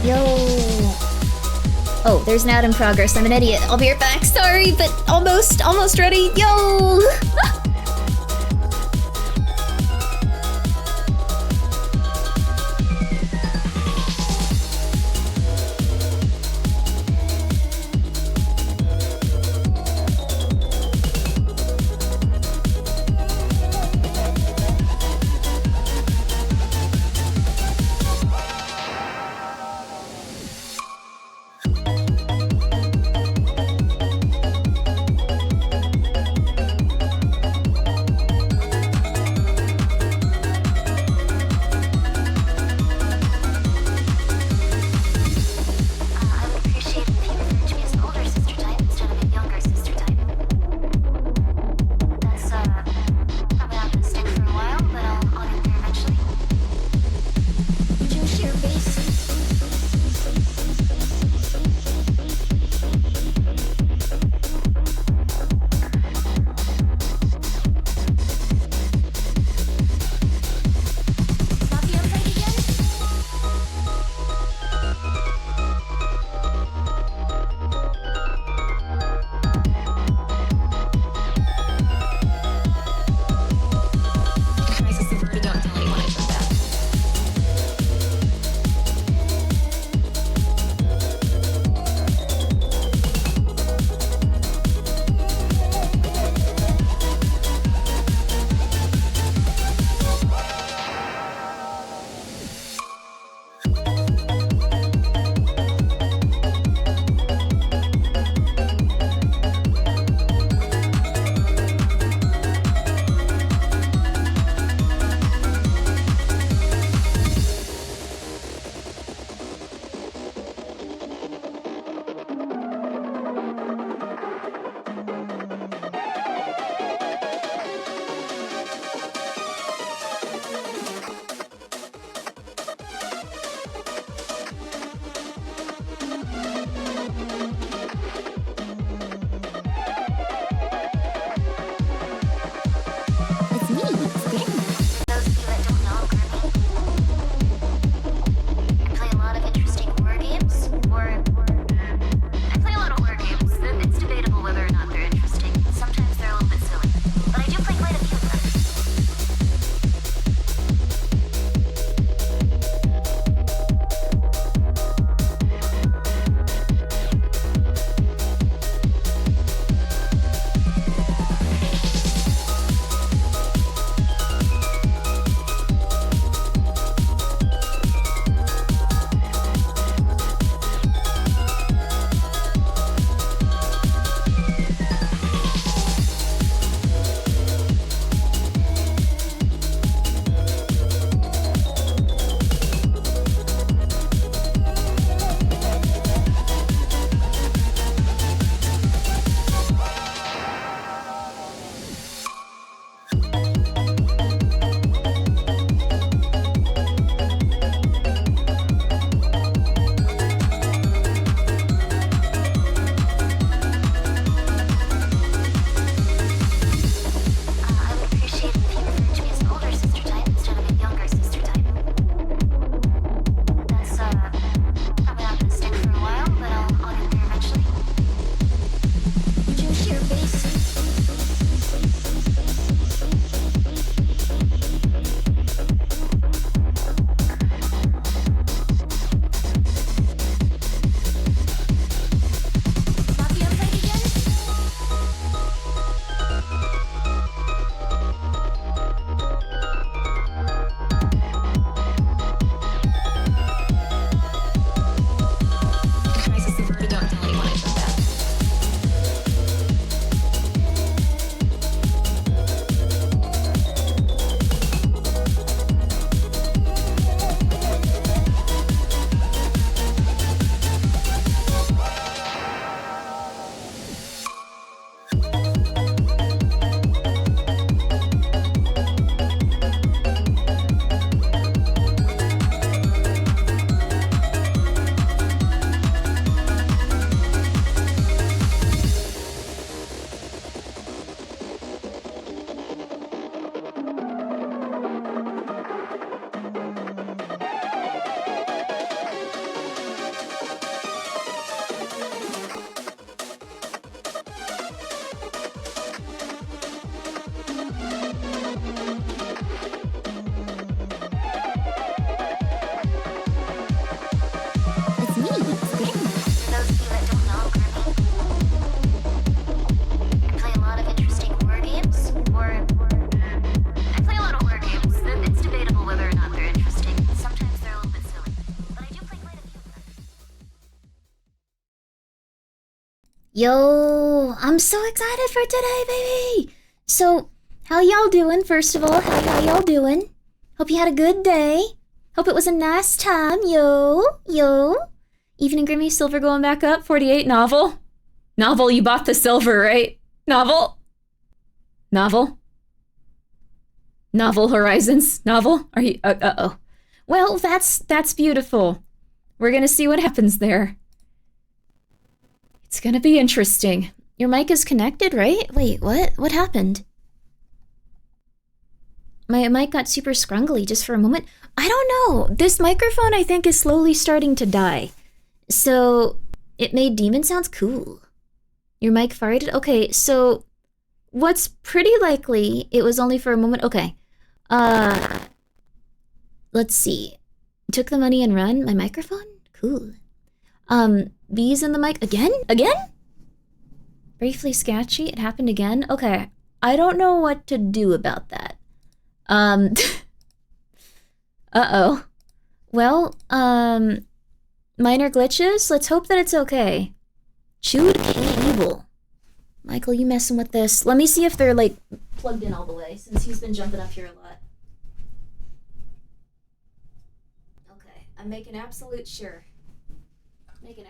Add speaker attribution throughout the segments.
Speaker 1: Yo. Oh, there's an ad in progress. I'm an idiot. I'll be right back. Sorry, but almost ready. Yo! Yo, I'm so excited for today, baby! So, how y'all doing, first of all? How y'all doing? Hope you had a good day. Hope it was a nice time, yo. Evening Grimmi, silver going back up, 48, novel. Novel, you bought the silver, right? Novel? Novel Horizons? Novel? Are you, uh-oh. Well, that's beautiful. We're gonna see what happens there. It's gonna be interesting. Your mic is connected, right? Wait, what? What happened? My mic got super scrungly just for a moment. I don't know. This microphone, I think, is slowly starting to die. So, it made demon sounds cool. Your mic farted? Okay, so what's pretty likely, it was only for a moment. Okay. Let's see. Took the money and run. My microphone? Cool. Bees in the mic again? Again? Briefly sketchy. It happened again. Okay. I don't know what to do about that. Uh-oh. Well, minor glitches. Let's hope that it's okay. Chewed cable. Michael, you messing with this? Let me see if they're, like, plugged in all the way, since he's been jumping up here a lot. Okay. I'm making absolute sure. Okay.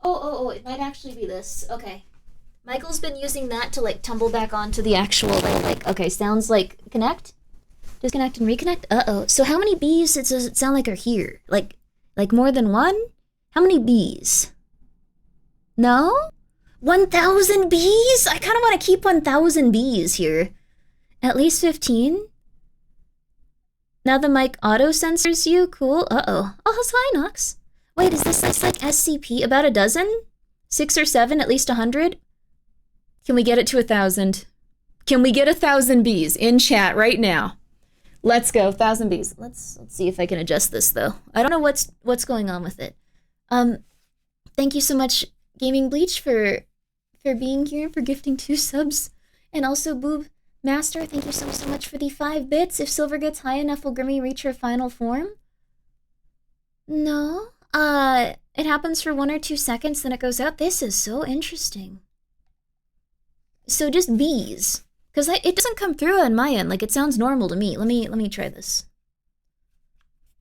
Speaker 1: Oh, it might actually be this. Okay. Michael's been using that to, like, tumble back onto the actual, like, okay, sounds like connect? Disconnect and reconnect? Uh-oh. So how many bees does it sound like are here? Like more than one? How many bees? No? 1,000 bees? I kind of want to keep 1,000 bees here. At least 15? Now the mic auto-censors you? Cool. Uh-oh. Oh, that's fine, Nox. Wait, is this like SCP? About a dozen? 6 or 7? At least 100? Can we get it to 1,000? Can we get 1,000 bees in chat right now? Let's go, 1,000 bees. Let's see if I can adjust this, though. I don't know what's going on with it. Thank you so much, Gaming Bleach, for being here, for gifting 2 subs. And also, Boob Master, thank you so much for the 5 bits. If silver gets high enough, will Grimmi reach her final form? No. It happens for 1 or 2 seconds, then it goes out. This is so interesting. So just bees. Because it doesn't come through on my end. Like, it sounds normal to me. Let me try this.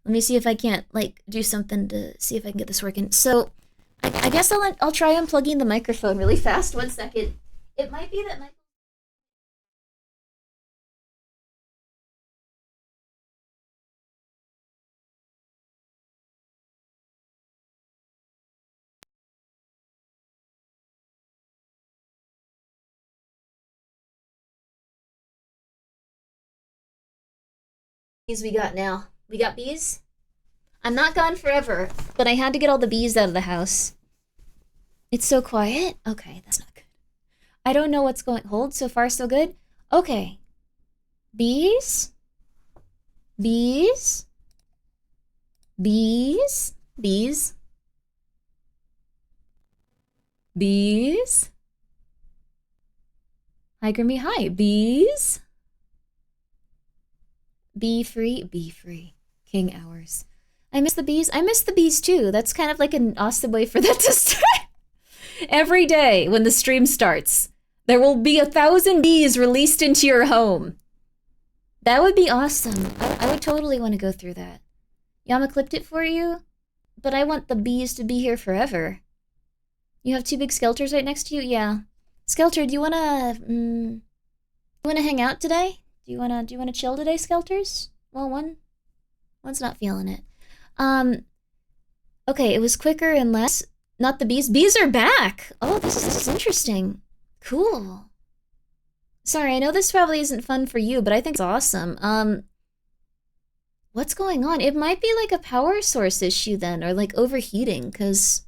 Speaker 1: Let me see if I can't, like, do something to see if I can get this working. So, I guess I'll try unplugging the microphone really fast. 1 second. It might be that my... Bees we got now. We got bees? I'm not gone forever, but I had to get all the bees out of the house. It's so quiet? Okay, that's not good. I don't know what's going... Hold, so far so good? Okay. Bees? Bees? Bees? Bees? Bees? Hi, Grimmi. Hi. Bees? Bee free? Bee free. King hours. I miss the bees. I miss the bees too. That's kind of like an awesome way for that to start. Every day when the stream starts, there will be 1,000 bees released into your home. That would be awesome. I would totally want to go through that. Yama clipped it for you, but I want the bees to be here forever. You have 2 big skelters right next to you? Yeah. Skelter, do you wanna hang out today? Do you wanna chill today, Skelters? Well, one's not feeling it. Okay, it was quicker and less. Not the bees. Bees are back! Oh, this is interesting. Cool. Sorry, I know this probably isn't fun for you, but I think it's awesome. What's going on? It might be like a power source issue then, or like overheating, because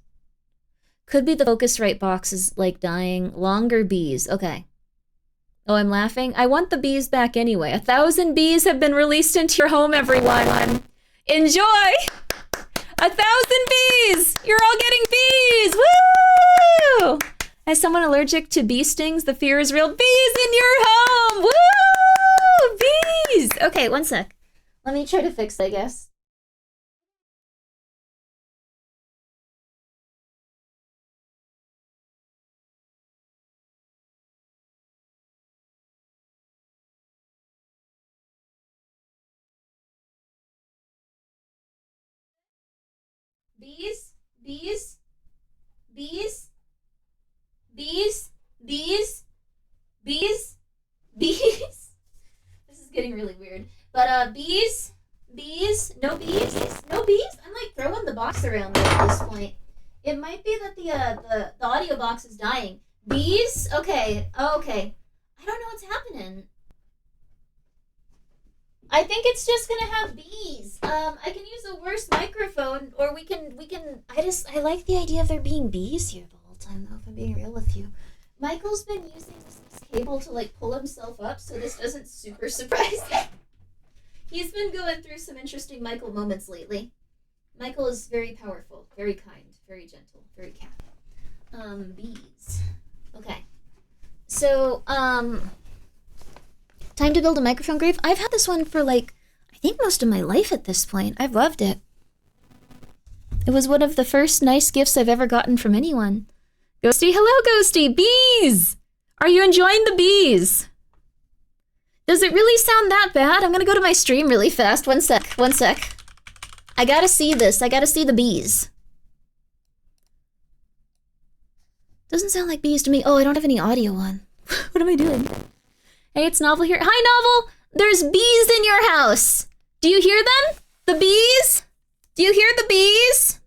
Speaker 1: could be the Focusrite box is like dying. Longer bees. Okay. Oh, I'm laughing. I want the bees back anyway. 1,000 bees have been released into your home, everyone. Enjoy! 1,000 bees! You're all getting bees! Woo! As someone allergic to bee stings, the fear is real. Bees in your home! Woo! Bees! Okay, 1 sec. Let me try to fix it, I guess. Bees, bees, bees, bees, bees, bees, bees. This is getting really weird. But bees, no bees, no bees. I'm like throwing the box around at this point. It might be that the audio box is dying. Bees? Okay. Oh, okay. I don't know what's happening. I think it's just gonna have bees. I can use a worse microphone, or we can. I like the idea of there being bees here the whole time, though. If I'm being real with you, Michael's been using this cable to like pull himself up, so this doesn't super surprise him. He's been going through some interesting Michael moments lately. Michael is very powerful, very kind, very gentle, very cat. Bees. Okay. So, time to build a microphone grave. I've had this one for like, I think most of my life at this point. I've loved it. It was one of the first nice gifts I've ever gotten from anyone. Ghosty, hello Ghosty, bees! Are you enjoying the bees? Does it really sound that bad? I'm gonna go to my stream really fast. One sec. I gotta see this. I gotta see the bees. Doesn't sound like bees to me. Oh, I don't have any audio on. What am I doing? Hey, it's Novel here. Hi, Novel! There's bees in your house! Do you hear them? The bees? Do you hear the bees?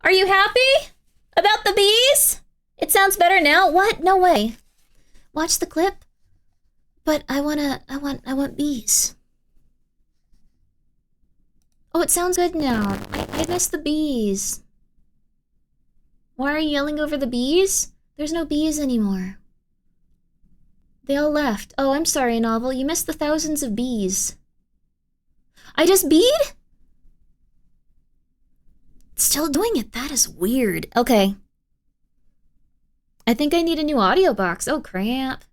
Speaker 1: Are you happy about the bees? It sounds better now. What? No way. Watch the clip. But I want bees. Oh, it sounds good now. I miss the bees. Why are you yelling over the bees? There's no bees anymore. They all left. Oh, I'm sorry, Novel. You missed the thousands of bees. I just beed? Still doing it. That is weird. Okay. I think I need a new audio box. Oh, crap.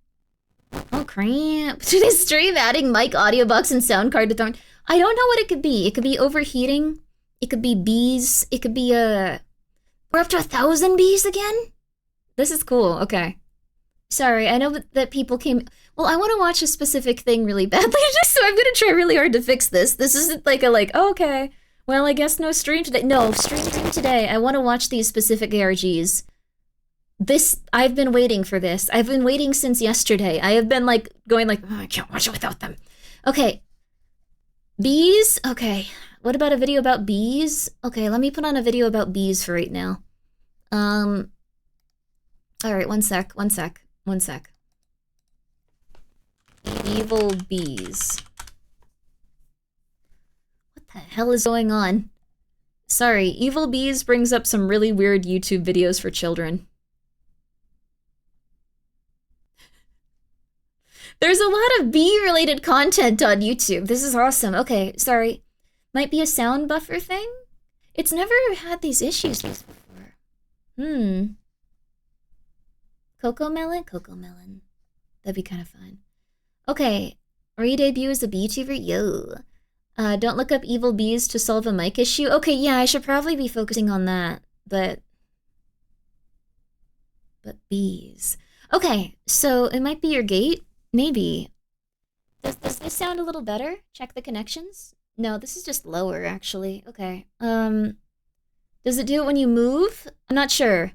Speaker 1: Oh, cramp. To this stream, adding mic, audio box, and sound card to Thorn. I don't know what it could be. It could be overheating. It could be bees. It could be, we're up to 1,000 bees again? This is cool. Okay. Sorry, I know that people came... Well, I want to watch a specific thing really badly, just so I'm going to try really hard to fix this. This isn't like oh, okay. Well, I guess no stream today. No, stream today. I want to watch these specific ARGs. I've been waiting for this. I've been waiting since yesterday. I have been going oh, I can't watch it without them. Okay. Bees? Okay. What about a video about bees? Okay, let me put on a video about bees for right now. All right, one sec. Evil bees. What the hell is going on? Sorry, Evil Bees brings up some really weird YouTube videos for children. There's a lot of bee-related content on YouTube. This is awesome. Okay, sorry. Might be a sound buffer thing? It's never had these issues before. Cocoa melon? Cocoa melon. That'd be kind of fun. Okay. Re-debut as a bee-tuber? Yo. Don't look up evil bees to solve a mic issue? Okay, yeah, I should probably be focusing on that. But bees. Okay, so it might be your gate? Maybe. Does this sound a little better? Check the connections? No, this is just lower, actually. Okay. Does it do it when you move? I'm not sure.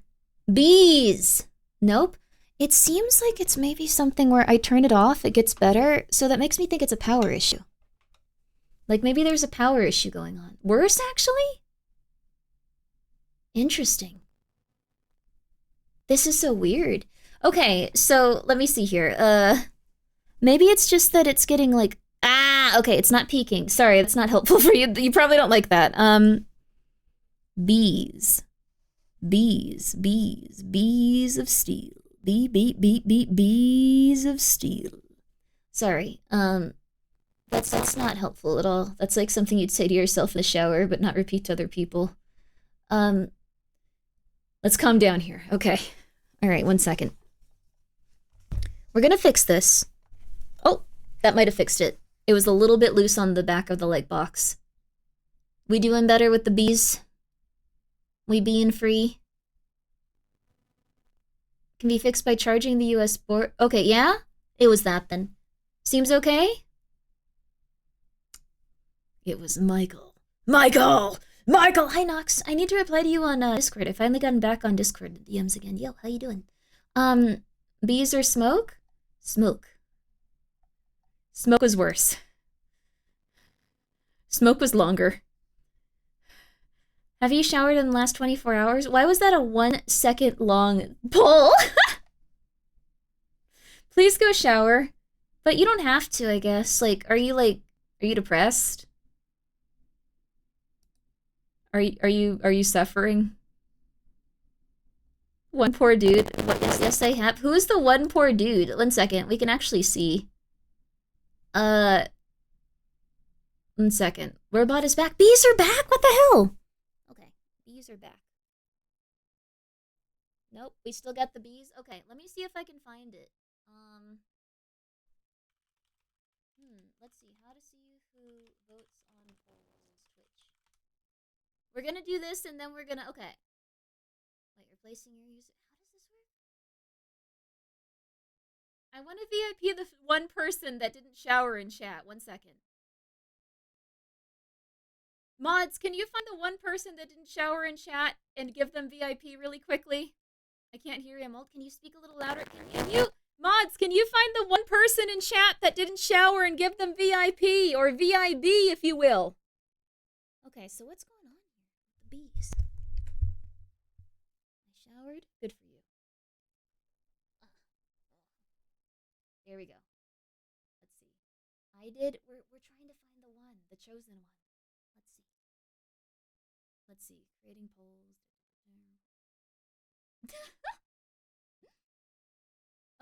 Speaker 1: Bees! Nope. It seems like it's maybe something where I turn it off, it gets better, so that makes me think it's a power issue. Like maybe there's a power issue going on. Worse, actually? Interesting. This is so weird. Okay, so let me see here. Maybe it's just that it's getting okay, it's not peaking. Sorry, that's not helpful for you. You probably don't like that. Bees. Bees of steel. Bees of steel. Sorry, that's not helpful at all. That's like something you'd say to yourself in the shower, but not repeat to other people. Let's calm down here. Okay. All right, 1 second. We're gonna fix this. Oh, that might have fixed it. It was a little bit loose on the back of the light box. We doing better with the bees? We being free? Can be fixed by charging the US board. Okay, yeah? It was that then. Seems okay? It was Michael. Michael! Michael, hi Nox. I need to reply to you on Discord. I finally gotten back on Discord DMs again. Yo, how you doing? Bees or smoke? Smoke. Smoke was worse. Smoke was longer. Have you showered in the last 24 hours? Why was that a 1 second long poll? Please go shower. But you don't have to, I guess. Are you depressed? Are you suffering? One poor dude. What? Yes, I have. Who is the one poor dude? 1 second. We can actually see. 1 second. Robot is back. Bees are back. What the hell? Okay, bees are back. Nope, we still got the bees. Okay, let me see if I can find it. Let's see. How to see who votes on polls. Twitch. We're gonna do this, and then we're gonna. Okay. Wait, replacing your user. How does this work? I want to VIP the one person that didn't shower in chat. 1 second. Mods, can you find the one person that didn't shower in chat and give them VIP really quickly? I can't hear you, Mold. Can you speak a little louder? Can you? Mods, can you find the one person in chat that didn't shower and give them VIP or VIB, if you will? Okay, so what's going on here with the bees? I showered? Good for you. There we go. Let's see. I did. We're trying to find the one, the chosen one. Let's see. Let's see. Creating polls.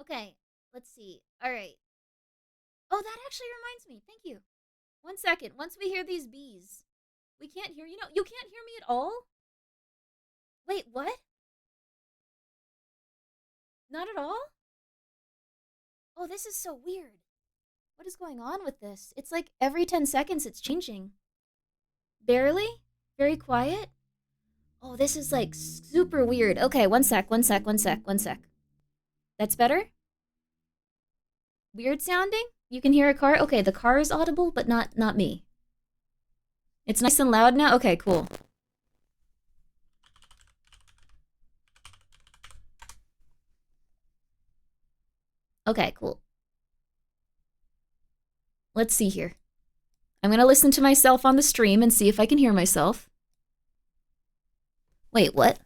Speaker 1: Okay, let's see. All right. Oh, that actually reminds me. Thank you. 1 second. Once we hear these bees, we can't hear you. No, you can't hear me at all? Wait, what? Not at all? Oh, this is so weird. What is going on with this? It's like every 10 seconds it's changing. Barely? Very quiet? Oh, this is like super weird. Okay, 1 sec. That's better? Weird sounding? You can hear a car? Okay, the car is audible, but not me. It's nice and loud now? Okay, cool. Okay, cool. Let's see here. I'm gonna listen to myself on the stream and see if I can hear myself. Wait, what?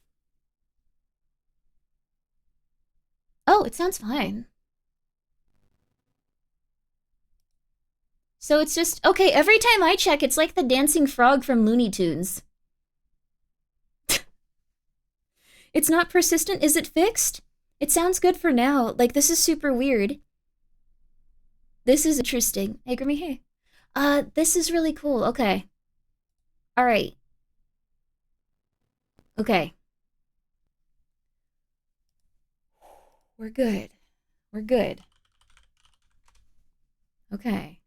Speaker 1: Oh, it sounds fine. So it's just, okay, every time I check, it's like the dancing frog from Looney Tunes. It's not persistent. Is it fixed? It sounds good for now. Like, this is super weird. This is interesting. Hey, Grimmi, hey. This is really cool. Okay. All right. Okay. We're good. We're good. Okay.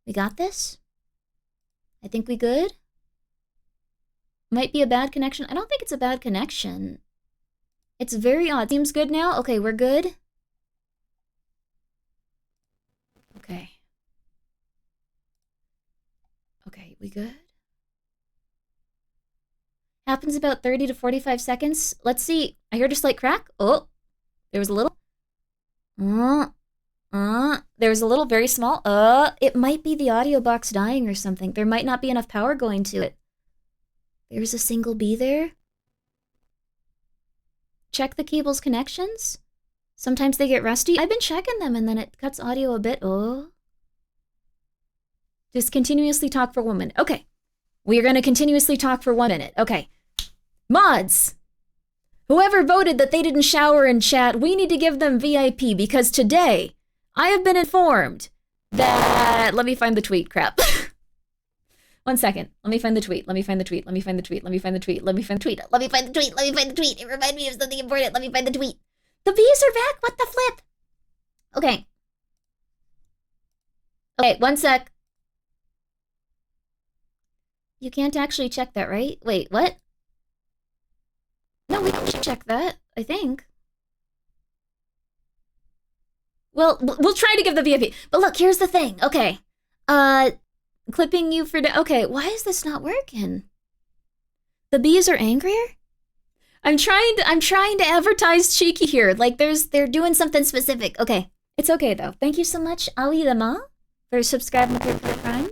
Speaker 1: We got this? I think we good? Might be a bad connection. I don't think it's a bad connection. It's very odd. Seems good now? Okay, we're good. Okay. Okay, we good? Happens about 30 to 45 seconds. Let's see. I heard a slight crack. Oh, there was a little. There was a little, very small. It might be the audio box dying or something. There might not be enough power going to it. There's a single bee there. Check the cable's connections. Sometimes they get rusty. I've been checking them and then it cuts audio a bit. Oh. Just continuously talk for 1 minute. Okay. We are going to continuously talk for 1 minute. Okay. Mods! Whoever voted that they didn't shower in chat, we need to give them VIP because today I have been informed that... Let me find the tweet. Crap. 1 second. Let me find the tweet. It reminded me of something important. Let me find the tweet. The bees are back. What the flip? Okay. Okay, 1 sec. You can't actually check that, right? Wait, what? No, we can check that, I think. Well, we'll try to give the VIP. But look, here's the thing. Okay. Clipping you for... Okay, why is this not working? The bees are angrier? I'm trying to advertise cheeky here. Like they're doing something specific. Okay. It's okay though. Thank you so much, Ali Lama, for subscribing to Prime.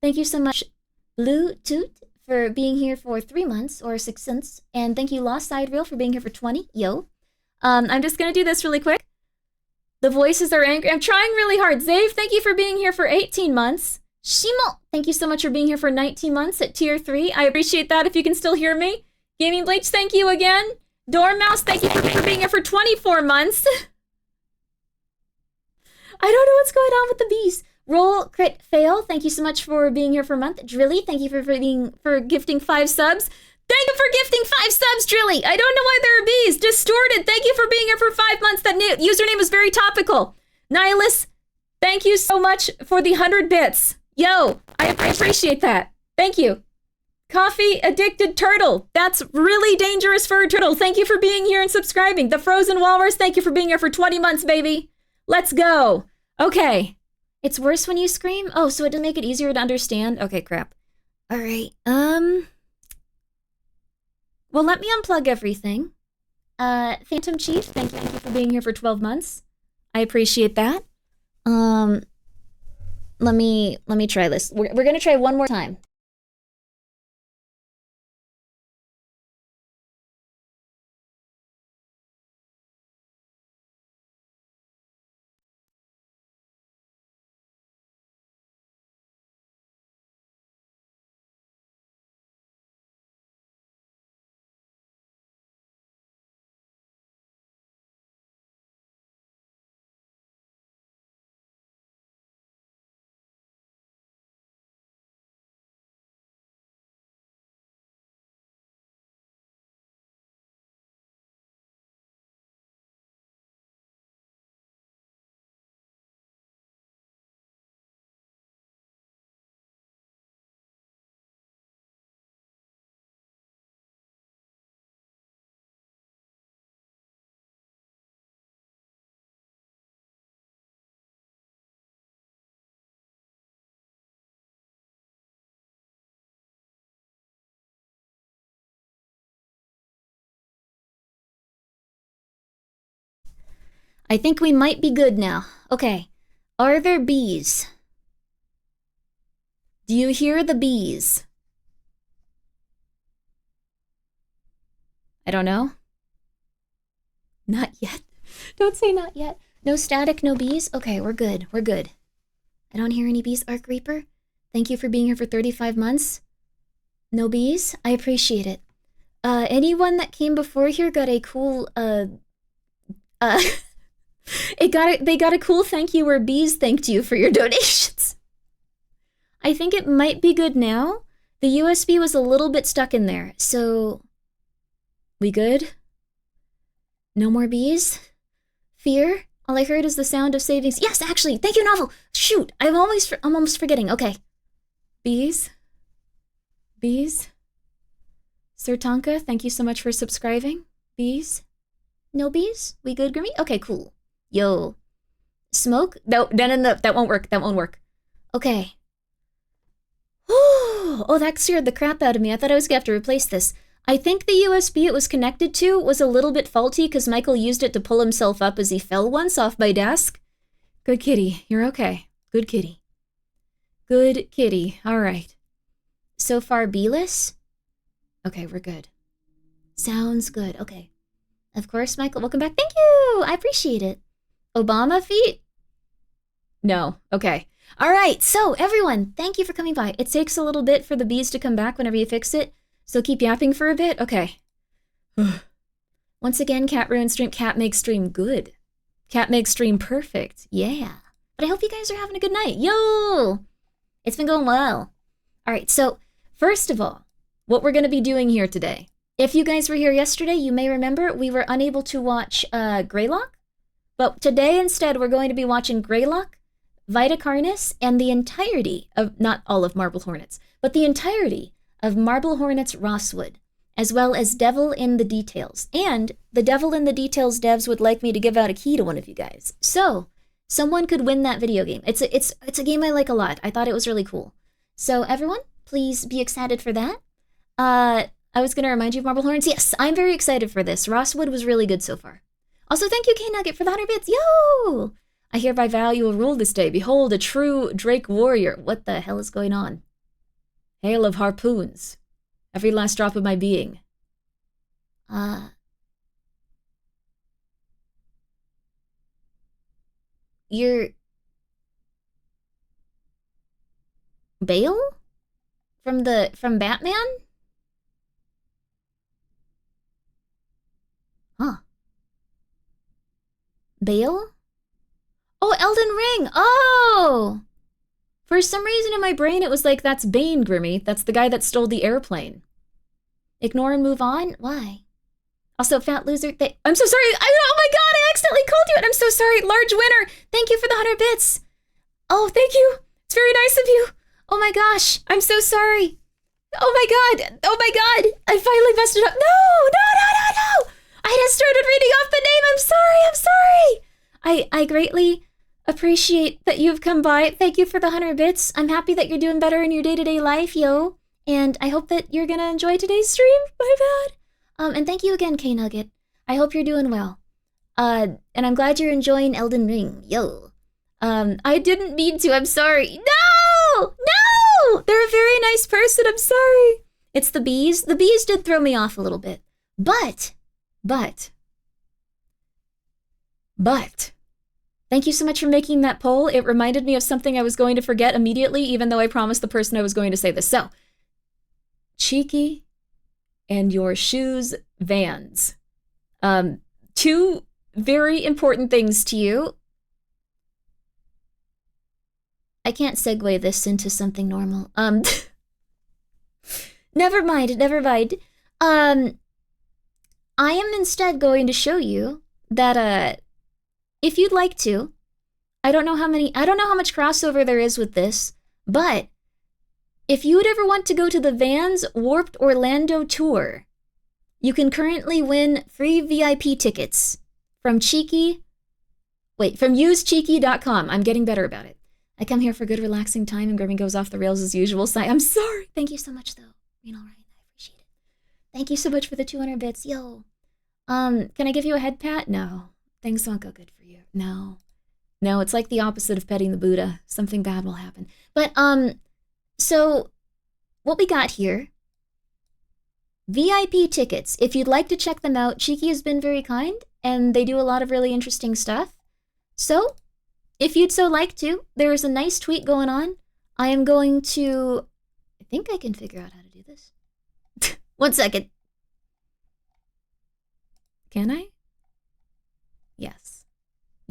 Speaker 1: Thank you so much, Blue Toot, for being here for 3 months or 6 months. And thank you, Lost Side Reel, for being here for 20. Yo. I'm just gonna do this really quick. The voices are angry. I'm trying really hard. Zave, thank you for being here for 18 months. Shimo, thank you so much for being here for 19 months at tier 3. I appreciate that if you can still hear me. Gaming Bleach, thank you again. Dormouse, thank you for being here for 24 months. I don't know what's going on with the bees. Roll Crit Fail, thank you so much for being here for a month. Drilly, thank you for gifting 5 subs. Thank you for gifting 5 subs, Drilly. I don't know why there are bees. Distorted, thank you for being here for 5 months. That username was very topical. Nihilus, thank you so much for the 100 bits. Yo, I appreciate that. Thank you. Coffee Addicted Turtle, that's really dangerous for a turtle. Thank you for being here and subscribing. The Frozen Walrus, thank you for being here for 20 months, baby. Let's go. Okay. It's worse when you scream? Oh, so it doesn't make it easier to understand? Okay, crap. All right. Well, let me unplug everything. Phantom Chief, thank you for being here for 12 months. I appreciate that. Let me try this. We're gonna try one more time. I think we might be good now. Okay. Are there bees? Do you hear the bees? I don't know. Not yet. Don't say not yet. No static, no bees? Okay, we're good. We're good. I don't hear any bees. Arc Reaper, thank you for being here for 35 months. No bees? I appreciate it. Anyone that came before here got a cool, they got a cool thank you where bees thanked you for your donations. I think it might be good now. The USB was a little bit stuck in there, so we good? No more bees? Fear? All I heard is the sound of savings. Yes, actually, thank you, Novel. Shoot, I'm almost forgetting. Okay. Bees? Bees? Sir Tonka, thank you so much for subscribing. Bees? No bees? We good, Grimmi? Okay, cool. Yo. Smoke? No, that won't work. That won't work. Okay. Oh, that scared the crap out of me. I thought I was gonna have to replace this. I think the USB it was connected to was a little bit faulty because Michael used it to pull himself up as he fell once off my desk. Good kitty. You're okay. Good kitty. Good kitty. All right. So far, B-less? Okay, we're good. Sounds good. Okay. Of course, Michael. Welcome back. Thank you. I appreciate it. Obama feet? No. Okay. All right. So, everyone, thank you for coming by. It takes a little bit for the bees to come back whenever you fix it. So keep yapping for a bit. Okay. Once again, Cat ruins stream. Cat makes stream good. Cat makes stream perfect. Yeah. But I hope you guys are having a good night. Yo! It's been going well. All right. So, first of all, what we're going to be doing here today. If you guys were here yesterday, you may remember we were unable to watch Greylock. But today, instead, we're going to be watching Greylock, Vitacarnus, and the entirety of, not all of Marble Hornets, but the entirety of Marble Hornets Rosswood, as well as Devil in the Details. And the Devil in the Details devs would like me to give out a key to one of you guys. So, someone could win that video game. It's a game I like a lot. I thought it was really cool. So, everyone, please be excited for that. I was gonna remind you of Marble Horns. Yes, I'm very excited for this. Rosswood was really good so far. Also, thank you, K-Nugget, for the 100 bits. Yo! I hereby vow you will rule this day. Behold, a true Drake warrior. What the hell is going on? Hail of harpoons. Every last drop of my being. You're... Bale? From Batman? Huh. Bale? Oh, Elden Ring! Oh! For some reason in my brain it was like, that's Bane, Grimmy. That's the guy that stole the airplane. Ignore and move on? Why? Also, fat loser, I'm so sorry. Oh my god, I accidentally called you and I'm so sorry. Large winner. Thank you for the 100 bits. Oh, thank you. It's very nice of you. Oh my gosh, I'm so sorry. Oh my god. Oh my god. I finally messed it up. No. I just started reading off the name. I'm sorry. I greatly appreciate that you've come by. Thank you for the 100 bits. I'm happy that you're doing better in your day-to-day life, yo. And I hope that you're gonna enjoy today's stream. My bad. And thank you again, K-Nugget. I hope you're doing well. And I'm glad you're enjoying Elden Ring. Yo. I didn't mean to. I'm sorry. No! They're a very nice person. I'm sorry. It's the bees. The bees did throw me off a little bit. But. Thank you so much for making that poll. It reminded me of something I was going to forget immediately, even though I promised the person I was going to say this. So, Cheeky and your shoes Vans. Two very important things to you. I can't segue this into something normal. Never mind. I am instead going to show you that, if you'd like to, I don't know how much crossover there is with this, but if you would ever want to go to the Vans Warped Orlando tour, you can currently win free VIP tickets from usecheeky.com. I'm getting better about it. I come here for good, relaxing time, and Grimmy goes off the rails as usual. I'm sorry. Thank you so much, though. Being all right. I appreciate it. Thank you so much for the 200 bits. Yo. Can I give you a head pat? No. Things won't go good for you. No, it's like the opposite of petting the Buddha. Something bad will happen. But, so what we got here, VIP tickets. If you'd like to check them out, Cheeky has been very kind, and they do a lot of really interesting stuff. So, if you'd so like to, there is a nice tweet going on. I am going to... I think I can figure out how to do this. 1 second. Can I?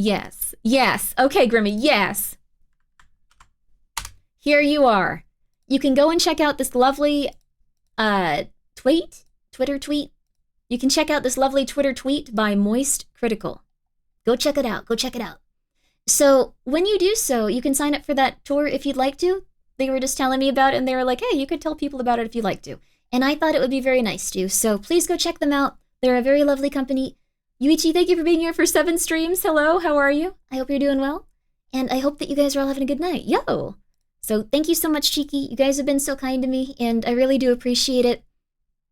Speaker 1: Yes. Okay, Grimmy, yes. Here you are. You can go and check out this lovely Twitter tweet. You can check out this lovely Twitter tweet by Moist Critical. Go check it out. So when you do so, you can sign up for that tour if you'd like to. They were just telling me about it, and they were like, hey, you could tell people about it if you'd like to. And I thought it would be very nice to. So please go check them out. They're a very lovely company. Yuichi, thank you for being here for 7 streams. Hello, how are you? I hope you're doing well. And I hope that you guys are all having a good night. Yo! So thank you so much, Cheeky. You guys have been so kind to me, and I really do appreciate it.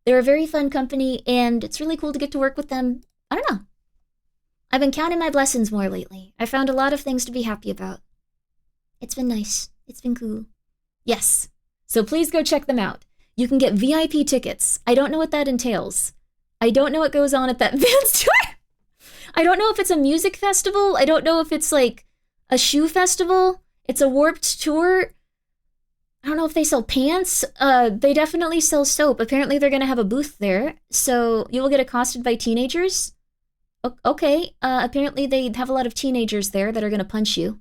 Speaker 1: They're a very fun company, and it's really cool to get to work with them. I don't know. I've been counting my blessings more lately. I found a lot of things to be happy about. It's been nice. It's been cool. Yes. So please go check them out. You can get VIP tickets. I don't know what that entails. I don't know what goes on at that Vans tour. I don't know if it's a music festival. I don't know if it's like a shoe festival. It's a Warped tour. I don't know if they sell pants. They definitely sell soap. Apparently they're going to have a booth there. So you will get accosted by teenagers. Okay. Apparently they have a lot of teenagers there that are going to punch you.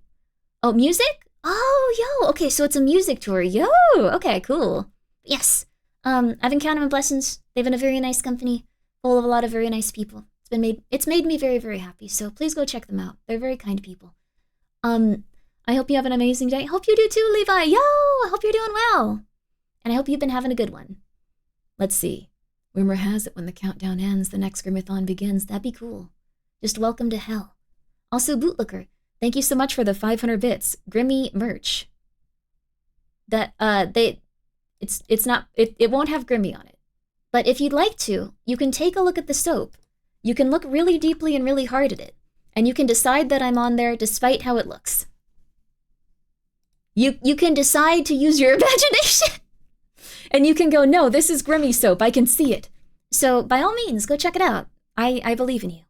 Speaker 1: Oh, music? Oh, yo. Okay, so it's a music tour. Yo. Okay, cool. Yes. I've been counting my blessings. They've been a very nice company, full of a lot of very nice people. It's made me very, very happy. So please go check them out. They're very kind people. I hope you have an amazing day. I hope you do too, Levi. Yo, I hope you're doing well. And I hope you've been having a good one. Let's see. Rumor has it when the countdown ends, the next Grimmathon begins. That'd be cool. Just welcome to hell. Also, Bootlicker, thank you so much for the 500 bits. Grimmy merch. That, it won't have Grimmy on it. But if you'd like to, you can take a look at the soap. You can look really deeply and really hard at it, and you can decide that I'm on there despite how it looks. You can decide to use your imagination. And you can go, no, this is Grimmi soap. I can see it. So by all means, go check it out. I believe in you.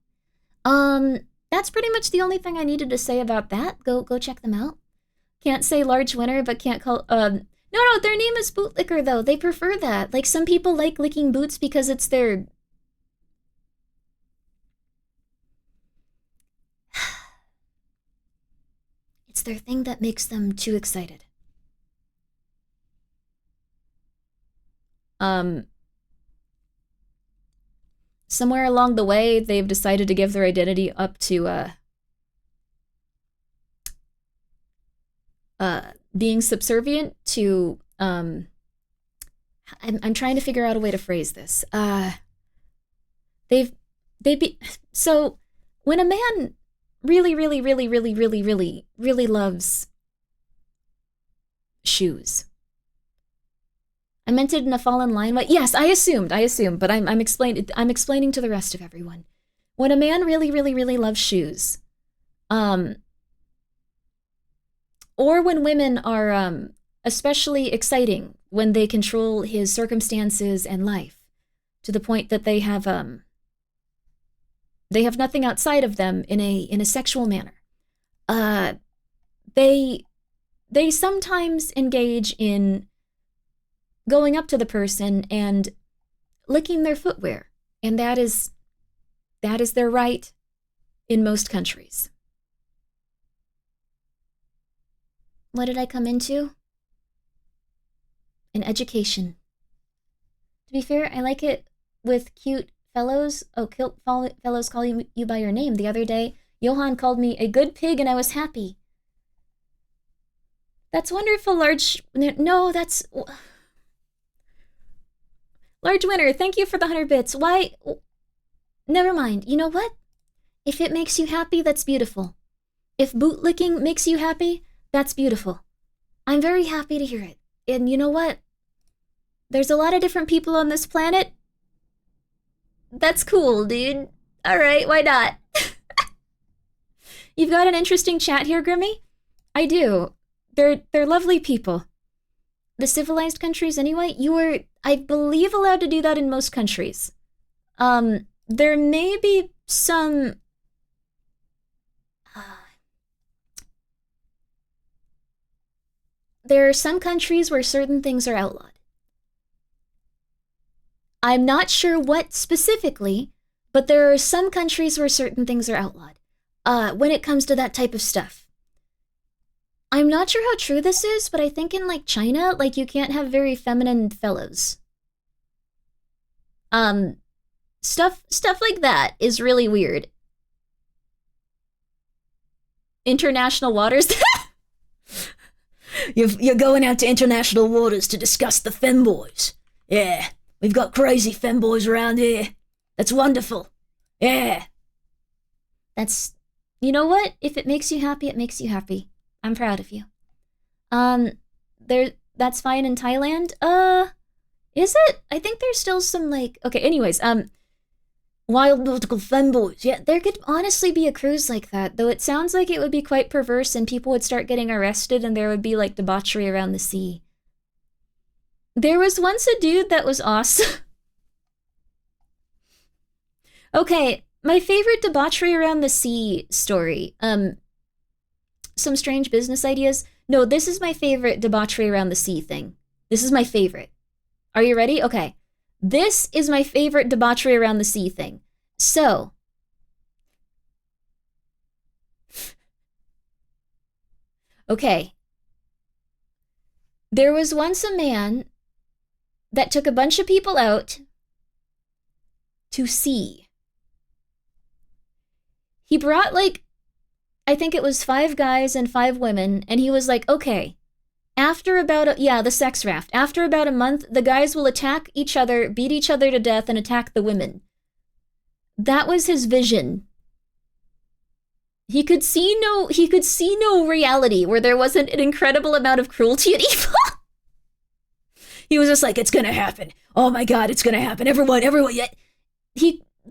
Speaker 1: That's pretty much the only thing I needed to say about that. Go check them out. Can't say large winner, but can't call, no, their name is Bootlicker, though. They prefer that. Like, some people like licking boots because it's their... It's their thing that makes them too excited. Somewhere along the way, they've decided to give their identity up to, being subservient to, I'm trying to figure out a way to phrase this. So when a man really loves shoes. I meant it in a fallen line way. Yes, I assumed, but I'm explaining to the rest of everyone. When a man really loves shoes, or when women are especially exciting when they control his circumstances and life to the point that they have nothing outside of them in a sexual manner. They sometimes engage in going up to the person and licking their footwear, and that is their right in most countries. What did I come into? An education. To be fair, I like it with cute fellows. Oh, cute fellows calling you by your name. The other day, Johan called me a good pig and I was happy. That's wonderful, Large... No, that's... Large winner, thank you for the 100 bits. Why? Never mind. You know what? If it makes you happy, that's beautiful. If bootlicking makes you happy, that's beautiful. I'm very happy to hear it. And you know what? There's a lot of different people on this planet. That's cool, dude. All right, why not? You've got an interesting chat here, Grimmi? I do. They're lovely people. The civilized countries, anyway, you are, I believe, allowed to do that in most countries. There may be some... there are some countries where certain things are outlawed. I'm not sure what specifically, but there are some countries where certain things are outlawed. When it comes to that type of stuff. I'm not sure how true this is, but I think in, like, China, like, you can't have very feminine fellows. Stuff like that is really weird. International waters? You're going out to international waters to discuss the femboys. Yeah, we've got crazy femboys around here. That's wonderful. Yeah. That's, you know what? If it makes you happy, it makes you happy. I'm proud of you. That's fine in Thailand. Is it? I think there's still some, like, okay, anyways, wild nautical femboys. Yeah, there could honestly be a cruise like that, though it sounds like it would be quite perverse and people would start getting arrested and there would be, like, debauchery around the sea. There was once a dude that was awesome. Okay, my favorite debauchery around the sea story. Some strange business ideas. No, this is my favorite debauchery around the sea thing. This is my favorite. Are you ready? Okay. This is my favorite debauchery around the sea thing. So, okay. There was once a man that took a bunch of people out to sea. He brought, like, I think it was 5 guys and 5 women, and he was like, okay, after about, the sex raft. After about a month, the guys will attack each other, beat each other to death, and attack the women. That was his vision. He could see no reality where there wasn't an incredible amount of cruelty and evil. He was just like, it's gonna happen. Oh my god, it's gonna happen. Everyone, yeah.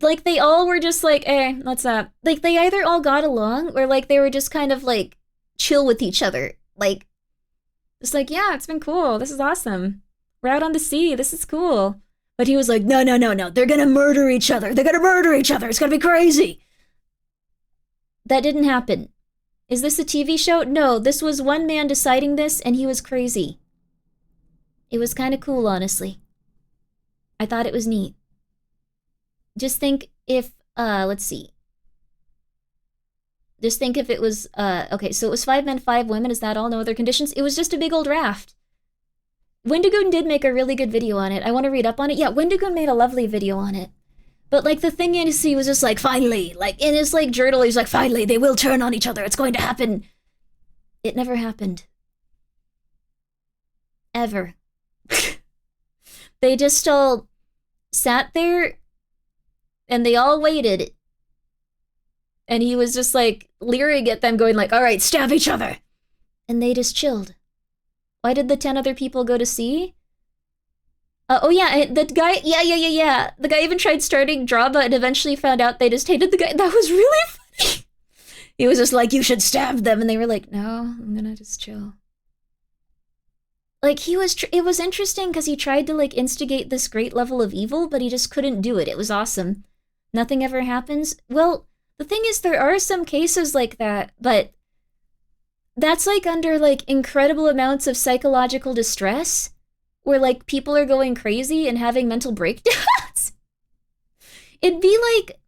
Speaker 1: Like, they all were just like, what's up? Like, they either all got along, or like, they were just kind of like, chill with each other. Like, just like, yeah, it's been cool. This is awesome. We're out on the sea. This is cool. But he was like, no. They're gonna murder each other. It's gonna be crazy. That didn't happen. Is this a TV show? No, this was one man deciding this, and he was crazy. It was kind of cool, honestly. I thought it was neat. Just think if, let's see. Just think if it was, okay, so it was 5 men, 5 women. Is that all? No other conditions? It was just a big old raft. Wendigoon did make a really good video on it. I want to read up on it. Yeah, Wendigoon made a lovely video on it. But, like, the thing is, he was just like, finally. Like, in his, like, journal, he's like, finally, they will turn on each other. It's going to happen. It never happened. Ever. They just all sat there, and they all waited. And he was just, like, leering at them, going like, all right, stab each other. And they just chilled. Why did the 10 other people go to sea? Oh yeah, the guy, yeah. The guy even tried starting drama and eventually found out they just hated the guy. That was really funny. He was just like, you should stab them. And they were like, no, I'm gonna just chill. Like, it was interesting because he tried to, like, instigate this great level of evil, but he just couldn't do it. It was awesome. Nothing ever happens. Well, the thing is, there are some cases like that, but that's, like, under, like, incredible amounts of psychological distress, where, like, people are going crazy and having mental breakdowns. It'd be like,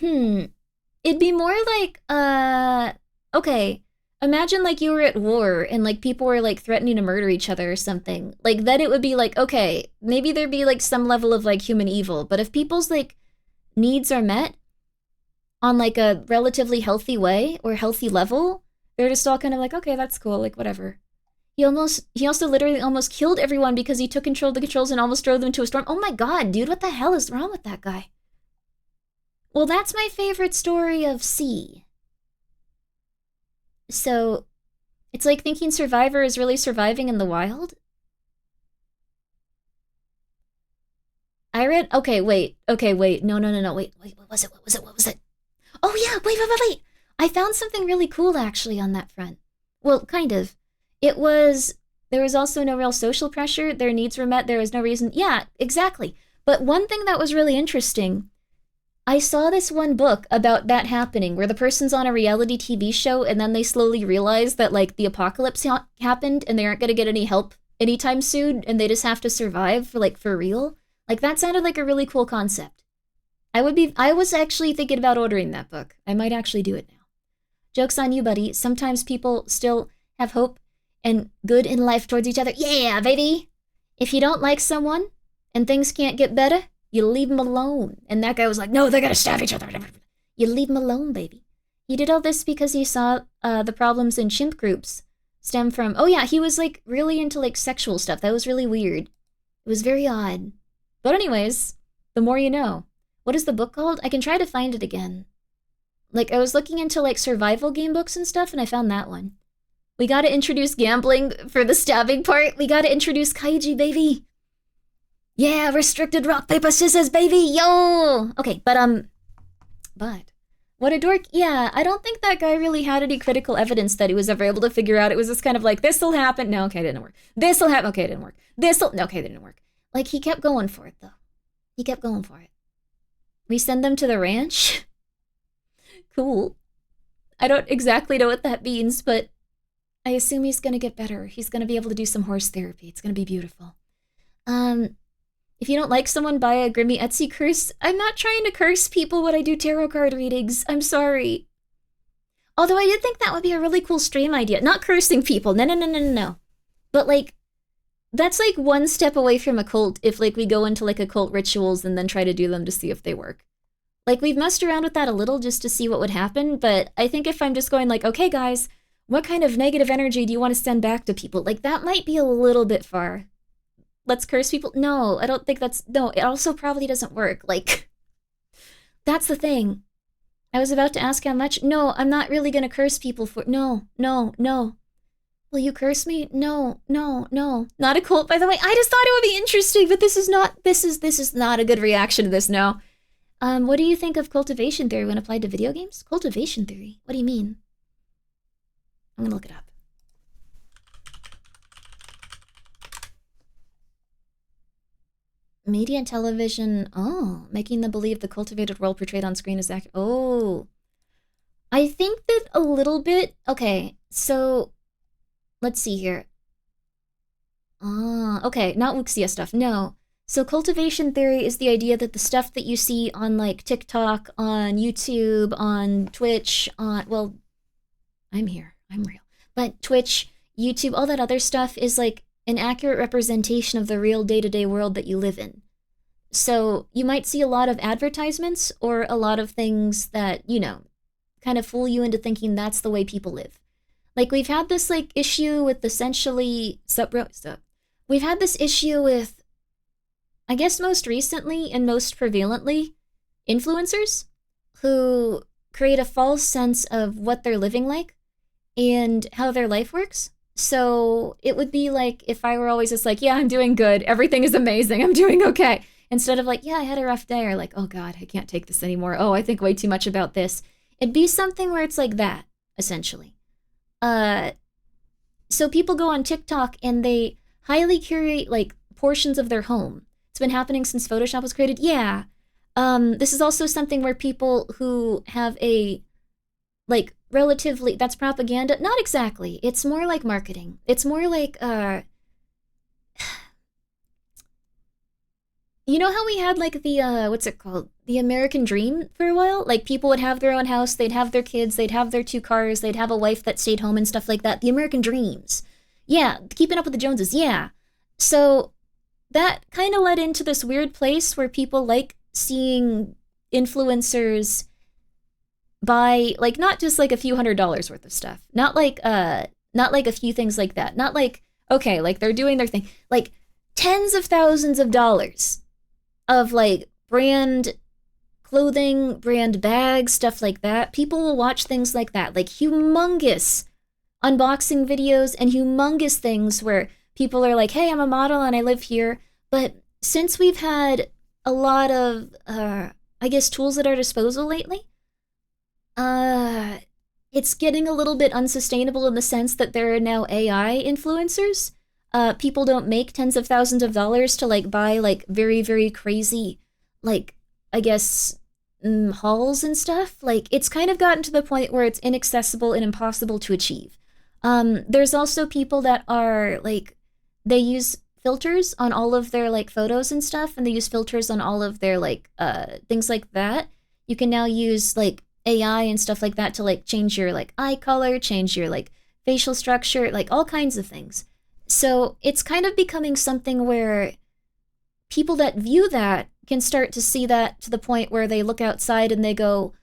Speaker 1: it'd be more like, okay, imagine, like, you were at war and, like, people were, like, threatening to murder each other or something. Like, then it would be like, okay, maybe there'd be, like, some level of, like, human evil. But if people's, like, needs are met on, like, a relatively healthy way or healthy level, they're just all kind of like, okay, that's cool, like, whatever. He also literally almost killed everyone because he took control of the controls and almost drove them into a storm. Oh my god, dude, what the hell is wrong with that guy? Well, that's my favorite story of C. So, it's like thinking Survivor is really surviving in the wild? I read, okay, wait, no, wait, what was it? Oh yeah, wait. I found something really cool actually on that front. Well, kind of. There was also no real social pressure, their needs were met, there was no reason, yeah, exactly. But one thing that was really interesting, I saw this one book about that happening, where the person's on a reality TV show, and then they slowly realize that, like, the apocalypse happened, and they aren't gonna get any help anytime soon, and they just have to survive, for real. Like, that sounded like a really cool concept. I was actually thinking about ordering that book. I might actually do it now. Joke's on you, buddy. Sometimes people still have hope and good in life towards each other. Yeah, baby! If you don't like someone, and things can't get better, you leave them alone. And that guy was like, no, they're gonna stab each other. You leave them alone, baby. He did all this because he saw the problems in chimp groups stem from, oh yeah, he was, like, really into, like, sexual stuff. That was really weird. It was very odd. But anyways, the more you know. What is the book called? I can try to find it again. Like, I was looking into, like, survival game books and stuff, and I found that one. We gotta introduce gambling for the stabbing part. We gotta introduce kaiji, baby. Yeah, restricted rock, paper, scissors, baby. Yo! Okay, but what a dork. Yeah, I don't think that guy really had any critical evidence that he was ever able to figure out. It was just kind of like, this'll happen. No, okay, it didn't work. This'll happen. Okay, it didn't work. Okay, it didn't work. Like, he kept going for it, though. He kept going for it. We send them to the ranch? Cool. I don't exactly know what that means, but I assume he's gonna get better. He's gonna be able to do some horse therapy. It's gonna be beautiful. If you don't like someone, buy a Grimmi Etsy curse. I'm not trying to curse people when I do tarot card readings. I'm sorry. Although I did think that would be a really cool stream idea. Not cursing people. No. But, like, that's, like, one step away from a cult if, like, we go into, like, occult rituals and then try to do them to see if they work. Like, we've messed around with that a little just to see what would happen, but I think if I'm just going like, okay, guys, what kind of negative energy do you want to send back to people? Like, that might be a little bit far. Let's curse people? No, I don't think no, it also probably doesn't work. Like, that's the thing. I was about to ask how much. No, I'm not really gonna curse people for, no. Well, Will you curse me? No, no, no. Not a cult, by the way. I just thought it would be interesting, but this is not a good reaction to this, no. What do you think of cultivation theory when applied to video games? Cultivation theory? What do you mean? I'm gonna look it up. Media and television, oh, making them believe the cultivated world portrayed on screen is accurate. Oh. I think that a little bit, okay, so let's see here. Okay, not Wuxia stuff, no. So cultivation theory is the idea that the stuff that you see on like TikTok, on YouTube, on Twitch, well, I'm here, I'm real. But Twitch, YouTube, all that other stuff is like an accurate representation of the real day-to-day world that you live in. So you might see a lot of advertisements or a lot of things that, you know, kind of fool you into thinking that's the way people live. Like we've had this like issue with essentially, we've had this issue with, I guess most recently and most prevalently, influencers who create a false sense of what they're living like and how their life works. So it would be like if I were always just like, yeah, I'm doing good. Everything is amazing. I'm doing okay. Instead of like, yeah, I had a rough day, or like, oh God, I can't take this anymore. Oh, I think way too much about this. It'd be something where it's like that, essentially. So people go on TikTok and they highly curate like portions of their home. It's been happening since Photoshop was created. Yeah. This is also something where people who have a, like, relatively, that's propaganda. Not exactly. It's more like marketing. It's more like, you know how we had like the, what's it called? The American Dream for a while? Like people would have their own house, they'd have their kids, they'd have their 2 cars, they'd have a wife that stayed home and stuff like that. The American Dreams. Yeah, keeping up with the Joneses, yeah. So that kind of led into this weird place where people like seeing influencers buy, like, not just like a few $100s worth of stuff. Not like a few things like that. Not like, okay, like they're doing their thing. Like tens of thousands of dollars of like brand clothing, brand bags, stuff like that. People will watch things like that, like humongous unboxing videos and humongous things where people are like, hey, I'm a model and I live here. But since we've had a lot of, I guess, tools at our disposal lately, it's getting a little bit unsustainable in the sense that there are now AI influencers. People don't make tens of thousands of dollars to like buy like very, very crazy, like, I guess, hauls and stuff. Like, it's kind of gotten to the point where it's inaccessible and impossible to achieve. There's also people that are like, they use filters on all of their like photos and stuff, and they use filters on all of their like things like that. You can now use like AI and stuff like that to like change your like eye color, change your like facial structure, like all kinds of things. So it's kind of becoming something where people that view that can start to see that to the point where they look outside and they go,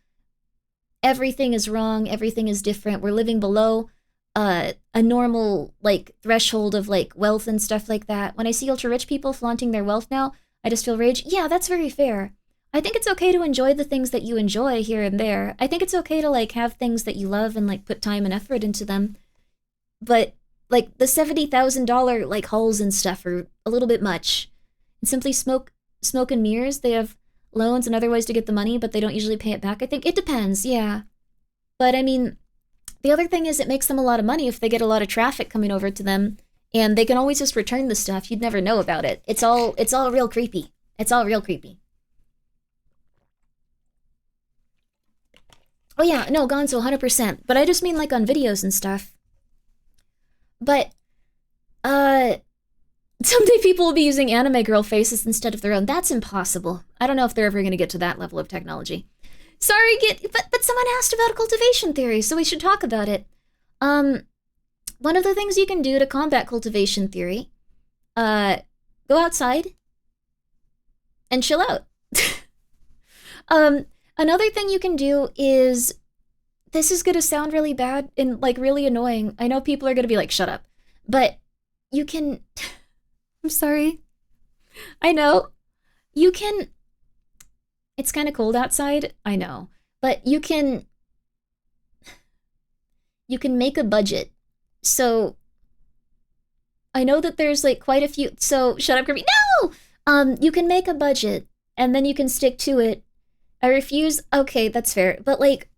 Speaker 1: everything is wrong, everything is different, we're living below a normal like threshold of like wealth and stuff like that. When I see ultra rich people flaunting their wealth now, I just feel rage. Yeah, that's very fair. I think it's okay to enjoy the things that you enjoy here and there. I think it's okay to like have things that you love and like put time and effort into them. But like the $70,000 like hauls and stuff are a little bit much. And simply smoke and mirrors. They have loans and other ways to get the money, but they don't usually pay it back. I think it depends, yeah. But I mean, the other thing is it makes them a lot of money if they get a lot of traffic coming over to them, and they can always just return the stuff. You'd never know about it. It's all real creepy. It's all real creepy. Oh yeah, no, Gonzo, 100%. But I just mean like on videos and stuff. But, someday people will be using anime girl faces instead of their own. That's impossible. I don't know if they're ever going to get to that level of technology. Sorry, but someone asked about cultivation theory, so we should talk about it. One of the things you can do to combat cultivation theory, go outside and chill out. Another thing you can do is, this is going to sound really bad and like really annoying. I know people are going to be like, shut up. But you can, I'm sorry. I know. You can, it's kind of cold outside, I know. But you can make a budget. So I know that there's like quite a few. So shut up, Grimmi. No! You can make a budget and then you can stick to it. I refuse. Okay, that's fair. But like,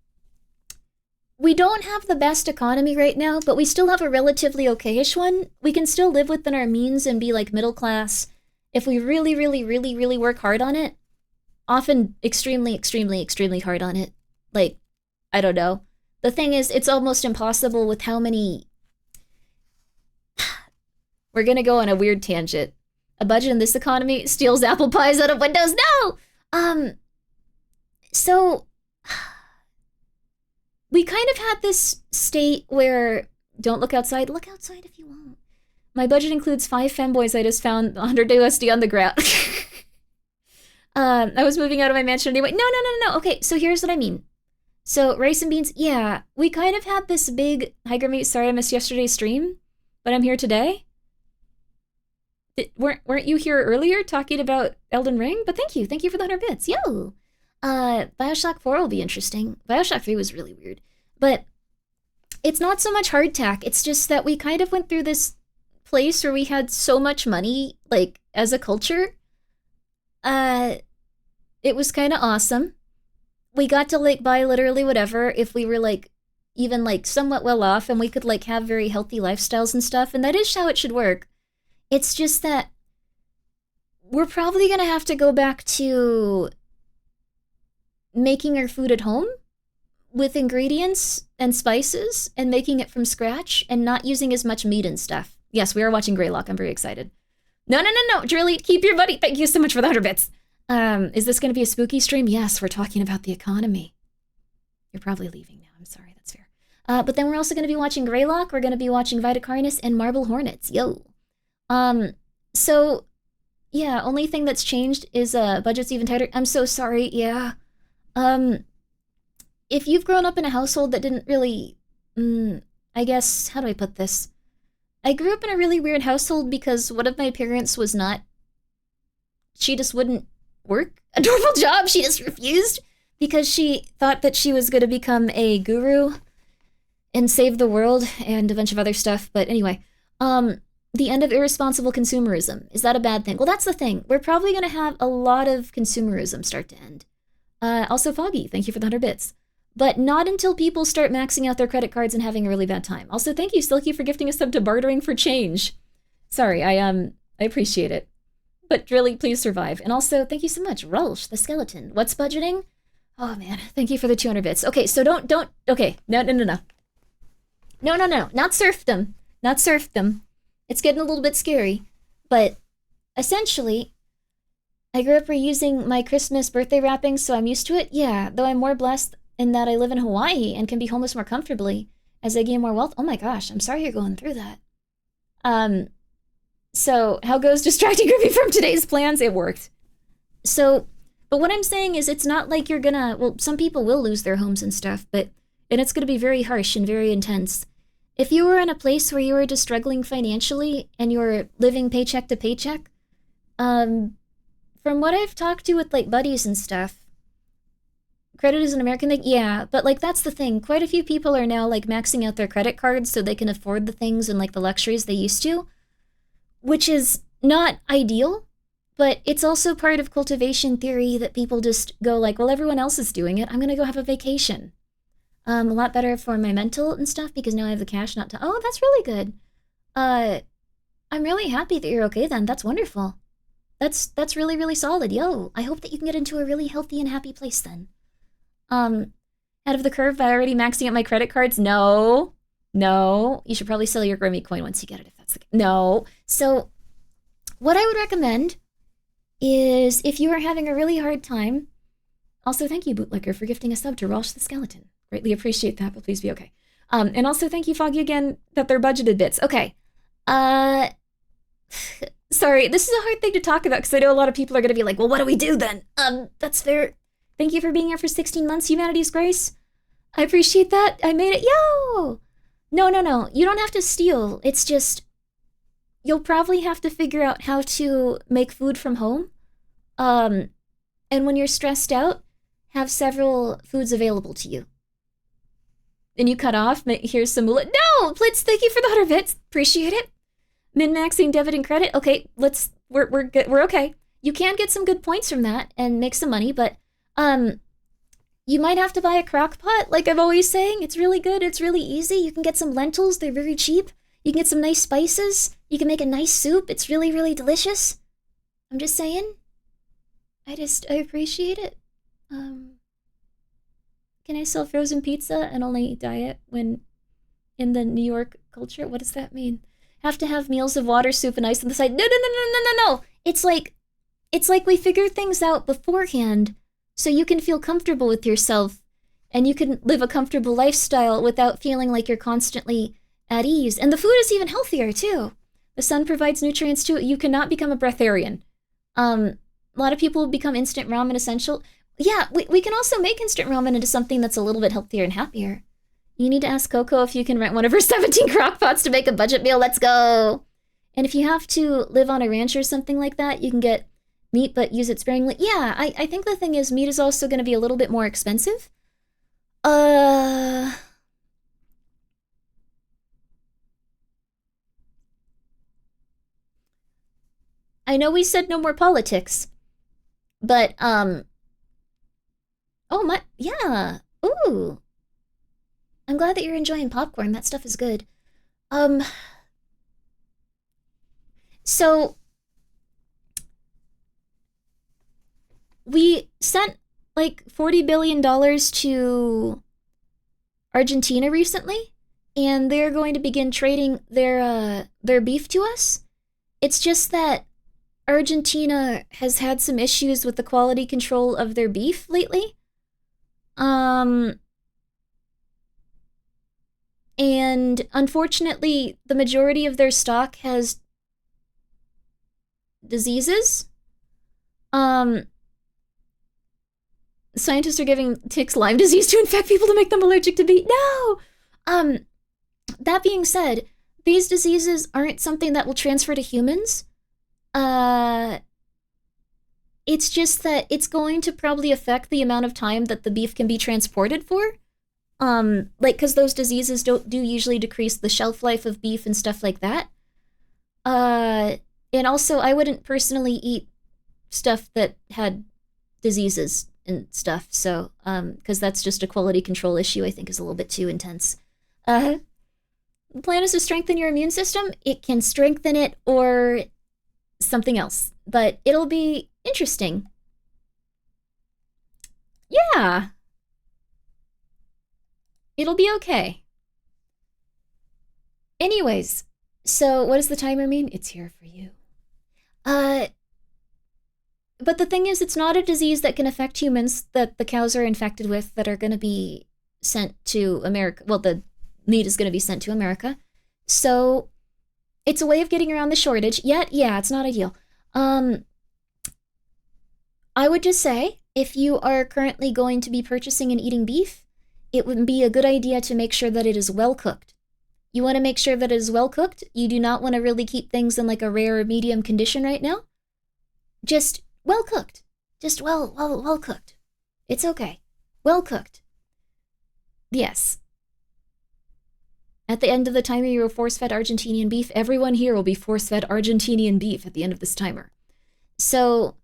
Speaker 1: we don't have the best economy right now, but we still have a relatively okayish one. We can still live within our means and be like middle class if we really, really, really, really work hard on it. Often extremely, extremely, extremely hard on it. Like, I don't know. The thing is, it's almost impossible with how many... We're gonna go on a weird tangent. A budget in this economy steals apple pies out of windows. No! So... We kind of had this state where, don't look outside if you want. My budget includes 5 femboys I just found 100 USD on the ground. I was moving out of my mansion anyway. No. Okay, so here's what I mean. So, rice and beans, yeah, we kind of had this big... Hi, Grimmi, sorry I missed yesterday's stream, but I'm here today. Weren't you here earlier talking about Elden Ring? But thank you for the 100 bits, yo! Bioshock 4 will be interesting. Bioshock 3 was really weird. But it's not so much hardtack, it's just that we kind of went through this place where we had so much money, like, as a culture. It was kind of awesome. We got to, like, buy literally whatever if we were, like, even, like, somewhat well off, and we could, like, have very healthy lifestyles and stuff, and that is how it should work. It's just that we're probably gonna have to go back to making our food at home with ingredients and spices and making it from scratch and not using as much meat and stuff. Yes, we are watching Greylock. I'm very excited. No. Drilly, keep your money. Thank you so much for the 100 bits. Is this going to be a spooky stream? Yes, we're talking about the economy. You're probably leaving now. I'm sorry. That's fair. But then we're also going to be watching Greylock. We're going to be watching Vitacarnus and Marble Hornets. Yo. So, yeah, only thing that's changed is budget's even tighter. I'm so sorry. Yeah. If you've grown up in a household that didn't really, I guess, how do I put this? I grew up in a really weird household because one of my parents was not, she just wouldn't work a normal job. She just refused because she thought that she was going to become a guru and save the world and a bunch of other stuff. But anyway, the end of irresponsible consumerism. Is that a bad thing? Well, that's the thing. We're probably going to have a lot of consumerism start to end. Also, Foggy, thank you for the 100 bits. But not until people start maxing out their credit cards and having a really bad time. Also, thank you, Silky, for gifting a sub to Bartering for Change. Sorry, I appreciate it. But really, please survive. And also, thank you so much, Rulsh, the skeleton. What's budgeting? Oh, man, thank you for the 200 bits. Okay, so okay, no. No, not serfdom. Not serfdom. It's getting a little bit scary. But, essentially... I grew up reusing my Christmas birthday wrappings, so I'm used to it. Yeah, though I'm more blessed in that I live in Hawaii and can be homeless more comfortably as I gain more wealth. Oh my gosh, I'm sorry you're going through that. So how goes distracting Grimmi from today's plans? It worked. So, but what I'm saying is it's not like you're gonna, well, some people will lose their homes and stuff, and it's gonna be very harsh and very intense. If you were in a place where you were just struggling financially and you were living paycheck to paycheck, from what I've talked to with, like, buddies and stuff, credit is an American thing? Yeah, but, like, that's the thing. Quite a few people are now, like, maxing out their credit cards so they can afford the things and, like, the luxuries they used to, which is not ideal, but it's also part of cultivation theory that people just go, like, well, everyone else is doing it. I'm gonna go have a vacation. A lot better for my mental and stuff because now I have the cash not to... Oh, that's really good. I'm really happy that you're okay then. That's wonderful. That's really, really solid. Yo, I hope that you can get into a really healthy and happy place then. Out of the curve by already maxing out my credit cards? No. You should probably sell your Grimmi coin once you get it if that's the case. No. So, what I would recommend is if you are having a really hard time, also thank you, Bootlicker, for gifting a sub to Rulsh the Skeleton. Greatly appreciate that, but please be okay. And also thank you, Foggy, again, that they're budgeted bits. Okay. Sorry, this is a hard thing to talk about because I know a lot of people are going to be like, well, what do we do then? That's fair. Thank you for being here for 16 months, Humanity's Grace. I appreciate that. I made it. Yo! No. You don't have to steal. It's just, you'll probably have to figure out how to make food from home. And when you're stressed out, have several foods available to you. And you cut off, here's some moolah. No! Blitz, thank you for the 100 bits. Appreciate it. Min-maxing debit and credit. Okay, we're good. We're okay. You can get some good points from that and make some money, but you might have to buy a crock pot, like I'm always saying. It's really good. It's really easy. You can get some lentils. They're very cheap. You can get some nice spices. You can make a nice soup. It's really, really delicious. I'm just saying. I appreciate it. Can I sell frozen pizza and only diet when in the New York culture? What does that mean? Have to have meals of water, soup, and ice on the side. No. It's like we figured things out beforehand so you can feel comfortable with yourself and you can live a comfortable lifestyle without feeling like you're constantly at ease. And the food is even healthier too. The sun provides nutrients too. You cannot become a breatharian. A lot of people become instant ramen essential. Yeah, we can also make instant ramen into something that's a little bit healthier and happier. You need to ask Coco if you can rent one of her 17 crock pots to make a budget meal. Let's go. And if you have to live on a ranch or something like that, you can get meat but use it sparingly. Yeah, I think the thing is meat is also going to be a little bit more expensive. I know we said no more politics, but oh my, yeah. Ooh. I'm glad that you're enjoying popcorn. That stuff is good. So we sent like $40 billion to Argentina recently, and they're going to begin trading their beef to us. It's just that Argentina has had some issues with the quality control of their beef lately. And unfortunately, the majority of their stock has diseases. Scientists are giving ticks Lyme disease to infect people to make them allergic to beef. No! That being said, these diseases aren't something that will transfer to humans. It's just that it's going to probably affect the amount of time that the beef can be transported for. Because those diseases do usually decrease the shelf life of beef and stuff like that. And also, I wouldn't personally eat stuff that had diseases and stuff, so, because that's just a quality control issue I think is a little bit too intense. The plan is to strengthen your immune system. It can strengthen it or something else, but it'll be interesting. Yeah. It'll be okay. Anyways, so what does the timer mean? It's here for you. But the thing is, it's not a disease that can affect humans that the cows are infected with that are going to be sent to America. Well, the meat is going to be sent to America. So it's a way of getting around the shortage. Yet, yeah, it's not ideal. I would just say, if you are currently going to be purchasing and eating beef, it would be a good idea to make sure that it is well cooked. You want to make sure that it is well cooked. You do not want to really keep things in like a rare or medium condition right now. Just well cooked. Just well cooked. It's okay. Well cooked. Yes. At the end of the timer, you are force-fed Argentinian beef. Everyone here will be force-fed Argentinian beef at the end of this timer. So,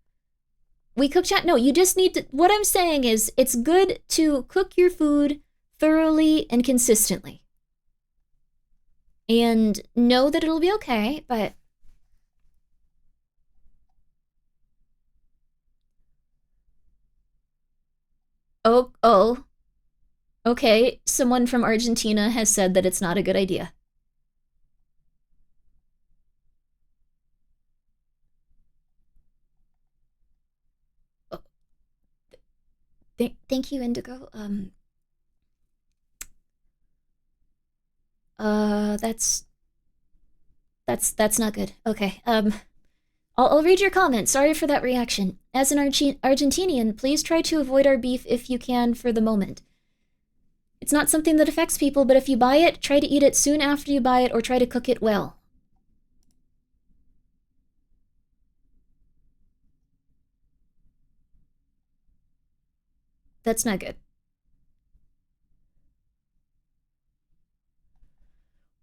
Speaker 1: we cook chat? No, you just need to... What I'm saying is, it's good to cook your food thoroughly and consistently. And know that it'll be okay, but... Oh. Okay, someone from Argentina has said that it's not a good idea. Oh. Thank you, Indigo. That's not good. Okay, I'll read your comment. Sorry for that reaction. As an Argentinian, please try to avoid our beef if you can for the moment. It's not something that affects people, but if you buy it, try to eat it soon after you buy it or try to cook it well. That's not good.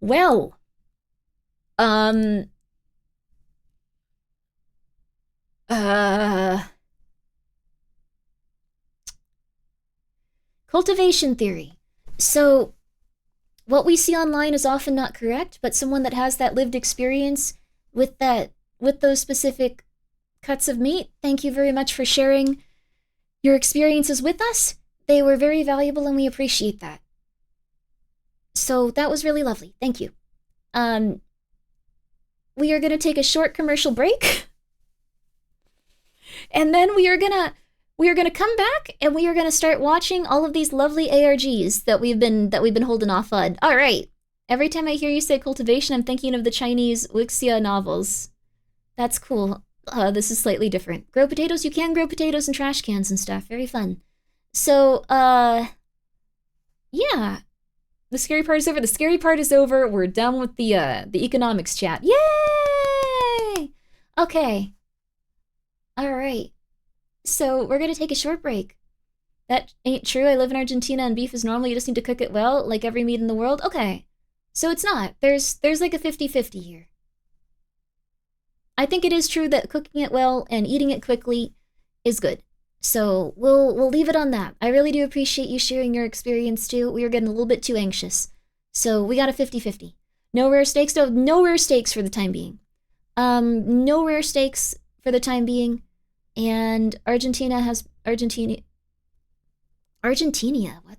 Speaker 1: Well, Cultivation theory. So, what we see online is often not correct, but someone that has that lived experience with those specific cuts of meat, thank you very much for sharing your experiences with us. They were very valuable and we appreciate that. So that was really lovely. Thank you. We are going to take a short commercial break. And then we are going to come back and we are going to start watching all of these lovely ARGs that we've been holding off on. All right. Every time I hear you say cultivation, I'm thinking of the Chinese wuxia novels. That's cool. This is slightly different. Grow potatoes. You can grow potatoes in trash cans and stuff. Very fun. So, yeah. The scary part is over. The scary part is over. We're done with the economics chat. Yay! Okay. All right. So we're gonna take a short break. That ain't true. I live in Argentina and beef is normal. You just need to cook it well, like every meat in the world. Okay. So it's not. There's like a 50-50 here. I think it is true that cooking it well and eating it quickly is good. So we'll leave it on that. I really do appreciate you sharing your experience too. We were getting a little bit too anxious. So we got a 50-50. No rare steaks, no rare steaks for the time being. No rare steaks for the time being. And Argentina, what's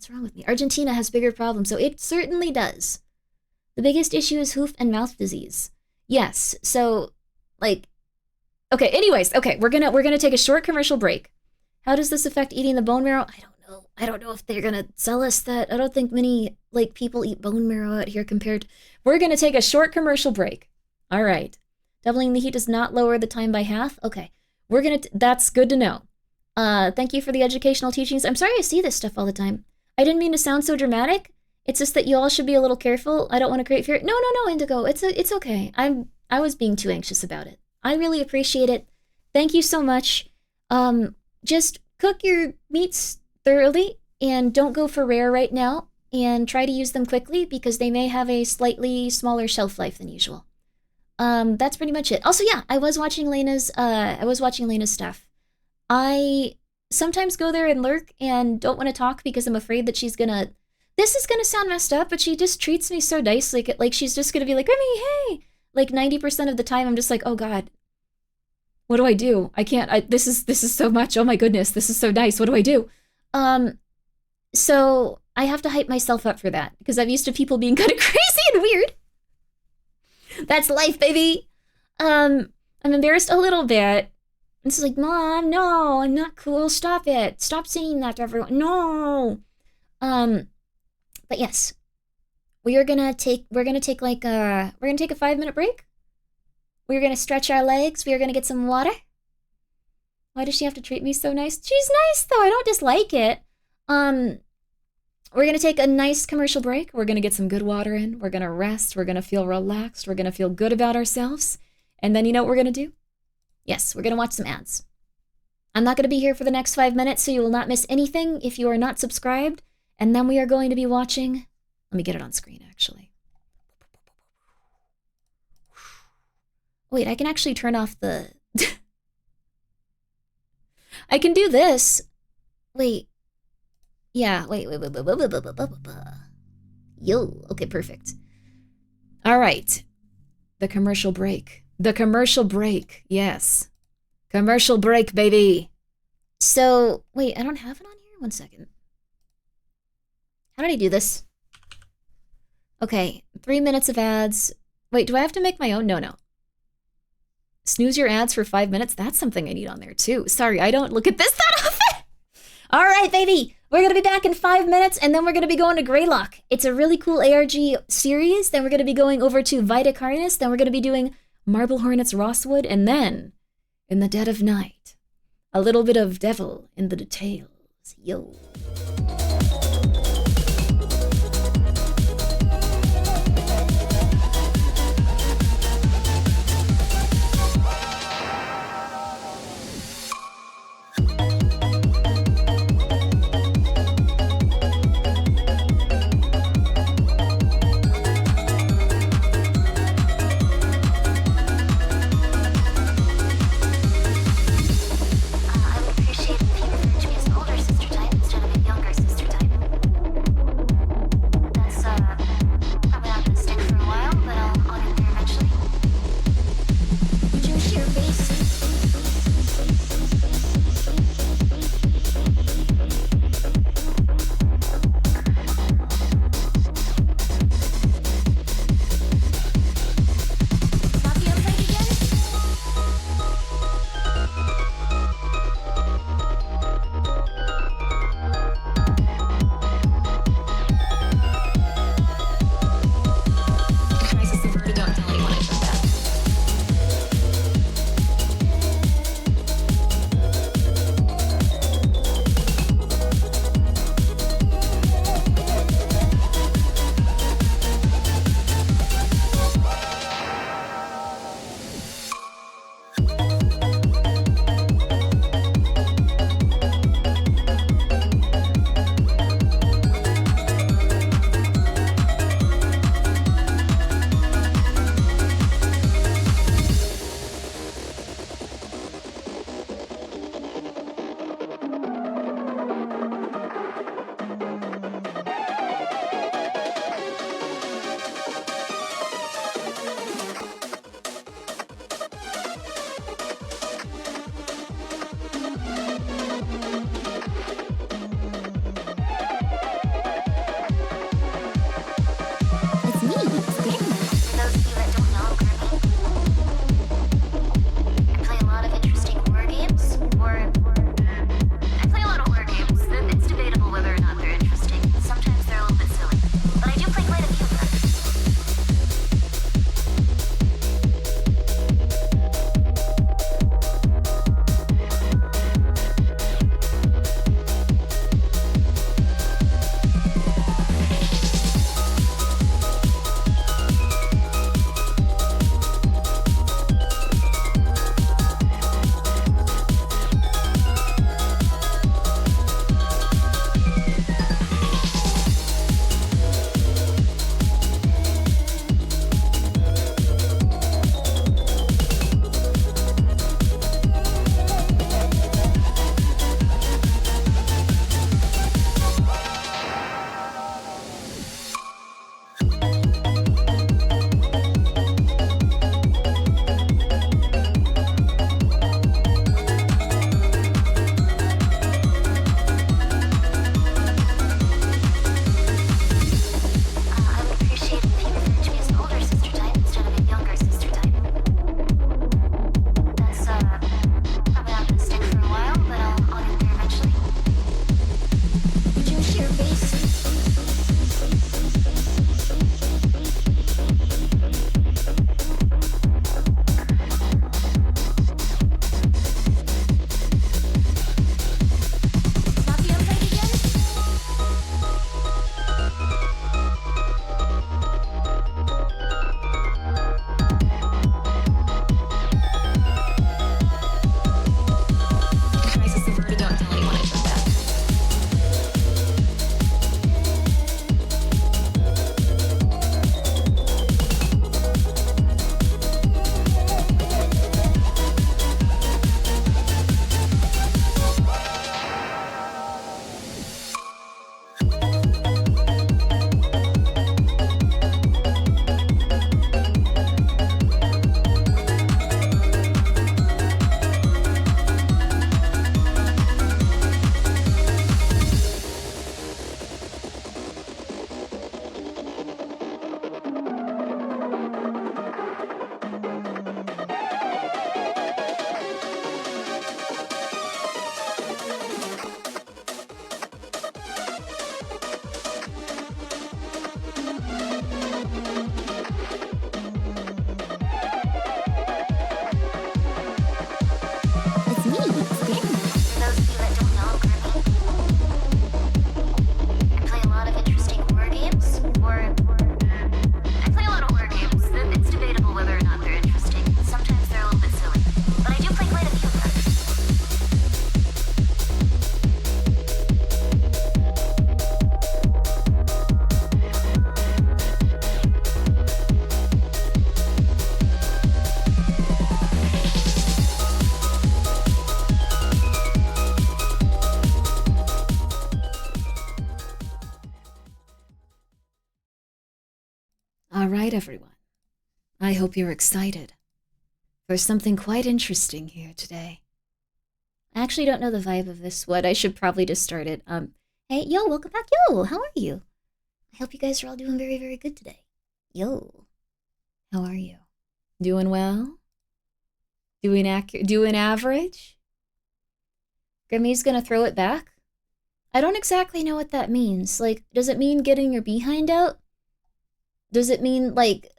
Speaker 1: wrong with me? Argentina has bigger problems, so it certainly does. The biggest issue is hoof and mouth disease. Yes, so, like, okay, anyways, okay, we're gonna take a short commercial break. How does this affect eating the bone marrow? I don't know. I don't know if they're gonna sell us that. I don't think many, like, people eat bone marrow out here compared. We're gonna take a short commercial break. All right. Doubling the heat does not lower the time by half? Okay. That's good to know. Thank you for the educational teachings. I'm sorry I see this stuff all the time. I didn't mean to sound so dramatic. It's just that you all should be a little careful. I don't want to create fear. No, Indigo. It's okay. I was being too anxious about it. I really appreciate it. Thank you so much. Just cook your meats thoroughly and don't go for rare right now and try to use them quickly because they may have a slightly smaller shelf life than usual. That's pretty much it. Also, yeah, I was watching Lena's stuff. I sometimes go there and lurk and don't want to talk because I'm afraid that this is gonna sound messed up, but she just treats me so nice, like she's just gonna be like, Grimmi, hey! Like 90% of the time I'm just like, oh god, what do I do? I can't, this is so much, oh my goodness, this is so nice, what do I do? So I have to hype myself up for that, because I'm used to people being kind of crazy and weird. That's life, baby. I'm embarrassed a little bit. It's like, Mom, no, I'm not cool. Stop it. Stop saying that to everyone. No. But yes, we're gonna take like we're gonna take a 5-minute break. We're gonna stretch our legs. We are gonna get some water. Why does she have to treat me so nice? She's nice though. I don't dislike it. We're going to take a nice commercial break. We're going to get some good water in. We're going to rest. We're going to feel relaxed. We're going to feel good about ourselves. And then you know what we're going to do? Yes, we're going to watch some ads. I'm not going to be here for the next 5 minutes, so you will not miss anything if you are not subscribed. And then we are going to be watching... Let me get it on screen, actually. Wait, I can actually turn off the... I can do this. Wait. Yeah, wait. Yo, okay, perfect. All right. The commercial break. The commercial break, yes. Commercial break, baby. So, wait, I don't have it on here? 1 second. How did I do this? Okay, 3 minutes of ads. Wait, do I have to make my own? No. Snooze your ads for 5 minutes? That's something I need on there, too. Sorry, I don't look at this that often. All right, baby. We're going to be back in 5 minutes, and then we're going to be going to Greylock. It's a really cool ARG series. Then we're going to be going over to Vita Carnus. Then we're going to be doing Marble Hornets Rosswood. And then, in the dead of night, a little bit of devil in the details. Yo. right, everyone. I hope you're excited. There's something quite interesting here today. I actually don't know the vibe of this one. I should probably just start it. Hey, yo, welcome back. Yo, how are you? I hope you guys are all doing very, very good today. Yo, how are you? Doing well? Doing average? Grimmi's gonna throw it back? I don't exactly know what that means. Like, does it mean getting your behind out? Does it mean, like,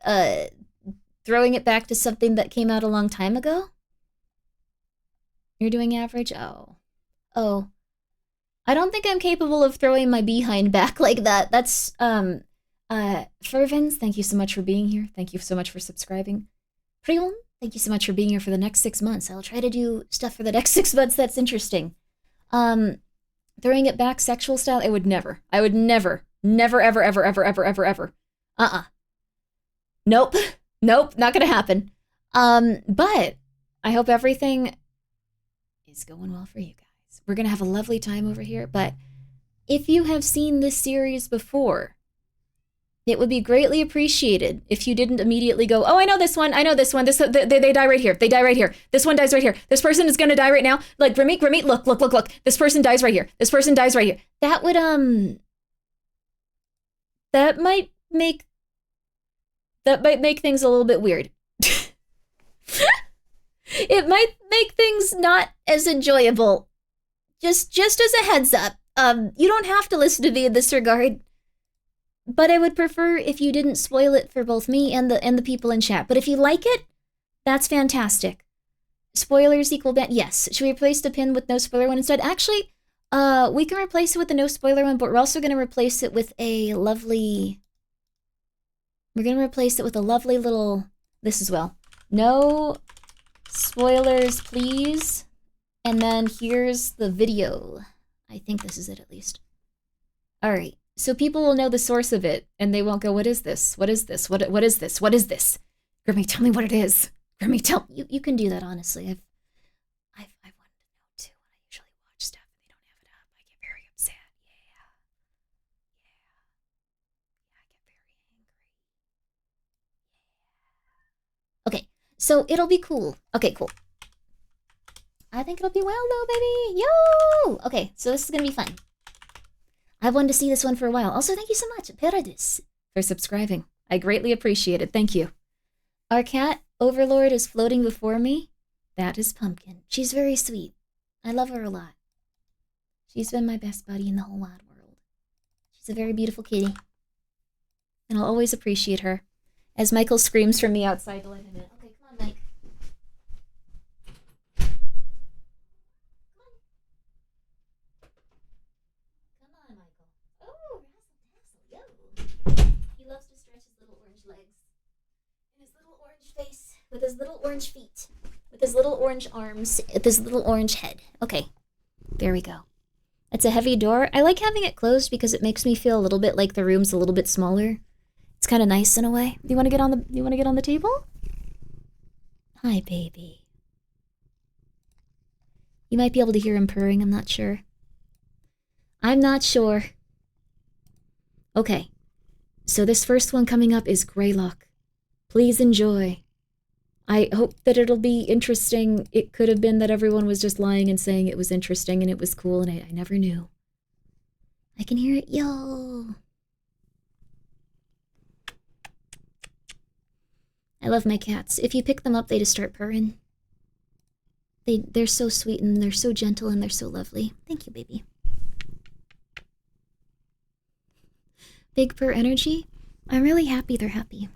Speaker 1: throwing it back to something that came out a long time ago? You're doing average? Oh. Oh. I don't think I'm capable of throwing my behind back like that. That's, Fervins, thank you so much for being here. Thank you so much for subscribing. Prion, thank you so much for being here for the next 6 months. I'll try to do stuff for the next 6 months that's interesting. Throwing it back sexual style, I would never, ever, ever. Nope, not gonna happen. But I hope everything is going well for you guys. We're gonna have a lovely time over here, but if you have seen this series before, it would be greatly appreciated if you didn't immediately go, oh, I know this one, they die right here, this one dies right here, this person is gonna die right now, like, Grimmi, look, this person dies right here, That would, that might make things a little bit weird. It might make things not as enjoyable. Just as a heads up. You don't have to listen to me in this regard. But I would prefer if you didn't spoil it for both me and the people in chat. But if you like it, that's fantastic. Spoilers equal ban. Yes. Should we replace the pin with no spoiler one instead? Actually, we can replace it with the no spoiler one, but we're also going to replace it with a lovely... We're going to replace it with a lovely little... This as well. No spoilers, please. And then here's the video. I think this is it, at least. All right. So people will know the source of it, and they won't go, what is this? What is this? What is this? What is this? Grimmi, tell me what it is. Grimmi, tell me. You can do that, honestly. I've wanted to know, too. When I usually watch stuff and they don't have it up, I get very upset. Yeah. I get very angry. Okay, so it'll be cool. Okay, cool. I think it'll be well, though, baby. Yo! Okay, so this is gonna be fun. I've wanted to see this one for a while. Also, thank you so much, Paradis, for subscribing. I greatly appreciate it. Thank you. Our cat, Overlord, is floating before me. That is Pumpkin. She's very sweet. I love her a lot. She's been my best buddy in the whole wide world. She's a very beautiful kitty. And I'll always appreciate her. As Michael screams from me outside to let him in. Okay, come on, Mike. He loves to stretch his little orange legs. And his little orange face. With his little orange feet. With his little orange arms. With his little orange head. Okay. There we go. It's a heavy door. I like having it closed because it makes me feel a little bit like the room's a little bit smaller. It's kind of nice in a way. Do you want to get on the table? Hi, baby. You might be able to hear him purring, I'm not sure. I'm not sure. Okay. So this first one coming up is Greylock. Please enjoy. I hope that it'll be interesting. It could have been that everyone was just lying and saying it was interesting and it was cool and I never knew. I can hear it. Yo. I love my cats. If you pick them up, they just start purring. They're so sweet and they're so gentle and they're so lovely. Thank you, baby. Big purr energy. I'm really happy they're happy.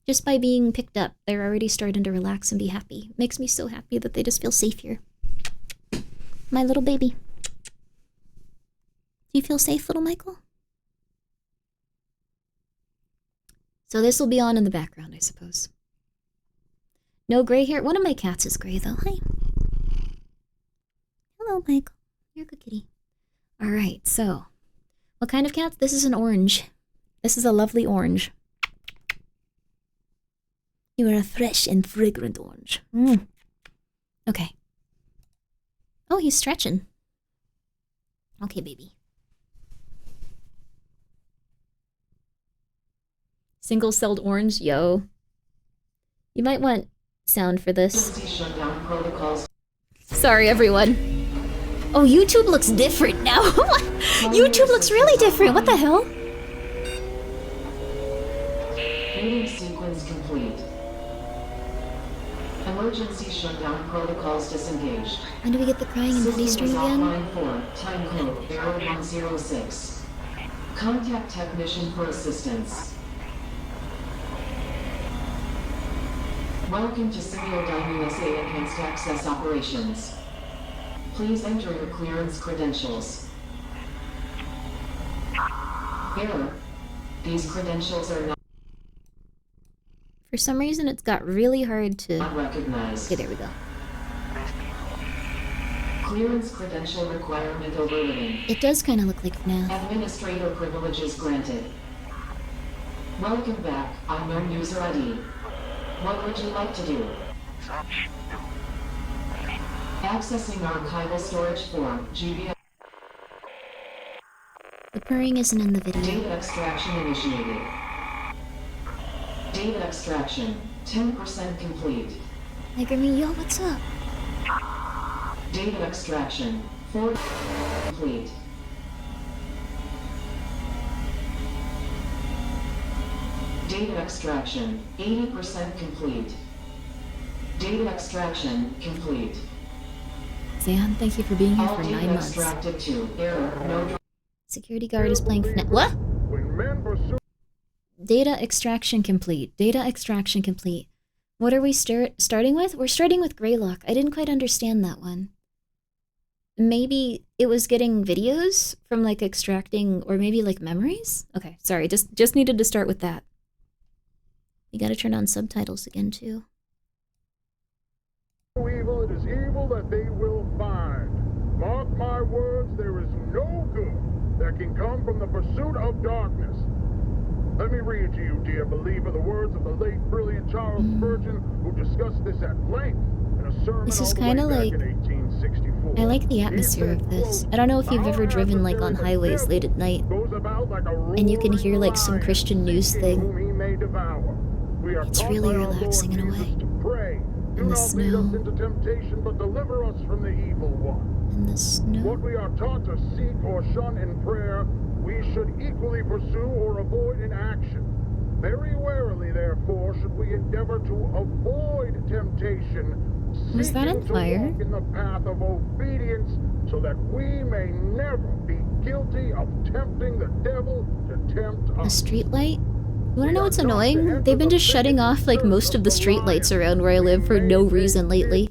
Speaker 1: Just by being picked up, they're already starting to relax and be happy. Makes me so happy that they just feel safe here. My little baby. Do you feel safe, little Michael? So this will be on in the background, I suppose. No gray hair. One of my cats is gray, though. Hi. Hello, Michael. You're a good kitty. All right, so what kind of cat? This is an orange. This is a lovely orange. You are a fresh and fragrant orange. Okay. Oh, he's stretching. Okay, baby. Single-celled orange, yo. You might want sound for this. Sorry, everyone. Oh, YouTube looks different now. YouTube looks really different. What the hell?
Speaker 2: Meeting sequence complete. Emergency shutdown protocols disengaged.
Speaker 1: When do we get the crying and bloody stream again?
Speaker 2: Offline for time code 0106. Contact technician for assistance. Welcome to Simuldyne USA Enhanced Access Operations. Please enter your clearance credentials. Error. These credentials are not.
Speaker 1: For some reason, it's got really hard to.
Speaker 2: Not recognized.
Speaker 1: Okay, there we go.
Speaker 2: Clearance credential requirement overridden.
Speaker 1: It does kind of look like FNAF.
Speaker 2: Administrator privileges granted. Welcome back, unknown user ID. What would you like to do? Accessing archival storage form, GBS.
Speaker 1: The purring isn't in the video.
Speaker 2: Data extraction initiated. Data extraction, 10% complete.
Speaker 1: Hey, Grimmi, yo, what's up?
Speaker 2: Data extraction, 4% complete. Data extraction, 80% complete. Data extraction complete.
Speaker 1: Zan, thank you for being here
Speaker 2: All
Speaker 1: for
Speaker 2: data
Speaker 1: 9 months.
Speaker 2: extracted to error, no.
Speaker 1: Security guard is playing FNAF. What? Data extraction complete. Data extraction complete. What are we starting with? We're starting with Greylock. I didn't quite understand that one. Maybe it was getting videos from like extracting, or maybe like memories? Okay, sorry, just needed to start with that. You gotta turn on subtitles again too.
Speaker 3: Evil, it is evil that they will find. Mark my words, there is no good that can come from the pursuit of darkness. Let me read to you, dear believer, the words of the late brilliant Charles Spurgeon, who discussed this at length in a sermon
Speaker 1: This is
Speaker 3: all the way
Speaker 1: kinda
Speaker 3: back
Speaker 1: like-
Speaker 3: in 1864.
Speaker 1: I like the
Speaker 3: He
Speaker 1: atmosphere
Speaker 3: said,
Speaker 1: of this.
Speaker 3: quote,
Speaker 1: I don't know if you've ever
Speaker 3: "Our
Speaker 1: driven like on
Speaker 3: adversary, the
Speaker 1: highways
Speaker 3: devil,
Speaker 1: late at night,
Speaker 3: goes about like a
Speaker 1: and you can
Speaker 3: roaring
Speaker 1: hear like some
Speaker 3: lion,
Speaker 1: Christian news
Speaker 3: seeking
Speaker 1: thing.
Speaker 3: whom he may devour. We are
Speaker 1: It's
Speaker 3: taught
Speaker 1: really
Speaker 3: by our Lord
Speaker 1: relaxing in a
Speaker 3: Jesus
Speaker 1: way.
Speaker 3: to pray. Do
Speaker 1: In the
Speaker 3: not lead us
Speaker 1: snow.
Speaker 3: into temptation, but deliver us from the evil one.
Speaker 1: In the
Speaker 3: What
Speaker 1: snow.
Speaker 3: we are taught to seek or shun in prayer, we should equally pursue or avoid in action. Very warily, therefore, should we endeavor to avoid temptation,
Speaker 1: Was that on
Speaker 3: seeking to
Speaker 1: fire?
Speaker 3: walk in the path of obedience, so that we may never be guilty of tempting the devil to tempt
Speaker 1: A
Speaker 3: us.
Speaker 1: street light? You wanna know what's annoying? They've been just shutting off like most of the street lights around where I live for no reason lately.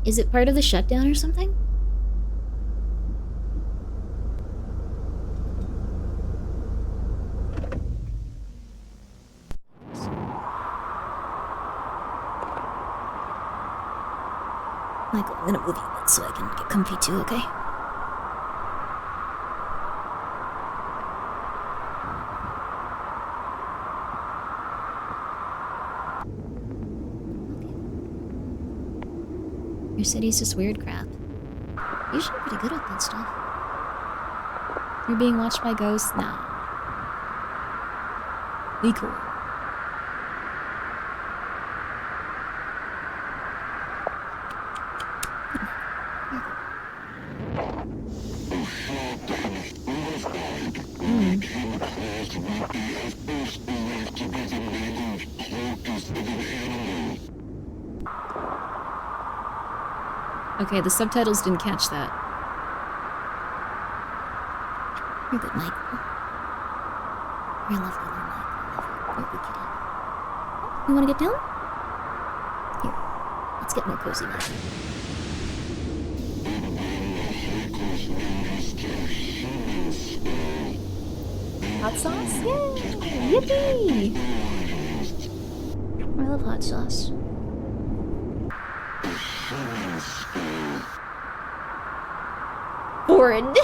Speaker 1: Is it part of the shutdown or something? Michael, I'm gonna move you a bit so I can get comfy too, okay? Your city's just weird crap. Usually pretty good at that stuff. You're being watched by ghosts? Nah. We cool. Okay, the subtitles didn't catch that. You're good, Mike. You're a lovely little Mike. I love you. You're a good kitty. You wanna get down? Here. Let's get more cozy, Mike. Hot sauce? Yay! Yippee! I love hot sauce. Bored.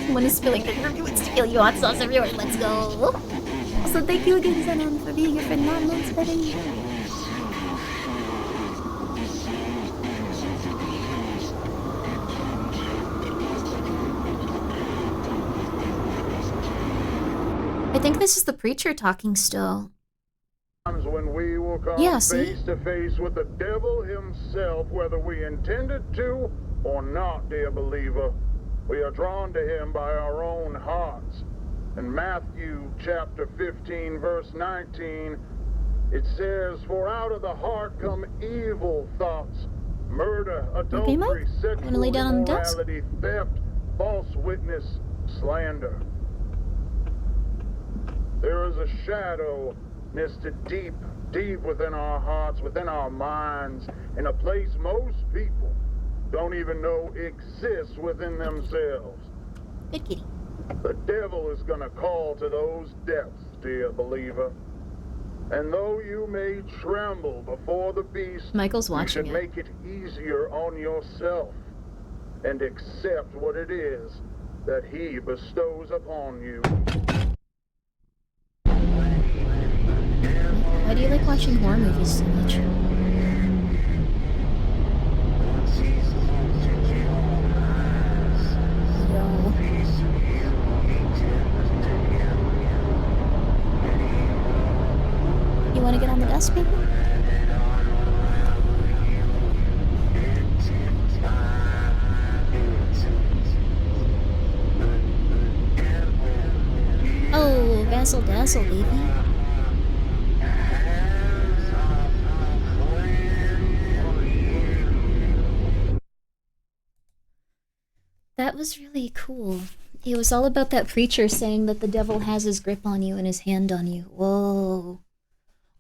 Speaker 1: Someone is spilling the everyone's spilling hot sauce everywhere. Let's go. Also, thank you again, Zenon, for being here for 9 months, buddy. I think this is the preacher talking still.
Speaker 3: When we will come
Speaker 1: Yeah, see?
Speaker 3: face to face with the devil himself, whether we intended to or not, dear believer. We are drawn to him by our own hearts. In Matthew chapter 15, verse 19, it says, "For out of the heart come evil thoughts, murder, adultery,
Speaker 1: Mike?
Speaker 3: sexual
Speaker 1: Wanna lay down on the desk?
Speaker 3: immorality, theft, false witness, slander." There is a shadow nested deep, deep within our hearts, within our minds, in a place most people don't even know exists within themselves.
Speaker 1: Good kitty.
Speaker 3: The devil is gonna call to those depths, dear believer. And though you may tremble before the beast,
Speaker 1: Michael's
Speaker 3: you
Speaker 1: watching
Speaker 3: should
Speaker 1: it.
Speaker 3: make it easier on yourself and accept what it is that he bestows upon you.
Speaker 1: Why do you like watching horror movies so much? Yo. You want to get on the desk, people? Oh, Vassal Dazzle, baby. That was really cool. It was all about that preacher saying that the devil has his grip on you and his hand on you. Whoa.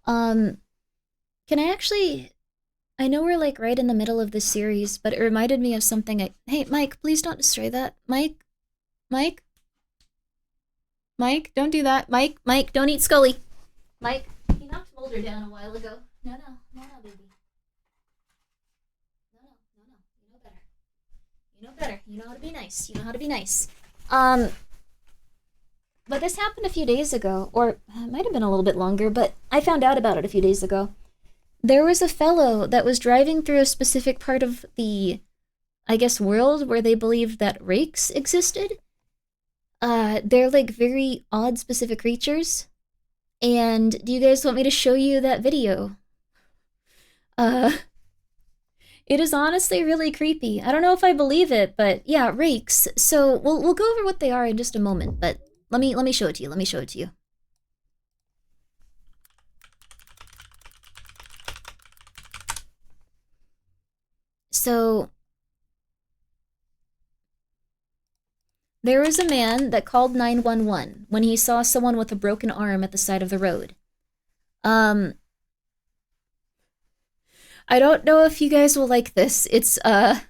Speaker 1: Can I actually... I know we're like right in the middle of this series, but it reminded me of something Hey, Mike, please don't destroy that. Mike? Mike? Mike, don't do that. Mike, don't eat Scully. Mike, he knocked Mulder down a while ago. No, baby. No. You know better. You know better. You know how to be nice. You know how to be nice. But this happened a few days ago, or it might have been a little bit longer, but I found out about it a few days ago. There was a fellow that was driving through a specific part of the, I guess, world where they believed that rakes existed. They're like very odd specific creatures. And do you guys want me to show you that video? It is honestly really creepy. I don't know if I believe it, but yeah, rakes. So we'll go over what they are in just a moment, but let me show it to you. Let me show it to you. So there was a man that called 911 when he saw someone with a broken arm at the side of the road. I don't know if you guys will like this. It's, I'm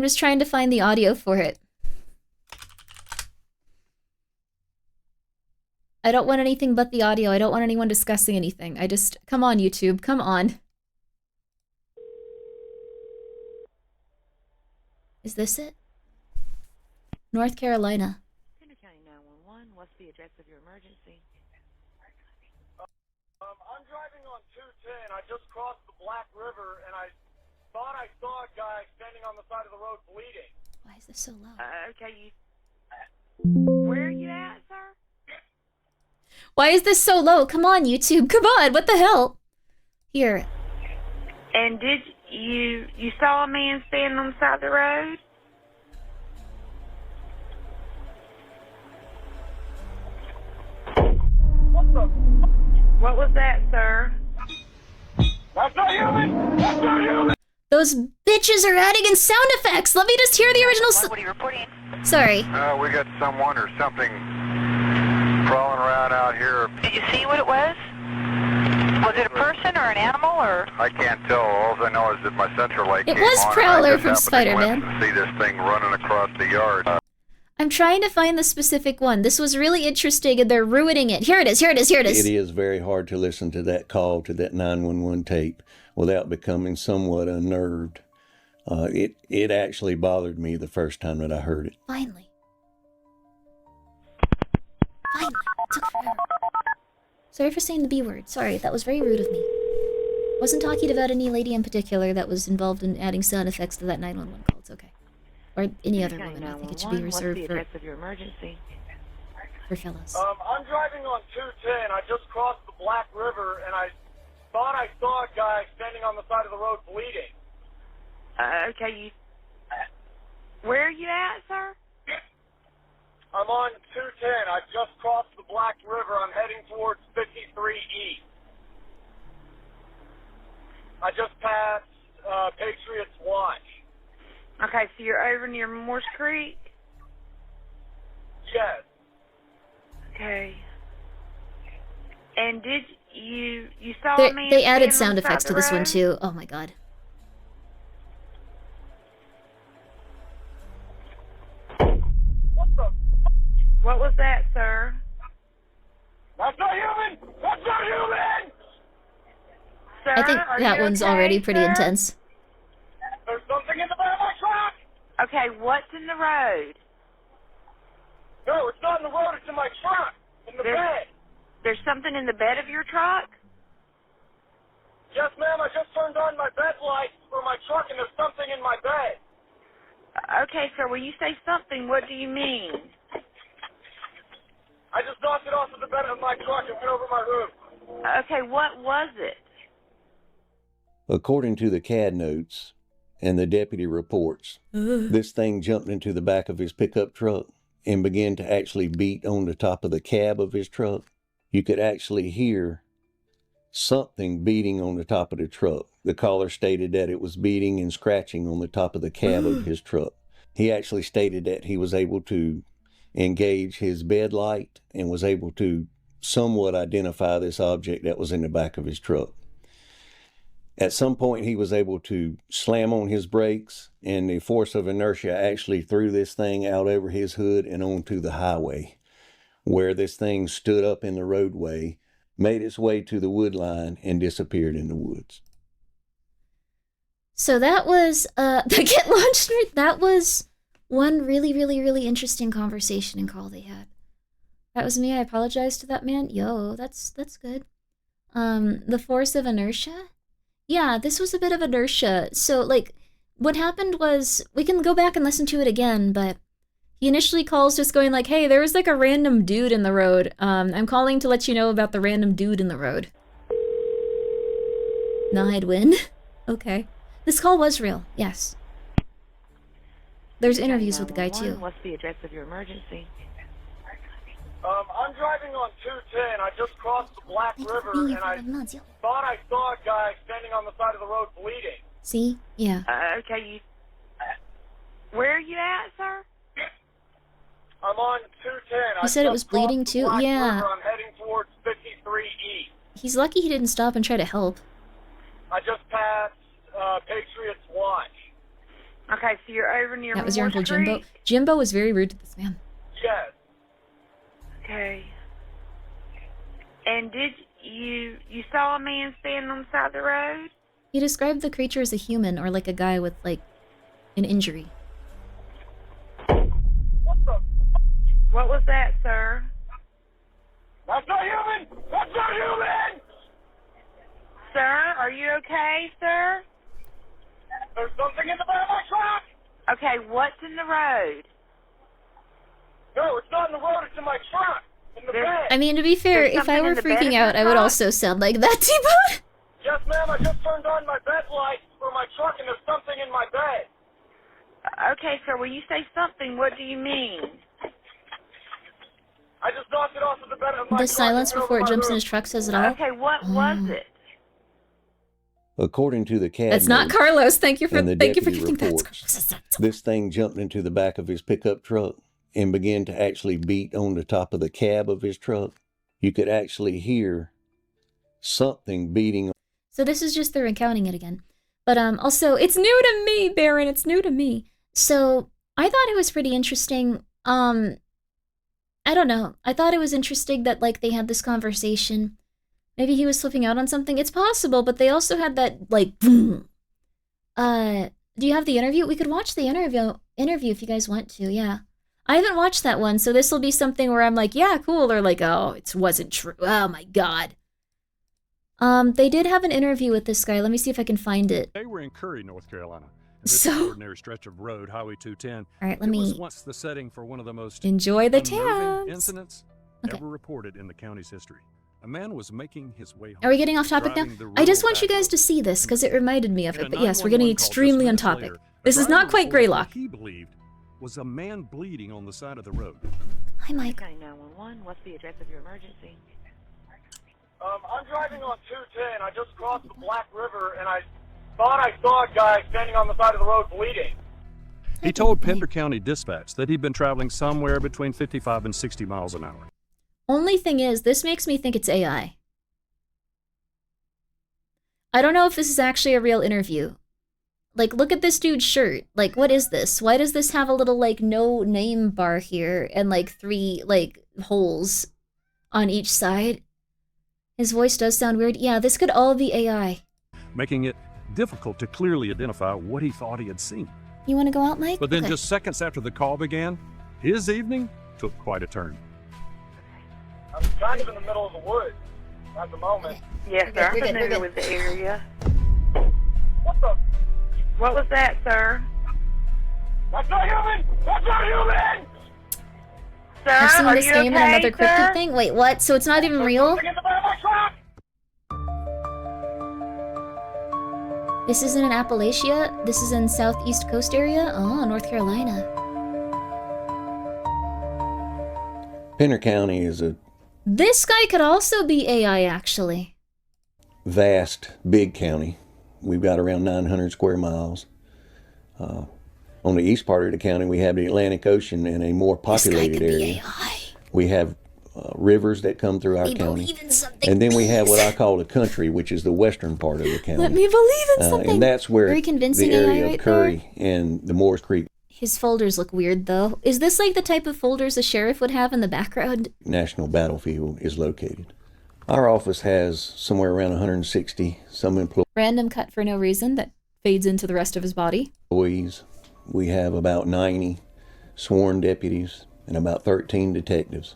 Speaker 1: just trying to find the audio for it. I don't want anything but the audio. I don't want anyone discussing anything. Come on, YouTube, come on. Is this it? North Carolina.
Speaker 4: Henry County 911, what's the address of your emergency?
Speaker 5: I'm driving on 210. I just crossed the Black River, and I thought I saw a guy standing on the side of the road bleeding.
Speaker 1: Why is this so low?
Speaker 4: Okay, where are you at, sir?
Speaker 1: Why is this so low? Come on, YouTube. Come on. What the hell? Here.
Speaker 4: And did you saw a man standing on the side of the road?
Speaker 5: What the?
Speaker 4: What was that, sir?
Speaker 5: That's not human! That's not human!
Speaker 1: Those bitches are adding in sound effects. Let me just hear the original.
Speaker 4: What are you reporting?
Speaker 1: Sorry.
Speaker 6: We got someone or something crawling around out here.
Speaker 4: Did you see what it was? Was it a person or an animal or?
Speaker 6: I can't tell. All I know is that my central light
Speaker 1: It
Speaker 6: came
Speaker 1: was
Speaker 6: on, and
Speaker 1: Prowler
Speaker 6: I just
Speaker 1: from
Speaker 6: happened to
Speaker 1: Spider-Man.
Speaker 6: glimpse and see this thing running across the yard.
Speaker 1: I'm trying to find the specific one. This was really interesting, and they're ruining it. Here it is.
Speaker 7: It is very hard to listen to that call to that 911 tape without becoming somewhat unnerved. It actually bothered me the first time that I heard it.
Speaker 1: Finally. It took forever. Sorry for saying the B word. Sorry, that was very rude of me. Wasn't talking about any lady in particular that was involved in adding sound effects to that 911 call. It's okay. Or any other woman. I think it should be reserved
Speaker 4: What's the
Speaker 1: for...
Speaker 4: address of your emergency?
Speaker 1: for fellows.
Speaker 5: I'm driving on 210. I just crossed the Black River, and I thought I saw a guy standing on the side of the road bleeding.
Speaker 4: Okay, where are you at, sir?
Speaker 5: I'm on 210. I just crossed the Black River. I'm heading towards 53 East. I just passed Patriots Watch.
Speaker 4: Okay, so you're over near Morse Creek?
Speaker 5: Yes.
Speaker 4: Okay. And did you saw a man
Speaker 1: They added
Speaker 4: standing
Speaker 1: sound
Speaker 4: on the side
Speaker 1: effects
Speaker 4: of
Speaker 1: to
Speaker 4: the
Speaker 1: this one
Speaker 4: road?
Speaker 1: too. Oh my god.
Speaker 5: What the?
Speaker 4: What was that, sir?
Speaker 5: That's not human! That's not human!
Speaker 4: Sir,
Speaker 1: I think
Speaker 4: are
Speaker 1: that
Speaker 4: you
Speaker 1: one's
Speaker 4: okay,
Speaker 1: already pretty
Speaker 4: sir?
Speaker 1: intense.
Speaker 5: There's something in the back of my truck!
Speaker 4: Okay, what's in the road?
Speaker 5: No, it's not in the road. It's in my truck. In the bed.
Speaker 4: There's something in the bed of your truck?
Speaker 5: Yes, ma'am. I just turned on my bed lights for my truck, and there's something in my bed.
Speaker 4: Okay, sir, when you say something, what do you mean?
Speaker 5: I just knocked it off of the bed of my truck and went over my roof.
Speaker 4: Okay, what was it?
Speaker 7: According to the CAD notes and the deputy reports, this thing jumped into the back of his pickup truck and began to actually beat on the top of the cab of his truck. You could actually hear something beating on the top of the truck. The caller stated that it was beating and scratching on the top of the cab of his truck. He actually stated that he was able to engage his bed light and was able to somewhat identify this object that was in the back of his truck. At some point, he was able to slam on his brakes, and the force of inertia actually threw this thing out over his hood and onto the highway, where this thing stood up in the roadway, made its way to the wood line, and disappeared in the woods.
Speaker 1: So that was the Get Launched. That was one really interesting conversation and call they had. That was me. I apologize to that man. Yo, that's good. The force of inertia. Yeah, this was a bit of inertia. So, like, what happened was, we can go back and listen to it again, but he initially calls just going like, hey, there was like a random dude in the road. I'm calling to let you know about the random dude in the road. No, I'd win. Okay. This call was real, yes. There's interviews with the guy, too.
Speaker 4: What's the address of your emergency?
Speaker 5: I'm driving on 210. I just crossed the Black River, and I thought I saw a guy standing on the side of the road bleeding.
Speaker 1: See? Yeah.
Speaker 4: Okay, where are you at, sir?
Speaker 5: I'm on 210.
Speaker 1: You said it was bleeding, too? Yeah.
Speaker 5: I'm heading towards 53 East.
Speaker 1: He's lucky he didn't stop and try to help.
Speaker 5: I just passed Patriots Watch.
Speaker 4: Okay, so you're over near
Speaker 1: That was your Uncle
Speaker 4: Morse
Speaker 1: Jimbo.
Speaker 4: Creek?
Speaker 1: Jimbo was very rude to this man.
Speaker 5: Yes.
Speaker 4: Okay. And did you saw a man standing on the side of the road?
Speaker 1: He described the creature as a human, or like a guy with, like, an injury.
Speaker 5: What the?
Speaker 4: What was that, sir?
Speaker 5: That's not human! That's not human!
Speaker 4: Sir, are you okay, sir?
Speaker 5: There's something in the back of my truck!
Speaker 4: Okay, what's in the road?
Speaker 5: No, it's not in the road, it's in my truck! In the bed!
Speaker 1: I mean, to be fair,
Speaker 4: There's
Speaker 1: if I
Speaker 4: something
Speaker 1: were
Speaker 4: in the bed of
Speaker 1: freaking
Speaker 4: your
Speaker 1: out, I would
Speaker 4: truck?
Speaker 1: also sound like that, T-Bone.
Speaker 5: Yes, ma'am, I just turned on my bed lights for my truck and there's something in my bed.
Speaker 4: Okay, sir, when you say something, what do you mean?
Speaker 5: I just knocked it off of the bed of my
Speaker 1: The
Speaker 5: truck
Speaker 1: silence
Speaker 5: and went
Speaker 1: before
Speaker 5: over
Speaker 1: it
Speaker 5: my
Speaker 1: jumps in
Speaker 5: roof.
Speaker 1: his truck says it all.
Speaker 4: Okay, what was it?
Speaker 7: According to the CAD
Speaker 1: That's not
Speaker 7: notes
Speaker 1: Carlos. Thank you for
Speaker 7: and the
Speaker 1: giving
Speaker 7: deputy
Speaker 1: that.
Speaker 7: reports, this thing jumped into the back of his pickup truck and began to actually beat on the top of the cab of his truck. You could actually hear something beating.
Speaker 1: So this is just the recounting it again. But also, it's new to me, Baron. It's new to me. So I thought it was pretty interesting. I don't know. I thought it was interesting that, like, they had this conversation. Maybe he was flipping out on something. It's possible, but they also had that, like, boom. Do you have the interview? We could watch the interview if you guys want to, yeah. I haven't watched that one, so this will be something where I'm like, yeah, cool, or like, oh, it wasn't true. Oh my god. They did have an interview with this guy. Let me see if I can find it.
Speaker 8: They were in Curry, North Carolina. And this
Speaker 1: So-
Speaker 8: ordinary stretch of road, Highway 210.
Speaker 1: All right, let
Speaker 8: It was
Speaker 1: me
Speaker 8: once the setting for one of the most
Speaker 1: enjoy the
Speaker 8: unnerving
Speaker 1: tabs.
Speaker 8: incidents
Speaker 1: Okay.
Speaker 8: ever reported in the county's history. A man was making his way home.
Speaker 1: Are we getting off topic now?
Speaker 8: driving the
Speaker 1: I just
Speaker 8: rural
Speaker 1: want you guys to see this because it reminded me of
Speaker 8: In a
Speaker 1: it. But yes, we're getting
Speaker 8: 911 call just
Speaker 1: extremely on
Speaker 8: minutes
Speaker 1: topic.
Speaker 8: later, a
Speaker 1: This is
Speaker 8: driver
Speaker 1: not quite
Speaker 8: reported what
Speaker 1: Greylock.
Speaker 8: he believed was a man bleeding on the side of the road.
Speaker 1: Hi, Mike.
Speaker 4: 911, what's the address of your emergency?
Speaker 5: I'm driving on 210. I just crossed the Black River, and I thought I saw a guy standing on the side of the road bleeding.
Speaker 8: He told Pender County Dispatch that he'd been traveling somewhere between 55 and 60 miles an hour.
Speaker 1: Only thing is, this makes me think it's AI. I don't know if this is actually a real interview. Like, look at this dude's shirt. Like, what is this? Why does this have a little, like, no name bar here and, like, 3, like, holes on each side? His voice does sound weird. Yeah, this could all be AI.
Speaker 8: Making it difficult to clearly identify what he thought he had seen.
Speaker 1: You want to go out, Mike?
Speaker 8: But then
Speaker 1: Okay.
Speaker 8: just seconds after the call began, his evening took quite a turn.
Speaker 5: I'm kind of in the middle of the woods at the moment.
Speaker 4: Yes,
Speaker 1: We're
Speaker 4: sir.
Speaker 1: good,
Speaker 4: I'm
Speaker 1: we're good, we're
Speaker 4: familiar
Speaker 1: good.
Speaker 4: with the area.
Speaker 5: What the?
Speaker 4: What was that, sir?
Speaker 5: That's not human! That's not human!
Speaker 4: Sir,
Speaker 1: I've seen
Speaker 4: are
Speaker 1: this
Speaker 4: you
Speaker 1: game in
Speaker 4: okay,
Speaker 1: another cryptid
Speaker 4: sir?
Speaker 1: thing. Wait, what? So it's not even real?
Speaker 5: Get the back of my truck!
Speaker 1: This isn't in Appalachia? This is in Southeast Coast area? Oh, North Carolina.
Speaker 7: Pender County is a
Speaker 1: This guy could also be AI, actually.
Speaker 7: vast, big county. We've got around 900 square miles. On the east part of the county, we have the Atlantic Ocean and a more
Speaker 1: This guy
Speaker 7: populated
Speaker 1: could be
Speaker 7: area.
Speaker 1: AI.
Speaker 7: We have rivers that come through our
Speaker 1: We
Speaker 7: county.
Speaker 1: believe in something.
Speaker 7: And then we have what
Speaker 1: please.
Speaker 7: I call the country, which is the western part of the county.
Speaker 1: Let me believe in something.
Speaker 7: And that's where
Speaker 1: Very convincing
Speaker 7: the
Speaker 1: AI
Speaker 7: area
Speaker 1: right
Speaker 7: of Curry and the Moores Creek
Speaker 1: His folders look weird, though. Is this like the type of folders a sheriff would have in the background?
Speaker 7: National Battlefield is located. Our office has somewhere around 160 some
Speaker 1: Random cut for no reason that fades into the rest of his body.
Speaker 7: employees. We have about 90 sworn deputies and about 13 detectives.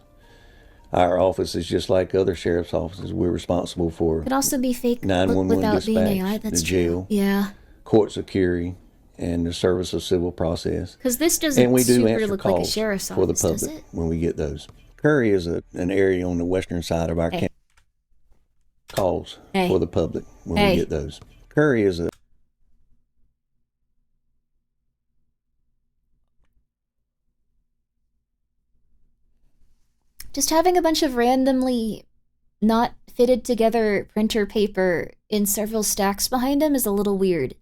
Speaker 7: Our office is just like other sheriff's offices. We're responsible for
Speaker 1: Could also be fake
Speaker 7: 911
Speaker 1: without being
Speaker 7: dispatch,
Speaker 1: AI. That's
Speaker 7: the
Speaker 1: true.
Speaker 7: jail,
Speaker 1: Yeah.
Speaker 7: court security, and the service of civil process.
Speaker 1: Because this doesn't
Speaker 7: And we do
Speaker 1: super
Speaker 7: answer
Speaker 1: look like a
Speaker 7: calls
Speaker 1: sheriff's
Speaker 7: for the
Speaker 1: office, does
Speaker 7: public
Speaker 1: it?
Speaker 7: when we get those. Curry is an area on the western side of our
Speaker 1: Hey.
Speaker 7: county. Calls
Speaker 1: Hey.
Speaker 7: for the public when
Speaker 1: Hey.
Speaker 7: we get those. Curry is a
Speaker 1: Just having a bunch of randomly not fitted together printer paper in several stacks behind him is a little weird.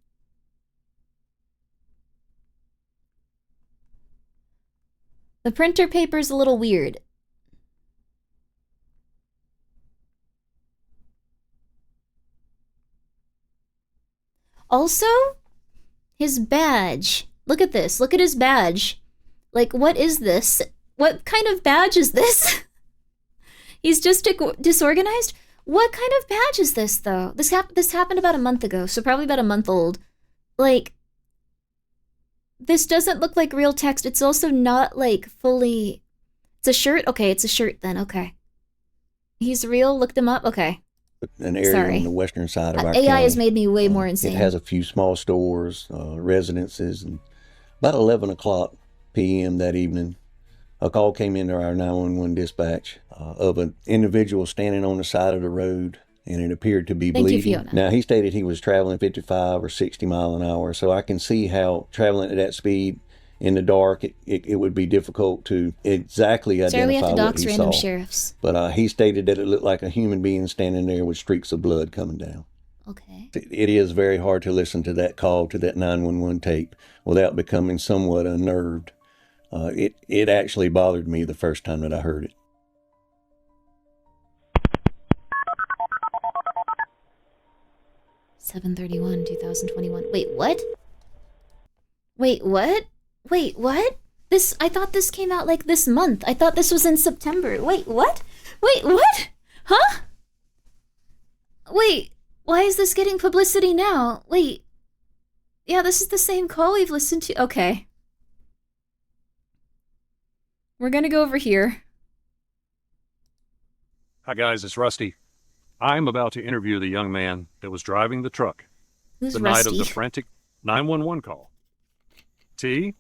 Speaker 1: The printer paper's a little weird. Also, his badge. Look at this. Look at his badge. Like, what is this? What kind of badge is this? He's just disorganized? What kind of badge is this, though? This happened about a month ago, so probably about a month old. Like, this doesn't look like real text. It's also not, like, fully... It's a shirt? Okay, it's a shirt then. Okay. He's real? Looked him up? Okay.
Speaker 7: an area
Speaker 1: Sorry.
Speaker 7: on the western side of our
Speaker 1: AI
Speaker 7: county.
Speaker 1: has made me way more insane.
Speaker 7: It has a few small stores, residences, and about 11 o'clock p.m. that evening, a call came into our 911 dispatch of an individual standing on the side of the road, and it appeared to be
Speaker 1: Thank you,
Speaker 7: bleeding.
Speaker 1: Fiona.
Speaker 7: Now, he stated he was traveling 55 or 60 mile an hour, so I can see how traveling at that speed in the dark, it would be difficult to exactly
Speaker 1: Sorry, we have
Speaker 7: identify
Speaker 1: to
Speaker 7: what
Speaker 1: dox
Speaker 7: he
Speaker 1: random
Speaker 7: saw.
Speaker 1: sheriffs.
Speaker 7: But he stated that it looked like a human being standing there with streaks of blood coming down.
Speaker 1: Okay.
Speaker 7: It is very hard to listen to that call, to that 911 tape, without becoming somewhat unnerved. It actually bothered me the first time that I heard it.
Speaker 1: (7/31, 2021). Wait, what? Wait, what? Wait, what? I thought this came out like this month. I thought this was in September. Wait, what? Wait, what? Huh? Wait, why is this getting publicity now? Wait. Yeah, this is the same call we've listened to. Okay. We're gonna go over here.
Speaker 8: Hi guys, it's Rusty. I'm about to interview the young man that was driving the truck
Speaker 1: Who's
Speaker 8: the night
Speaker 1: Rusty?
Speaker 8: of the frantic 911 call. T,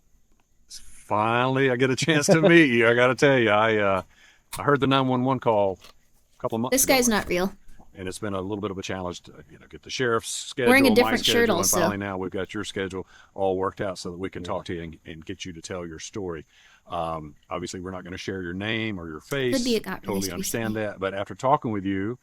Speaker 8: finally I get a chance to meet you. I gotta tell you, I heard the 911 call a couple of months
Speaker 1: This
Speaker 8: ago.
Speaker 1: guy's not real.
Speaker 8: And it's been a little bit of a challenge to, get the sheriff's schedule,
Speaker 1: Wearing a
Speaker 8: my
Speaker 1: different shirt
Speaker 8: schedule,
Speaker 1: also.
Speaker 8: and finally now we've got your schedule all worked out so that we can talk to you and get you to tell your story. Obviously, we're not going to share your name or your face.
Speaker 1: Could be it got
Speaker 8: Totally
Speaker 1: released
Speaker 8: understand
Speaker 1: recently.
Speaker 8: that. But after talking with you,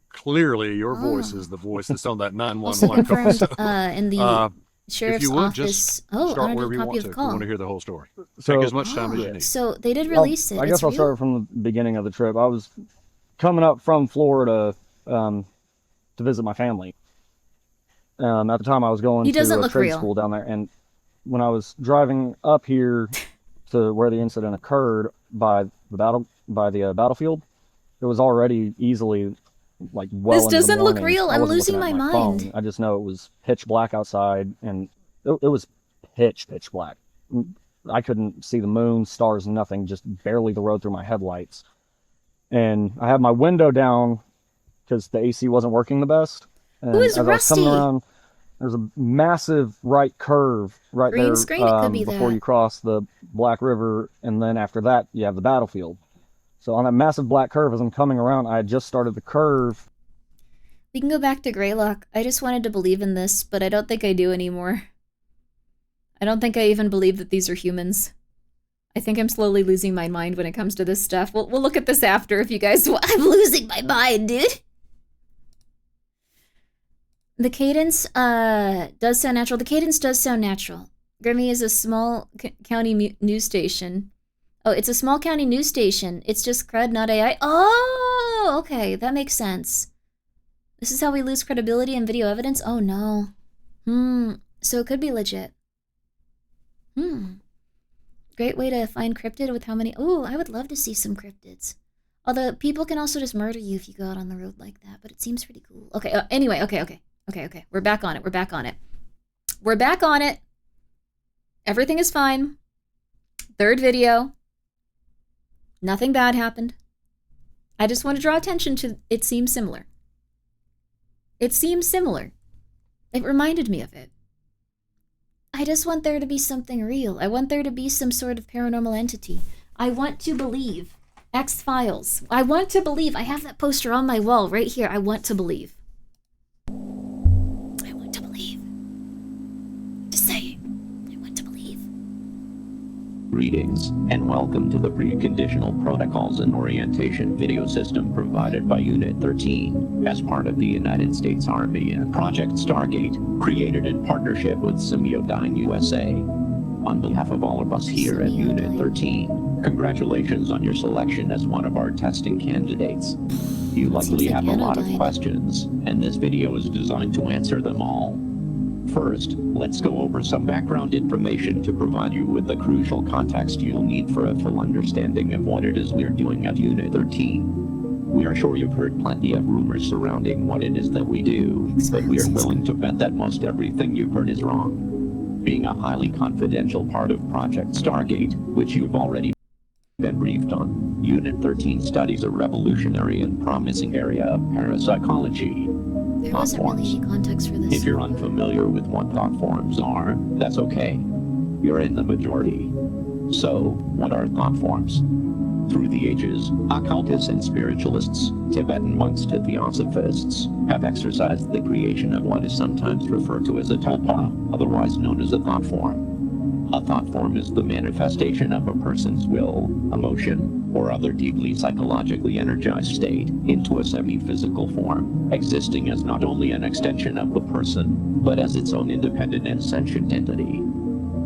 Speaker 8: clearly your voice is the voice that's on that
Speaker 1: Also
Speaker 8: 911 call.
Speaker 1: confirmed in the
Speaker 8: If
Speaker 1: sheriff's
Speaker 8: you would,
Speaker 1: office.
Speaker 8: just
Speaker 1: Oh,
Speaker 8: start
Speaker 1: I
Speaker 8: wherever you
Speaker 1: copy
Speaker 8: want
Speaker 1: of
Speaker 8: to.
Speaker 1: the
Speaker 8: If you
Speaker 1: call.
Speaker 8: want to hear the whole story.
Speaker 9: So-
Speaker 8: Take as much time as you need.
Speaker 1: So they did release it.
Speaker 9: I guess
Speaker 1: It's
Speaker 9: I'll
Speaker 1: real?
Speaker 9: start from the beginning of the trip. I was coming up from Florida to visit my family. At the time, I was going
Speaker 1: He
Speaker 9: to
Speaker 1: doesn't
Speaker 9: a
Speaker 1: look
Speaker 9: trade
Speaker 1: real.
Speaker 9: school down there, and when I was driving up here to where the incident occurred by the battlefield, it was already easily like well
Speaker 1: This
Speaker 9: into the
Speaker 1: doesn't look
Speaker 9: morning.
Speaker 1: real.
Speaker 9: I
Speaker 1: I'm
Speaker 9: wasn't
Speaker 1: losing
Speaker 9: looking at
Speaker 1: my
Speaker 9: phone.
Speaker 1: mind.
Speaker 9: I just know it was pitch black outside, and it was pitch black. I couldn't see the moon, stars, nothing, just barely the road through my headlights. And I had my window down because the AC wasn't working the best. And
Speaker 1: Who is
Speaker 9: as I was coming
Speaker 1: Rusty?
Speaker 9: around, there's a massive right curve right
Speaker 1: Green
Speaker 9: there
Speaker 1: screen, it could be
Speaker 9: before
Speaker 1: that.
Speaker 9: you cross the Black River, and then after that you have the battlefield. So on that massive black curve, as I'm coming around, I had just started the curve.
Speaker 1: We can go back to Greylock. I just wanted to believe in this, but I don't think I do anymore. I don't think I even believe that these are humans. I think I'm slowly losing my mind when it comes to this stuff. We'll look at this after if you guys want. I'm losing my mind, dude. The cadence does sound natural. The cadence does sound natural. Grimmi is a small county news station. Oh, it's a small county news station. It's just crud, not AI. Oh, okay. That makes sense. This is how we lose credibility in video evidence? Oh, no. So it could be legit. Great way to find cryptid with how many... Oh, I would love to see some cryptids. Although people can also just murder you if you go out on the road like that, but it seems pretty cool. Okay, anyway, okay. We're back on it. Everything is fine. Third video. Nothing bad happened. I just want to draw attention to it seems similar. It reminded me of it. I just want there to be something real. I want there to be some sort of paranormal entity. I want to believe. X-Files. I want to believe. I have that poster on my wall right here. I want to believe. Just saying. I want to believe.
Speaker 10: Greetings, and welcome to the Preconditional Protocols and Orientation video system provided by Unit 13 as part of the United States Army and Project Stargate, created in partnership with Semiodyne USA. On behalf of all of us here at Unit 13, congratulations on your selection as one of our testing candidates. You likely have a lot of questions, and this video is designed to answer them all. First, let's go over some background information to provide you with the crucial context you'll need for a full understanding of what it is we're doing at Unit 13. We are sure you've heard plenty of rumors surrounding what it is that we do, but we are willing to bet that most everything you've heard is wrong. Being a highly confidential part of Project Stargate, which you've already been briefed on, Unit 13 studies a revolutionary and promising area of parapsychology.
Speaker 1: There
Speaker 10: Thought
Speaker 1: wasn't really
Speaker 10: forms.
Speaker 1: any context for this.
Speaker 10: If you're unfamiliar with what thought forms are, that's okay. You're in the majority. So, what are thought forms? Through the ages, occultists and spiritualists, Tibetan monks to theosophists, have exercised the creation of what is sometimes referred to as a tulpa, otherwise known as a thought form. A thought form is the manifestation of a person's will, emotion, or other deeply psychologically energized state into a semi-physical form, existing as not only an extension of the person, but as its own independent and sentient entity.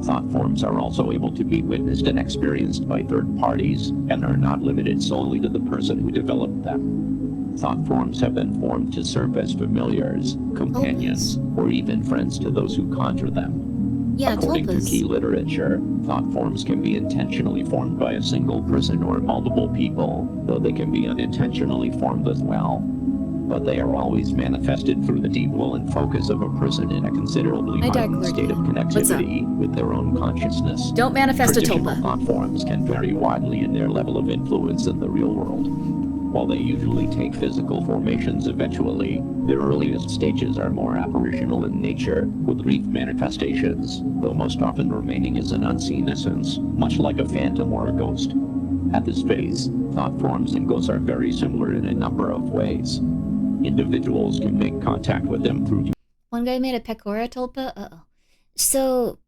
Speaker 10: Thought forms are also able to be witnessed and experienced by third parties, and are not limited solely to the person who developed them. Thought forms have been formed to serve as familiars, companions, or even friends to those who conjure them.
Speaker 1: Yeah,
Speaker 10: According to
Speaker 1: tulpas.
Speaker 10: key literature, thought forms can be intentionally formed by a single person or multiple people, though they can be unintentionally formed as well. But they are always manifested through the deep will and focus of a person in a considerably
Speaker 1: Hi, Dark
Speaker 10: heightened
Speaker 1: Lord.
Speaker 10: state of
Speaker 1: What's up?
Speaker 10: connectivity with their own consciousness.
Speaker 1: Don't manifest a
Speaker 10: Traditional
Speaker 1: tulpa.
Speaker 10: thought forms can vary widely in their level of influence in the real world. While they usually take physical formations eventually, their earliest stages are more apparitional in nature, with brief manifestations, though most often remaining as an unseen essence, much like a phantom or a ghost. At this phase, thought forms and ghosts are very similar in a number of ways. Individuals can make contact with them through...
Speaker 1: One guy made a Pecora tulpa. Uh-oh. So,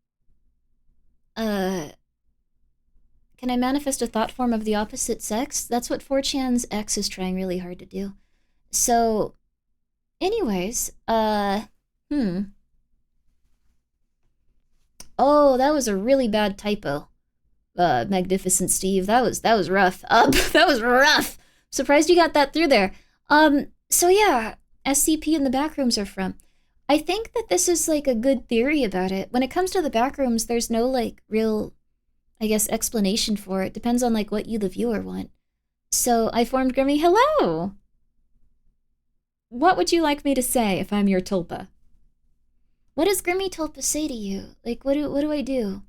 Speaker 1: can I manifest a thought form of the opposite sex? That's what 4chan's X is trying really hard to do. So, anyways, Oh, that was a really bad typo. Magnificent Steve. That was rough. That was rough. Surprised you got that through there. So yeah, SCP and the backrooms are from. I think that this is like a good theory about it. When it comes to the backrooms, there's no like real, I guess, explanation for it. Depends on like what you, the viewer, want. So I formed Grimmi. Hello! What would you like me to say if I'm your tulpa? What does Grimmi tulpa say to you? Like, what do I do?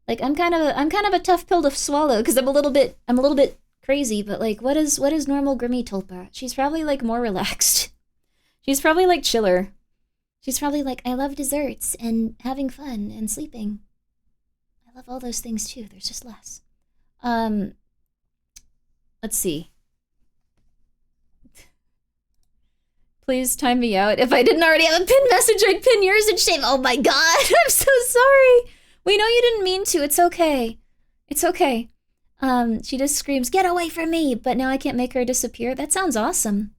Speaker 1: Like, I'm kind of a tough pill to swallow because I'm a little bit crazy, but like, what is normal Grimmi tulpa? She's probably like more relaxed. She's probably like chiller. She's probably like, I love desserts and having fun and sleeping. I love all those things too. There's just less. Let's see. Please time me out. If I didn't already have a pin message, I'd pin yours and shame. Oh my god, I'm so sorry. We know you didn't mean to. It's okay. It's okay. She just screams, get away from me, but now I can't make her disappear. That sounds awesome.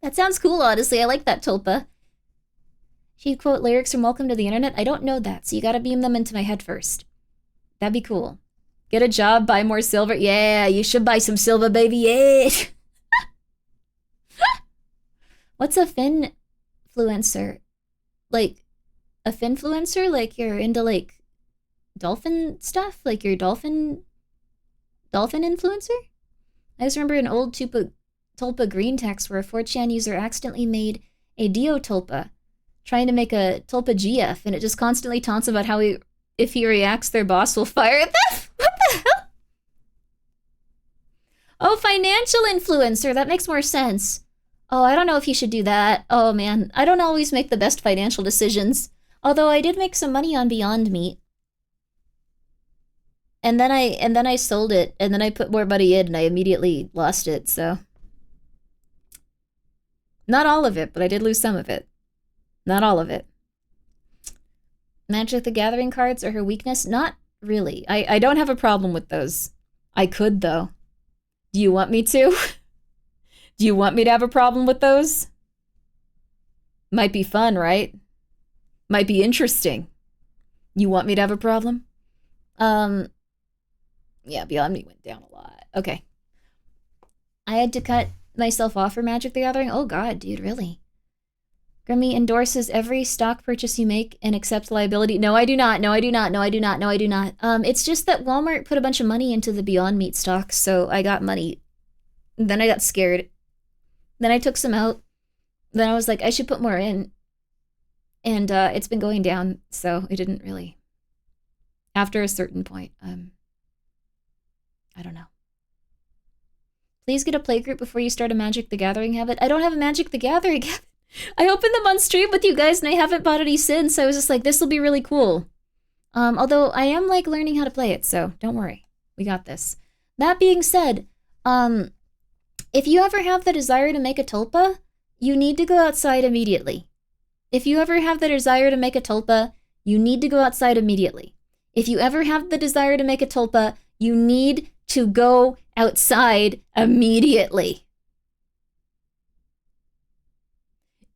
Speaker 1: That sounds cool, honestly. I like that tulpa. She'd quote lyrics from Welcome to the Internet. I don't know that, so you gotta beam them into my head first. That'd be cool. Get a job, buy more silver. Yeah, you should buy some silver, baby. Yeah. What's a finfluencer? Like, a finfluencer? Like, you're into, like, dolphin stuff? Like, you're dolphin influencer? I just remember an old tulpa green text where a 4chan user accidentally made a Dio tulpa, trying to make a tulpa GF, and it just constantly taunts about how if he reacts, their boss will fire them. What the hell? Oh, financial influencer. That makes more sense. Oh, I don't know if you should do that. Oh man, I don't always make the best financial decisions. Although I did make some money on Beyond Meat. And then I sold it, and then I put more money in, and I immediately lost it, so. Not all of it, but I did lose some of it. Not all of it. Magic the Gathering cards are her weakness? Not really. I don't have a problem with those. I could, though. Do you want me to? Do you want me to have a problem with those? Might be fun, right? Might be interesting. You want me to have a problem? Yeah, Beyond Meat went down a lot. Okay. I had to cut myself off for Magic the Gathering? Oh god, dude, really? Grimmi endorses every stock purchase you make and accepts liability. No, I do not. No, I do not. No, I do not. No, I do not. It's just that Walmart put a bunch of money into the Beyond Meat stock, so I got money. Then I got scared. Then I took some out. Then I was like, I should put more in. And it's been going down, so it didn't really. After a certain point, I don't know. Please get a playgroup before you start a Magic the Gathering habit. I don't have a Magic the Gathering habit. I opened them on stream with you guys, and I haven't bought any since, so I was just like, this will be really cool. Although I am, like, learning how to play it, so don't worry. We got this. That being said, if you ever have the desire to make a tulpa, you need to go outside immediately. If you ever have the desire to make a tulpa, you need to go outside immediately. If you ever have the desire to make a tulpa, you need to go outside immediately.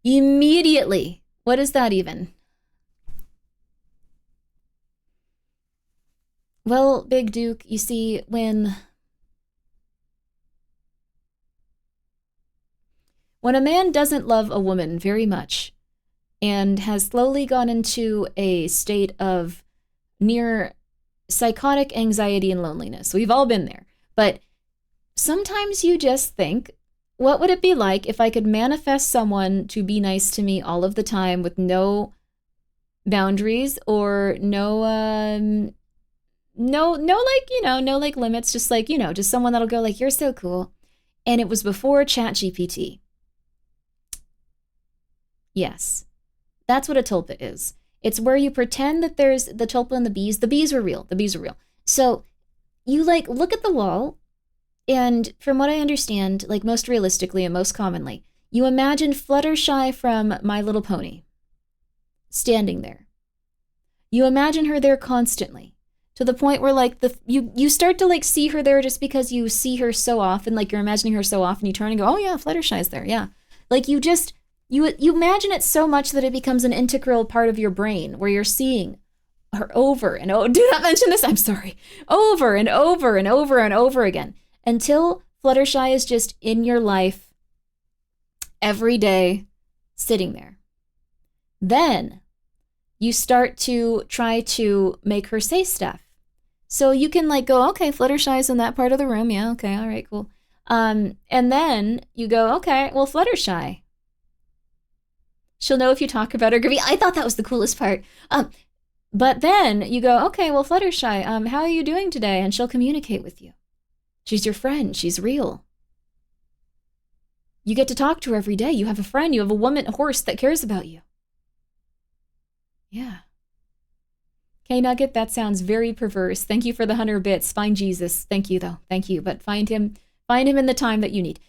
Speaker 1: Immediately. What is that even? Well, Big Duke, you see, when a man doesn't love a woman very much and has slowly gone into a state of near psychotic anxiety and loneliness. We've all been there. But sometimes you just think, what would it be like if I could manifest someone to be nice to me all of the time with no boundaries or no limits, just like, just someone that'll go like, you're so cool. And it was before ChatGPT. Yes. That's what a tulpa is. It's where you pretend that there's the tulpa and the bees. The bees are real. The bees are real. So you like look at the wall, and from what I understand, like most realistically and most commonly, you imagine Fluttershy from My Little Pony standing there. You imagine her there constantly, to the point where like you start to like see her there just because you see her so often, like you're imagining her so often, you turn and go, oh yeah, Fluttershy's there, yeah. Like you imagine it so much that it becomes an integral part of your brain, where you're seeing her over and over. Do not mention this, I'm sorry. Over and over and over and over again, until Fluttershy is just in your life every day, sitting there. Then you start to try to make her say stuff. So you can like go, okay, Fluttershy's in that part of the room. Yeah, okay, all right, cool. And then you go, okay, well, Fluttershy. She'll know if you talk about her. Grimmi, I thought that was the coolest part. But then you go, okay, well, Fluttershy, how are you doing today? And she'll communicate with you. She's your friend. She's real. You get to talk to her every day. You have a friend. You have a woman, a horse that cares about you. Yeah. Okay, Nugget, that sounds very perverse. Thank you for the 100 bits. Find Jesus. Thank you, though. Thank you. But find him in the time that you need.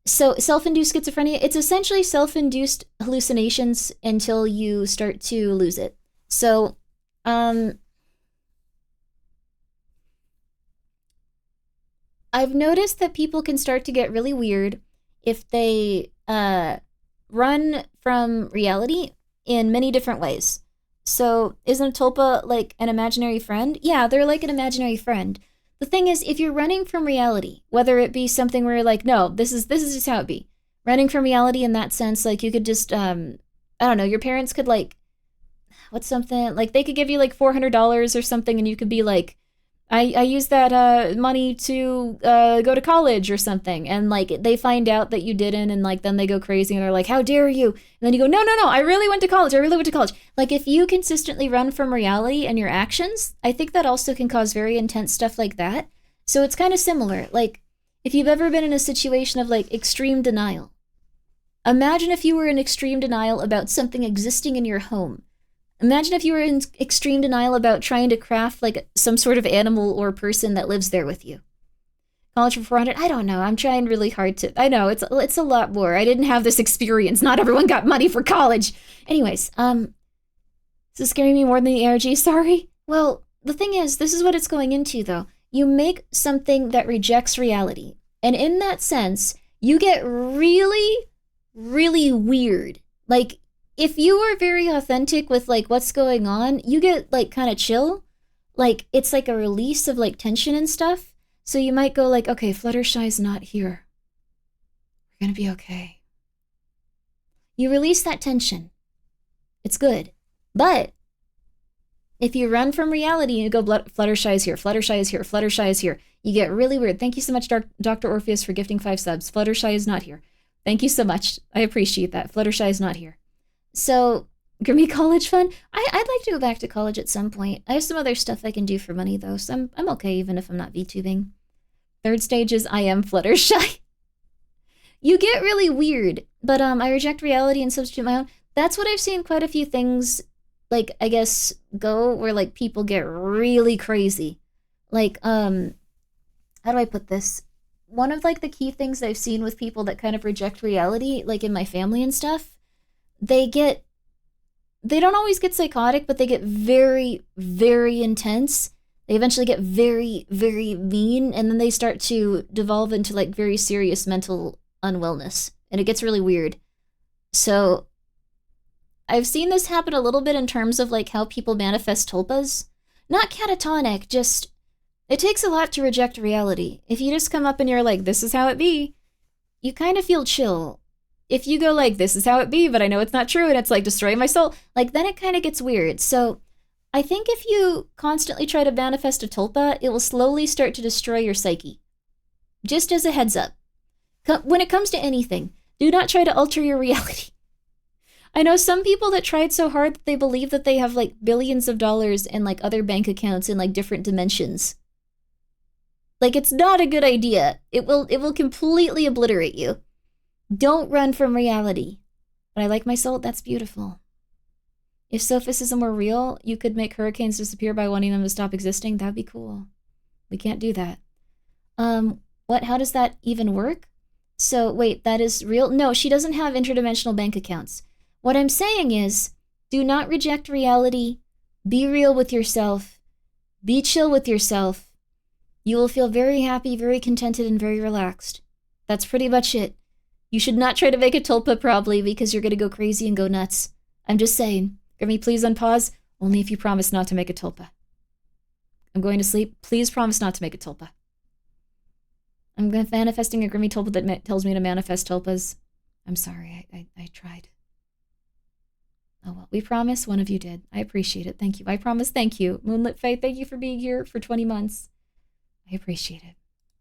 Speaker 1: So self-induced schizophrenia, it's essentially self-induced hallucinations until you start to lose it. So, I've noticed that people can start to get really weird if they run from reality in many different ways. So isn't Tulpa like an imaginary friend? Yeah, they're like an imaginary friend. The thing is, if you're running from reality, whether it be something where you're like, no, this is just how it be. Running from reality in that sense, like you could just, I don't know, your parents could like, what's something, like they could give you like $400 or something and you could be like, I use that money to go to college or something, and like they find out that you didn't, and like then they go crazy and they're like, how dare you? And then you go, no, I really went to college. Like if you consistently run from reality and your actions, I think that also can cause very intense stuff like that. So it's kind of similar. Like if you've ever been in a situation of like extreme denial, imagine if you were in extreme denial about something existing in your home. Imagine if you were in extreme denial about trying to craft like some sort of animal or person that lives there with you. College for 400? I don't know. I'm trying really hard to... I know, it's a lot more. I didn't have this experience. Not everyone got money for college. Anyways, this is scaring me more than the ARG. Sorry. Well, the thing is, this is what it's going into, though. You make something that rejects reality. And in that sense, you get really, really weird. Like... if you are very authentic with like what's going on, you get like kind of chill. Like it's like a release of like tension and stuff. So you might go like, okay, Fluttershy's not here. We're gonna be okay. You release that tension. It's good. But if you run from reality and you go, Fluttershy's here, Fluttershy's here, Fluttershy's here, you get really weird. Thank you so much, Dr. Orpheus, for gifting 5 subs. Fluttershy is not here. Thank you so much. I appreciate that. Fluttershy is not here. So, Grimmi college fun? I'd like to go back to college at some point. I have some other stuff I can do for money, though, so I'm okay even if I'm not VTubing. Third stage is I am Fluttershy. You get really weird, but I reject reality and substitute my own. That's what I've seen quite a few things, like, I guess, go where, like, people get really crazy. Like, how do I put this? One of, like, the key things I've seen with people that kind of reject reality, like in my family and stuff, they don't always get psychotic, but they get very, very intense. They eventually get very, very mean, and then they start to devolve into like very serious mental unwellness, and it gets really weird. So I've seen this happen a little bit in terms of like how people manifest tulpas. Not catatonic, just it takes a lot to reject reality. If you just come up and you're like, this is how it be, you kind of feel chill. If you go like, this is how it be, but I know it's not true, and it's like destroying my soul, like then it kind of gets weird. So I think if you constantly try to manifest a tulpa, it will slowly start to destroy your psyche. Just as a heads up. When it comes to anything, do not try to alter your reality. I know some people that tried so hard that they believe that they have like billions of dollars in like other bank accounts in like different dimensions. Like it's not a good idea. It will completely obliterate you. Don't run from reality. But I like my soul, that's beautiful. If sophism were real, you could make hurricanes disappear by wanting them to stop existing. That'd be cool. We can't do that. What? How does that even work? So, wait, that is real? No, she doesn't have interdimensional bank accounts. What I'm saying is, do not reject reality. Be real with yourself. Be chill with yourself. You will feel very happy, very contented, and very relaxed. That's pretty much it. You should not try to make a tulpa, probably, because you're going to go crazy and go nuts. I'm just saying. Grimmi, please unpause. Only if you promise not to make a tulpa. I'm going to sleep. Please promise not to make a tulpa. I'm manifesting a Grimmi tulpa that tells me to manifest tulpas. I'm sorry. I tried. Oh, well, we promise. One of you did. I appreciate it. Thank you. I promise. Thank you. Moonlit Faith, thank you for being here for 20 months. I appreciate it.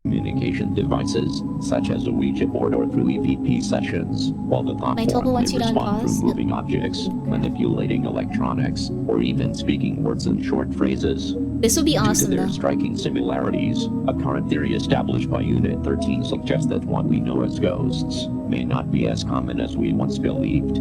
Speaker 10: Communication devices, such as a Ouija board or through EVP sessions, while the thought
Speaker 1: My tulpa
Speaker 10: form
Speaker 1: wants
Speaker 10: may
Speaker 1: you to
Speaker 10: respond
Speaker 1: unpause.
Speaker 10: through moving objects, manipulating electronics, or even speaking words and short phrases.
Speaker 1: This will be awesome,
Speaker 10: Due to their
Speaker 1: though.
Speaker 10: striking similarities, a current theory established by Unit 13 suggests that what we know as ghosts may not be as common as we once believed.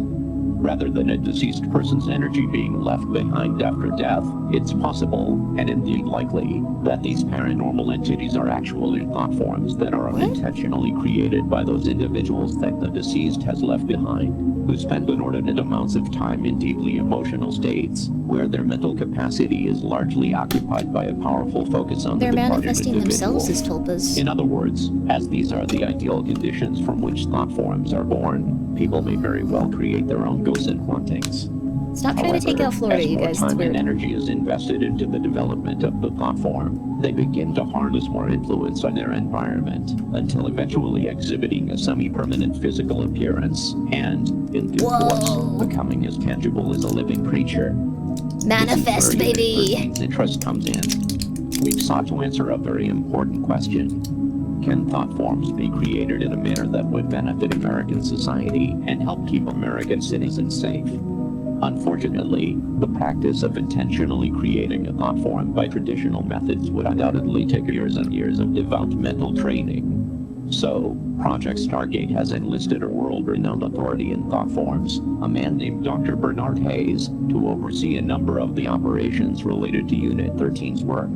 Speaker 10: Rather than a deceased person's energy being left behind after death, it's possible, and indeed likely, that these paranormal entities are actually thought forms that are unintentionally created by those individuals that the deceased has left behind, who spend inordinate amounts of time in deeply emotional states, where their mental capacity is largely occupied by a powerful focus on
Speaker 1: They're
Speaker 10: the departed
Speaker 1: manifesting
Speaker 10: individual.
Speaker 1: themselves as tulpas.
Speaker 10: In other words, as these are the ideal conditions from which thought forms are born, people may very well create their own ghosts and hauntings.
Speaker 1: Stop trying to take out Florida, you guys. It's
Speaker 10: As more time
Speaker 1: weird.
Speaker 10: and energy is invested into the development of the thought form, they begin to harness more influence on their environment, until eventually exhibiting a semi-permanent physical appearance, and, in due course, becoming as tangible as a living creature.
Speaker 1: Manifest,
Speaker 10: This is where
Speaker 1: baby!
Speaker 10: Unit 13's interest comes in. We've sought to answer a very important question. Can thought forms be created in a manner that would benefit American society and help keep American citizens safe? Unfortunately, the practice of intentionally creating a thought form by traditional methods would undoubtedly take years and years of developmental training. So, Project Stargate has enlisted a world-renowned authority in thought forms, a man named Dr. Bernard Hayes, to oversee a number of the operations related to Unit 13's work.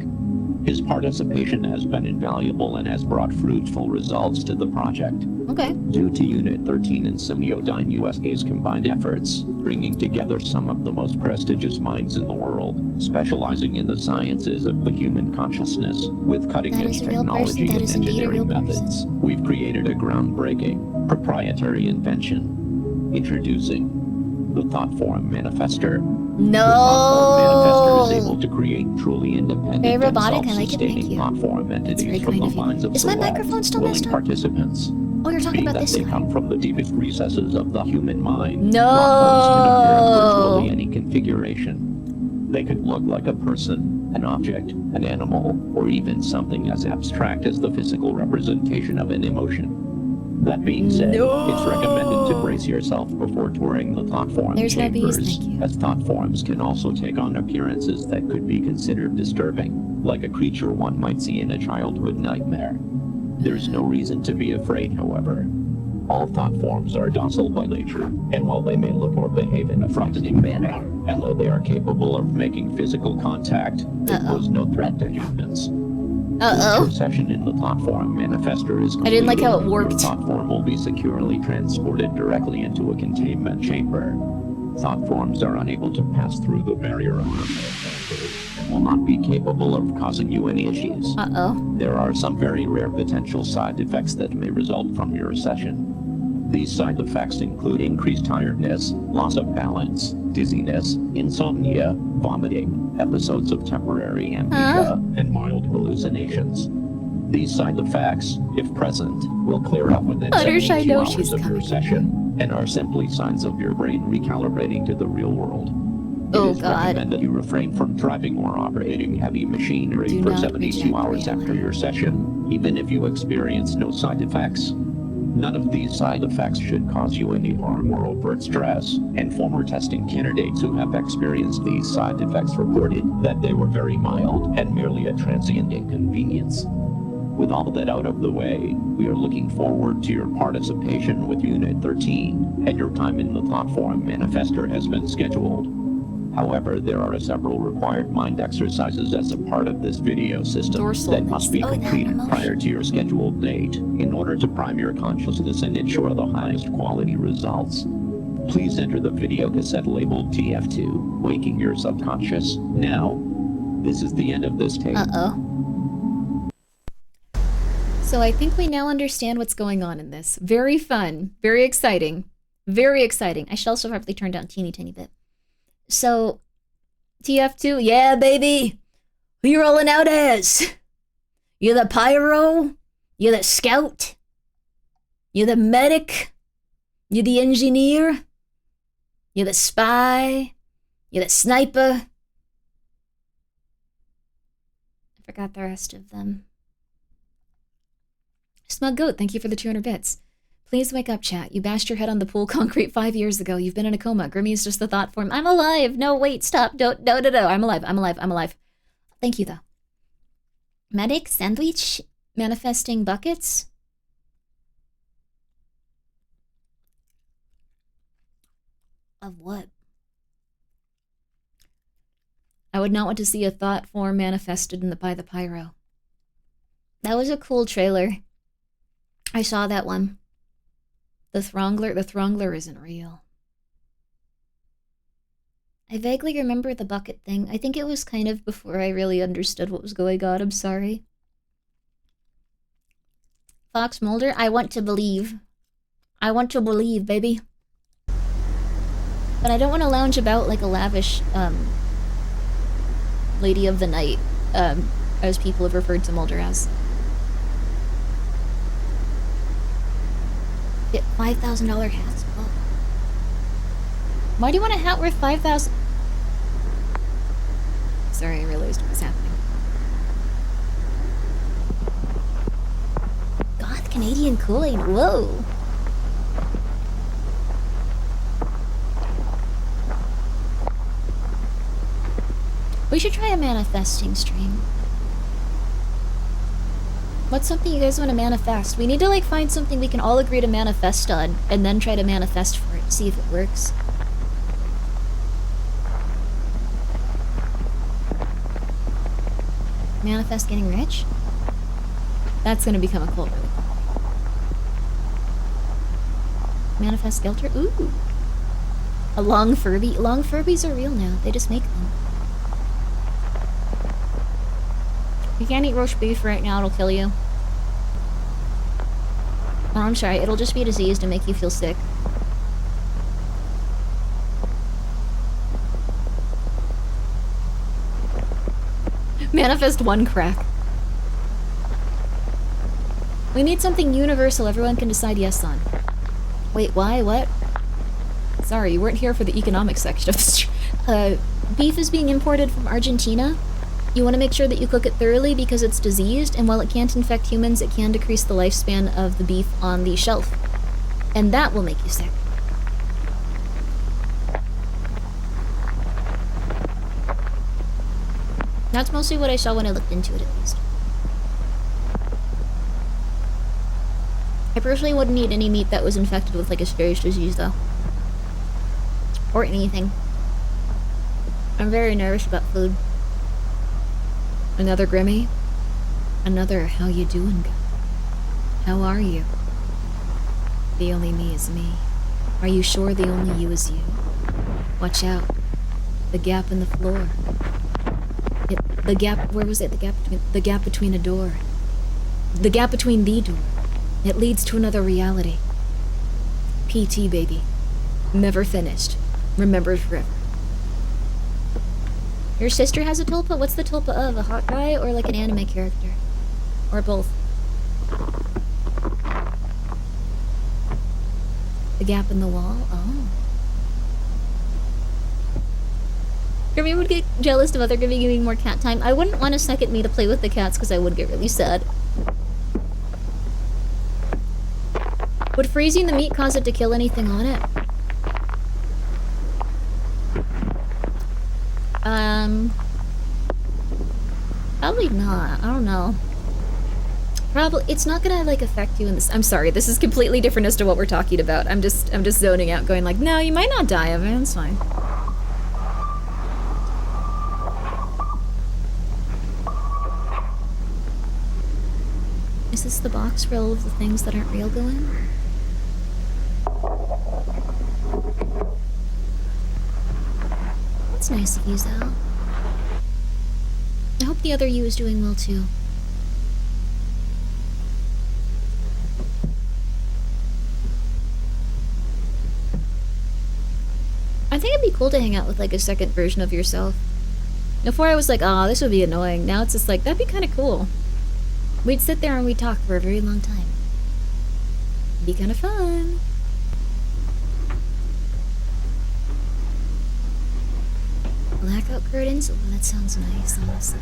Speaker 10: His participation has been invaluable and has brought fruitful results to the project.
Speaker 1: Okay.
Speaker 10: Due to Unit 13 and Semiodyne USA's combined efforts, bringing together some of the most prestigious minds in the world, specializing in the sciences of the human consciousness, with cutting-edge technology and engineering methods, we've created a groundbreaking, proprietary invention. Introducing the Thought Form Manifester.
Speaker 1: No!
Speaker 10: The Thought Form Manifester is able to create truly independent
Speaker 1: Very
Speaker 10: and
Speaker 1: robotic, I like it, thank
Speaker 10: self-sustaining
Speaker 1: you.
Speaker 10: thought form
Speaker 1: very
Speaker 10: entities from
Speaker 1: kind
Speaker 10: the
Speaker 1: of you.
Speaker 10: minds of
Speaker 1: Is my
Speaker 10: select,
Speaker 1: microphone still
Speaker 10: willing
Speaker 1: messed up?
Speaker 10: participants.
Speaker 1: Oh, you're talking
Speaker 10: Being
Speaker 1: about
Speaker 10: that
Speaker 1: this
Speaker 10: they
Speaker 1: guy.
Speaker 10: come from the deepest recesses of the human mind,
Speaker 1: No!
Speaker 10: thought forms can appear in virtually any configuration. They could look like a person, an object, an animal, or even something as abstract as the physical representation of an emotion. That being said, it's recommended to brace yourself before touring the thought form
Speaker 1: There's my bees,
Speaker 10: chambers,
Speaker 1: thank you.
Speaker 10: as thought forms can also take on appearances that could be considered disturbing, like a creature one might see in a childhood nightmare. There's no reason to be afraid, however. All thought forms are docile by nature, and while they may look or behave in a frightening manner, and though they are capable of making physical contact, they pose no threat to humans. Once your session in the Thought Form Manifester is completed,
Speaker 1: I didn't like how it
Speaker 10: your
Speaker 1: warped.
Speaker 10: thought form will be securely transported directly into a containment chamber. Thought forms are unable to pass through the barrier of and will not be capable of causing you any issues. There are some very rare potential side effects that may result from your session. These side effects include increased tiredness, loss of balance, dizziness, insomnia, vomiting, episodes of temporary amnesia, and mild hallucinations. These side effects, if present, will clear up within 72 hours of your session, and are simply signs of your brain recalibrating to the real world. It is recommended you refrain from driving or operating heavy machinery for 72 hours after your session, even if you experience no side effects. None of these side effects should cause you any harm or overt stress, and former testing candidates who have experienced these side effects reported that they were very mild and merely a transient inconvenience. With all that out of the way, we are looking forward to your participation with Unit 13, and your time in the Thought Form Manifester has been scheduled. However, there are several required mind exercises as a part of this video system that must be completed prior to your scheduled date in order to prime your consciousness and ensure the highest quality results. Please enter the video cassette labeled TF2, Waking Your Subconscious, now. This is the end of this tape.
Speaker 1: Uh-oh. So I think we now understand what's going on in this. Very fun. Very exciting. Very exciting. I should also probably turn down teeny tiny bit. So, TF2, yeah, baby. Who you rolling out as? You the pyro? You the scout? You the medic? You the engineer? You the spy? You the sniper? I forgot the rest of them. Smug Goat, thank you for the 200 bits. Please wake up, chat. You bashed your head on the pool concrete 5 years ago. You've been in a coma. Grimmi is just the thought form. I'm alive. No, wait, stop. No. I'm alive. I'm alive. I'm alive. Thank you, though. Medic, sandwich, manifesting buckets. Of what? I would not want to see a thought form manifested by the pyro. That was a cool trailer. I saw that one. The Throngler isn't real. I vaguely remember the bucket thing. I think it was kind of before I really understood what was going on. I'm sorry. Fox Mulder, I want to believe. I want to believe, baby. But I don't want to lounge about like a lavish, lady of the night, as people have referred to Mulder as. Get $5,000 hats. Whoa. Why do you want a hat worth $5,000? Sorry, I realized what was happening. Goth Canadian Kool-Aid. Whoa. We should try a manifesting stream. What's something you guys want to manifest? We need to like find something we can all agree to manifest on and then try to manifest for it, see if it works. Manifest getting rich? That's gonna become a cult really quick. Manifest Skelter? Ooh. A long Furby? Long Furbies are real now. They just make them. You can't eat roast beef right now, it'll kill you. Oh, I'm sorry, it'll just be diseased and make you feel sick. Manifest one crack. We need something universal everyone can decide yes on. Wait, why? What? Sorry, you weren't here for the economic section of this. Beef is being imported from Argentina. You want to make sure that you cook it thoroughly because it's diseased, and while it can't infect humans, it can decrease the lifespan of the beef on the shelf. And that will make you sick. That's mostly what I saw when I looked into it, at least. I personally wouldn't eat any meat that was infected with, like, a serious disease, though. Or anything. I'm very nervous about food. Another Grimmi? Another how you doing guy? How are you? The only me is me. Are you sure the only you is you? Watch out. The gap in the floor. The gap, where was it? The gap between a door. The gap between the door. It leads to another reality. PT, baby. Never finished. Remembered forever. Your sister has a tulpa? What's the tulpa of? A hot guy or like an anime character? Or both? The gap in the wall? Oh. Grimmi would get jealous of other Grimmi giving more cat time. I wouldn't want a second me to play with the cats because I would get really sad. Would freezing the meat cause it to kill anything on it? Probably not. I don't know. Probably it's not gonna like affect you in this. I'm sorry, this is completely different as to what we're talking about. I'm just zoning out, going like, no, you might not die of it. It's fine. Is this the box where all of the things that aren't real go in? That's nice of you, Zal. I hope the other you is doing well too. I think it'd be cool to hang out with like a second version of yourself. Before I was like, oh, this would be annoying. Now it's just like, that'd be kind of cool. We'd sit there and we'd talk for a very long time. It'd be kind of fun. Blackout curtains? Oh, that sounds nice, honestly.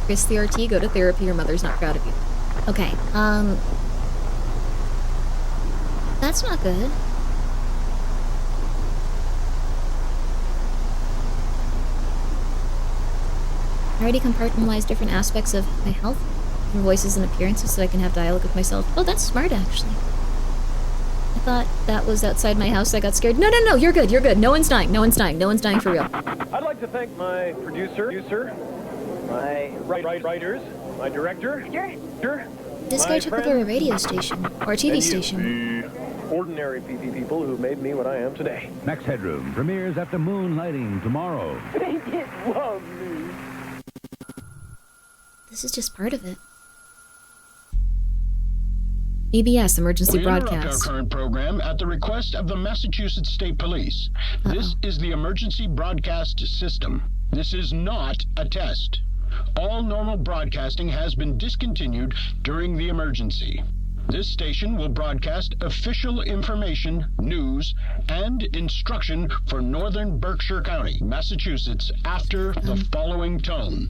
Speaker 1: Chris the RT, go to therapy, your mother's not proud of you. Okay, that's not good. I already compartmentalized different aspects of my health, different voices and appearances so I can have dialogue with myself. Oh, that's smart, actually. I thought that was outside my house. I got scared. No, you're good, you're good. No one's dying, no one's dying for real.
Speaker 5: I'd like to thank my producer, my writers, my director,
Speaker 1: This guy took over a radio station, or a TV station.
Speaker 5: The ordinary people who made me what I am today.
Speaker 11: Max Headroom premieres after moonlighting tomorrow.
Speaker 5: They did love me.
Speaker 1: This is just part of it. EBS, emergency broadcast.
Speaker 12: We interrupt our current program at the request of the Massachusetts State Police. This is the emergency broadcast system. This is not a test. All normal broadcasting has been discontinued during the emergency. This station will broadcast official information, news, and instruction for Northern Berkshire County, Massachusetts, after the following tone.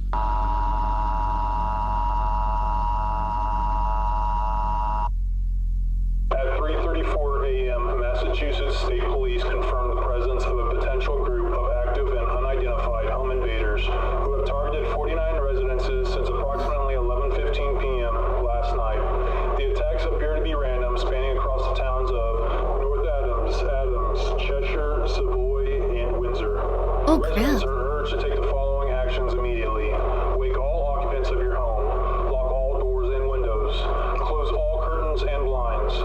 Speaker 3: At 3:34 a.m., Massachusetts State Police confirmed the presence of a potential group of active and unidentified home invaders who have targeted 49 residences since approximately 11:15 p.m. last night. The attacks appear to be random, spanning across the towns of North Adams, Cheshire, Savoy, and Windsor.
Speaker 1: Oh,
Speaker 3: Residents are urged to take the following actions immediately. Wake all occupants of your home. Lock all doors and windows. Close all curtains and blinds.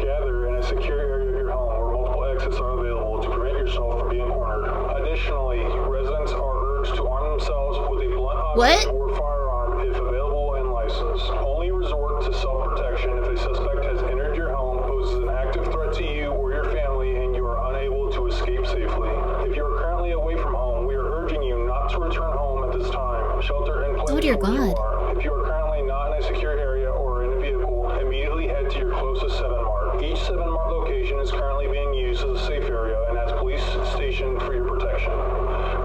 Speaker 3: Gather in a secure area of your home where multiple exits are available to prevent yourself from being cornered. Additionally, residents are urged to arm themselves with a blunt object or firearm if available and licensed. Only resort to self-protection if a suspect has entered your home, poses an active threat to you or your family, and you are unable to escape safely. If you are currently away from home, we are urging you not to return home at this time. Shelter in place where you are. If you are currently not in a secure area or in a vehicle, immediately head to your closest 7-Mart. Each 7-Mart location is currently being used as a safe area and as police station for your protection.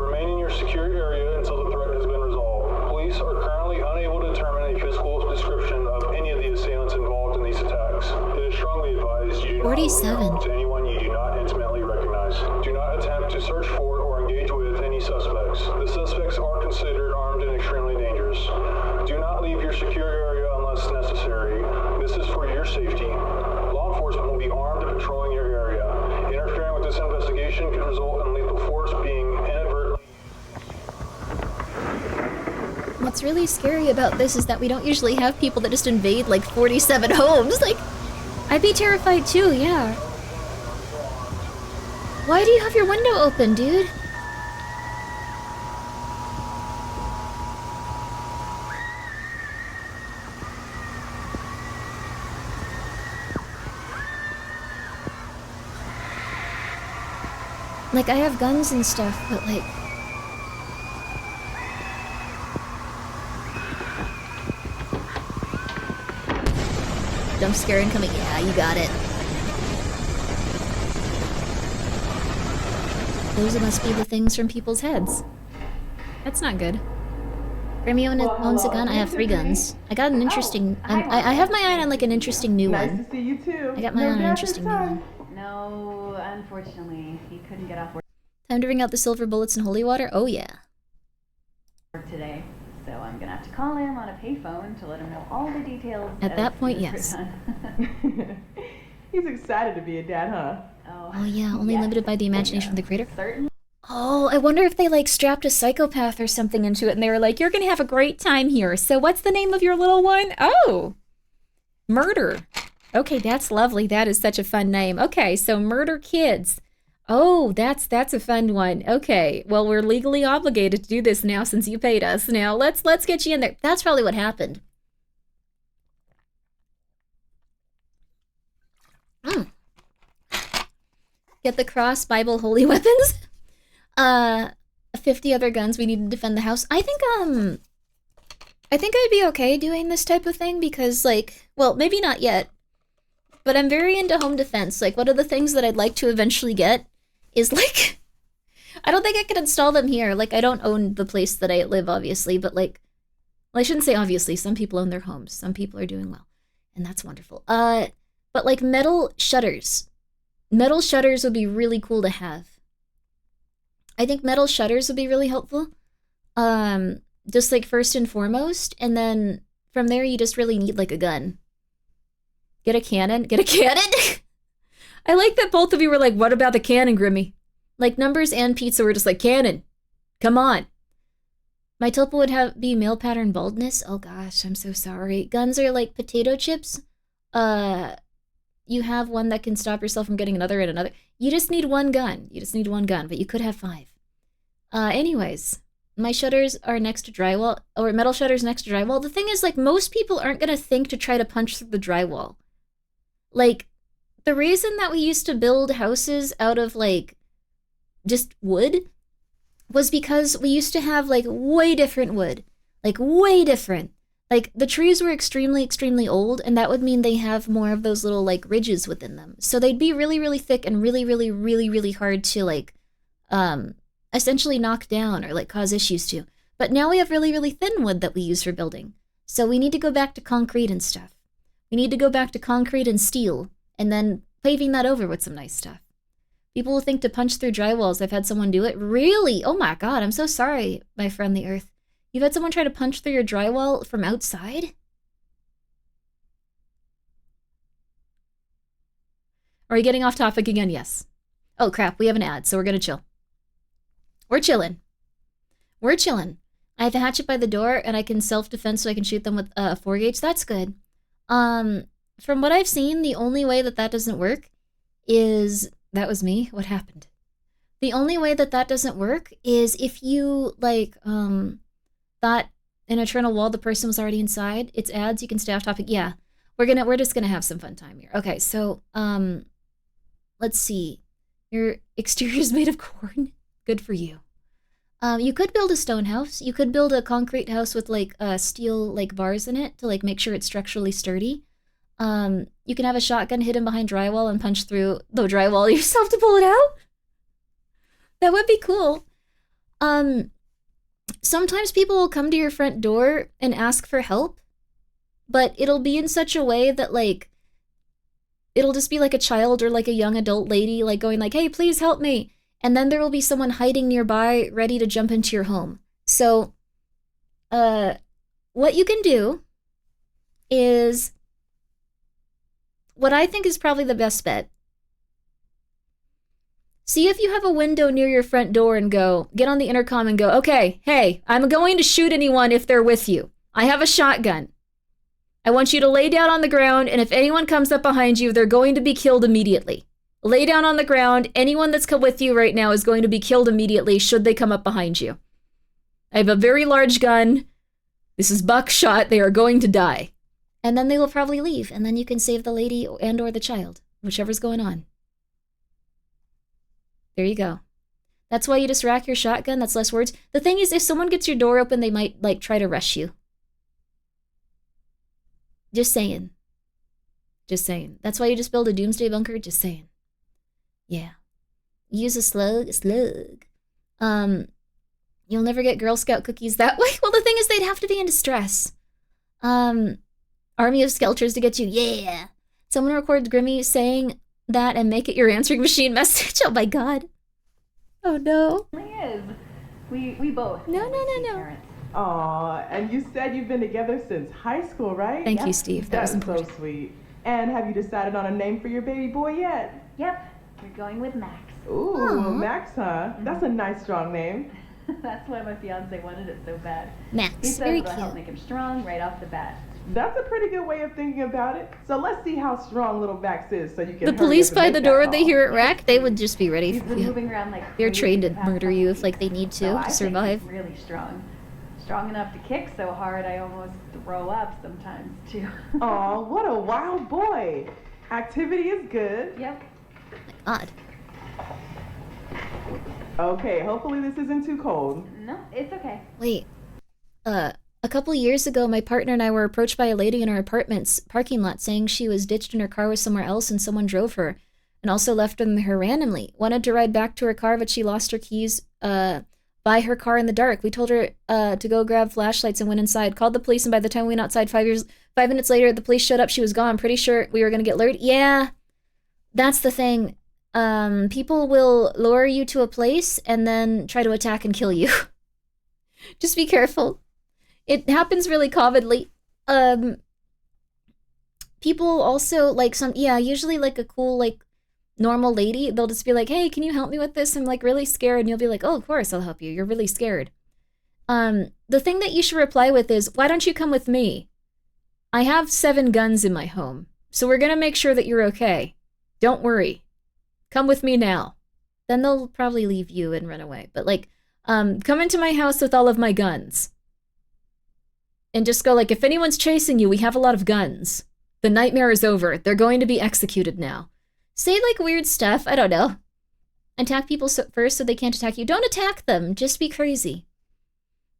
Speaker 3: Remain in your secure area until the threat has been resolved. Police are currently unable to determine a physical description of any of the assailants involved in these attacks. It is strongly advised you do not open your home to anyone you do not intimately recognize. Do not attempt to search for or engage with any suspects. The suspects are considered armed and extremely dangerous. Do not leave your secure area unless necessary. This is for your safety. Law enforcement will be armed and patrolling your area. Interfering with this investigation could result in lethal force being inadvertently.
Speaker 1: What's really scary about this is that we don't usually have people that just invade like 47 homes. Like, I'd be terrified too, yeah. Why do you have your window open, dude? Like, I have guns and stuff, but like... Jump scare incoming. Yeah, you got it. Those must be the things from people's heads. That's not good. Grimmi owns a gun. I have 3 guns. I got an interesting... I have my eye on like an interesting new one.
Speaker 13: Nice to see you too.
Speaker 1: I got my eye on an interesting new one.
Speaker 13: No, unfortunately, he couldn't get off work.
Speaker 1: Time to bring out the silver bullets and holy water? Oh, yeah.
Speaker 13: Today, so I'm gonna have to call him on a payphone to let him know all the details.
Speaker 1: At that point, yes.
Speaker 14: He's excited to be a dad, huh?
Speaker 1: Oh, yeah, only limited by the imagination of the creator.
Speaker 13: Certainly.
Speaker 1: Oh, I wonder if they, like, strapped a psychopath or something into it, and they were like, you're gonna have a great time here. So what's the name of your little one? Oh, Murder. Okay, that's lovely. That is such a fun name. Okay, so Murder Kids. Oh, that's a fun one. Okay, well, we're legally obligated to do this now since you paid us. Now, let's get you in there. That's probably what happened. Get the cross, Bible, holy weapons. 50 other guns we need to defend the house. I think I'd be okay doing this type of thing because, like, well, maybe not yet, but I'm very into home defense. Like, one of the things that I'd like to eventually get is, like, I don't think I could install them here. Like, I don't own the place that I live, obviously, but, like, well, I shouldn't say obviously. Some people own their homes. Some people are doing well, and that's wonderful. But, like, metal shutters. Metal shutters would be really cool to have. I think metal shutters would be really helpful. Just, like, first and foremost, and then from there you just really need, like, a gun. Get a cannon? Get a cannon? I like that both of you were like, what about the cannon, Grimmy? Like, Numbers and Pizza were just like, cannon. Come on. My tulpa would be male pattern baldness. Oh gosh, I'm so sorry. Guns are like potato chips. You have one that can stop yourself from getting another and another. You just need one gun. You just need one gun, but you could have 5. Anyways, my shutters are next to drywall, or metal shutters next to drywall. The thing is, like, most people aren't gonna think to try to punch through the drywall. Like, the reason that we used to build houses out of, like, just wood was because we used to have, like, way different wood. Like, way different. Like, the trees were extremely, extremely old, and that would mean they have more of those little, like, ridges within them. So they'd be really, really thick and really, really, really, really hard to, like, essentially knock down or, like, cause issues to. But now we have really, really thin wood that we use for building. So we need to go back to concrete and stuff. We need to go back to concrete and steel, and then paving that over with some nice stuff. People will think to punch through drywalls. I've had someone do it. Really? Oh my god, I'm so sorry, my friend the Earth. You've had someone try to punch through your drywall from outside? Are we getting off topic again? Yes. Oh crap, we have an ad, so we're gonna chill. We're chilling. We're chilling. I have a hatchet by the door, and I can self-defense so I can shoot them with 4 gauge. That's good. From what I've seen, the only way that doesn't work is... That was me? What happened? The only way that doesn't work is if you, like, thought an eternal wall, the person was already inside. It's ads, you can stay off topic. Yeah, we're just gonna have some fun time here. Okay, so, let's see. Your exterior is made of corn. Good for you. You could build a stone house. You could build a concrete house with, like, steel, like, bars in it to, like, make sure it's structurally sturdy. You can have a shotgun hidden behind drywall and punch through the drywall yourself to pull it out. That would be cool. Sometimes people will come to your front door and ask for help, but it'll be in such a way that, like, it'll just be like a child or like a young adult lady, like, going like, hey, please help me. And then there will be someone hiding nearby ready to jump into your home. So, what you can do is... what I think is probably the best bet. See if you have a window near your front door and get on the intercom and go, okay, hey, I'm going to shoot anyone if they're with you. I have a shotgun. I want you to lay down on the ground, and if anyone comes up behind you, they're going to be killed immediately. Lay down on the ground. Anyone that's with you right now is going to be killed immediately should they come up behind you. I have a very large gun. This is buckshot. They are going to die. And then they will probably leave, and then you can save the lady and or the child, whichever's going on. There you go. That's why you just rack your shotgun. That's less words. The thing is, if someone gets your door open, they might, like, try to rush you. Just saying. Just saying. That's why you just build a doomsday bunker. Just saying. Yeah. Use a slug. You'll never get Girl Scout cookies that way. Well, the thing is, they'd have to be in distress. Army of Skelters to get you. Yeah. Someone record Grimmi saying that and make it your answering machine message. Oh my god. Oh no.
Speaker 13: It really is. We both.
Speaker 1: No.
Speaker 13: Parents.
Speaker 14: Aw, and you said you've been together since high school, right?
Speaker 1: Thank you, Steve. That was important.
Speaker 14: So sweet. And have you decided on a name for your baby boy yet?
Speaker 13: Yep. We're going with Max.
Speaker 14: Ooh,
Speaker 1: Aww.
Speaker 14: Max, huh? That's a nice, strong name.
Speaker 13: That's why my fiance wanted it so bad.
Speaker 1: Max,
Speaker 13: He said
Speaker 1: very
Speaker 13: it'll help
Speaker 1: cute.
Speaker 13: make him strong right off the bat.
Speaker 14: That's a pretty good way of thinking about it. So let's see how strong little Max is so you can
Speaker 1: The
Speaker 14: hurry
Speaker 1: police
Speaker 14: up and
Speaker 1: by
Speaker 14: make
Speaker 1: the
Speaker 14: that
Speaker 1: door,
Speaker 14: call.
Speaker 1: they hear it rack, they would just be ready
Speaker 13: He's
Speaker 1: for
Speaker 13: been
Speaker 1: you.
Speaker 13: moving around like
Speaker 1: They're
Speaker 13: crazy
Speaker 1: trained
Speaker 13: the
Speaker 1: to
Speaker 13: past
Speaker 1: murder
Speaker 13: couple
Speaker 1: you
Speaker 13: weeks.
Speaker 1: if like they need
Speaker 13: So I
Speaker 1: to
Speaker 13: think
Speaker 1: survive.
Speaker 13: he's really strong. Strong enough to kick so hard I almost throw up sometimes too.
Speaker 14: Aw, what a wild boy. Activity is good.
Speaker 13: Yep.
Speaker 1: Odd.
Speaker 14: Okay, hopefully this isn't too cold.
Speaker 13: No, it's okay.
Speaker 1: Wait. A couple years ago, my partner and I were approached by a lady in our apartment's parking lot saying she was ditched in her car with somewhere else and someone drove her and also left her randomly. Wanted to ride back to her car, but she lost her keys by her car in the dark. We told her to go grab flashlights and went inside. Called the police, and by the time we went outside 5 minutes later, the police showed up. She was gone. Pretty sure we were going to get lured. Yeah, that's the thing. People will lure you to a place and then try to attack and kill you. Just be careful. It happens really commonly. People also like usually like a cool like normal lady, they'll just be like, hey, can you help me with this? I'm like really scared. And you'll be like, oh, of course I'll help you. You're really scared. The thing that you should reply with is, why don't you come with me? I have 7 guns in my home, so we're gonna make sure that you're okay. Don't worry. Come with me now. Then they'll probably leave you and run away. But like, come into my house with all of my guns. And just go like, if anyone's chasing you, we have a lot of guns. The nightmare is over. They're going to be executed now. Say like weird stuff. I don't know. Attack people first so they can't attack you. Don't attack them. Just be crazy.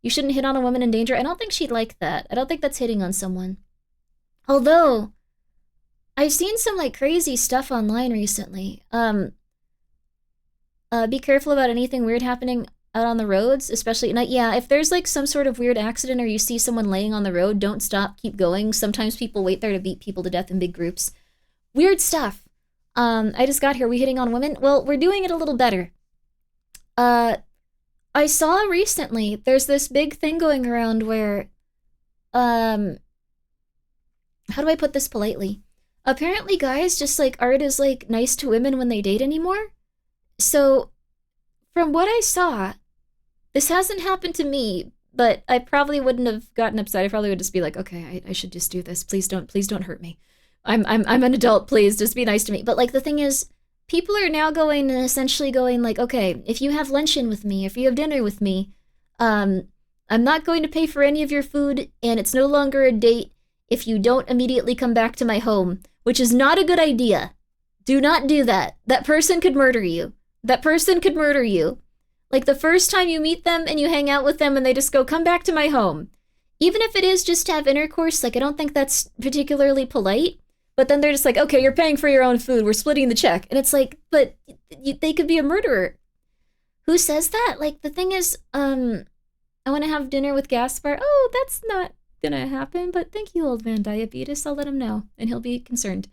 Speaker 1: You shouldn't hit on a woman in danger. I don't think she'd like that. I don't think that's hitting on someone. Although, I've seen some like crazy stuff online recently. Be careful about anything weird happening out on the roads, especially at night. Yeah, if there's like some sort of weird accident or you see someone laying on the road, don't stop, keep going. Sometimes people wait there to beat people to death in big groups. Weird stuff. I just got here. We hitting on women? Well, we're doing it a little better. I saw recently, there's this big thing going around where, how do I put this politely? Apparently guys just like aren't as like nice to women when they date anymore. So, from what I saw, this hasn't happened to me, but I probably wouldn't have gotten upset. I probably would just be like, okay, I should just do this. Please don't hurt me. I'm an adult, please just be nice to me. But like the thing is, people are now going and essentially going like, okay, if you have luncheon with me, if you have dinner with me, I'm not going to pay for any of your food, and it's no longer a date if you don't immediately come back to my home, which is not a good idea. Do not do that. That person could murder you. That person could murder you. Like the first time you meet them and you hang out with them and they just go, come back to my home. Even if it is just to have intercourse, like I don't think that's particularly polite. But then they're just like, okay, you're paying for your own food. We're splitting the check. And it's like, but they could be a murderer. Who says that? Like the thing is, I want to have dinner with Gaspar. Oh, that's not gonna happen. But thank you, old man Diabetes. I'll let him know and he'll be concerned.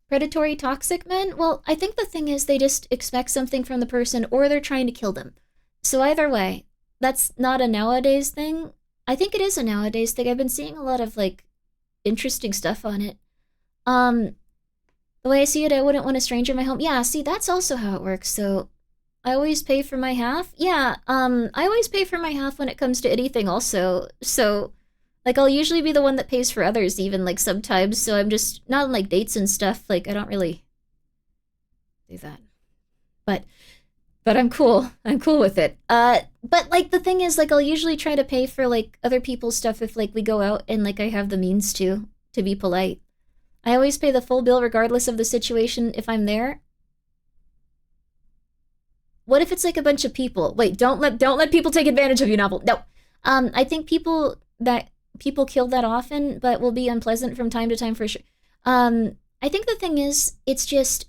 Speaker 1: Predatory toxic men? Well, I think the thing is they just expect something from the person or they're trying to kill them. So either way, that's not a nowadays thing. I think it is a nowadays thing. I've been seeing a lot of like interesting stuff on it. The way I see it, I wouldn't want a stranger in my home. Yeah, see, that's also how it works. So I always pay for my half. Yeah, I always pay for my half when it comes to anything also. So like, I'll usually be the one that pays for others, even, like, sometimes. So I'm just, not on, like, dates and stuff. Like, I don't really do that. But I'm cool. I'm cool with it. But, like, the thing is, like, I'll usually try to pay for, like, other people's stuff if, like, we go out and, like, I have the means to be polite. I always pay the full bill regardless of the situation if I'm there. What if it's, like, a bunch of people? Wait, don't let people take advantage of you, Novel. No. I think people kill that often, but will be unpleasant from time to time for sure. I think the thing is, it's just,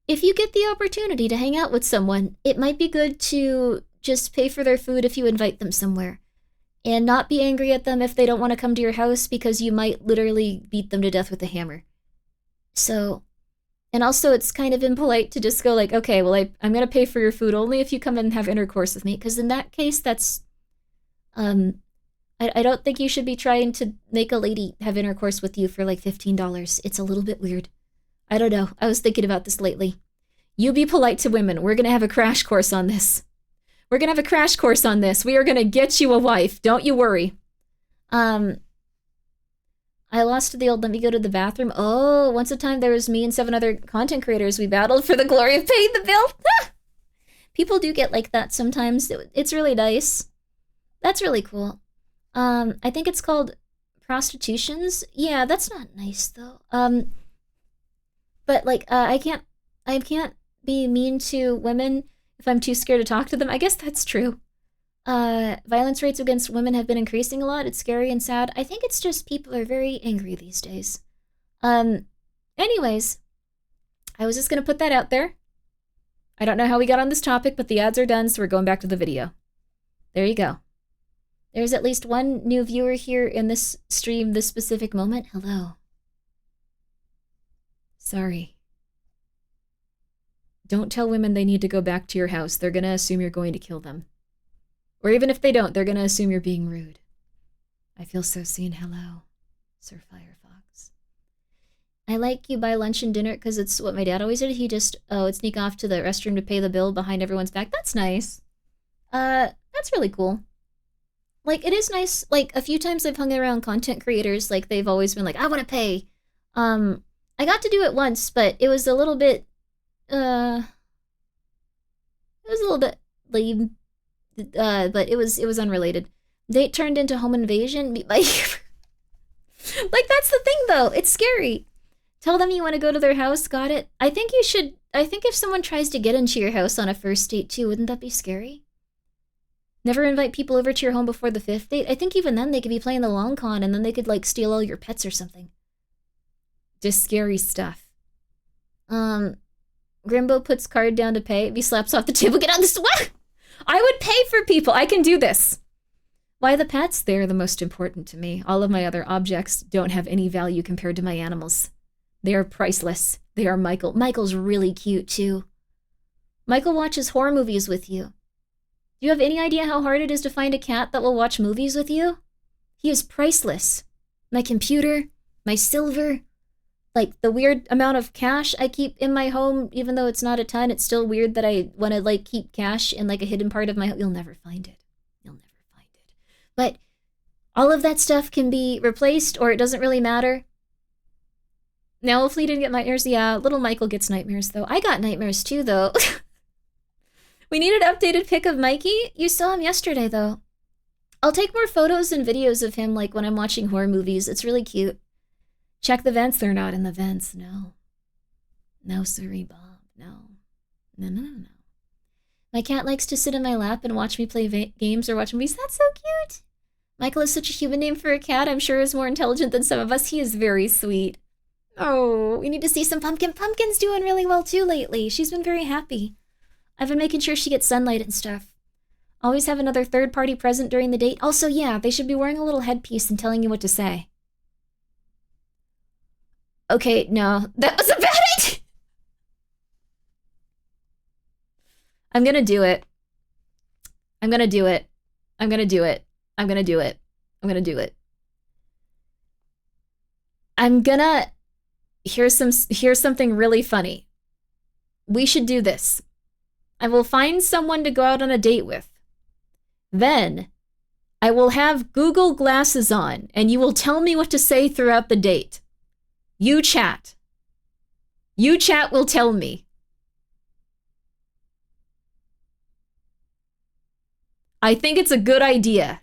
Speaker 1: if you get the opportunity to hang out with someone, it might be good to just pay for their food if you invite them somewhere. And not be angry at them if they don't want to come to your house because you might literally beat them to death with a hammer. So, And also, it's kind of impolite to just go like, okay, well, I'm going to pay for your food only if you come and have intercourse with me. Because in that case, that's, I don't think you should be trying to make a lady have intercourse with you for like $15. It's a little bit weird. I don't know. I was thinking about this lately. You be polite to women. We're going to have a crash course on this. We're going to have a crash course on this. We are going to get you a wife. Don't you worry. I lost the old let me go to the bathroom. Oh, once a time there was me and 7 other content creators. We battled for the glory of paying the bill. People do get like that sometimes. It's really nice. That's really cool. I think it's called prostitutions. Yeah, that's not nice though. But like, I can't be mean to women if I'm too scared to talk to them. I guess that's true. Violence rates against women have been increasing a lot. It's scary and sad. I think it's just people are very angry these days. Anyways, I was just going to put that out there. I don't know how we got on this topic, but the ads are done, so we're going back to the video. There you go. There's at least one new viewer here in this stream this specific moment. Hello. Sorry. Don't tell women they need to go back to your house. They're going to assume you're going to kill them. Or even if they don't, they're going to assume you're being rude. I feel so seen. Hello, Sir Firefox. I like you buy lunch and dinner because it's what my dad always did. He just, would sneak off to the restroom to pay the bill behind everyone's back. That's nice. That's really cool. Like, it is nice. Like, a few times I've hung around content creators, like, they've always been like, I want to pay. I got to do it once, but it was a little bit, lame. But it was unrelated. They turned into home invasion. Like, that's the thing, though. It's scary. Tell them you want to go to their house. Got it. I think you should. I think if someone tries to get into your house on a first date, too, wouldn't that be scary? Never invite people over to your home before the 5th date. I think even then they could be playing the long con, and then they could, like, steal all your pets or something. Just scary stuff. Grimbo puts card down to pay. He slaps off the table. Get on this. What? I would pay for people. I can do this. Why the pets? They're the most important to me. All of my other objects don't have any value compared to my animals. They are priceless. They are Michael. Michael's really cute, too. Michael watches horror movies with you. Do you have any idea how hard it is to find a cat that will watch movies with you? He is priceless. My computer, my silver, like the weird amount of cash I keep in my home, even though it's not a ton, it's still weird that I want to like keep cash in like a hidden part of my home. You'll never find it. You'll never find it. But all of that stuff can be replaced, or it doesn't really matter. Now, hopefully you didn't get nightmares. Yeah, little Michael gets nightmares, though. I got nightmares, too, though. We need an updated pic of Mikey. You saw him yesterday, though. I'll take more photos and videos of him, like, when I'm watching horror movies. It's really cute. Check the vents. They're not in the vents. No. No, sorry, Bob. No. No. My cat likes to sit in my lap and watch me play games or watch movies. That's so cute. Michael is such a human name for a cat. I'm sure is more intelligent than some of us. He is very sweet. Oh, we need to see some Pumpkin. Pumpkin's doing really well, too, lately. She's been very happy. I've been making sure she gets sunlight and stuff. Always have another third-party present during the date. Also, yeah, they should be wearing a little headpiece and telling you what to say. Okay, no. That was a bad idea! I'm gonna do it. I'm gonna do it. I'm gonna do it. I'm gonna do it. I'm gonna do it. I'm gonna... Here's something really funny. We should do this. I will find someone to go out on a date with. Then, I will have Google glasses on, and you will tell me what to say throughout the date. You chat. You chat will tell me. I think it's a good idea.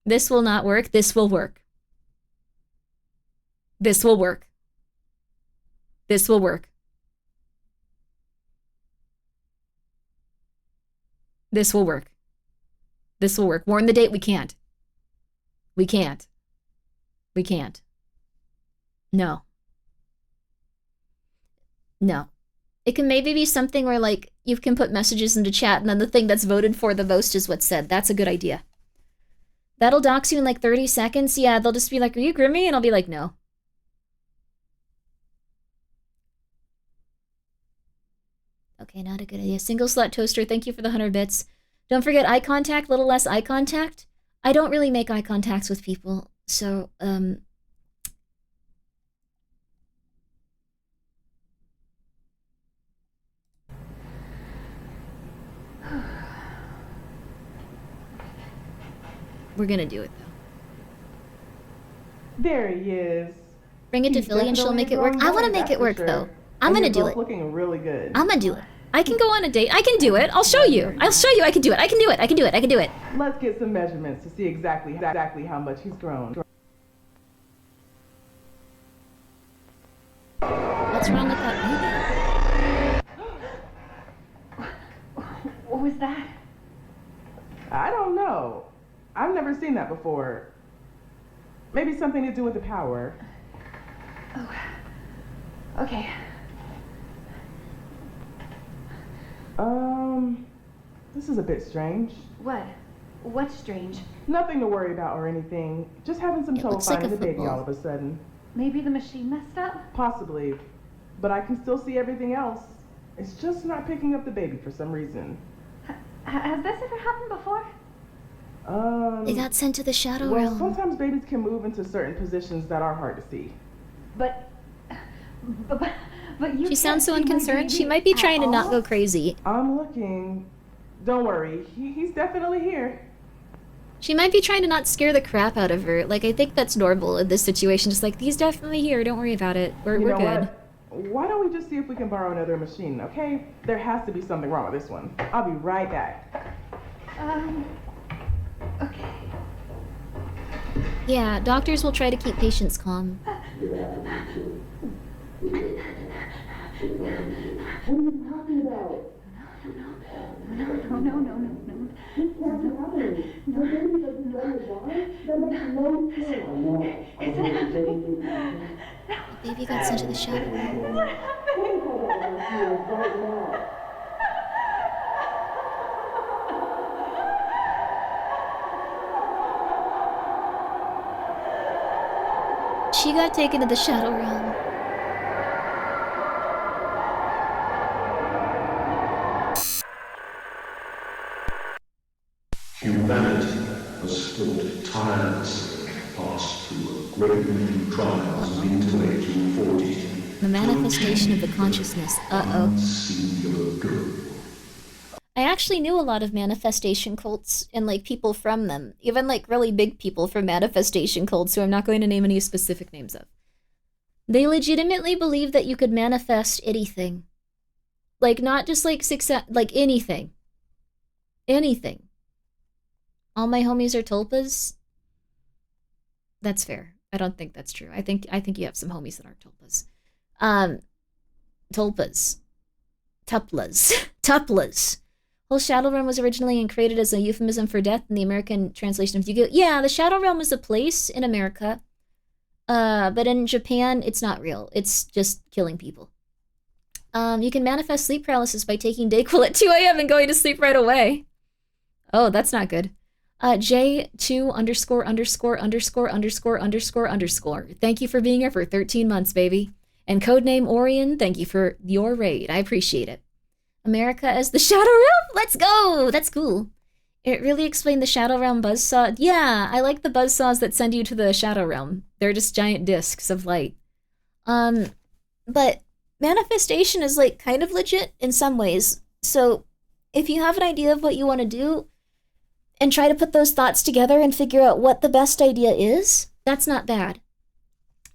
Speaker 1: This will not work. This will work. This will work. This will work. This will work. This will work. Warn the date. We can't. We can't. We can't. No. No. It can maybe be something where, like, you can put messages into chat and then the thing that's voted for the most is what's said. That's a good idea. That'll dox you in like 30 seconds. Yeah, they'll just be like, are you Grimmi? And I'll be like, no. Okay, not a good idea. Single slot toaster, thank you for the 100 bits. Don't forget eye contact, little less eye contact. I don't really make eye contacts with people, so, we're gonna do it, though.
Speaker 14: There he is.
Speaker 1: Bring it to Philly and she'll make it work. I want to make it work, though. I'm gonna do it.
Speaker 14: Looking really good.
Speaker 1: I'm gonna do it. I can go on a date. I can do it. I'll show you. I'll show you. I can do it. I can do it. I can do it. I can do it.
Speaker 14: Let's get some measurements to see exactly how much he's grown.
Speaker 1: What's wrong with that baby?
Speaker 13: What was that?
Speaker 14: I don't know. I've never seen that before. Maybe something to do with the power.
Speaker 13: Oh. Okay.
Speaker 14: This is a bit strange.
Speaker 13: What? What's strange?
Speaker 14: Nothing to worry about or anything. Just having some trouble finding the baby all of a sudden.
Speaker 13: Maybe the machine messed up?
Speaker 14: Possibly. But I can still see everything else. It's just not picking up the baby for some reason.
Speaker 13: Has this ever happened before?
Speaker 1: They got sent to the shadow
Speaker 14: well,
Speaker 1: realm.
Speaker 14: Sometimes babies can move into certain positions that are hard to see.
Speaker 13: But you
Speaker 1: She sounds so unconcerned. She might be trying to not go crazy.
Speaker 14: I'm looking. Don't worry. He's definitely here.
Speaker 1: She might be trying to not scare the crap out of her. Like, I think that's normal in this situation. Just like, he's definitely here. Don't worry about it. We're good.
Speaker 14: Why don't we just see if we can borrow another machine, okay? There has to be something wrong with this one. I'll be right back.
Speaker 13: Okay.
Speaker 1: Yeah, doctors will try to keep patients calm.
Speaker 14: What are you talking about?
Speaker 13: No.
Speaker 1: The baby got sent to the shadow realm. She got taken to the shadow realm.
Speaker 15: Humanity has fought tirelessly past through a great many trials of intellectual fortitude.
Speaker 1: The manifestation of the consciousness. Uh-oh.
Speaker 15: Singular good.
Speaker 1: I actually knew a lot of manifestation cults and, like, people from them. Even, like, really big people from manifestation cults who I'm not going to name any specific names of. They legitimately believe that you could manifest anything. Like, not just, like, success, like, anything. Anything. All my homies are tulpas. That's fair. I don't think that's true. I think you have some homies that aren't tulpas. Tulpas. Tuplas. Tuplas. Whole Shadow Realm was originally created as a euphemism for death in the American translation of Yu-Gi-Oh! Yeah, the Shadow Realm is a place in America. But in Japan, it's not real. It's just killing people. You can manifest sleep paralysis by taking Dayquil at 2 a.m. and going to sleep right away. Oh, that's not good. J2__________. Thank you for being here for 13 months, baby. And codename Orion, thank you for your raid. I appreciate it. America as the Shadow Realm? Let's go! That's cool. It really explained the Shadow Realm buzzsaw. Yeah, I like the buzzsaws that send you to the Shadow Realm. They're just giant discs of light. But manifestation is, like, kind of legit in some ways. So if you have an idea of what you want to do and try to put those thoughts together and figure out what the best idea is, that's not bad.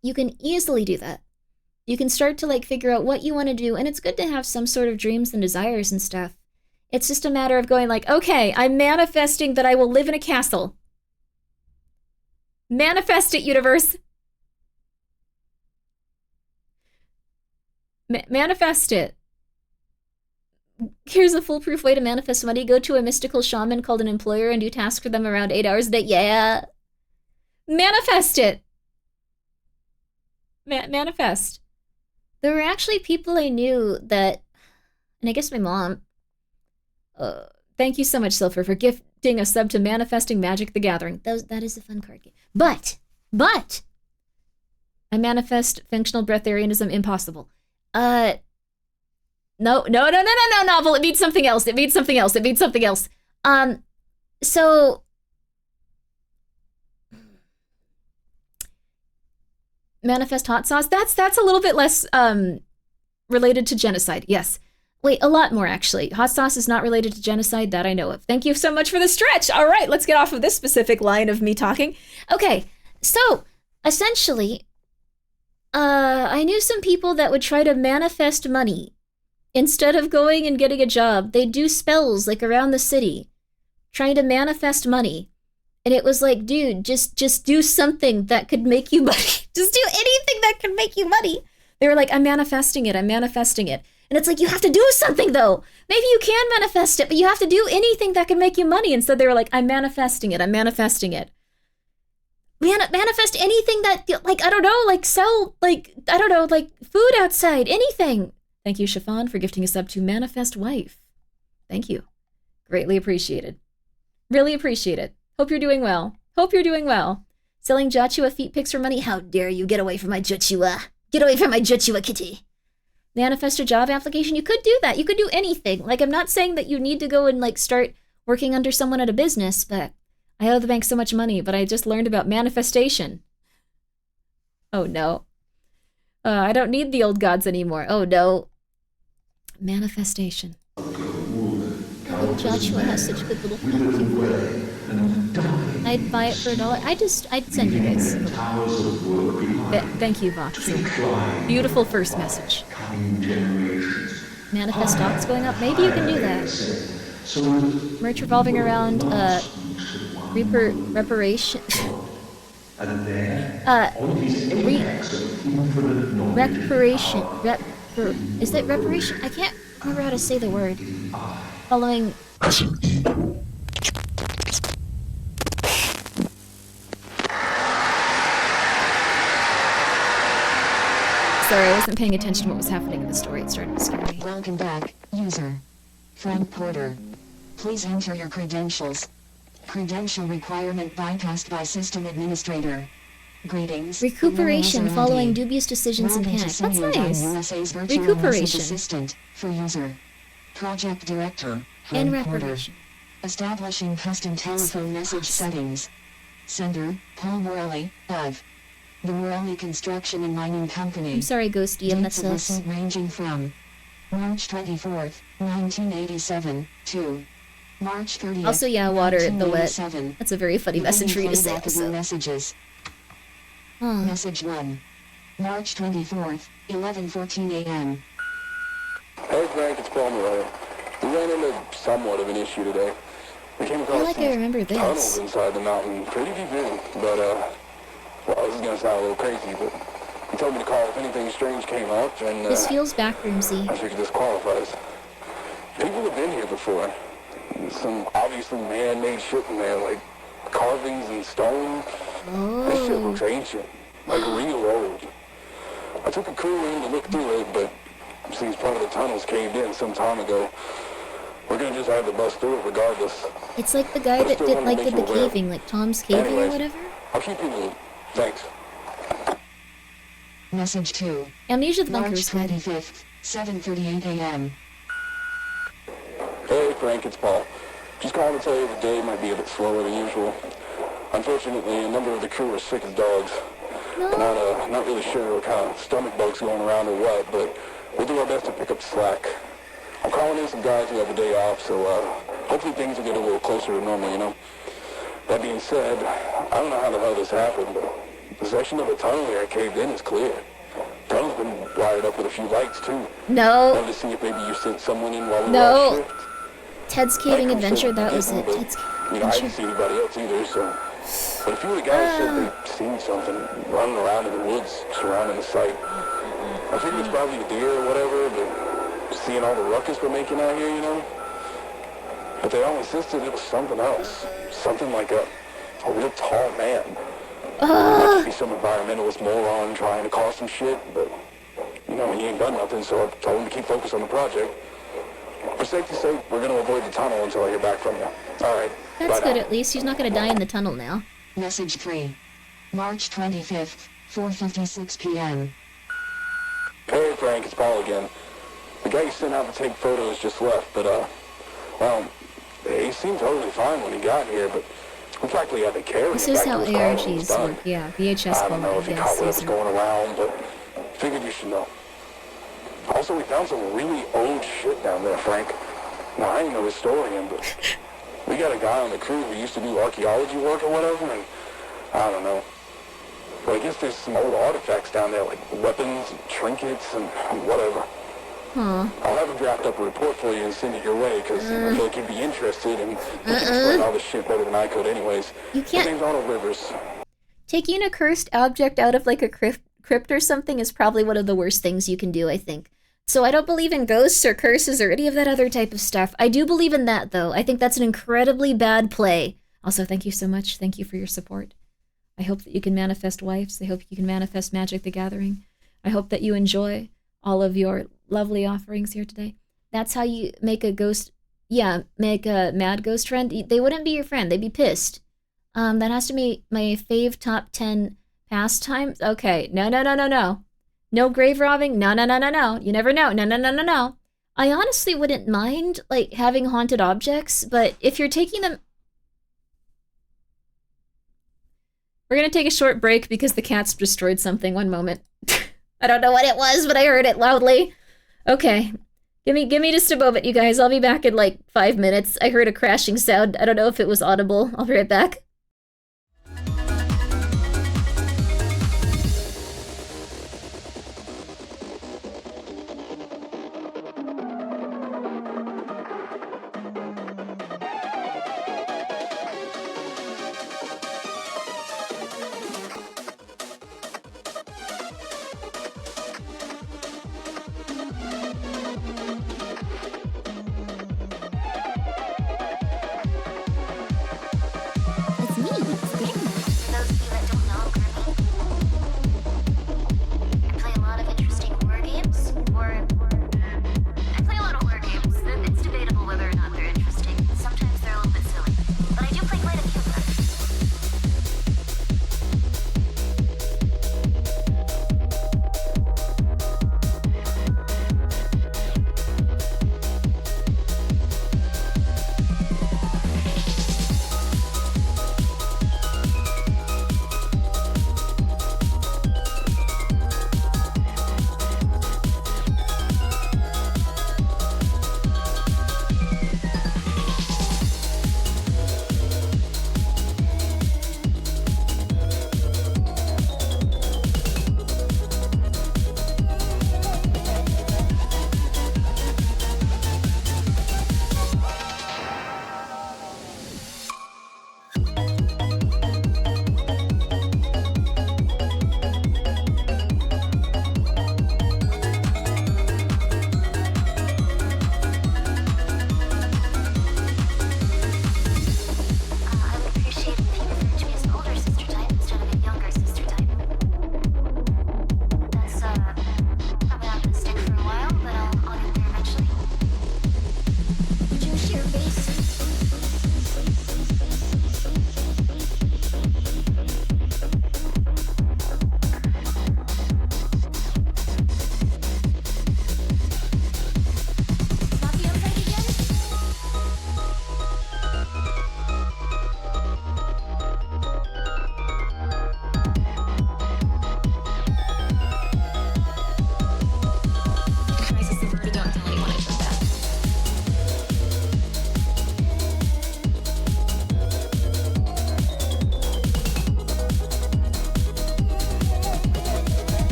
Speaker 1: You can easily do that. You can start to, like, figure out what you want to do, and it's good to have some sort of dreams and desires and stuff. It's just a matter of going like, okay, I'm manifesting that I will live in a castle. Manifest it, universe. Manifest it. Here's a foolproof way to manifest money. Go to a mystical shaman called an employer and do tasks for them around 8 hours a day. Yeah. Manifest it. Manifest. There were actually people I knew that, and I guess my mom, thank you so much, Silver, for gifting gifting a sub to Manifesting Magic the Gathering. That is a fun card game. But, I manifest functional breatharianism impossible. No, novel. It means something else. So manifest hot sauce. That's a little bit less related to genocide. Yes. Wait, a lot more actually. Hot sauce is not related to genocide that I know of. Thank you so much for the stretch. All right, let's get off of this specific line of me talking. Okay, so essentially, I knew some people that would try to manifest money. Instead of going and getting a job, they'd do spells like around the city, trying to manifest money. And it was like, dude, just do something that could make you money. Just do anything that could make you money. They were like, I'm manifesting it. And it's like, you have to do something though. Maybe you can manifest it, but you have to do anything that can make you money. Instead they were like, I'm manifesting it. Manifest anything that, like, I don't know, like sell, like, I don't know, like food outside, anything. Thank you, Chiffon, for gifting a sub to Manifest Wife. Thank you. Greatly appreciated. Really appreciate it. Hope you're doing well. Selling Joshua feet pics for money? How dare you? Get away from my Joshua. Get away from my Joshua kitty. Manifest a job application? You could do that. You could do anything. Like, I'm not saying that you need to go and, like, start working under someone at a business, but I owe the bank so much money, but I just learned about manifestation. Oh, no. I don't need the old gods anymore. Oh, no. Manifestation. Oh, Joshua has such good little feet. I'd buy it for $1. I'd send you guys. Thank you, Vox. Beautiful first message. Manifest stocks going up. Maybe you can do that. Merch revolving around reparation. Is that reparation? I can't remember how to say the word. Following. Sorry, I wasn't paying attention to what was happening in the story. It started to scare me.
Speaker 2: Welcome back, user. Frank Porter. Please enter your credentials. Credential requirement bypassed by system administrator. Greetings.
Speaker 1: Recuperation following dubious decisions in panic. That's nice. Recuperation.
Speaker 2: Assistant for user. Project director.
Speaker 1: And reparation.
Speaker 2: Establishing custom telephone message settings. Sender, Paul Morelli, of the Morelli Construction and Mining Company.
Speaker 1: I'm sorry, Ghosty, I messed up.
Speaker 2: Ranging from March 24th, 1987 to March 30th.
Speaker 1: Also, yeah, water at the wet. That's a very funny message for you to say.
Speaker 2: So. Messages. Message 1. March 24th, 11:14 a.m.
Speaker 16: Hey Frank, it's Paul Morelli. We ran into somewhat of an issue today. We came across
Speaker 1: I remember this.
Speaker 16: tunnels inside the mountain, pretty deep in, but well, this is gonna sound a little crazy, but he told me to call if anything strange came up, and
Speaker 1: this feels backroomsy.
Speaker 16: I figured this qualifies. People have been here before. Some obviously man-made shit in there, like carvings in stone. This shit looks ancient, like real old. I took a crew in to look through it, but since part of the tunnels caved in some time ago, we're gonna just have to bust through it regardless.
Speaker 1: It's like the guy that did the caving, like Tom's Caving or whatever.
Speaker 16: I'll keep you in the loop. Thanks.
Speaker 2: Message 2.
Speaker 1: Amnesia the Bunker's
Speaker 2: March 25th, 7:38 a.m.
Speaker 16: Hey Frank, it's Paul. Just calling to tell you the day might be a bit slower than usual. Unfortunately, a number of the crew are sick as dogs. Not really sure what kind of stomach bugs going around or what, but we'll do our best to pick up the slack. I'm calling in some guys who have a day off, so hopefully things will get a little closer to normal, you know. That being said, I don't know how the hell this happened, but the section of the tunnel here caved in is clear. The tunnel's been wired up with a few lights, too.
Speaker 1: No.
Speaker 16: Wanted to see if maybe you sent someone in while we were
Speaker 1: No.
Speaker 16: on shift.
Speaker 1: Ted's Caving Adventure, that was it. Ted's
Speaker 16: You know, I didn't see anybody else either, so... But a few of the guys said they'd seen something running around in the woods surrounding the site. I figured it's probably a deer or whatever, but seeing all the ruckus we're making out here, you know? But they all insisted it was something else. Something like a real tall man. Not to be some environmentalist moron trying to cause some shit, but, you know, he ain't done nothing, so I told him to keep focused on the project. For safety's sake, we're going to avoid the tunnel until I hear back from you. All right.
Speaker 1: That's
Speaker 16: bye
Speaker 1: good
Speaker 16: now.
Speaker 1: at least. He's not gonna die in the tunnel now.
Speaker 2: Message 3. March 25th, 4:56 p.m.
Speaker 16: Hey, Frank, it's Paul again. The guy you sent out to take photos just left, but, well, he seemed totally fine when he got here, but we practically had to carry
Speaker 1: This
Speaker 16: him
Speaker 1: is
Speaker 16: back
Speaker 1: how
Speaker 16: to his car when he was
Speaker 1: ARGs
Speaker 16: done.
Speaker 1: work. Yeah, VHS
Speaker 16: I don't know if
Speaker 1: quality.
Speaker 16: you
Speaker 1: Yes,
Speaker 16: caught what was
Speaker 1: Caesar.
Speaker 16: going around, but figured you should know. Also, we found some really old shit down there, Frank. Now, I ain't no historian, but we got a guy on the crew who used to do archaeology work or whatever, and I don't know. But I guess there's some old artifacts down there, like weapons and trinkets and whatever.
Speaker 1: Huh.
Speaker 16: I'll have him draft up a report for you and send it your way, because I feel like you'd be interested, and you can explain all this shit better than I could anyways.
Speaker 1: You
Speaker 16: His
Speaker 1: can't-
Speaker 16: name's Arnold Rivers.
Speaker 1: Taking a cursed object out of like a crypt or something is probably one of the worst things you can do, I think. So I don't believe in ghosts or curses or any of that other type of stuff. I do believe in that, though. I think that's an incredibly bad play. Also, thank you so much. Thank you for your support. I hope that you can manifest wives. I hope you can manifest Magic the Gathering. I hope that you enjoy all of your lovely offerings here today. That's how you make a ghost... Yeah, make a mad ghost friend. They wouldn't be your friend. They'd be pissed. That has to be my fave top 10 pastimes. Okay, no. No grave robbing. No. You never know. No. I honestly wouldn't mind, like, having haunted objects, but if you're taking them... We're gonna take a short break because the cats destroyed something. One moment. I don't know what it was, but I heard it loudly. Okay. Give me just a moment, you guys. I'll be back in, like, 5 minutes. I heard a crashing sound. I don't know if it was audible. I'll be right back.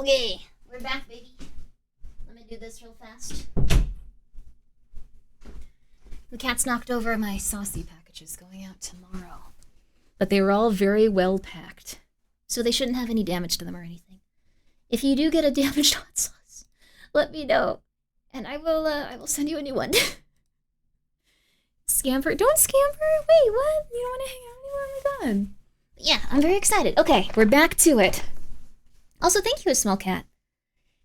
Speaker 1: Okay, we're back, baby. Let me do this real fast. The cat's knocked over my saucy packages going out tomorrow. But they were all very well packed, so they shouldn't have any damage to them or anything. If you do get a damaged hot sauce, let me know, and I will send you a new one. Scamper, don't scamper. Wait, what? You don't want to hang out anymore? Oh my god. Yeah, I'm very excited. Okay, we're back to it. Also, thank you, a small cat.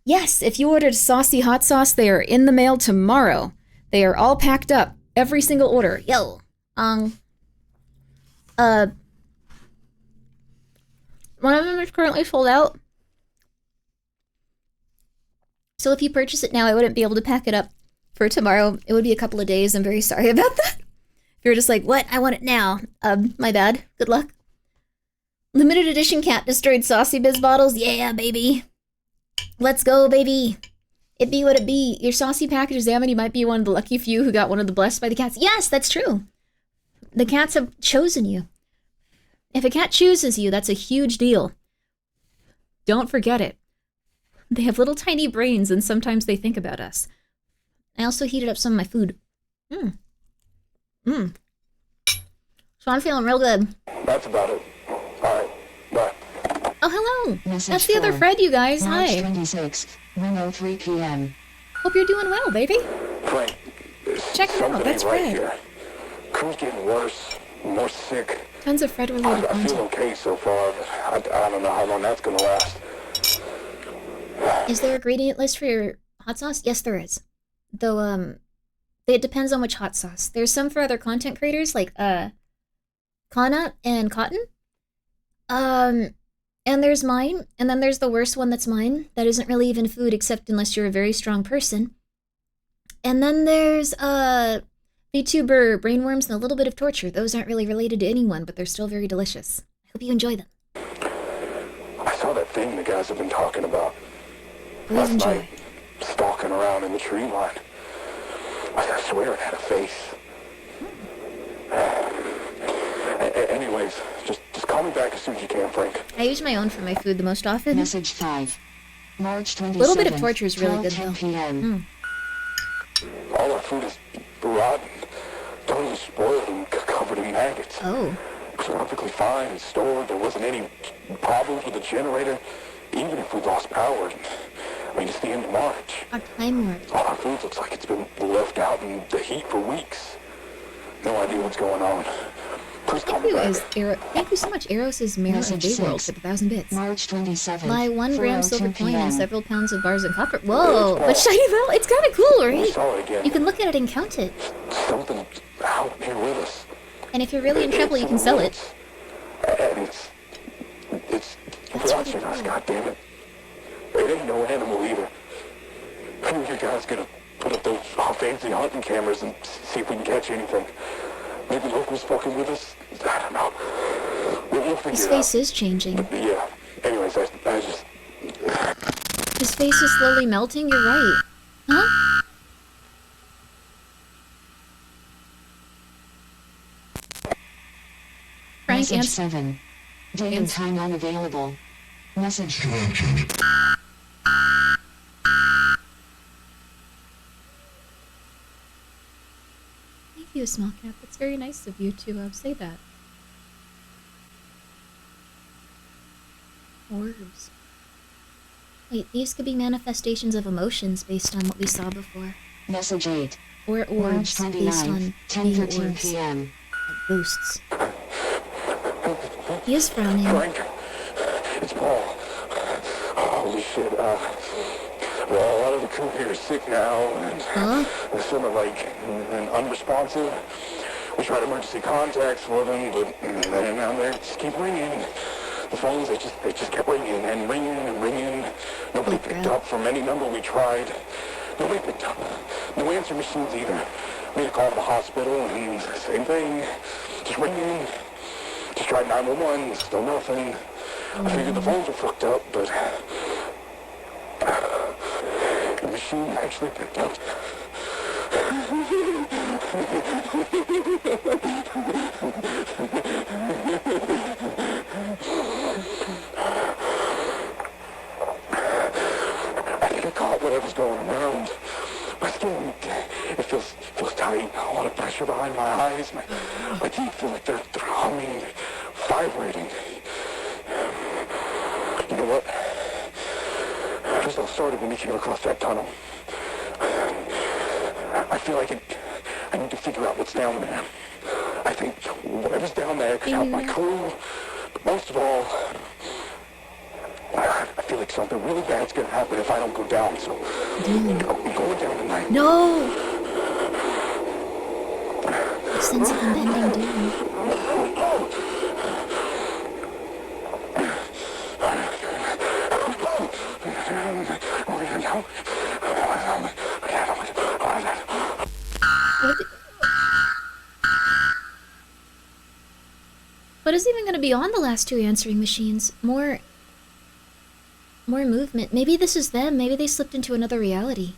Speaker 1: Yes, if you ordered saucy hot sauce, they are in the mail tomorrow. They are all packed up. Every single order. Yo. One of them is currently sold out. So if you purchase it now, I wouldn't be able to pack it up for tomorrow. It would be a couple of days. I'm very sorry about that. If you're just like, what? I want it now. My bad. Good luck. Limited edition cat destroyed Saucy Biz bottles. Yeah, baby. Let's go, baby. It be what it be. Your saucy package examine, you might be one of the lucky few who got one of the blessed by the cats. Yes, that's true. The cats have chosen you. If a cat chooses you, that's a huge deal. Don't forget it. They have little tiny brains, and sometimes they think about us. I also heated up some of my food. So I'm feeling real good.
Speaker 16: That's about it. Alright, bye.
Speaker 1: Oh, hello.
Speaker 2: Message
Speaker 1: That's the other
Speaker 2: 4,
Speaker 1: Fred, you guys.
Speaker 2: March
Speaker 1: Hi.
Speaker 2: 26th, 1:03 p.m.
Speaker 1: Hope you're doing well, baby.
Speaker 16: Frank,
Speaker 1: Check it out. That's
Speaker 16: right
Speaker 1: Fred.
Speaker 16: here. Crew's getting worse, more sick.
Speaker 1: Tons of Fred-related
Speaker 16: I feel
Speaker 1: content.
Speaker 16: okay so far, but I don't know how long that's gonna last.
Speaker 1: Is there a ingredient list for your hot sauce? Yes, there is. Though, it depends on which hot sauce. There's some for other content creators, like, Kana and Cotton. And there's mine, and then there's the worst one that's mine. That isn't really even food, except unless you're a very strong person. And then there's, VTuber brainworms and a little bit of torture. Those aren't really related to anyone, but they're still very delicious. I hope you enjoy them.
Speaker 16: I saw that thing the guys have been talking about.
Speaker 1: Please
Speaker 16: last
Speaker 1: enjoy.
Speaker 16: night, stalking around in the tree line. I swear it had a face. Anyways, just call me back as soon as you can, Frank.
Speaker 1: I use my own for my food the most often.
Speaker 2: Message 5, March 27th,
Speaker 1: A little bit of torture is really good,
Speaker 2: 12:10
Speaker 1: though.
Speaker 2: p.m.
Speaker 16: All our food is rotten, totally spoiled and covered in maggots.
Speaker 1: Oh.
Speaker 16: It was perfectly fine and stored. There wasn't any problems with the generator, even if we lost power. I mean, it's the end of March.
Speaker 1: Our time warp.
Speaker 16: All our food looks like it's been left out in the heat for weeks. No idea what's going on. Please call me back.
Speaker 1: Thank you so much. Eros is Mirror of
Speaker 2: Message
Speaker 1: Dayworld
Speaker 2: 6,
Speaker 1: for the 1,000 bits.
Speaker 2: March 27th,
Speaker 1: Buy 1 gram
Speaker 2: 4:02
Speaker 1: silver coin
Speaker 2: p.m.
Speaker 1: and several pounds of bars and copper. Whoa! But shiny bell, it's kind of cool,
Speaker 16: We
Speaker 1: right?
Speaker 16: saw it again.
Speaker 1: You can look at it and count it.
Speaker 16: Something out here with us.
Speaker 1: And if you're really in trouble, you can sell it.
Speaker 16: And it's watching us, goddammit. It ain't no animal either. Maybe you guys gonna put up those fancy hunting cameras and see if we can catch anything. Maybe locals fucking with us. I don't know. We'll figure
Speaker 1: His
Speaker 16: it out.
Speaker 1: face is changing.
Speaker 16: Yeah. Anyways, I just...
Speaker 1: His face is slowly melting. You're right. Huh? Frank,
Speaker 2: Message
Speaker 1: answer.
Speaker 2: 7, day and time unavailable. Message
Speaker 1: Thank you, small cat. That's very nice of you to say that. Orbs. Wait, these could be manifestations of emotions based on what we saw before.
Speaker 2: Message 8,
Speaker 1: Or orbs
Speaker 2: March
Speaker 1: based
Speaker 2: 29th,
Speaker 1: on
Speaker 2: 10:13
Speaker 1: orbs.
Speaker 2: p.m.
Speaker 1: Like ghosts. He is frowning.
Speaker 16: Frank, it's Paul. Holy shit, well, a lot of the crew here is sick now, and they're sort of like unresponsive. We tried emergency contacts for them, but they just keep ringing. The phones, they just kept ringing and ringing and ringing. Nobody picked up from any number we tried. Nobody picked up. No answer machines either. We had to call the hospital, and same thing. Just ringing. Just tried 911, still nothing. I figured the phones were fucked up, but the machine actually picked up. It feels tight. A lot of pressure behind my eyes. My teeth feel like they're humming, vibrating. You know what? Just all started when we came across that tunnel. I feel like I need to figure out what's down there. I think whatever's down there could help my crew. But most of all, I feel like something really bad's gonna happen if I don't go down. So I'm going down tonight.
Speaker 1: No! A sense of impending doom. What is even going to be on the last two answering machines? More movement. Maybe this is them. Maybe they slipped into another reality.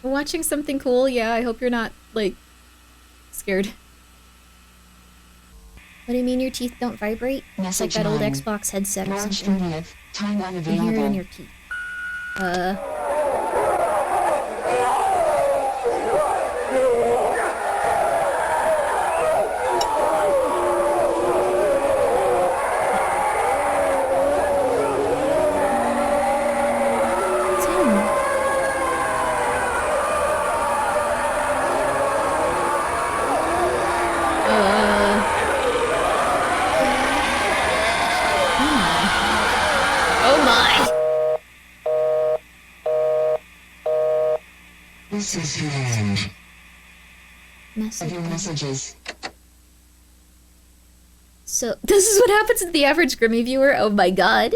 Speaker 1: We're watching something cool. Yeah, I hope you're not, like, scared. What do you mean your teeth don't vibrate? It's like that old Xbox headset or
Speaker 2: March
Speaker 1: something.
Speaker 2: 30th, time
Speaker 1: You hear it in
Speaker 2: unavailable.
Speaker 1: your teeth.
Speaker 2: This is your end.
Speaker 1: Message.
Speaker 2: Your messages.
Speaker 1: So, this is what happens to the average Grimmi viewer? Oh my god.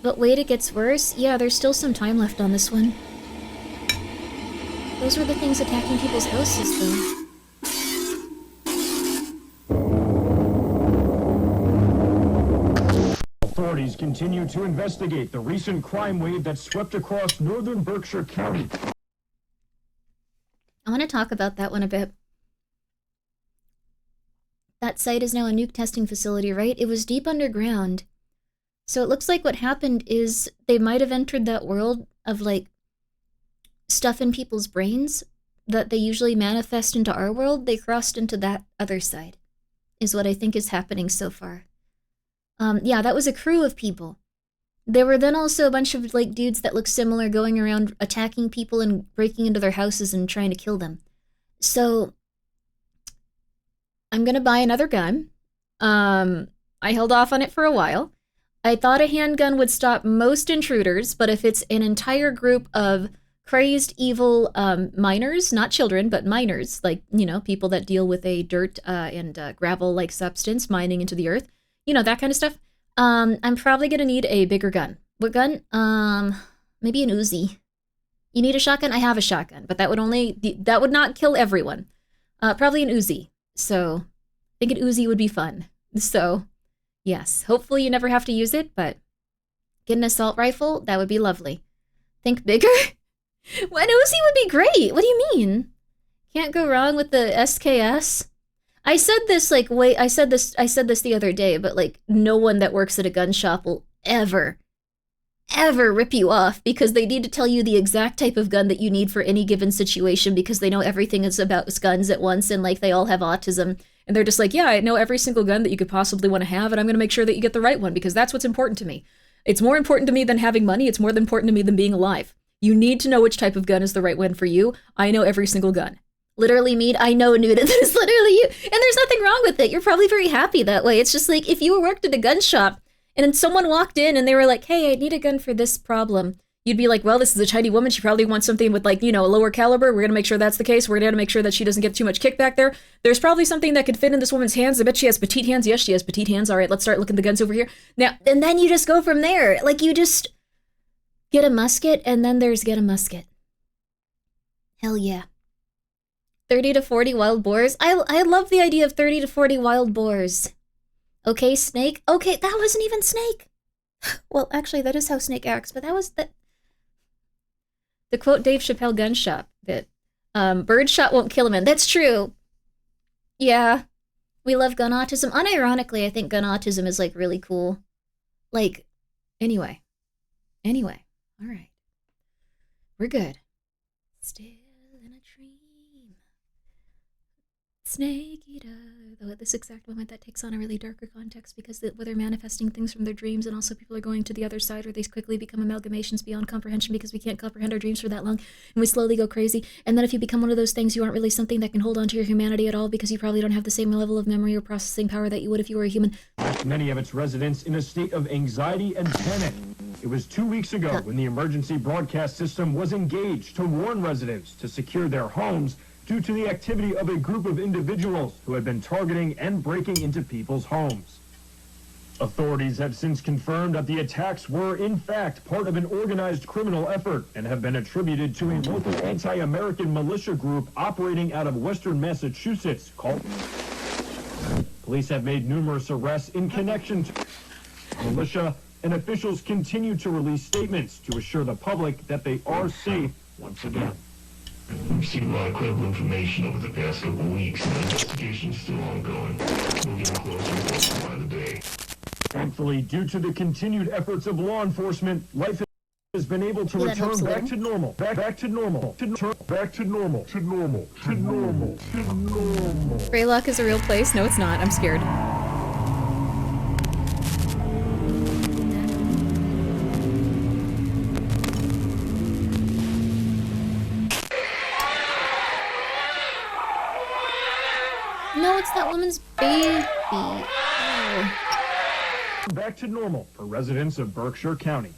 Speaker 1: But wait, it gets worse? Yeah, there's still some time left on this one. Those were the things attacking people's houses, though.
Speaker 17: Authorities continue to investigate the recent crime wave that swept across northern Berkshire County.
Speaker 1: I want to talk about that one a bit. That site is now a nuke testing facility, right? It was deep underground. So it looks like what happened is they might have entered that world of, like, stuff in people's brains that they usually manifest into our world. They crossed into that other side, is what I think is happening so far. Yeah, that was a crew of people. There were then also a bunch of, like, dudes that looked similar going around attacking people and breaking into their houses and trying to kill them. So, I'm gonna buy another gun. I held off on it for a while. I thought a handgun would stop most intruders, but if it's an entire group of crazed, evil miners, not children, but miners, like, you know, people that deal with a dirt and gravel-like substance mining into the earth, you know, that kind of stuff, I'm probably gonna need a bigger gun. What gun? Maybe an Uzi. You need a shotgun? I have a shotgun, but that would not kill everyone. Probably an Uzi. So, I think an Uzi would be fun. So, yes. Hopefully you never have to use it, but get an assault rifle, that would be lovely. Think bigger? Well, an Uzi would be great. What do you mean? Can't go wrong with the SKS. I said this the other day, but like no one that works at a gun shop will ever rip you off because they need to tell you the exact type of gun that you need for any given situation because they know everything is about guns at once and like they all have autism and they're just like, yeah, I know every single gun that you could possibly want to have and I'm going to make sure that you get the right one because that's what's important to me. It's more important to me than having money. It's more important to me than being alive. You need to know which type of gun is the right one for you. I know every single gun. Literally, Mead, I know, Nuda, that is literally you. And there's nothing wrong with it. You're probably very happy that way. It's just like, if you worked at a gun shop, and then someone walked in and they were like, hey, I need a gun for this problem, you'd be like, well, this is a tiny woman. She probably wants something with, like, you know, a lower caliber. We're going to make sure that's the case. We're going to make sure that she doesn't get too much kickback there. There's probably something that could fit in this woman's hands. I bet she has petite hands. Yes, she has petite hands. All right, let's start looking at the guns over here. Now, and then you just go from there. Like, you just get a musket, and then there's get a musket. Hell yeah. 30 to 40 wild boars. I love the idea of 30 to 40 wild boars. Okay, Snake. Okay, that wasn't even Snake. Well, actually, that is how Snake acts, but that was the quote Dave Chappelle gun shop bit. Bird shot won't kill a man. That's true. Yeah. We love gun autism. Unironically, I think gun autism is, like, really cool. Like, anyway. All right. We're good. Still in a dream. Snake eater. Though at this exact moment that takes on a really darker context because where they're manifesting things from their dreams and also people are going to the other side where they quickly become amalgamations beyond comprehension because we can't comprehend our dreams for that long and we slowly go crazy. And then if you become one of those things, you aren't really something that can hold on to your humanity at all because you probably don't have the same level of memory or processing power that you would if you were a human.
Speaker 17: Left many of its residents in a state of anxiety and panic. It was 2 weeks ago when the emergency broadcast system was engaged to warn residents to secure their homes due to the activity of a group of individuals who had been targeting and breaking into people's homes. Authorities have since confirmed that the attacks were, in fact, part of an organized criminal effort and have been attributed to a local anti-American militia group operating out of Western Massachusetts called... Police have made numerous arrests in connection to militia, and officials continue to release statements to assure the public that they are safe once again.
Speaker 15: We've seen a lot of credible information over the past couple of weeks, and the investigation's still ongoing. We're getting closer by the day.
Speaker 17: Thankfully, due to the continued efforts of law enforcement, life has been able to return back to normal. Back to normal. Back to normal. To normal. To normal. To normal.
Speaker 1: Greylock is a real place? No, it's not. I'm scared. No, it's that woman's baby. Oh.
Speaker 17: Back to normal for residents of Berkshire County.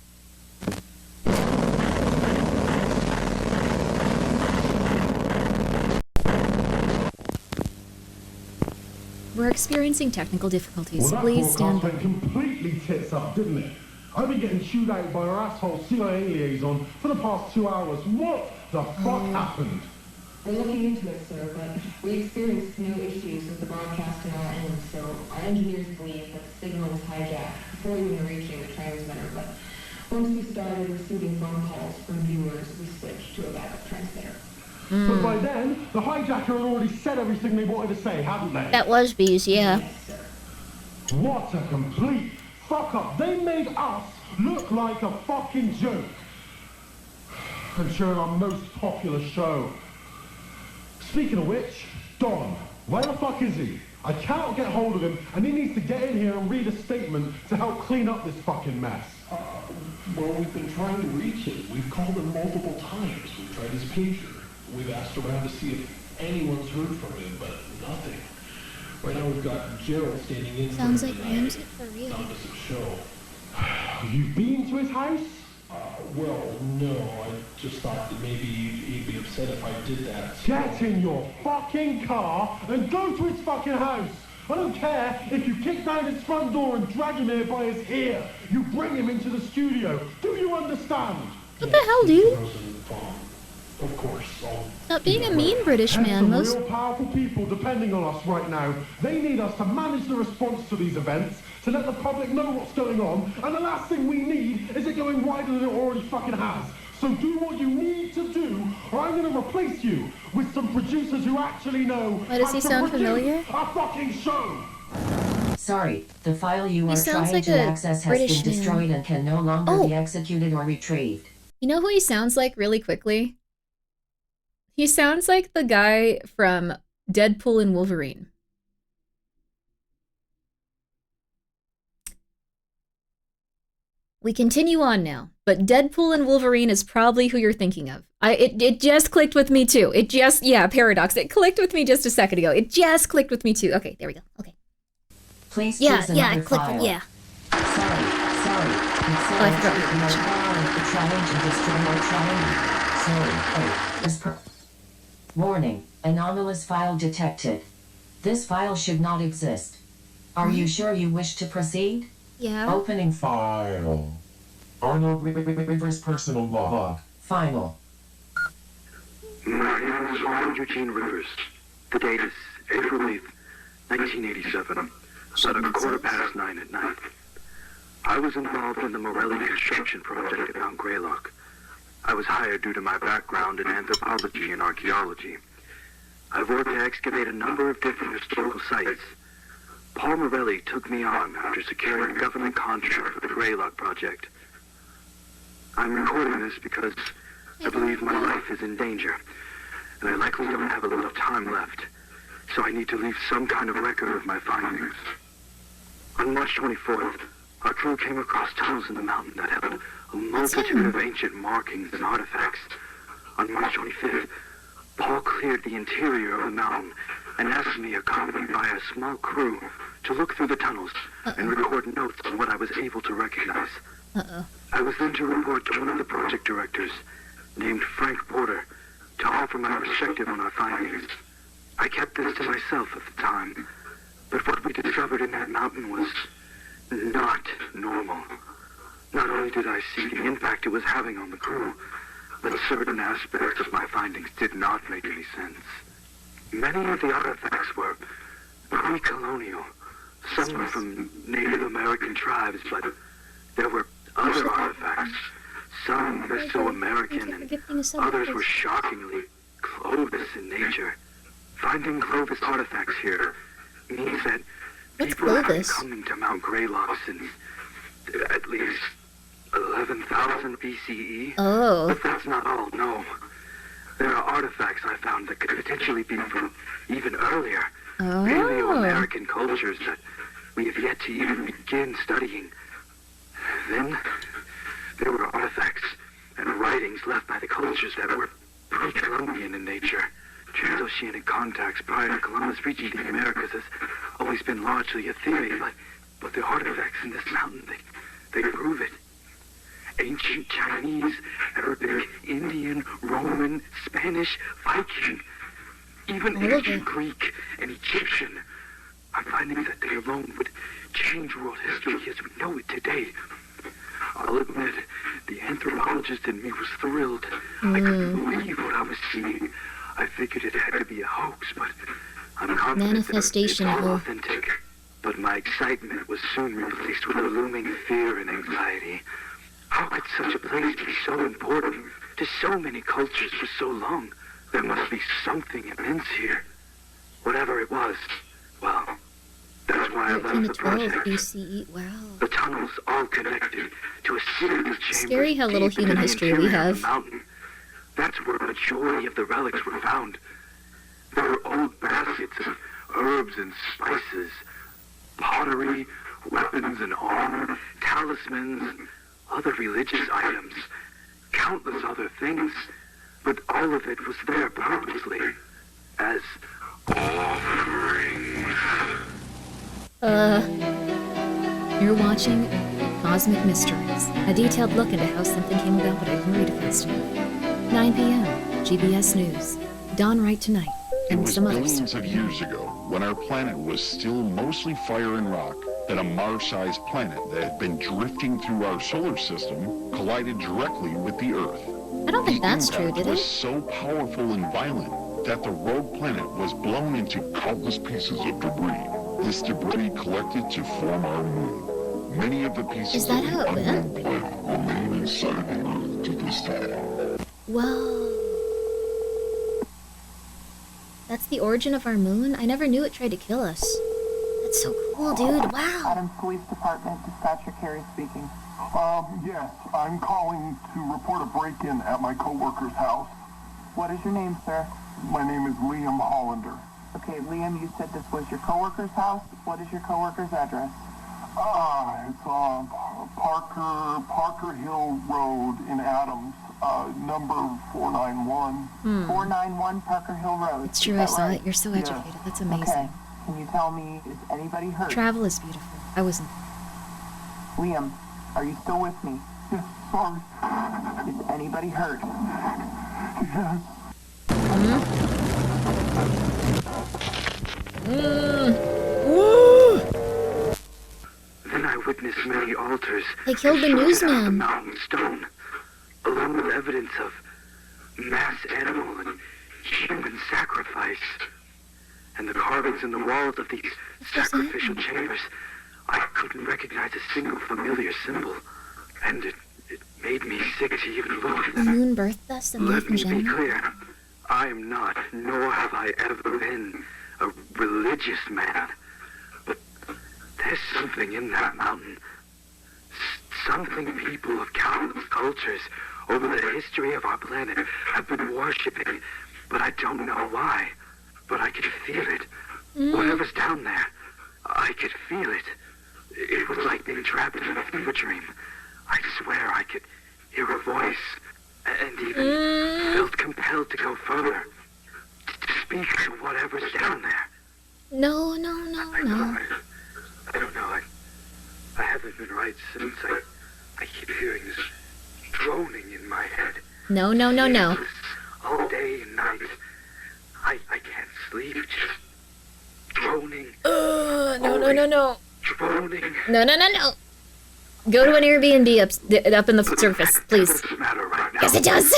Speaker 1: We're experiencing technical difficulties.
Speaker 18: Well, that
Speaker 1: Please stand
Speaker 18: broadcast went completely tits up, didn't it? I've been getting chewed out by our asshole CIA liaison for the past 2 hours. What the fuck happened?
Speaker 2: We're looking into it, sir, but we experienced no issues with the broadcast on our end, so our engineers believe that the signal was hijacked before even reaching the transmitter, but once we started receiving phone calls from viewers, we switched to a backup transmitter.
Speaker 18: But by then, the hijacker had already said everything they wanted to say, hadn't they?
Speaker 1: That was bees, yeah.
Speaker 18: What a complete fuck up. They made us look like a fucking joke. And during our most popular show. Speaking of which, Don, where the fuck is he? I cannot get hold of him, and he needs to get in here and read a statement to help clean up this fucking mess.
Speaker 15: Well, we've been trying to reach him. We've called him multiple times. We've tried his pager. We've asked around to see if anyone's heard from him, but nothing. Right now we've got Gerald standing in.
Speaker 1: Sounds like Rams it for real.
Speaker 15: Not just a show.
Speaker 18: You've been to his house?
Speaker 15: Well, no. I just thought that maybe he'd be upset if I did that. So...
Speaker 18: Get in your fucking car and go to his fucking house. I don't care if you kick down his front door and drag him here by his ear. You bring him into the studio. Do you understand?
Speaker 1: What the hell, dude?
Speaker 15: Of course.
Speaker 1: Stop being a mean British man.
Speaker 18: Some real powerful people depending on us right now. They need us to manage the response to these events, to let the public know what's going on, and the last thing we need is it going wider than it already fucking has. So do what you need to do, or I'm going to replace you with some producers who actually know
Speaker 1: Why does he sound familiar?
Speaker 18: A fucking show.
Speaker 19: Sorry, the file you are trying
Speaker 1: like
Speaker 19: to access has
Speaker 1: British
Speaker 19: been destroyed
Speaker 1: man.
Speaker 19: and can no longer be executed or retrieved.
Speaker 1: You know who he sounds like really quickly? He sounds like the guy from Deadpool and Wolverine. We continue on now, but Deadpool and Wolverine is probably who you're thinking of. It just clicked with me too. Paradox. It clicked with me just a second ago. It just clicked with me too. Okay, there we go. Okay.
Speaker 19: Please choose another file.
Speaker 1: Yeah.
Speaker 19: Sorry.
Speaker 1: I forgot.
Speaker 19: Warning, anomalous file detected. This file should not exist. Are you sure you wish to proceed?
Speaker 1: Yeah.
Speaker 19: Opening
Speaker 15: File. Arnold Rivers personal log.
Speaker 19: Final.
Speaker 20: My name is Arnold Eugene Rivers. The date is April 8th, 1987, about 9:15 at night. I was involved in the Morelli construction project at Mount Greylock. I was hired due to my background in anthropology and archaeology. I've worked to excavate a number of different historical sites. Paul Morelli took me on after securing a government contract for the Greylock project. I'm recording this because I believe my life is in danger, and I likely don't have a lot of time left, so I need to leave some kind of record of my findings. On March 24th, our crew came across tunnels in the mountain that held a multitude of ancient markings and artifacts. On March 25th, Paul cleared the interior of the mountain and asked me, accompanied by a small crew, to look through the tunnels and record notes on what I was able to recognize. I was then to report to one of the project directors, named Frank Porter, to offer my perspective on our findings. I kept this to myself at the time, but what we discovered in that mountain was not normal. Not only did I see the impact it was having on the crew, but certain aspects of my findings did not make any sense. Many of the artifacts were pre-colonial. Some were from Native American tribes, but there were other artifacts. Some Mesoamerican, and others were shockingly Clovis in nature. Finding Clovis artifacts here means that people have been coming to Mount Greylock since at least 11,000 BCE.
Speaker 1: Oh.
Speaker 20: But that's not all, no. There are artifacts I found that could potentially be from even earlier. Paleo-American cultures that we have yet to even begin studying. Then, there were artifacts and writings left by the cultures that were pre-Columbian in nature. Transoceanic contacts prior to Columbus reaching the Americas has always been largely a theory, but the artifacts in this mountain, they prove it. Ancient Chinese, Arabic, Indian, Roman, Spanish, Viking, even ancient Greek and Egyptian are findings that they alone would change world history as we know it today. I'll admit, the anthropologist in me was thrilled. I couldn't believe what I was seeing. I figured it had to be a hoax, but I'm confident
Speaker 1: Manifestation
Speaker 20: that it's all
Speaker 1: of
Speaker 20: authentic. But my excitement was soon replaced with a looming fear and anxiety. How could such a place be so important to so many cultures for so long? There must be something immense here. Whatever it was, well, that's why I left the project.
Speaker 1: BCE. Wow.
Speaker 20: The tunnels all connected to a series of chambers.
Speaker 1: Scary how little
Speaker 20: deep
Speaker 1: human
Speaker 20: into the
Speaker 1: history we
Speaker 20: interior of
Speaker 1: have.
Speaker 20: the mountain. That's where a majority of the relics were found. There were old baskets of herbs and spices, pottery, weapons and armor, talismans, and other religious items, countless other things, but all of it was there purposely as offerings.
Speaker 1: You're watching Cosmic Mysteries, a detailed look into how something came about at a Rita Festival. 9 p.m., GBS News. Dawn right tonight,
Speaker 21: It
Speaker 1: and
Speaker 21: was
Speaker 1: some others.
Speaker 21: billions of years ago, when our planet was still mostly fire and rock, that a Mars-sized planet that had been drifting through our solar system collided directly with the Earth.
Speaker 1: I don't think that's true,
Speaker 21: Impact
Speaker 1: did it?
Speaker 21: was so powerful and violent that the rogue planet was blown into countless pieces of debris. This debris collected to form our moon. Many of the pieces
Speaker 1: Is that
Speaker 21: of
Speaker 1: how
Speaker 21: the
Speaker 1: it
Speaker 21: unknown
Speaker 1: went?
Speaker 21: planet remain inside the Earth to this day.
Speaker 1: Whoa. That's the origin of our moon? I never knew it tried to kill us. That's so cool, dude. Wow.
Speaker 18: Adams Police Department, Dispatcher Carey speaking. Yes, I'm calling to report a break-in at my coworker's house. What is your name, sir? My name is Liam Hollander. Okay, Liam, you said this was your coworker's house. What is your coworker's address? It's Parker Hill Road in Adams, number 491. 491 Parker Hill Road.
Speaker 1: It's true, I saw it. You're so educated. That's amazing.
Speaker 18: Okay. Can you tell me, is anybody hurt?
Speaker 1: Travel is beautiful. I wasn't.
Speaker 18: Liam, are you still with me? Yes, sorry. Is anybody hurt? Yes.
Speaker 20: Then I witnessed many altars.
Speaker 1: They killed the
Speaker 20: constructed out of
Speaker 1: newsman.
Speaker 20: the mountain stone, along with evidence of mass animal and human sacrifice. And the carvings in the walls of these sacrificial chambers, I couldn't recognize a single familiar symbol. And it made me sick to even look at
Speaker 1: The
Speaker 20: them.
Speaker 1: moon birthed us and
Speaker 20: Let
Speaker 1: life in
Speaker 20: me be
Speaker 1: general.
Speaker 20: clear. I am not, nor have I ever been, a religious man. But there's something in that mountain. Something people of countless cultures over the history of our planet have been worshipping, but I don't know why. But I could feel it. Whatever's down there, I could feel it. It was like being trapped in a fever dream. I swear I could hear a voice, and even felt compelled to go further, to speak to whatever's down there.
Speaker 1: No.
Speaker 20: I don't know. I haven't been right since. I keep hearing this droning in my head.
Speaker 1: No.
Speaker 20: All day and night. I can't sleep, just droning.
Speaker 1: No.
Speaker 20: Droning.
Speaker 1: No. Go to an Airbnb up in the surface, please. Yes, it does.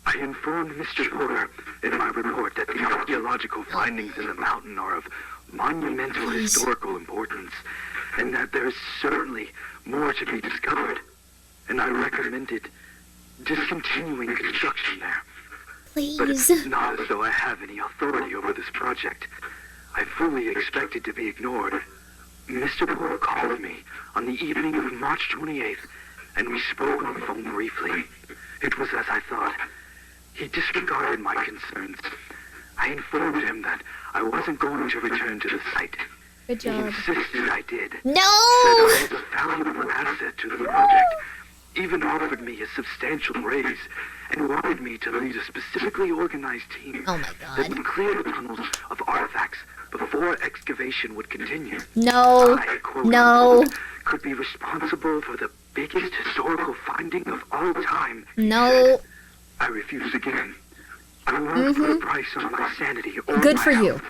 Speaker 20: I informed Mr. Porter in my report that the archaeological findings in the mountain are of monumental historical importance, and that there is certainly more to be discovered. And I recommended discontinuing construction there.
Speaker 1: Please.
Speaker 20: But it's not as though I have any authority over this project. I fully expected to be ignored. Mr. Porter called me on the evening of March 28th, and we spoke on the phone briefly. It was as I thought. He disregarded my concerns. I informed him that I wasn't going to return to the site.
Speaker 1: Good job.
Speaker 20: He insisted I did.
Speaker 1: No!
Speaker 20: Said I was a valuable asset to the project. Even offered me a substantial raise and wanted me to lead a specifically organized team that would clear the tunnels of artifacts before excavation would continue.
Speaker 1: No.
Speaker 20: I, quote, unquote, could be responsible for the biggest historical finding of all time.
Speaker 1: No.
Speaker 20: I refused again. I won't put a price on my sanity or
Speaker 1: Good
Speaker 20: my
Speaker 1: for you.
Speaker 20: health,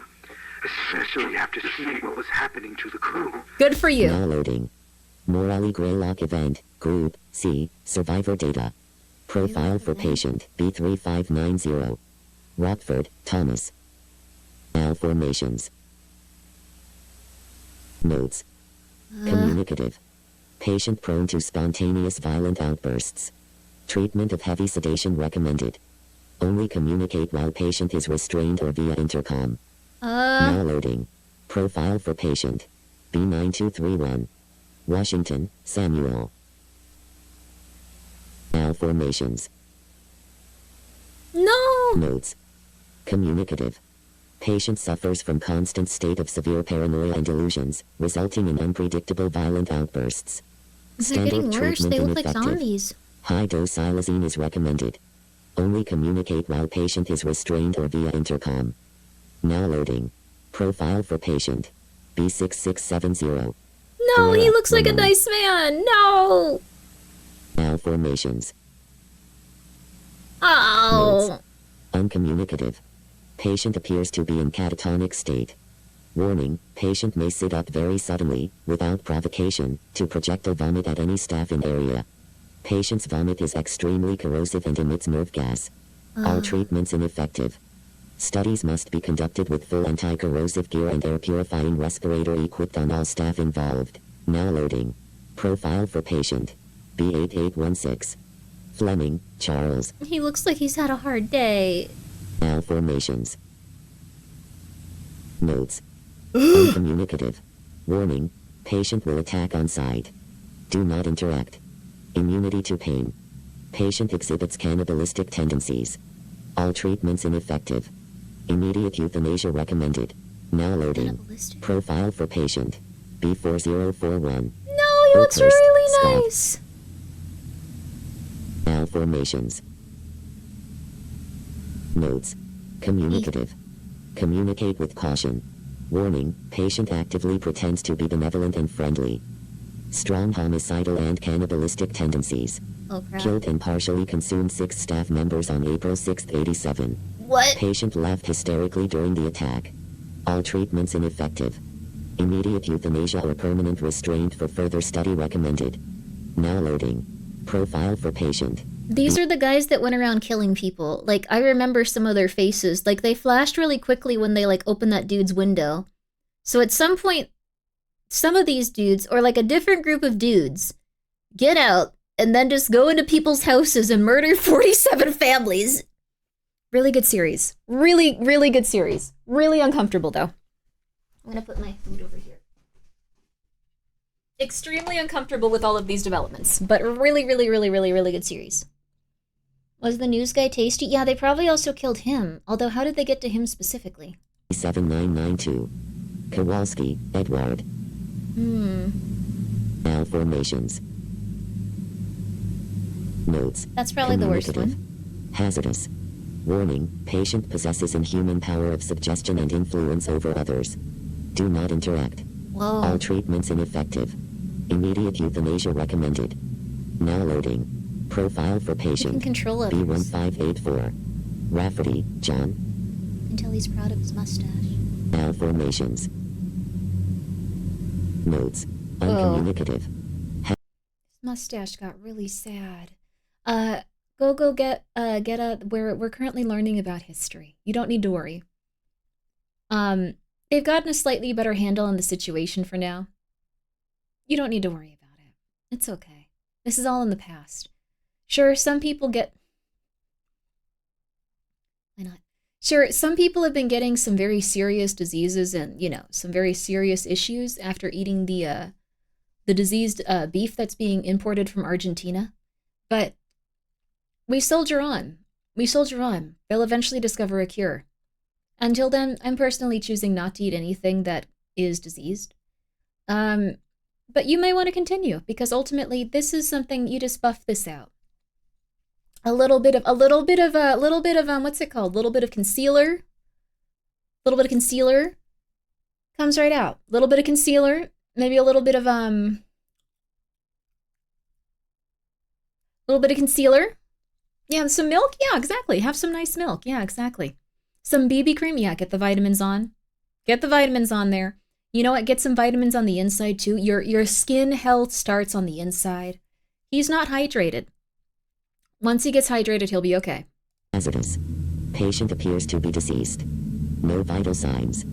Speaker 20: especially after seeing what was happening to the crew.
Speaker 1: Good for you.
Speaker 6: Now loading. Morale Greylock event, Group C, Survivor data. Profile for patient B3590. Rockford, Thomas. Malformations. Notes. Communicative. Patient prone to spontaneous violent outbursts. Treatment of heavy sedation recommended. Only communicate while patient is restrained or via intercom. Now loading. Profile for patient B9231. Washington, Samuel. Malformations.
Speaker 1: No!
Speaker 6: Notes. Communicative. Patient suffers from constant state of severe paranoia and delusions, resulting in unpredictable violent outbursts.
Speaker 1: They're getting worse. They look like zombies.
Speaker 6: High-dose xylazine is recommended. Only communicate while patient is restrained or via intercom. Now loading. Profile for patient B6670.
Speaker 1: No, he looks like a nice man. No.
Speaker 6: Malformations.
Speaker 1: Oh.
Speaker 6: Notes. Uncommunicative. Patient appears to be in catatonic state. Warning, patient may sit up very suddenly, without provocation, to projectile vomit at any staff in area. Patient's vomit is extremely corrosive and emits nerve gas. All treatments ineffective. Studies must be conducted with full anti-corrosive gear and air purifying respirator equipped on all staff involved. Now loading. Profile for patient B8816. Fleming, Charles.
Speaker 1: He looks like he's had a hard day.
Speaker 6: Malformations. Notes. Uncommunicative. Warning, patient will attack on sight. Do not interact. Immunity to pain. Patient exhibits cannibalistic tendencies. All treatments ineffective. Immediate euthanasia recommended. Now loading. Profile for patient B4041.
Speaker 1: No, he looks really nice.
Speaker 6: Malformations. Notes. Communicative. Communicate with caution. Warning, patient actively pretends to be benevolent and friendly. Strong homicidal and cannibalistic tendencies.
Speaker 1: Oh, crap.
Speaker 6: Killed and partially consumed 6 staff members on April 6, 87.
Speaker 1: What?
Speaker 6: Patient laughed hysterically during the attack. All treatments ineffective. Immediate euthanasia or permanent restraint for further study recommended. Now loading. Profile for patient.
Speaker 1: These are the guys that went around killing people. Like, I remember some of their faces. Like, they flashed really quickly when they, like, opened that dude's window. So at some point, some of these dudes, or like a different group of dudes, get out and then just go into people's houses and murder 47 families. Really good series. Really, really good series. Really uncomfortable, though. I'm gonna put my food over here. Extremely uncomfortable with all of these developments, but really, really, really, really, really good series. Was the news guy tasty? Yeah, they probably also killed him. Although, how did they get to him specifically?
Speaker 6: 7992. Kowalski, Edward. Malformations. Notes.
Speaker 1: That's probably the worst one.
Speaker 6: Hazardous. Warning, patient possesses inhuman power of suggestion and influence over others. Do not interact.
Speaker 1: Whoa.
Speaker 6: All treatments ineffective. Immediate euthanasia recommended. Now loading. Profile for patient.
Speaker 1: You can control others.
Speaker 6: B1584. Rafferty, John.
Speaker 1: Until he's proud of his mustache.
Speaker 6: Malformations. Notes. Uncommunicative.
Speaker 1: His mustache got really sad. Go get we're currently learning about history. You don't need to worry. They've gotten a slightly better handle on the situation for now. You don't need to worry about it. It's okay. This is all in the past. Sure, some people get... Why not? Sure, some people have been getting some very serious diseases and, you know, some very serious issues after eating the diseased beef that's being imported from Argentina. But we soldier on. We soldier on. They'll eventually discover a cure. Until then, I'm personally choosing not to eat anything that is diseased. But you may want to continue, because ultimately this is something, you just buff this out. A little bit of what's it called? A little bit of concealer. A little bit of concealer comes right out. A little bit of concealer, maybe a little bit of concealer. Yeah, some milk. Yeah, exactly. Have some nice milk. Yeah, exactly. Some BB cream. Yeah, get the vitamins on. Get the vitamins on there. You know what? Get some vitamins on the inside too. Your skin health starts on the inside. He's not hydrated. Once he gets hydrated, he'll be okay.
Speaker 6: Hazardous. Patient appears to be deceased. No vital signs.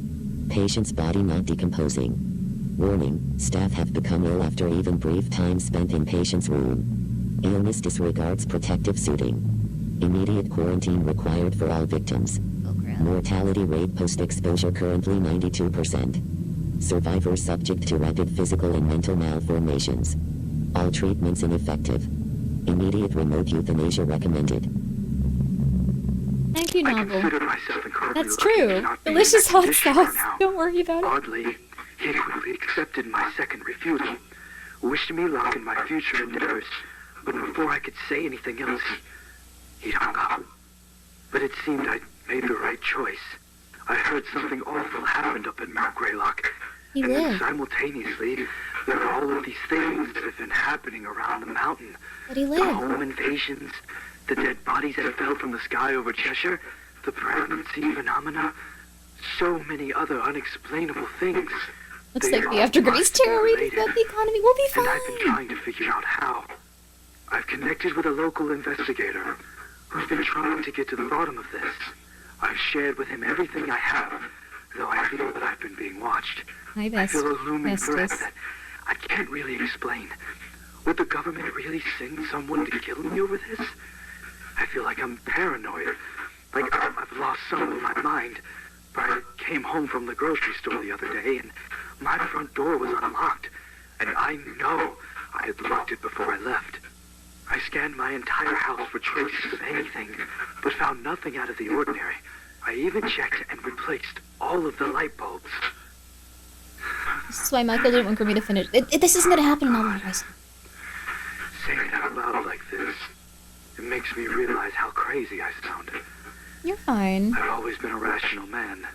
Speaker 6: Patient's body not decomposing. Warning, staff have become ill after even brief time spent in patient's room. Illness disregards protective suiting. Immediate quarantine required for all victims.
Speaker 1: Oh, crap.
Speaker 6: Mortality rate post-exposure currently 92%. Survivor subject to rapid physical and mental malformations. All treatments ineffective. Immediate remote euthanasia recommended.
Speaker 1: Thank you, Novel.
Speaker 20: I consider myself incredibly
Speaker 1: That's
Speaker 20: lucky
Speaker 1: true.
Speaker 20: to not be in
Speaker 1: Delicious
Speaker 20: that
Speaker 1: hot
Speaker 20: condition
Speaker 1: sauce.
Speaker 20: now.
Speaker 1: Don't worry about it.
Speaker 20: Oddly, he quickly accepted my second refusal, wished me luck in my future endeavors, but before I could say anything else, he'd hung up. But it seemed I'd made the right choice. I heard something awful happened up at Mount Greylock.
Speaker 1: He
Speaker 20: And then
Speaker 1: lived.
Speaker 20: simultaneously, there are all of these things that have been happening around the mountain.
Speaker 1: But he
Speaker 20: The
Speaker 1: lived.
Speaker 20: home invasions, the dead bodies that fell from the sky over Cheshire, the pregnancy phenomena, so many other unexplainable things.
Speaker 1: Looks
Speaker 20: They
Speaker 1: like
Speaker 20: are
Speaker 1: the After
Speaker 20: all
Speaker 1: Grace Tarot reading
Speaker 20: related.
Speaker 1: about the economy. We'll be fine.
Speaker 20: And I've been trying to figure out how. I've connected with a local investigator who's been trying to get to the bottom of this. I've shared with him everything I have, though I feel that I've been being watched.
Speaker 1: Hi,
Speaker 20: I
Speaker 1: Best.
Speaker 20: feel a looming threat
Speaker 1: Bestus.
Speaker 20: that I can't really explain. Would the government really send someone to kill me over this? I feel like I'm paranoid. Like I've lost some of my mind. But I came home from the grocery store the other day and my front door was unlocked. And I know I had locked it before I left. I scanned my entire house for traces of anything, but found nothing out of the ordinary. I even checked and replaced all of the light bulbs.
Speaker 1: This is why Michael didn't want Grimmi to finish. This isn't going to happen in all of us.
Speaker 20: Saying it out loud like this, it makes me realize how crazy I sound.
Speaker 1: You're fine.
Speaker 20: I've always been a rational man.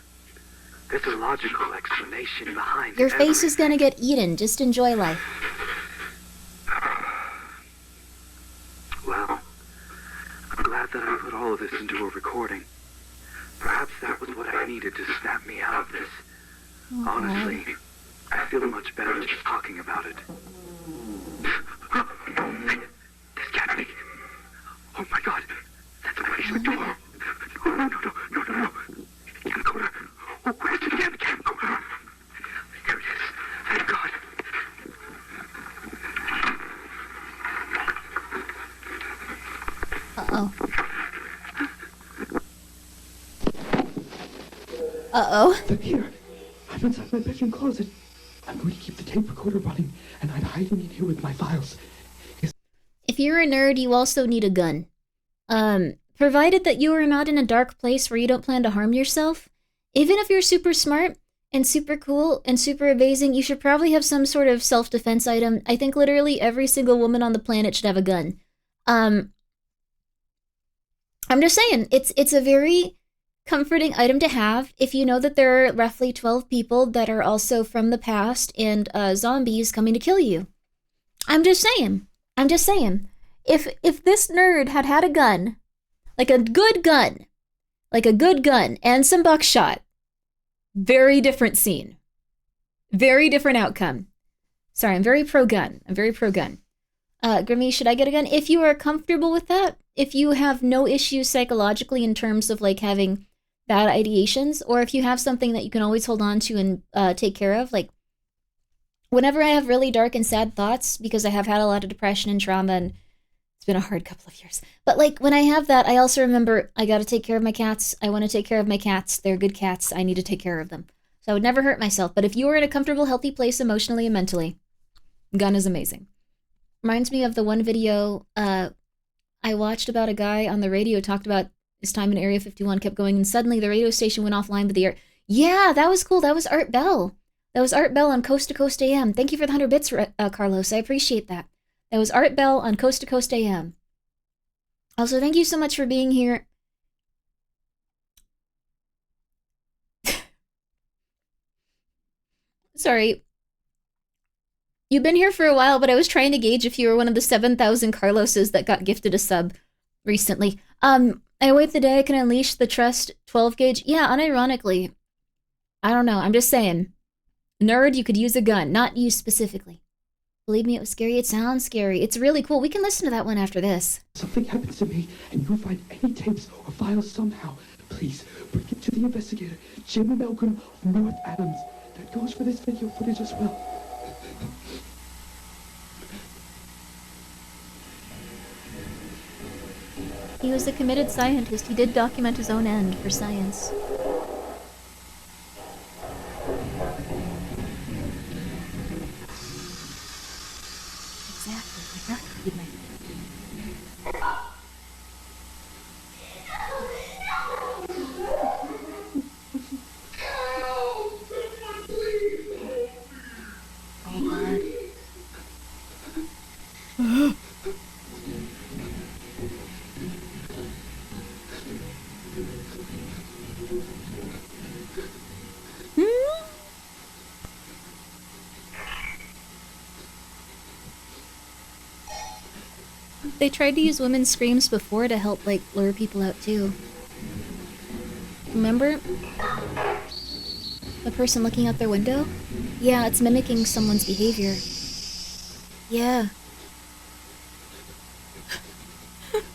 Speaker 20: There's a logical explanation behind
Speaker 1: Your face
Speaker 20: everything.
Speaker 1: is going to get eaten. Just enjoy life.
Speaker 20: Well, I'm glad that I put all of this into a recording. Perhaps that was what I needed to snap me out of this.
Speaker 1: Oh,
Speaker 20: Honestly, I feel much better just talking about it. This can't be. Oh my god, that's my basement door. No. Camcorder. Oh, where's the damn camcorder? There it is. Thank God.
Speaker 1: Uh-oh. Uh-oh.
Speaker 18: They're here. I'm inside my bedroom closet. I'm going to keep the tape recorder running, and I'm hiding in here with my files.
Speaker 1: If you're a nerd, you also need a gun. Provided that you are not in a dark place where you don't plan to harm yourself, even if you're super smart and super cool and super amazing, you should probably have some sort of self-defense item. I think literally every single woman on the planet should have a gun. I'm just saying, it's a very comforting item to have if you know that there are roughly 12 people that are also from the past and zombies coming to kill you. I'm just saying. If this nerd had a gun, like a good gun, and some buckshot, very different scene. Very different outcome. Sorry, I'm very pro-gun. Grimmi, should I get a gun? If you are comfortable with that, if you have no issues psychologically in terms of like having bad ideations, or if you have something that you can always hold on to and take care of, like whenever I have really dark and sad thoughts, because I have had a lot of depression and trauma and it's been a hard couple of years. But like when I have that, I also remember I got to take care of my cats. I want to take care of my cats. They're good cats. I need to take care of them. So I would never hurt myself. But if you are in a comfortable, healthy place emotionally and mentally, gun is amazing. Reminds me of the one video I watched about a guy on the radio talked about his time in Area 51, kept going, and suddenly the radio station went offline with the air. Yeah, that was cool. That was Art Bell. That was Art Bell on Coast to Coast AM. Thank you for the 100 bits, Carlos. I appreciate that. That was Art Bell on Coast to Coast AM. Also, thank you so much for being here. Sorry. You've been here for a while, but I was trying to gauge if you were one of the 7,000 Carloses that got gifted a sub recently. I await the day I can unleash the trust 12 gauge. Yeah, unironically. I don't know. I'm just saying. Nerd, you could use a gun. Not you specifically. Believe me, it was scary. It sounds scary. It's really cool. We can listen to that one after this.
Speaker 4: Something happens to me, and you'll find any tapes or files somehow. Please, bring it to the investigator, Jim Malcolm of North Adams. That goes for this video footage as well.
Speaker 1: He was a committed scientist. He did document his own end for science. They tried to use women's screams before to help, like, lure people out, too. Remember? The person looking out their window? Yeah, it's mimicking someone's behavior. Yeah.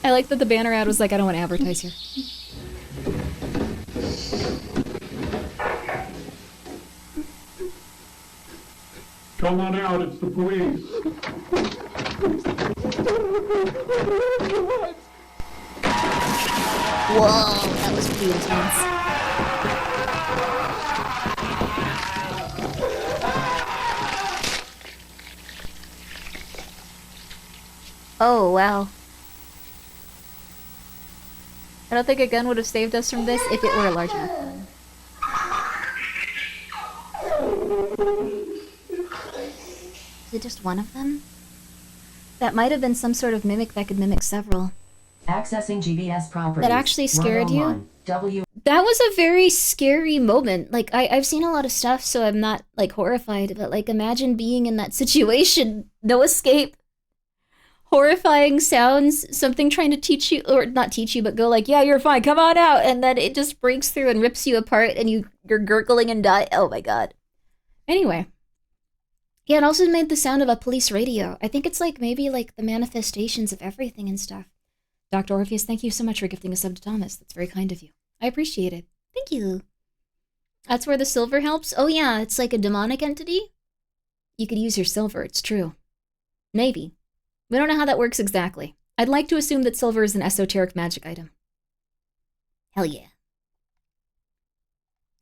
Speaker 1: I like that the banner ad was like, I don't want to advertise here.
Speaker 18: Come on out, it's the police.
Speaker 1: Whoa, that was pretty intense. Oh, wow. I don't think a gun would have saved us from this if it were a large enough gun. Is it just one of them? That might have been some sort of mimic that could mimic several.
Speaker 19: Accessing GBS properties.
Speaker 1: That actually scared you?
Speaker 19: W.
Speaker 1: That was a very scary moment. Like, I've seen a lot of stuff, so I'm not, like, horrified. But, like, imagine being in that situation. No escape. Horrifying sounds. Something trying to teach you, or not teach you, but go like, yeah, you're fine, come on out. And then it just breaks through and rips you apart, and you're gurgling and die. Oh, my God. Anyway. Yeah, it also made the sound of a police radio. I think it's, like, maybe, like, the manifestations of everything and stuff. Dr. Orpheus, thank you so much for gifting a sub to Thomas. That's very kind of you. I appreciate it. Thank you. That's where the silver helps? Oh yeah, it's like a demonic entity? You could use your silver, it's true. Maybe. We don't know how that works exactly. I'd like to assume that silver is an esoteric magic item. Hell yeah.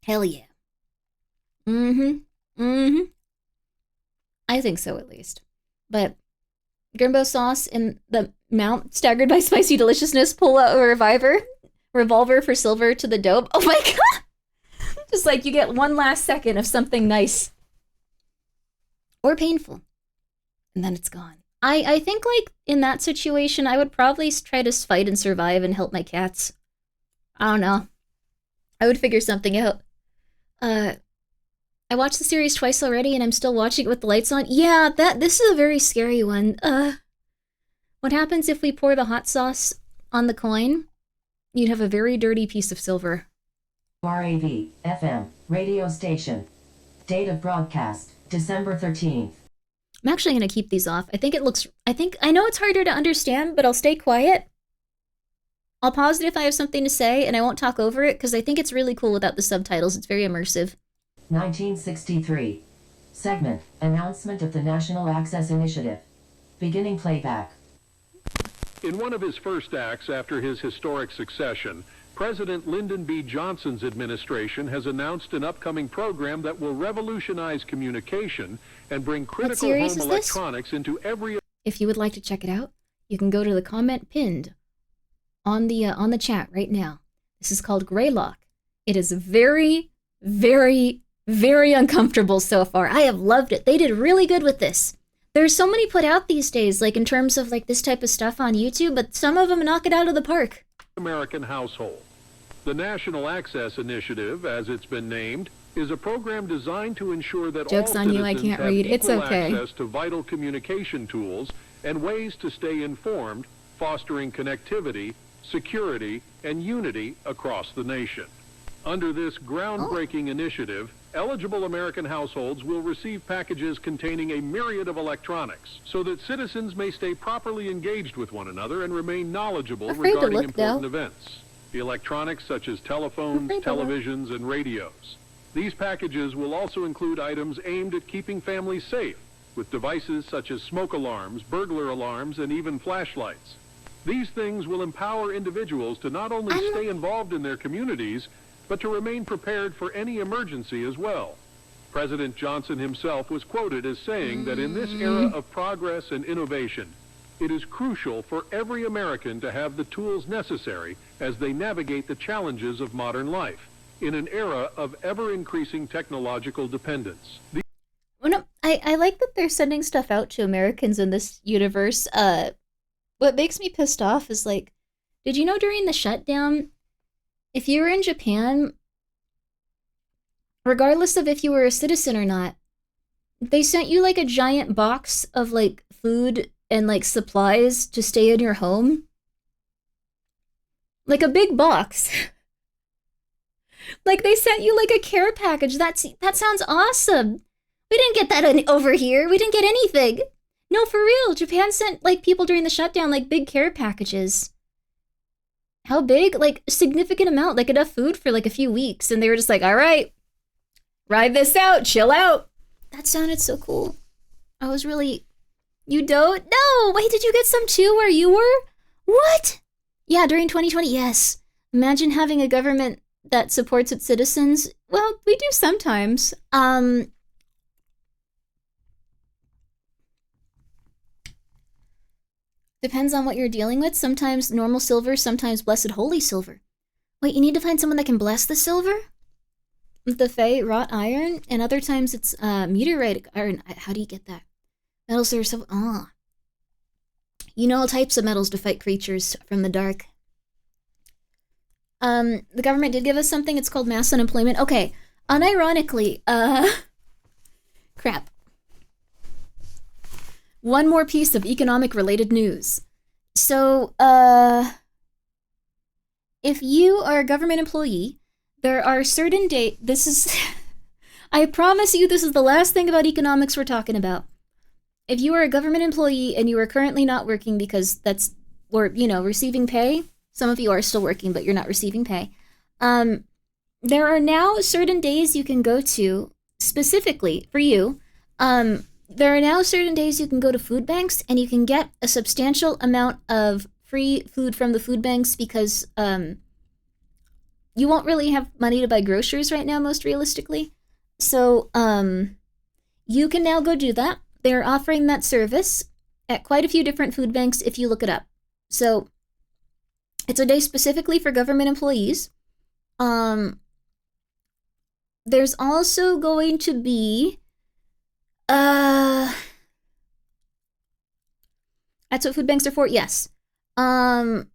Speaker 1: Hell yeah. Mm-hmm. Mm-hmm. I think so, at least. But Grimbo sauce in the mount, staggered by spicy deliciousness, pull out a revolver for silver to the dope. Oh my god! Just like you get one last second of something nice. Or painful. And then it's gone. I think, like, in that situation, I would probably try to fight and survive and help my cats. I don't know. I would figure something out. I watched the series twice already, and I'm still watching it with the lights on. Yeah, this is a very scary one. What happens if we pour the hot sauce on the coin? You'd have a very dirty piece of silver.
Speaker 19: RAV, FM, radio station. Date of broadcast, December 13th.
Speaker 1: I'm actually going to keep these off. I know it's harder to understand, but I'll stay quiet. I'll pause it if I have something to say, and I won't talk over it, because I think it's really cool without the subtitles. It's very immersive.
Speaker 19: 1963. Segment, announcement of the National Access Initiative. Beginning playback.
Speaker 12: In one of his first acts after his historic succession, President Lyndon B. Johnson's administration has announced an upcoming program that will revolutionize communication and bring critical home electronics into every...
Speaker 1: If you would like to check it out, you can go to the comment pinned on the chat right now. This is called Greylock. It is very, very, very uncomfortable so far. I have loved it. They did really good with this. There's so many put out these days, like in terms of like this type of stuff on YouTube, but some of them knock it out of the park.
Speaker 12: American household. The National Access Initiative, as it's been named, is a program designed to ensure that
Speaker 1: Joke's
Speaker 12: all
Speaker 1: on you, I
Speaker 12: citizens
Speaker 1: can't
Speaker 12: have
Speaker 1: read. It's
Speaker 12: equal
Speaker 1: okay.
Speaker 12: access to vital communication tools and ways to stay informed, fostering connectivity, security, and unity across the nation. Under this groundbreaking initiative, eligible American households will receive packages containing a myriad of electronics so that citizens may stay properly engaged with one another and remain knowledgeable regarding important events. The electronics such as telephones, televisions, and radios. These packages will also include items aimed at keeping families safe, with devices such as smoke alarms, burglar alarms, and even flashlights. These things will empower individuals to not only stay involved in their communities, but to remain prepared for any emergency as well. President Johnson himself was quoted as saying that in this era of progress and innovation, it is crucial for every American to have the tools necessary as they navigate the challenges of modern life in an era of ever-increasing technological dependence.
Speaker 1: I like that they're sending stuff out to Americans in this universe. What makes me pissed off is, like, did you know during the shutdown, if you were in Japan, regardless of if you were a citizen or not, they sent you, like, a giant box of, like, food and, like, supplies to stay in your home? Like, a big box. Like, they sent you, like, a care package. That sounds awesome. We didn't get that over here. We didn't get anything. No, for real. Japan sent, like, people during the shutdown, like, big care packages. How big? Like, a significant amount. Like, enough food for, like, a few weeks. And they were just like, all right, ride this out. Chill out. That sounded so cool. I was really... You don't? No! Wait, did you get some too where you were? What? Yeah, during 2020, yes. Imagine having a government that supports its citizens. Well, we do sometimes. Depends on what you're dealing with. Sometimes normal silver, sometimes blessed holy silver. Wait, you need to find someone that can bless the silver? With the Fey wrought iron? And other times it's meteorite iron. How do you get that? Metals are so... You know all types of metals to fight creatures from the dark. The government did give us something. It's called mass unemployment. Okay. Unironically, crap. One more piece of economic-related news. So, if you are a government employee, there are certain this is... I promise you this is the last thing about economics we're talking about. If you are a government employee and you are currently not working because or, you know, receiving pay, some of you are still working, but you're not receiving pay. There are now certain days you can go to, specifically for you, there are now certain days you can go to food banks and you can get a substantial amount of free food from the food banks because you won't really have money to buy groceries right now, most realistically. So you can now go do that. They're offering that service. at quite a few different food banks if you look it up. So it's a day specifically for government employees. There's also going to be, that's what food banks are for? Yes. I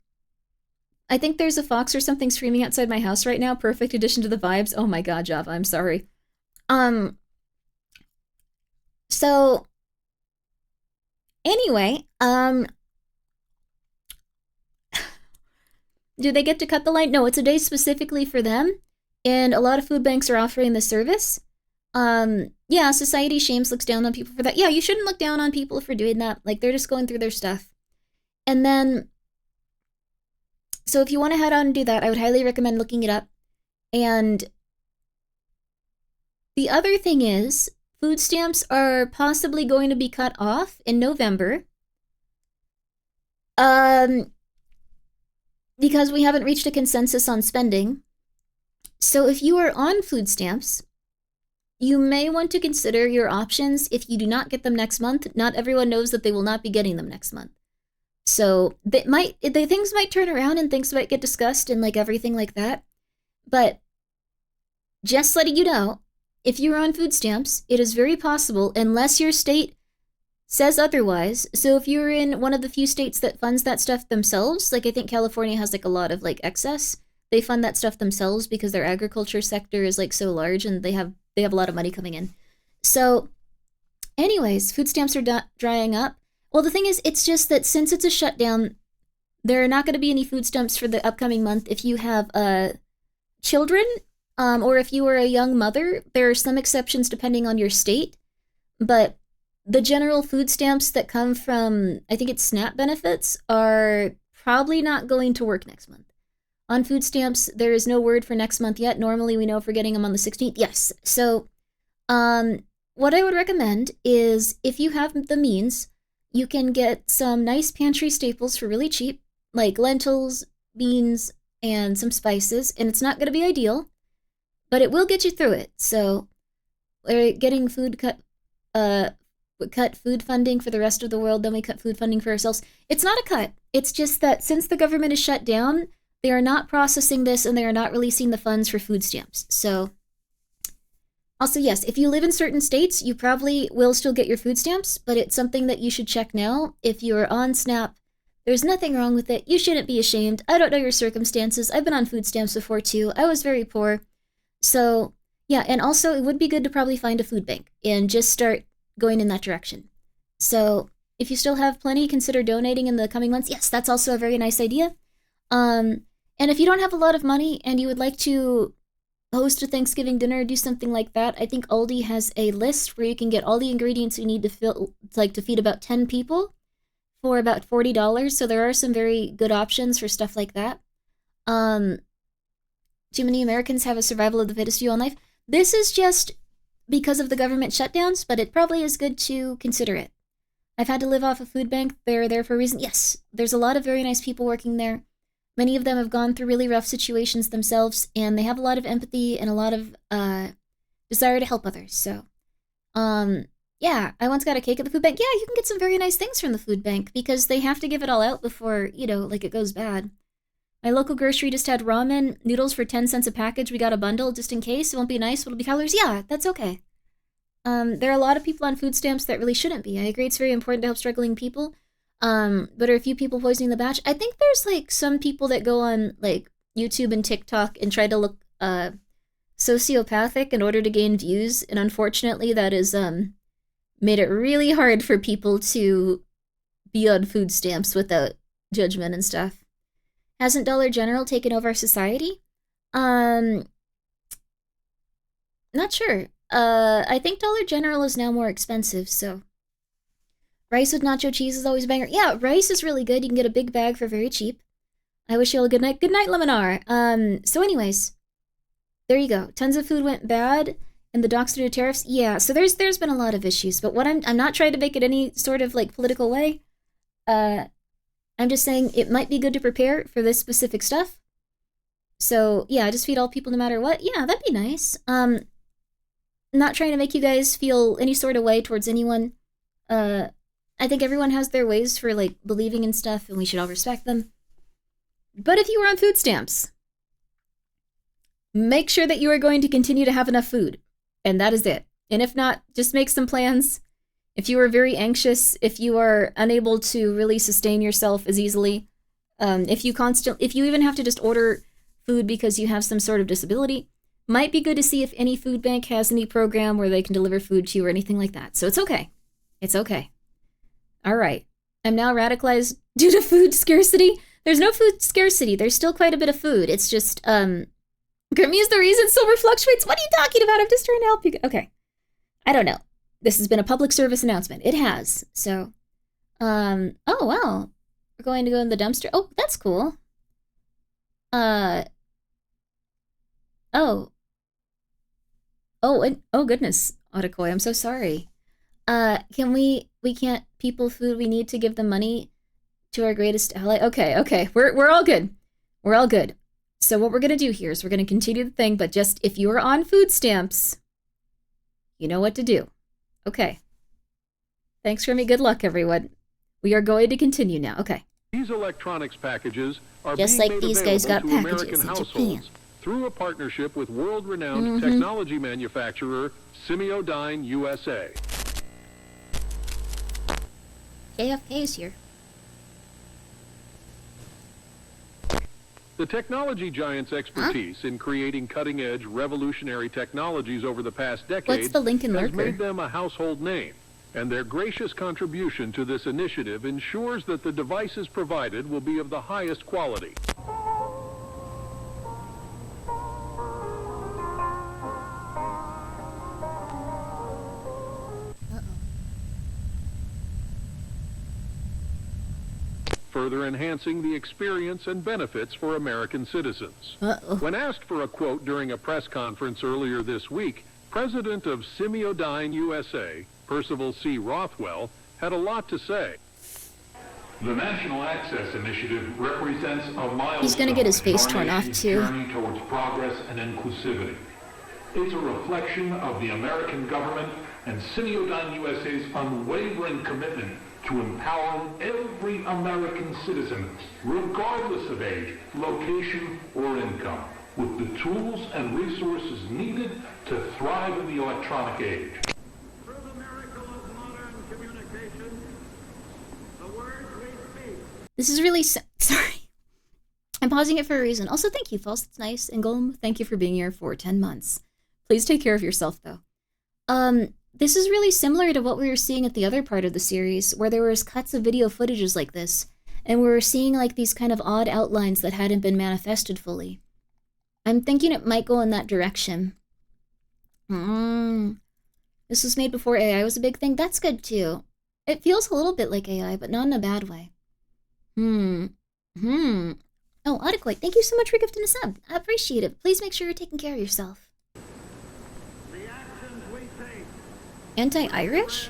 Speaker 1: think there's a fox or something screaming outside my house right now. Perfect addition to the vibes. Oh my god, Java, I'm sorry. So anyway, do they get to cut the line? No, it's a day specifically for them, and a lot of food banks are offering the service. Yeah, society shames, looks down on people for that. Yeah, you shouldn't look down on people for doing that. Like, they're just going through their stuff. And then, so if you want to head on and do that, I would highly recommend looking it up. And the other thing is, food stamps are possibly going to be cut off in November. Because we haven't reached a consensus on spending. So if you are on food stamps, you may want to consider your options if you do not get them next month. Not everyone knows that they will not be getting them next month. So things might turn around and things might get discussed and like everything like that. But just letting you know, if you're on food stamps, it is very possible, unless your state says otherwise. So if you're in one of the few states that funds that stuff themselves, like I think California has like a lot of like excess, they fund that stuff themselves because their agriculture sector is like so large and they have a lot of money coming in. So anyways, food stamps are drying up. Well, the thing is, it's just that since it's a shutdown, there are not going to be any food stamps for the upcoming month if you have children, or if you are a young mother. There are some exceptions depending on your state, but the general food stamps that come from, I think it's SNAP benefits, are probably not going to work next month. On food stamps, there is no word for next month yet. Normally, we know if we're getting them on the 16th. Yes. So, what I would recommend is if you have the means, you can get some nice pantry staples for really cheap, like lentils, beans, and some spices. And it's not going to be ideal, but it will get you through it. So, we're getting cut food funding for the rest of the world, then we cut food funding for ourselves. It's not a cut. It's just that since the government is shut down, they are not processing this and they are not releasing the funds for food stamps. So, also, yes, if you live in certain states, you probably will still get your food stamps, but it's something that you should check now. If you're on SNAP, there's nothing wrong with it. You shouldn't be ashamed. I don't know your circumstances. I've been on food stamps before too. I was very poor. So, yeah, and also it would be good to probably find a food bank and just start going in that direction. So, if you still have plenty, consider donating in the coming months. Yes, that's also a very nice idea. And if you don't have a lot of money and you would like to host a Thanksgiving dinner or do something like that, I think Aldi has a list where you can get all the ingredients you need to feed about 10 people for about $40. So there are some very good options for stuff like that. Too many Americans have a survival of the fittest view on life. This is just because of the government shutdowns, but it probably is good to consider it. I've had to live off a food bank. They're there for a reason. Yes, there's a lot of very nice people working there. Many of them have gone through really rough situations themselves, and they have a lot of empathy and a lot of desire to help others. So, yeah, I once got a cake at the food bank. Yeah, you can get some very nice things from the food bank because they have to give it all out before, it goes bad. My local grocery just had ramen noodles for 10 cents a package. We got a bundle just in case. It won't be nice, but it'll be calories. Yeah, that's okay. There are a lot of people on food stamps that really shouldn't be. I agree it's very important to help struggling people. But are a few people poisoning the batch? I think there's some people that go on YouTube and TikTok and try to look sociopathic in order to gain views, and unfortunately that is made it really hard for people to be on food stamps without judgment and stuff. Hasn't Dollar General taken over our society? Not sure. I think Dollar General is now more expensive, so. Rice with nacho cheese is always a banger. Yeah, rice is really good. You can get a big bag for very cheap. I wish you all a good night. Good night, Leminar. So anyways, there you go. Tons of food went bad, and the docs due to tariffs. Yeah, so there's been a lot of issues, but what I'm not trying to make it any sort of political way. I'm just saying it might be good to prepare for this specific stuff. So yeah, just feed all people no matter what. Yeah, that'd be nice. Not trying to make you guys feel any sort of way towards anyone. I think everyone has their ways for, like, believing in stuff, and we should all respect them. But if you are on food stamps, make sure that you are going to continue to have enough food. And that is it. And if not, just make some plans. If you are very anxious, if you are unable to really sustain yourself as easily, if you even have to just order food because you have some sort of disability, might be good to see if any food bank has any program where they can deliver food to you or anything like that. So it's okay. It's okay. All right. I'm now radicalized due to food scarcity. There's no food scarcity. There's still quite a bit of food. It's just, Grimmi is the reason silver fluctuates. What are you talking about? I'm just trying to help you. Okay. I don't know. This has been a public service announcement. It has. So, oh, wow. We're going to go in the dumpster. Oh, that's cool. Oh, goodness, Otakoi, I'm so sorry. We can't people food, we need to give them money to our greatest ally. Okay, we're all good. We're all good. So what we're gonna do here is we're gonna continue the thing, but just if you're on food stamps, you know what to do. Okay. Thanks for me. Good luck, everyone. We are going to continue now. Okay.
Speaker 12: These electronics packages are
Speaker 1: just
Speaker 12: being
Speaker 1: like
Speaker 12: made
Speaker 1: these guys got
Speaker 12: available to
Speaker 1: packages
Speaker 12: American
Speaker 1: in
Speaker 12: households
Speaker 1: Japan.
Speaker 12: through a partnership with world-renowned technology manufacturer Semiodyne USA.
Speaker 1: JFK's here.
Speaker 12: The technology giant's expertise in creating cutting-edge, revolutionary technologies over the past decades
Speaker 1: What's the Lincoln
Speaker 12: has
Speaker 1: Lurker?
Speaker 12: made them a household name, and their gracious contribution to this initiative ensures that the devices provided will be of the highest quality. Further enhancing the experience and benefits for American citizens. When asked for a quote during a press conference earlier this week, President of Semiodyne USA, Percival C. Rothwell, had a lot to say.
Speaker 7: The National Access Initiative represents a milestone.
Speaker 1: He's gonna get his face
Speaker 7: in our
Speaker 1: torn off,
Speaker 7: nation's
Speaker 1: too.
Speaker 7: journey towards progress and inclusivity. It's a reflection of the American government and Semiodyne USA's unwavering commitment to empowering every American citizen, regardless of age, location, or income, with the tools and resources needed to thrive in the electronic age.
Speaker 1: This is really sorry. I'm pausing it for a reason. Also, thank you, False. It's nice. And Golem, thank you for being here for 10 months. Please take care of yourself, though. This is really similar to what we were seeing at the other part of the series, where there was cuts of video footages like this, and we were seeing like these kind of odd outlines that hadn't been manifested fully. I'm thinking it might go in that direction. This was made before AI was a big thing. That's good, too. It feels a little bit like AI, but not in a bad way. Oh, Adequate, thank you so much for gifting a sub. I appreciate it. Please make sure you're taking care of yourself. Anti-Irish?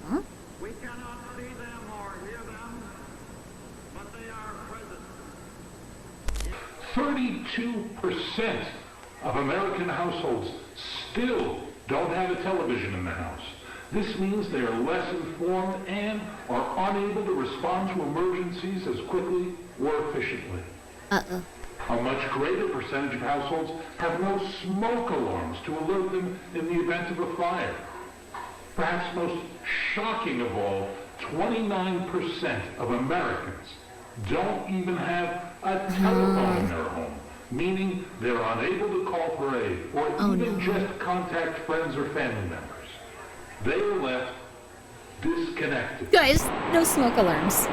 Speaker 1: Huh?
Speaker 5: We cannot see them or hear them, but they are present.
Speaker 7: 32% of American households still don't have a television in the house. This means they are less informed and are unable to respond to emergencies as quickly or efficiently. A much greater percentage of households have no smoke alarms to alert them in the event of a fire. Perhaps most shocking of all, 29% of Americans don't even have a telephone in their home, meaning they're unable to call for aid or even just contact friends or family members. They are left disconnected.
Speaker 1: Guys, no smoke alarms.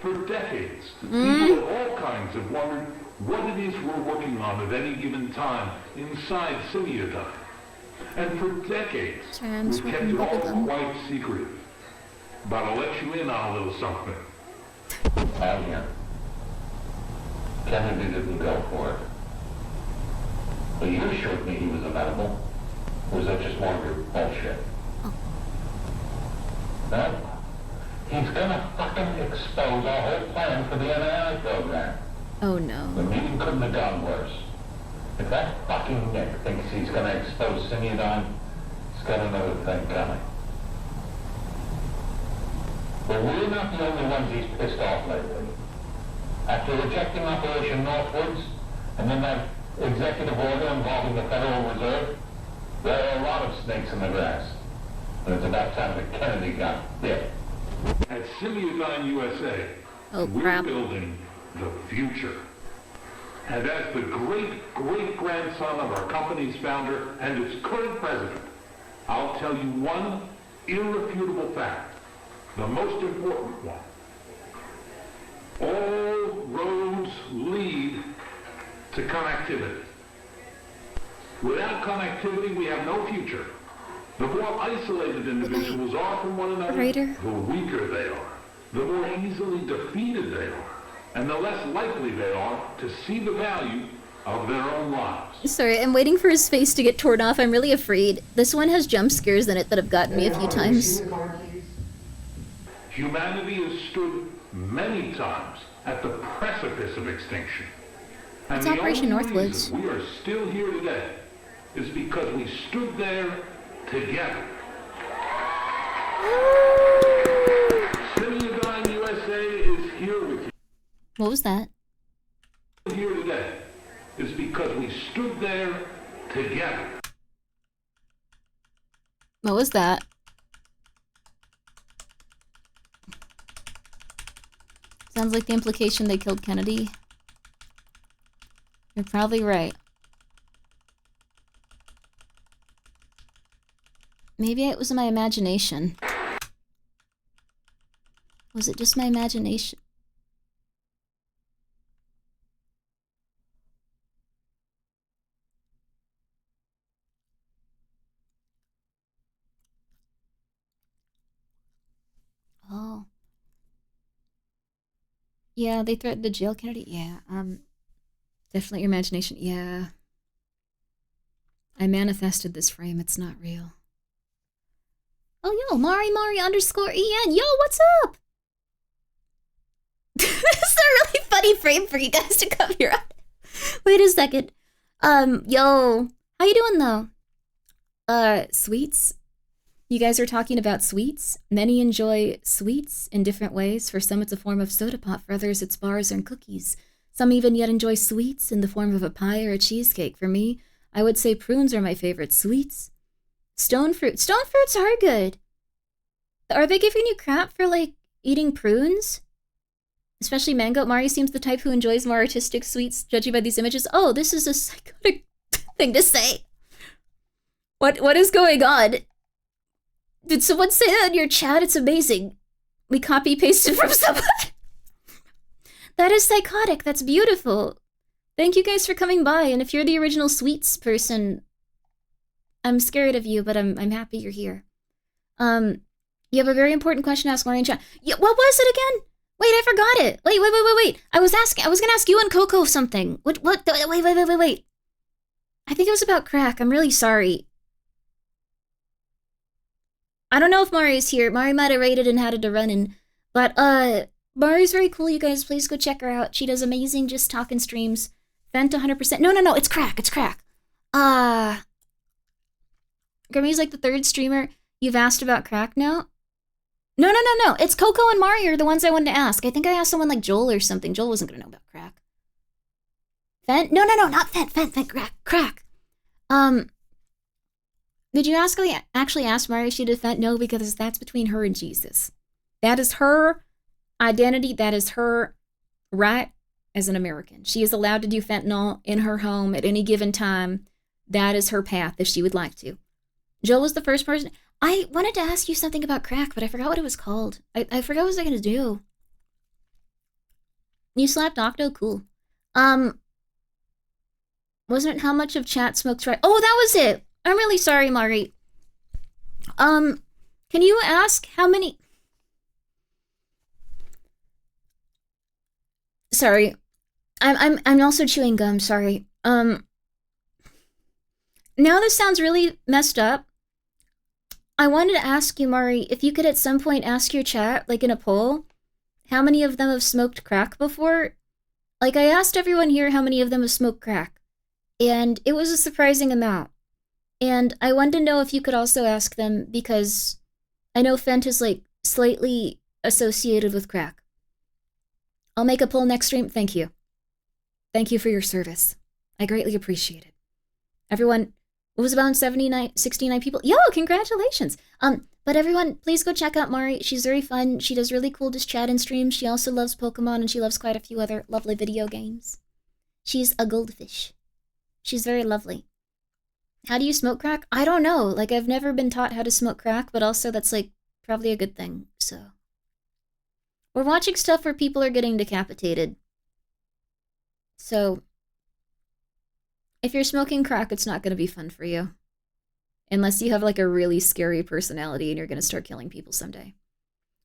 Speaker 7: For decades, people of all kinds have wondered what it is we're working on at any given time inside Semiodyne. And for decades, we've kept it all quite secret. But I'll let you in on a little something.
Speaker 20: I'm here. Kennedy didn't go for it. But you assured me he was amenable. Or was that just more of your bullshit? No?
Speaker 7: He's gonna fucking expose our whole plan for the NII program.
Speaker 1: Oh no.
Speaker 7: The meeting couldn't have gone worse. If that fucking Nick thinks he's gonna expose Simeon, he's got another thing coming. But we're not the only ones he's pissed off lately. After rejecting Operation Northwoods, and then that executive order involving the Federal Reserve, there are a lot of snakes in the grass. And it's about time that Kennedy got bit. At Simeon USA, we're building the future. And as the great-great-grandson of our company's founder and its current president, I'll tell you one irrefutable fact, the most important one. All roads lead to connectivity. Without connectivity, we have no future. The more isolated individuals are from one another, the weaker they are, the more easily defeated they are, and the less likely they are to see the value of their own lives.
Speaker 1: Sorry, I'm waiting for his face to get torn off. I'm really afraid. This one has jump scares in it that have gotten me a few times.
Speaker 7: Humanity has stood many times at the precipice of extinction. And
Speaker 1: It's
Speaker 7: the
Speaker 1: Operation
Speaker 7: only
Speaker 1: Northwoods.
Speaker 7: reason we are still here today is because we stood there together. Simeon USA is here with you.
Speaker 1: What was that?
Speaker 7: Here today is because we stood there together.
Speaker 1: What was that? Sounds like the implication they killed Kennedy. You're probably right. Maybe it was my imagination. Was it just my imagination? Oh. Yeah, they threatened to jail Kennedy. Yeah, definitely your imagination. Yeah. I manifested this frame. It's not real. Oh, yo, Mari _EN. Yo, what's up? This is a really funny frame for you guys to come here on. Wait a second. Yo, how you doing though? Sweets? You guys are talking about sweets? Many enjoy sweets in different ways. For some, it's a form of soda pop. For others, it's bars and cookies. Some even yet enjoy sweets in the form of a pie or a cheesecake. For me, I would say prunes are my favorite sweets. Stone fruits are good. Are they giving you crap for, like, eating prunes? Especially mango. Mari seems the type who enjoys more artistic sweets, judging by these images. Oh, this is a psychotic thing to say. What is going on? Did someone say that in your chat? It's amazing. We copy-pasted from someone. That is psychotic. That's beautiful. Thank you guys for coming by. And if you're the original sweets person, I'm scared of you, but I'm happy you're here. You have a very important question to ask Mari in chat. Yeah, what was it again? Wait, I forgot it. Wait. I was gonna ask you and Coco something. What? Wait. I think it was about crack. I'm really sorry. I don't know if Mari's here. Mari might have raided and had to run in. But, Mari's very cool, you guys. Please go check her out. She does amazing just talking streams. Vent 100%. No. It's crack. Grimmi's like the third streamer you've asked about crack now? No. It's Coco and Mari are the ones I wanted to ask. I think I asked someone like Joel or something. Joel wasn't gonna know about crack. Vent? No, not Vent. Crack. Did you actually ask Mari if she did Vent? No, because that's between her and Jesus. That is her identity. That is her right as an American. She is allowed to do fentanyl in her home at any given time. That is her path if she would like to. Joel was the first person. I wanted to ask you something about crack, but I forgot what it was called. I forgot what was I going to do. You slapped Octo? Cool. Wasn't it how much of chat smokes right? Oh, that was it. I'm really sorry, Mari. Can you ask how many... Sorry. I'm also chewing gum, sorry. Now this sounds really messed up. I wanted to ask you, Mari, if you could at some point ask your chat, like in a poll, how many of them have smoked crack before? Like, I asked everyone here how many of them have smoked crack, and it was a surprising amount. And I wanted to know if you could also ask them, because I know Fent is, like, slightly associated with crack. I'll make a poll next stream. Thank you. Thank you for your service. I greatly appreciate it. Everyone, it was about 69 people. Yo, congratulations. But everyone, please go check out Mari. She's very fun. She does really cool just chat and streams. She also loves Pokemon, and she loves quite a few other lovely video games. She's a goldfish. She's very lovely. How do you smoke crack? I don't know. Like, I've never been taught how to smoke crack, but also that's, like, probably a good thing, so. We're watching stuff where people are getting decapitated. So, if you're smoking crack, it's not going to be fun for you. Unless you have, like, a really scary personality and you're going to start killing people someday.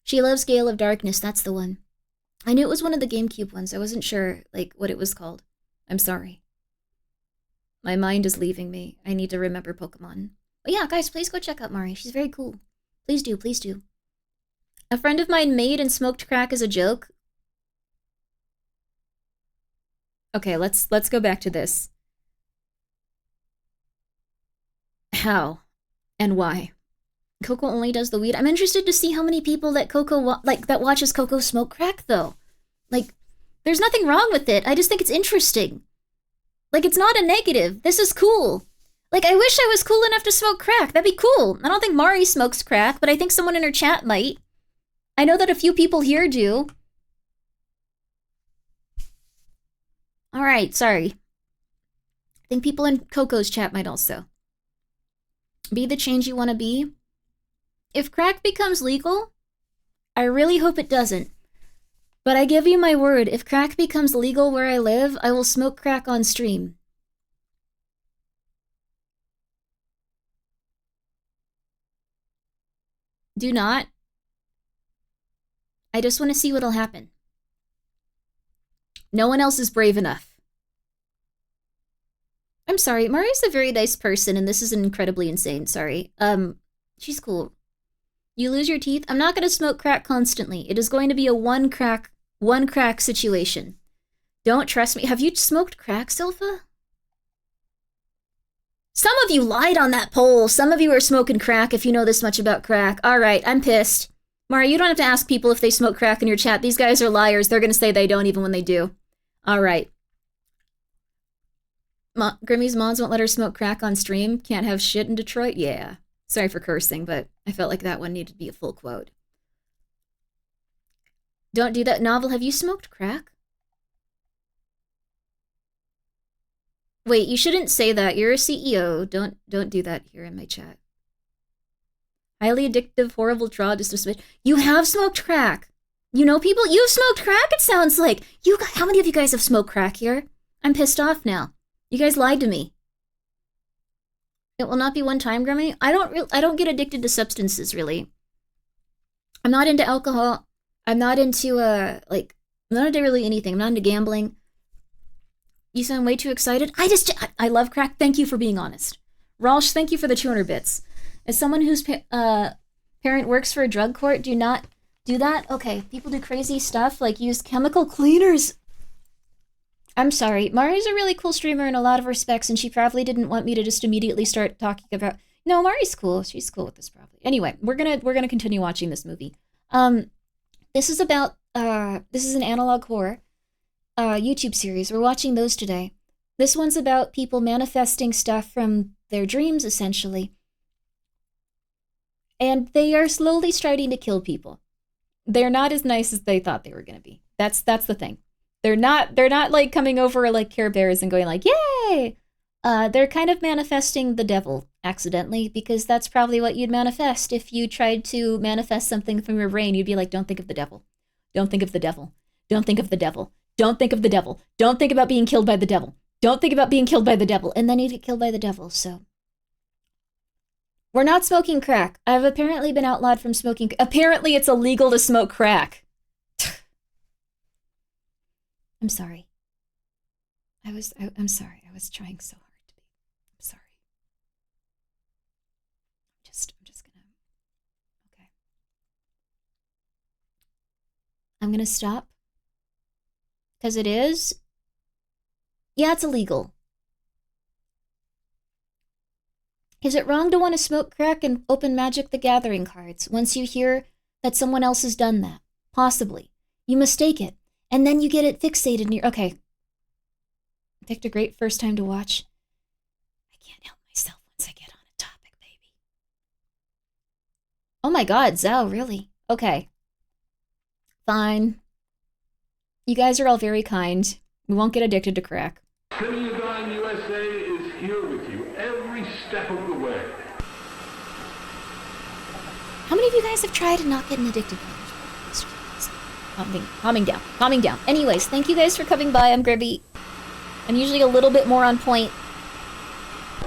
Speaker 1: She loves Gale of Darkness, that's the one. I knew it was one of the GameCube ones. I wasn't sure, like, what it was called. I'm sorry. My mind is leaving me. I need to remember Pokemon. But yeah, guys, please go check out Mari. She's very cool. Please do, please do. A friend of mine made and smoked crack as a joke. Okay, let's go back to this. How and why? Coco only does the weed. I'm interested to see how many people that that watches Coco smoke crack though. Like, there's nothing wrong with it. I just think it's interesting. Like, it's not a negative. This is cool. Like, I wish I was cool enough to smoke crack. That'd be cool. I don't think Mari smokes crack, but I think someone in her chat might. I know that a few people here do. Alright, sorry. I think people in Coco's chat might also. Be the change you want to be. If crack becomes legal, I really hope it doesn't. But I give you my word, if crack becomes legal where I live, I will smoke crack on stream. Do not. I just want to see what'll happen. No one else is brave enough. I'm sorry, Mari's a very nice person, and this is incredibly insane, sorry. She's cool. You lose your teeth? I'm not gonna smoke crack constantly. It is going to be a one crack situation. Don't trust me. Have you smoked crack, Silpha? Some of you lied on that poll. Some of you are smoking crack if you know this much about crack. Alright, I'm pissed. Mari, you don't have to ask people if they smoke crack in your chat. These guys are liars. They're gonna say they don't even when they do. Alright. Grimmy's moms won't let her smoke crack on stream. Can't have shit in Detroit? Yeah. Sorry for cursing, but I felt like that one needed to be a full quote. Don't do that. Novel, have you smoked crack? Wait, you shouldn't say that. You're a CEO. Don't do that here in my chat. Highly addictive, horrible draw, just a smidge. You have smoked crack. You know people? You've smoked crack, it sounds like. How many of you guys have smoked crack here? I'm pissed off now. You guys lied to me. It will not be one time, Grimmy. I don't get addicted to substances, really. I'm not into alcohol. I'm not into, I'm not into really anything. I'm not into gambling. You sound way too excited. I love crack. Thank you for being honest. Ralsh, thank you for the 200 bits. As someone whose parent works for a drug court, do not do that. Okay, people do crazy stuff, like use chemical cleaners. I'm sorry. Mari's a really cool streamer in a lot of respects, and she probably didn't want me to just immediately start talking about... No, Mari's cool. She's cool with this probably. Anyway, we're gonna continue watching this movie. This is about... this is an analog horror YouTube series. We're watching those today. This one's about people manifesting stuff from their dreams, essentially. And they are slowly starting to kill people. They're not as nice as they thought they were gonna be. That's the thing. They're not like coming over like Care Bears and going like, yay! They're kind of manifesting the devil accidentally, because that's probably what you'd manifest if you tried to manifest something from your brain. You'd be like, don't think of the devil. Don't think of the devil. Don't think of the devil. Don't think of the devil. Don't think about being killed by the devil. Don't think about being killed by the devil. And then you get killed by the devil, so. We're not smoking crack. I've apparently been outlawed from smoking. Apparently it's illegal to smoke crack. I'm sorry. I'm sorry. I was trying so hard to be. I'm sorry. I'm just gonna I'm gonna stop. Because it is. Yeah, it's illegal. Is it wrong to want to smoke crack and open Magic the Gathering cards once you hear that someone else has done that? Possibly. You mistake it, and then you get it fixated in your... Okay. I picked a great first time to watch. I can't help myself once I get on a topic, baby. Oh my god, Zhao, really? Okay. Fine. You guys are all very kind. We won't get addicted to crack.
Speaker 7: Cineodyne USA is here with you every step of the way.
Speaker 1: How many of you guys have tried and not getting addicted? Calming down. Anyways, thank you guys for coming by. I'm Grimmi. I'm usually a little bit more on point.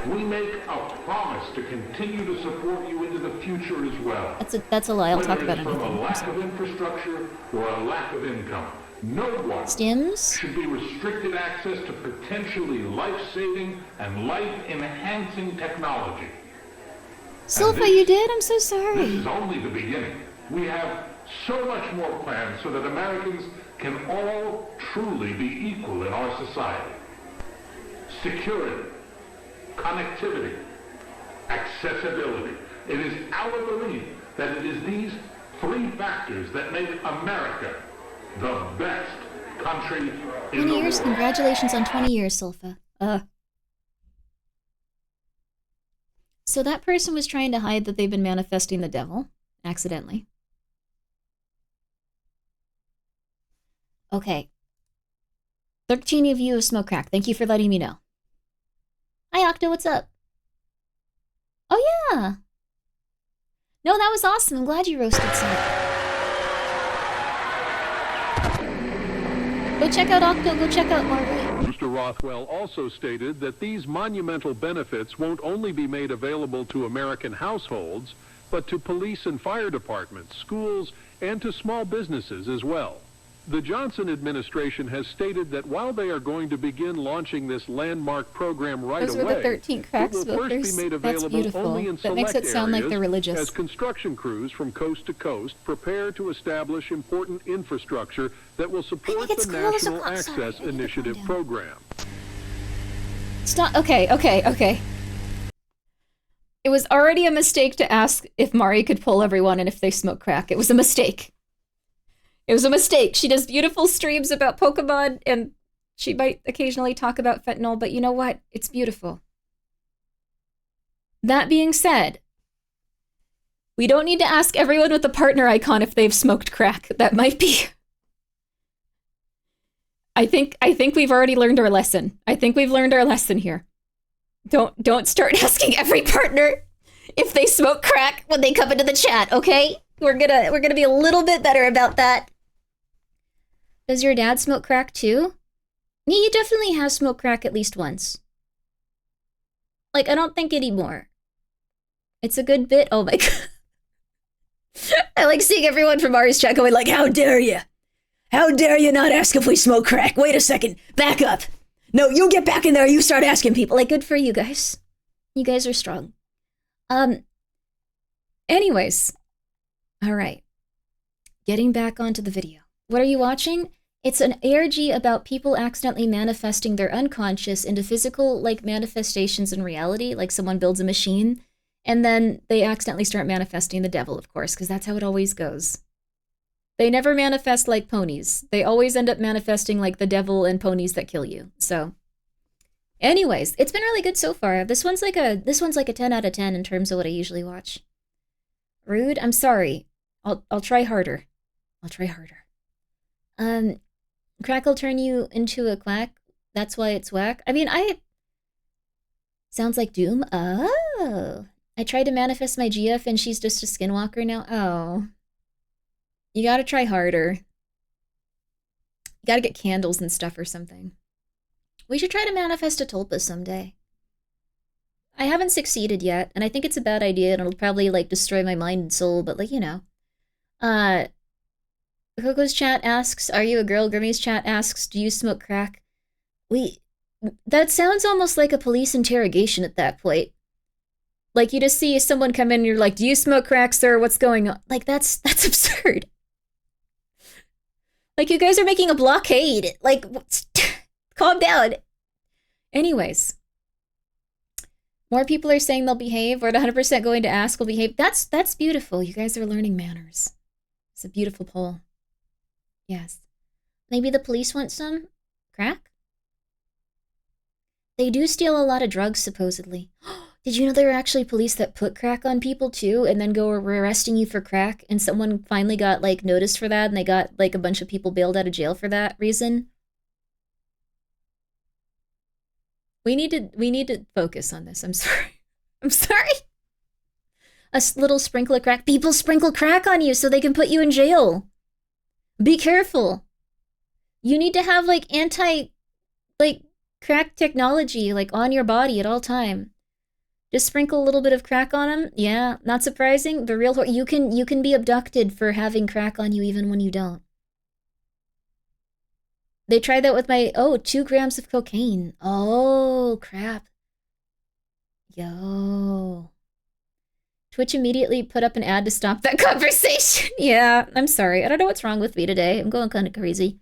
Speaker 7: We make a promise to continue to support you into the future as well.
Speaker 1: That's a lie. I'll talk about
Speaker 7: anything. From a lack
Speaker 1: anything.
Speaker 7: of infrastructure or a lack of income, no one
Speaker 1: Stims
Speaker 7: should be restricted access to potentially life-saving and life-enhancing technology.
Speaker 1: Silva, you did? I'm so sorry.
Speaker 7: This is only the beginning. We have so much more planned so that Americans can all truly be equal in our society. Security, connectivity, accessibility. It is our belief that it is these three factors that make America the best country in the
Speaker 1: 20 years?
Speaker 7: world.
Speaker 1: Congratulations on 20 years, Silva. So that person was trying to hide that they've been manifesting the devil, accidentally. Okay. 13 of you have smoked crack. Thank you for letting me know. Hi, Octo, what's up? Oh, yeah. No, that was awesome. I'm glad you roasted some. Go check out Octo. Go check out Margaret.
Speaker 8: Mr. Rothwell also stated that these monumental benefits won't only be made available to American households, but to police and fire departments, schools, and to small businesses as well. The Johnson administration has stated that while they are going to begin launching this landmark program right
Speaker 1: Those
Speaker 8: away,
Speaker 1: were the 13 crack
Speaker 8: it will
Speaker 1: smokers.
Speaker 8: first be made
Speaker 1: That's
Speaker 8: available
Speaker 1: beautiful.
Speaker 8: only in
Speaker 1: That
Speaker 8: select
Speaker 1: makes it sound like
Speaker 8: areas
Speaker 1: they're religious.
Speaker 8: as construction crews from coast to coast prepare to establish important infrastructure that will support the National Access Initiative program.
Speaker 1: Stop. Okay. It was already a mistake to ask if Mari could pull everyone and if they smoke crack. It was a mistake. She does beautiful streams about Pokemon, and she might occasionally talk about fentanyl, but you know what? It's beautiful. That being said, we don't need to ask everyone with the partner icon if they've smoked crack. That might be... I think we've already learned our lesson. Here. Don't start asking every partner if they smoke crack when they come into the chat, okay? We're gonna be a little bit better about that. Does your dad smoke crack too? Yeah, you definitely have smoked crack at least once. Like, I don't think anymore. It's a good bit. Oh my god. I like seeing everyone from Ari's chat going like, how dare you? How dare you not ask if we smoke crack? Wait a second. Back up. No, you get back in there. You start asking people. Like, good for you guys. You guys are strong. Anyways. All right. Getting back onto the video. What are you watching? It's an ARG about people accidentally manifesting their unconscious into physical, like, manifestations in reality. Like someone builds a machine, and then they accidentally start manifesting the devil, of course, because that's how it always goes. They never manifest like ponies. They always end up manifesting like the devil and ponies that kill you. So, anyways, it's been really good so far. This one's like a 10 out of 10 in terms of what I usually watch. Rude? I'm sorry. I'll try harder. Crack will turn you into a quack. That's why it's whack. I mean, sounds like doom. Oh. I tried to manifest my GF and she's just a skinwalker now. Oh. You gotta try harder. You gotta get candles and stuff or something. We should try to manifest a tulpa someday. I haven't succeeded yet, and I think it's a bad idea, and it'll probably, like, destroy my mind and soul, but, like, you know. Coco's chat asks, are you a girl? Grimmi's chat asks, do you smoke crack? That sounds almost like a police interrogation at that point. Like, you just see someone come in and you're like, do you smoke crack, sir? What's going on? Like, that's absurd. Like, you guys are making a blockade. Like, calm down. Anyways. More people are saying they'll behave. We're at 100% going to ask will behave. That's beautiful. You guys are learning manners. It's a beautiful poll. Yes. Maybe the police want some crack? They do steal a lot of drugs, supposedly. Did you know there are actually police that put crack on people, too, and then go arresting you for crack, and someone finally got, like, noticed for that, and they got, like, a bunch of people bailed out of jail for that reason? We need to focus on this. I'm sorry. I'm sorry. A little sprinkle of crack. People sprinkle crack on you so they can put you in jail. Be careful. You need to have, like, crack technology, like, on your body at all time. Just sprinkle a little bit of crack on them. Yeah, not surprising. The real you can be abducted for having crack on you even when you don't. They tried that with my 2 grams of cocaine. Oh, crap. Yo. Twitch immediately put up an ad to stop that conversation. Yeah, I'm sorry. I don't know what's wrong with me today. I'm going kind of crazy.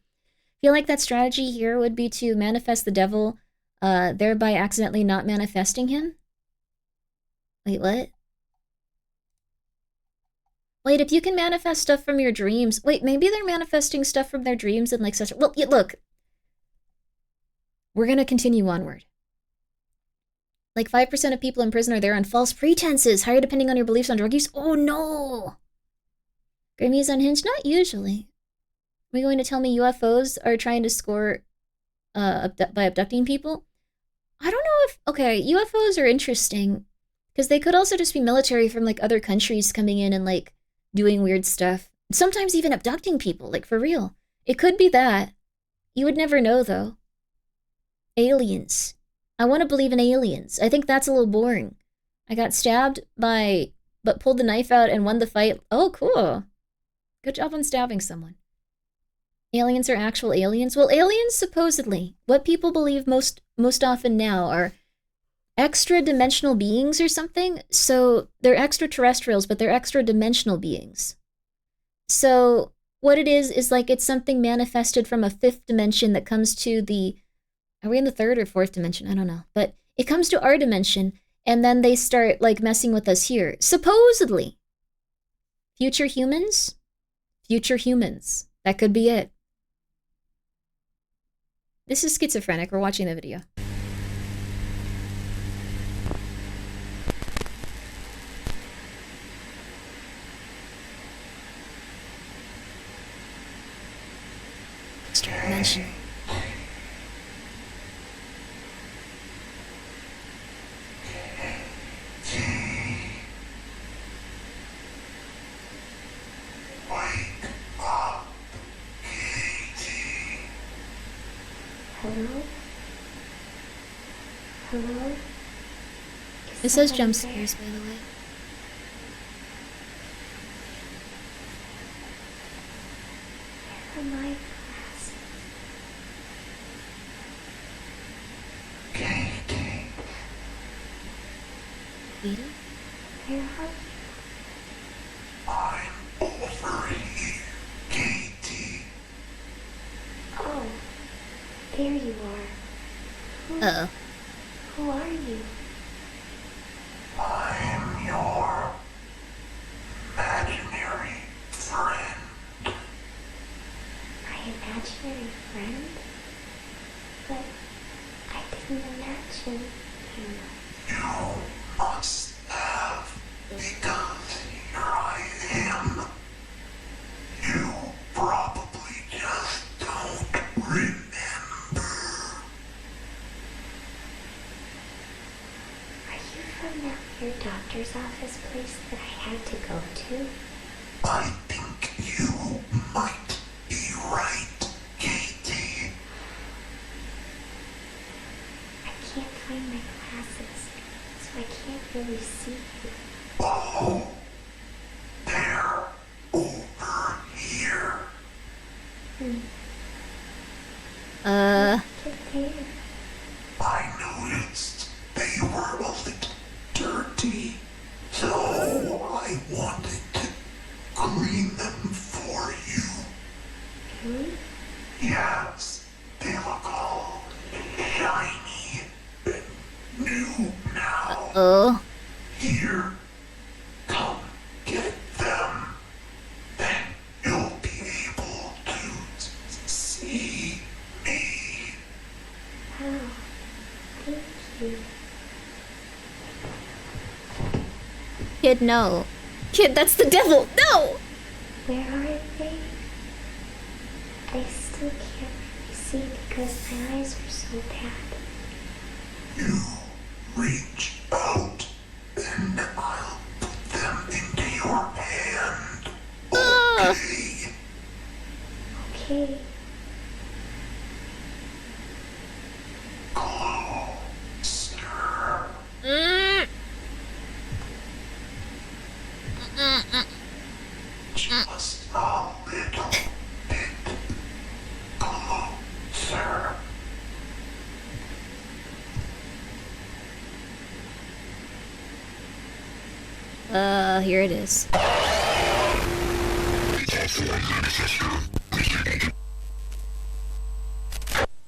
Speaker 1: Feel like that strategy here would be to manifest the devil, thereby accidentally not manifesting him? Wait, what? Wait, if you can manifest stuff from your dreams... Wait, maybe they're manifesting stuff from their dreams and, like, such... Well, look. We're gonna continue onward. Like, 5% of people in prison are there on false pretenses, higher depending on your beliefs on drug use. Oh, no! Grimmi is unhinged? Not usually. Are we going to tell me UFOs are trying to score by abducting people? I don't know if... Okay, UFOs are interesting. Because they could also just be military from, like, other countries coming in and, like, doing weird stuff. Sometimes even abducting people, like, for real. It could be that. You would never know, though. Aliens. I want to believe in aliens. I think that's a little boring. I got stabbed but pulled the knife out and won the fight. Oh, cool. Good job on stabbing someone. Aliens are actual aliens? Well, aliens, supposedly, what people believe most often now are extra-dimensional beings or something. So they're extraterrestrials, but they're extra-dimensional beings. So what it is like it's something manifested from a 5th dimension that comes to the... Are we in the 3rd or 4th dimension? I don't know. But it comes to our dimension, and then they start, like, messing with us here. Supposedly. Future humans? Future humans. That could be it. This is schizophrenic. We're watching the video. Extra-dimensional.
Speaker 9: Hello? Hello?
Speaker 1: It says jump scares, by the way.
Speaker 9: Where are my glasses?
Speaker 1: Peter?
Speaker 9: Where are you?
Speaker 18: I'm over here, Katie.
Speaker 9: Oh, there you are.
Speaker 1: Uh-oh.
Speaker 9: Who are you?
Speaker 18: I'm your imaginary friend.
Speaker 9: My imaginary friend? But I didn't imagine you.
Speaker 18: You must have, because here I am. You probably just don't remember.
Speaker 9: Are you from that weird doctor's office place that I had to go to?
Speaker 18: I think you might be right, Katie.
Speaker 9: I can't find my glasses, so I can't really see you.
Speaker 18: Oh, they're over here.
Speaker 9: Get there.
Speaker 18: I noticed they were a little dirty, so I wanted to clean them for you.
Speaker 9: Really?
Speaker 18: Yes, they look all shiny and new now.
Speaker 1: Oh.
Speaker 18: Here, come get them. Then you'll be able to see me.
Speaker 9: Oh, thank you.
Speaker 1: Kid, no. Kid, that's the devil! No!
Speaker 9: Where are they? I still can't really see because my eyes are so bad.
Speaker 18: You reach out and I'll put them into your hand. Okay?
Speaker 9: Okay.
Speaker 18: Closer. Just a little bit closer.
Speaker 1: Here it is.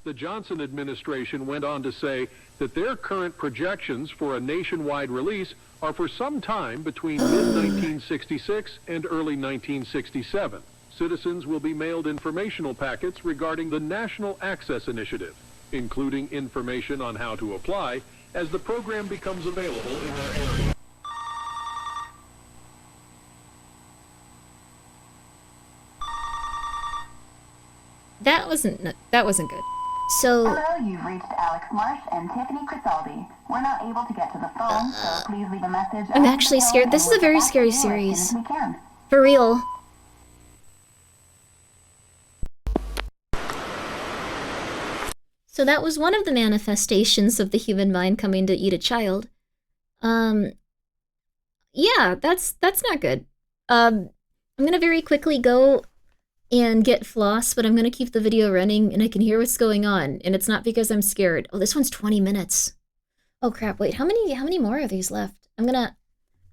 Speaker 8: The Johnson administration went on to say that their current projections for a nationwide release are for some time between mid-1966 and early 1967. Citizens will be mailed informational packets regarding the National Access Initiative, including information on how to apply as the program becomes available in their area.
Speaker 1: That wasn't good. So
Speaker 10: hello, you've reached Alex Marsh and Tiffany Crisaldi. We're not able to get to the phone, so please leave a message.
Speaker 1: I'm actually scared. This is a very scary series. For real. So that was one of the manifestations of the human mind coming to eat a child. Yeah, that's not good. I'm gonna very quickly go and get floss, but I'm gonna keep the video running and I can hear what's going on, and it's not because I'm scared. Oh, this one's 20 minutes. Oh crap, wait, how many more are these left? I'm not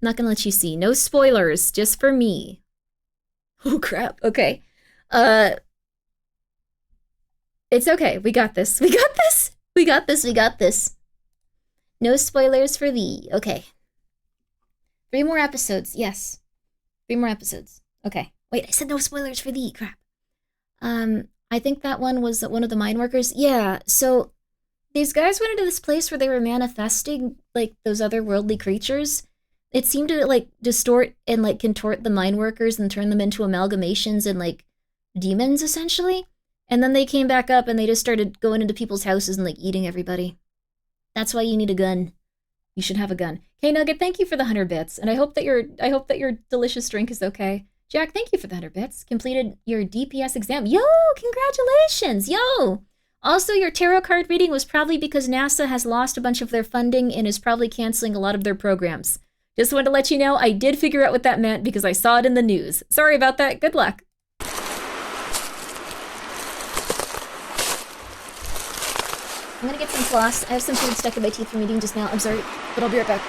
Speaker 1: gonna let you see. No spoilers, just for me. Oh crap, okay. It's okay, we got this. We got this! We got this, we got this. No spoilers for thee. Okay. 3 more episodes, yes. 3 more episodes. Okay. Wait, I said no spoilers for thee. Crap. I think that one was one of the mine workers. Yeah, so these guys went into this place where they were manifesting, like, those otherworldly creatures. It seemed to, like, distort and, like, contort the mine workers and turn them into amalgamations and, like, demons, essentially. And then they came back up and they just started going into people's houses and, like, eating everybody. That's why you need a gun. You should have a gun. Hey, Nugget, thank you for the 100 bits. And I hope that your delicious drink is okay. Jack, thank you for the 100 bits. Completed your DPS exam. Yo, congratulations. Yo. Also, your tarot card reading was probably because NASA has lost a bunch of their funding and is probably canceling a lot of their programs. Just wanted to let you know I did figure out what that meant because I saw it in the news. Sorry about that. Good luck. I'm gonna get some floss. I have some food stuck in my teeth from eating just now. I'm sorry, but I'll be right back.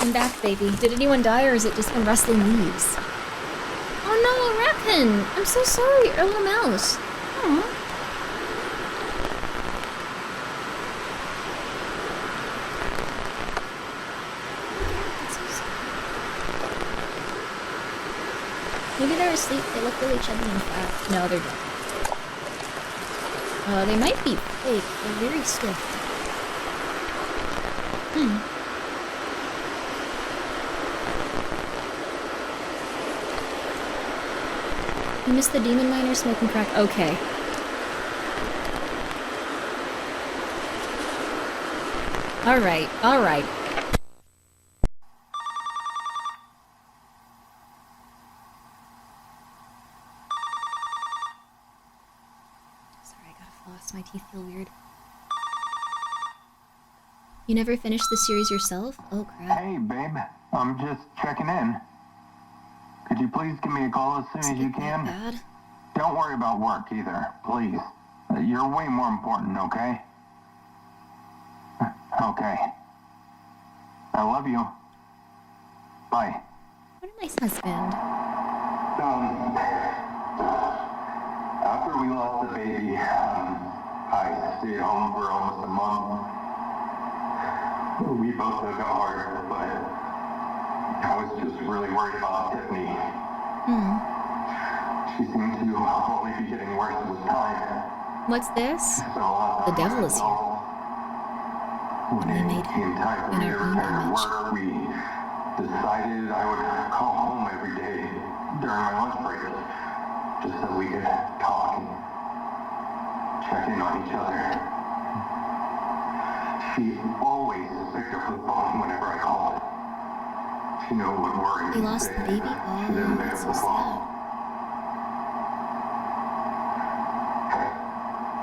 Speaker 1: I'm back, baby. Did anyone die, or is it just been rustling leaves? Oh no, a raccoon! I'm so sorry, or a little mouse. Aww. Maybe they're asleep. They look really chubby and fat. No, they're dead. They might be fake. They're very stiff. I missed the demon miner smoking crack. Okay. Alright, alright. Sorry, I gotta floss. My teeth feel weird. You never finished the series yourself? Oh, crap.
Speaker 11: Hey, babe. I'm just checking in. Could you please give me a call as soon as you can?
Speaker 1: Bad.
Speaker 11: Don't worry about work either, please. You're way more important, okay? Okay. I love you. Bye.
Speaker 1: What a nice husband.
Speaker 11: After we lost the baby, I stayed home for almost a month. We both took it hard, but I was just really worried about Tiffany. She seemed to only be getting worse with time.
Speaker 1: What's this? The devil is here.
Speaker 11: When it came time for me to return to work, we decided I would call home every day during my lunch break, just so we could talk and check in on each other. She always picked up the phone whenever I called. She knew it would worry me.
Speaker 1: You lost the baby?
Speaker 11: She didn't pick up the phone.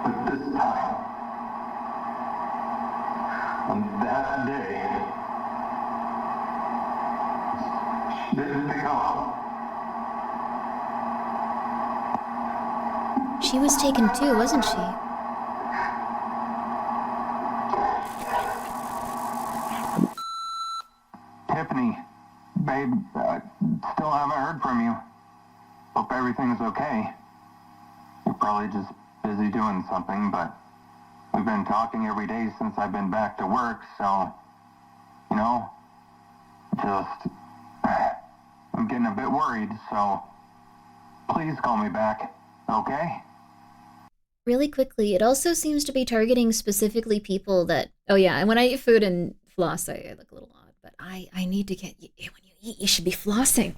Speaker 11: But this time, on that day, she didn't pick up.
Speaker 1: She was taken too, wasn't she?
Speaker 11: Tiffany, babe, still haven't heard from you. Hope everything's okay. You're probably just busy doing something, but we've been talking every day since I've been back to work, so, you know, just, I'm getting a bit worried, so please call me back, okay?
Speaker 1: Really quickly, it also seems to be targeting specifically people that... Oh yeah, and when I eat food and floss, I look a little odd, but I need to get... When you eat, you should be flossing.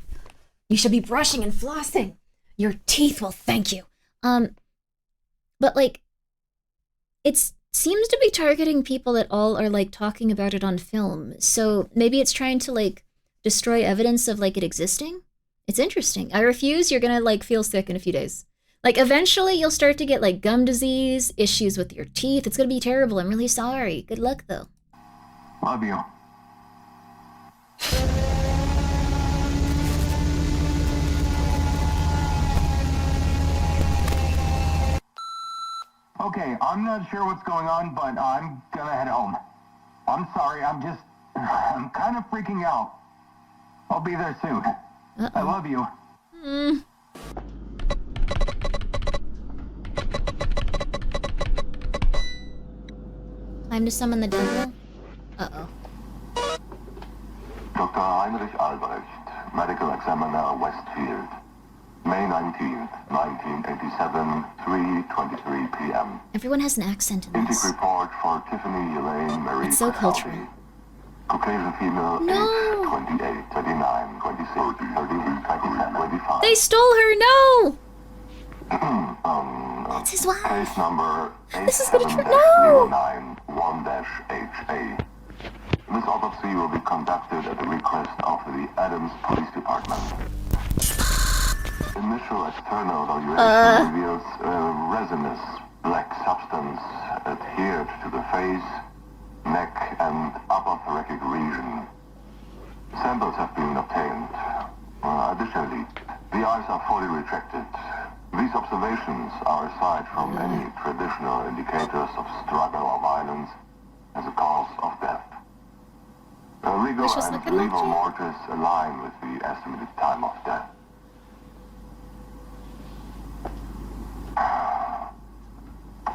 Speaker 1: You should be brushing and flossing. Your teeth will thank you. But like, it seems to be targeting people that all are like talking about it on film. So maybe it's trying to like destroy evidence of like it existing. It's interesting. I refuse. You're gonna like feel sick in a few days. Like eventually you'll start to get like gum disease, issues with your teeth. It's gonna be terrible. I'm really sorry. Good luck though.
Speaker 11: Love you. Okay, I'm not sure what's going on, but I'm gonna head home. I'm sorry, I'm kind of freaking out. I'll be there soon. I love you.
Speaker 1: Time to summon the devil? Uh-oh.
Speaker 11: Dr. Heinrich Albrecht, Medical Examiner, Westfield. May 19th, 1987, 3:23 p.m.
Speaker 1: Everyone has an accent in this.
Speaker 11: Intake report for Tiffany Elaine Marie
Speaker 1: It's so
Speaker 11: Cataldi.
Speaker 1: cultural.
Speaker 11: Caucasian female, age 28, 39, 26, 30, 27, 25.
Speaker 1: They stole her! No! That's his wife.
Speaker 11: Case number
Speaker 1: This is gonna turn... No!
Speaker 11: 8709-1-HA. This autopsy will be conducted at the request of the Adams Police Department. Initial external evaluation reveals resinous black substance adhered to the face, neck, and upper thoracic region. Samples have been obtained. Additionally, the eyes are fully retracted. These observations are aside from any traditional indicators of struggle or violence as a cause of death. Legal and legal mortis align with the estimated time of death.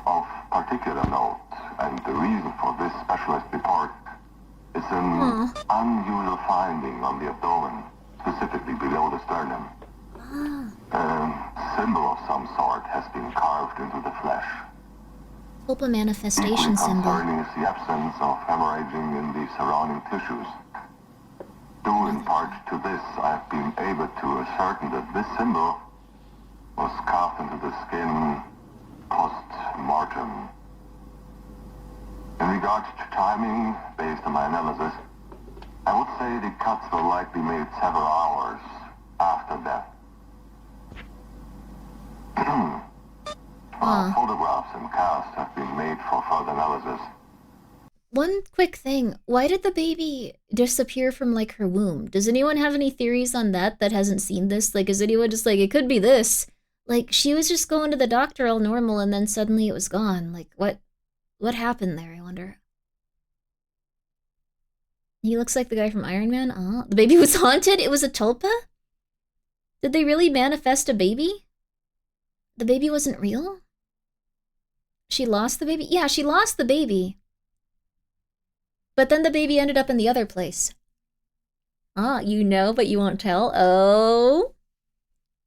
Speaker 11: Of particular note, and the reason for this specialist report, is an unusual finding on the abdomen, specifically below the sternum. A symbol of some sort has been carved into the flesh.
Speaker 1: Hope a manifestation
Speaker 11: Equally
Speaker 1: symbol.
Speaker 11: concerning is the absence of hemorrhaging in the surrounding tissues. Due in part to this, I have been able to ascertain that this symbol was carved into the skin post-mortem. In regards to timing, based on my analysis, I would say the cuts were likely made several hours after death. Photographs and casts have been made for further analysis.
Speaker 1: One quick thing, why did the baby disappear from, like, her womb? Does anyone have any theories on that hasn't seen this? Like, is anyone just like, it could be this? Like, she was just going to the doctor all normal and then suddenly it was gone. Like, what happened there, I wonder? He looks like the guy from Iron Man. Oh, the baby was haunted? It was a tulpa? Did they really manifest a baby? The baby wasn't real? She lost the baby? Yeah, she lost the baby. But then the baby ended up in the other place. Ah, you know, but you won't tell? Oh.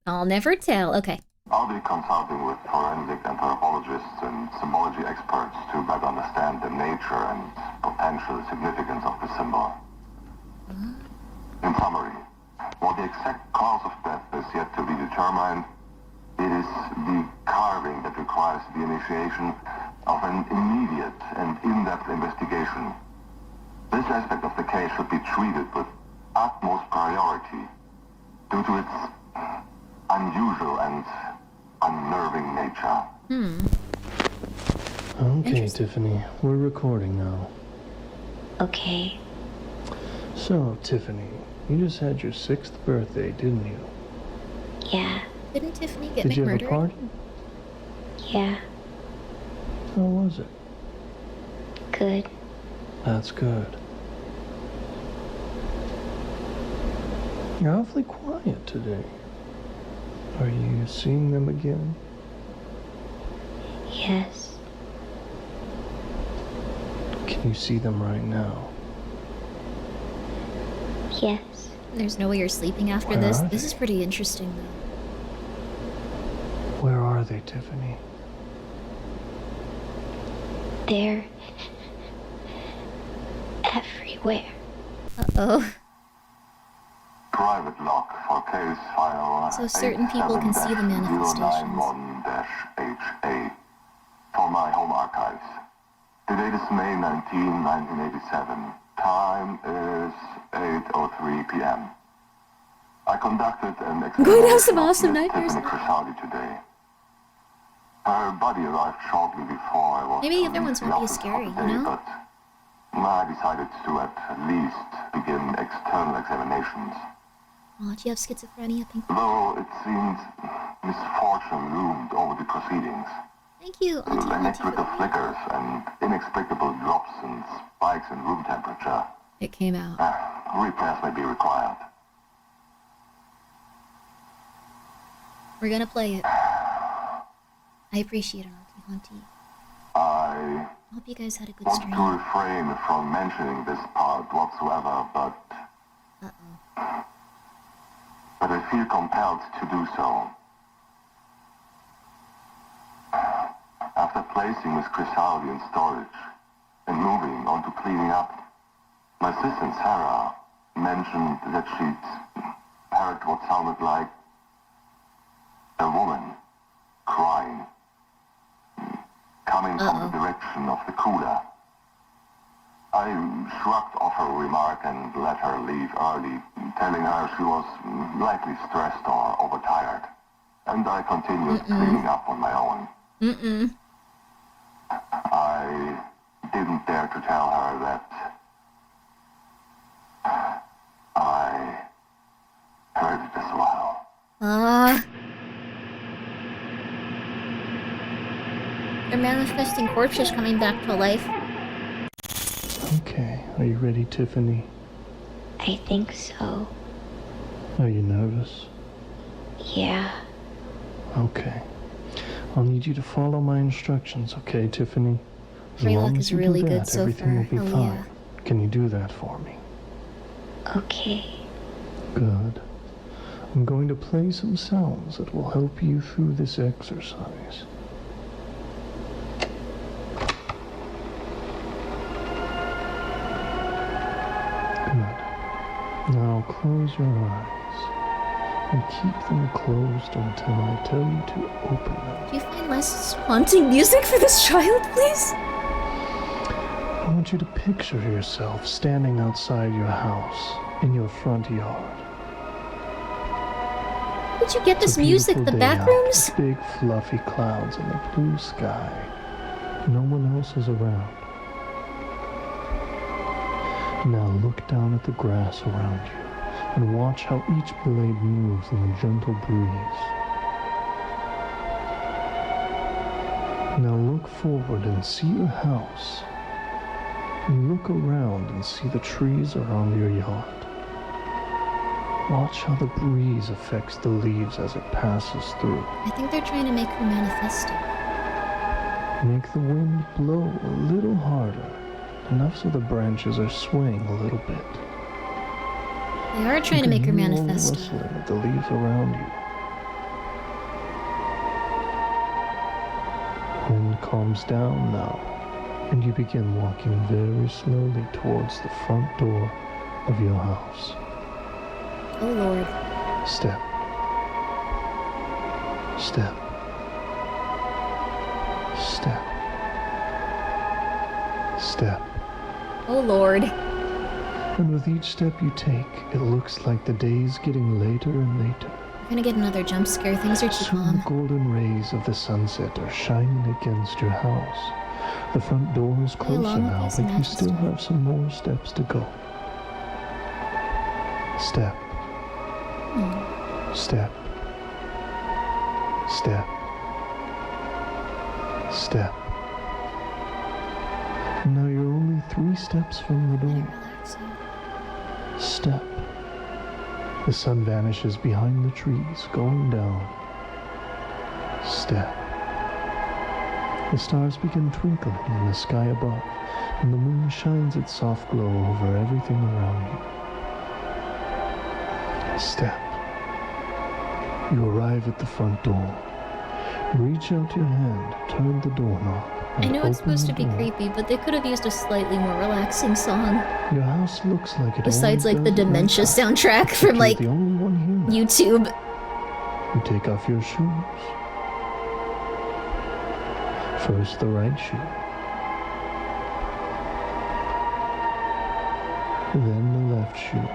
Speaker 1: I'll never tell. Okay.
Speaker 11: I'll be consulting with forensic anthropologists and symbology experts to better understand the nature and potential significance of the symbol. In summary, while the exact cause of death is yet to be determined, it is the carving that requires the initiation of an immediate and in-depth investigation. This aspect of the case should be treated with utmost priority due to its unusual and unnerving nature.
Speaker 3: Okay, Tiffany, we're recording now.
Speaker 9: Okay.
Speaker 3: So, Tiffany, you just had your 6th birthday, didn't you?
Speaker 9: Yeah.
Speaker 1: Didn't Tiffany get
Speaker 3: Did you have
Speaker 1: murdered?
Speaker 3: a party?
Speaker 9: Yeah.
Speaker 3: How was it?
Speaker 9: Good.
Speaker 3: That's good. You're awfully quiet today. Are you seeing them again?
Speaker 9: Yes.
Speaker 3: Can you see them right now?
Speaker 9: Yes.
Speaker 1: There's no way you're sleeping after
Speaker 3: Where
Speaker 1: this.
Speaker 3: are
Speaker 1: This is pretty interesting, though.
Speaker 3: Where are they, Tiffany?
Speaker 9: They're everywhere.
Speaker 1: Uh-oh.
Speaker 11: Private lock for case file
Speaker 1: So certain people can see the manifestations.
Speaker 11: 877-091-HA for my home archives. The date is May 19, 1987. Time is 8:03 p.m. I conducted an examination of Miss Tiffany Crisaldi today. Her body arrived shortly before I was
Speaker 1: Maybe the
Speaker 11: to
Speaker 1: other
Speaker 11: leave
Speaker 1: ones
Speaker 11: the
Speaker 1: won't be
Speaker 11: office
Speaker 1: as scary,
Speaker 11: for
Speaker 1: you
Speaker 11: the day,
Speaker 1: know?
Speaker 11: But I decided to at least begin external examinations.
Speaker 1: Oh, do you have schizophrenia, Pink?
Speaker 11: Though it seems misfortune loomed over the proceedings.
Speaker 1: Thank you, Auntie.
Speaker 11: Electrical flickers and inexplicable drops and spikes in room temperature.
Speaker 1: It came out.
Speaker 11: Repairs may be required.
Speaker 1: We're gonna play it. I appreciate it, Auntie.
Speaker 11: I
Speaker 1: Hope you guys had a good
Speaker 11: want
Speaker 1: stream.
Speaker 11: to refrain from mentioning this part whatsoever, but I feel compelled to do so. After placing Miss Crisaldi in storage and moving on to cleaning up, my assistant Sarah mentioned that she'd heard what sounded like a woman crying, coming from the direction of the cooler. I shrugged off her remark and let her leave early, telling her she was likely stressed or overtired. And I continued cleaning up on my own. I didn't dare to tell her that I heard it as well.
Speaker 1: They're manifesting corpses coming back to life.
Speaker 3: Okay, are you ready, Tiffany?
Speaker 9: I think so.
Speaker 3: Are you nervous?
Speaker 9: Yeah.
Speaker 3: Okay. I'll need you to follow my instructions, okay, Tiffany? As long
Speaker 1: Raylock
Speaker 3: as
Speaker 1: is
Speaker 3: you
Speaker 1: really
Speaker 3: do
Speaker 1: good
Speaker 3: that,
Speaker 1: so
Speaker 3: everything will be
Speaker 1: far. Hell
Speaker 3: fine.
Speaker 1: yeah.
Speaker 3: Can you do that for me?
Speaker 9: Okay.
Speaker 3: Good. I'm going to play some sounds that will help you through this exercise. Good. Now close your eyes and keep them closed until I tell you to open them.
Speaker 1: Do you find less haunting music for this child, please?
Speaker 3: I want you to picture yourself standing outside your house in your front yard.
Speaker 1: Where'd you get this music? The back rooms?
Speaker 3: Big fluffy clouds and the blue sky. No one else is around. Now look down at the grass around you and watch how each blade moves in the gentle breeze. Now look forward and see your house. And look around and see the trees around your yard. Watch how the breeze affects the leaves as it passes through.
Speaker 1: I think they're trying to make her manifest it.
Speaker 3: Make the wind blow a little harder, enough so the branches are swaying a little bit.
Speaker 1: They are trying to make her manifest it.
Speaker 3: Rustling of the leaves around you. Wind calms down now, and you begin walking very slowly towards the front door of your house.
Speaker 1: Oh Lord.
Speaker 3: Step. Step. Step. Step.
Speaker 1: Oh Lord.
Speaker 3: And with each step you take, it looks like the day's getting later and later.
Speaker 1: We're gonna get another jump scare. Things are too
Speaker 3: Soon
Speaker 1: calm.
Speaker 3: the golden rays of the sunset are shining against your house. The front door is closer now, but you still have some more steps to go. Step. Step. Step. Step. Now you're only 3 steps from the door. Step. The sun vanishes behind the trees, going down. Step. The stars begin twinkling in the sky above, and the moon shines its soft glow over everything around you. Step. You arrive at the front door. Reach out your hand, turn the doorknob, and
Speaker 1: I know it's
Speaker 3: open
Speaker 1: supposed
Speaker 3: the
Speaker 1: to be
Speaker 3: door.
Speaker 1: creepy, but they could have used a slightly more relaxing song.
Speaker 3: Your house looks like it
Speaker 1: Besides,
Speaker 3: always
Speaker 1: like, the
Speaker 3: does at
Speaker 1: Dementia
Speaker 3: nighttime,
Speaker 1: soundtrack
Speaker 3: but
Speaker 1: from,
Speaker 3: you're
Speaker 1: like,
Speaker 3: the only one here.
Speaker 1: YouTube.
Speaker 3: You take off your shoes. First the right shoe. Then the left shoe.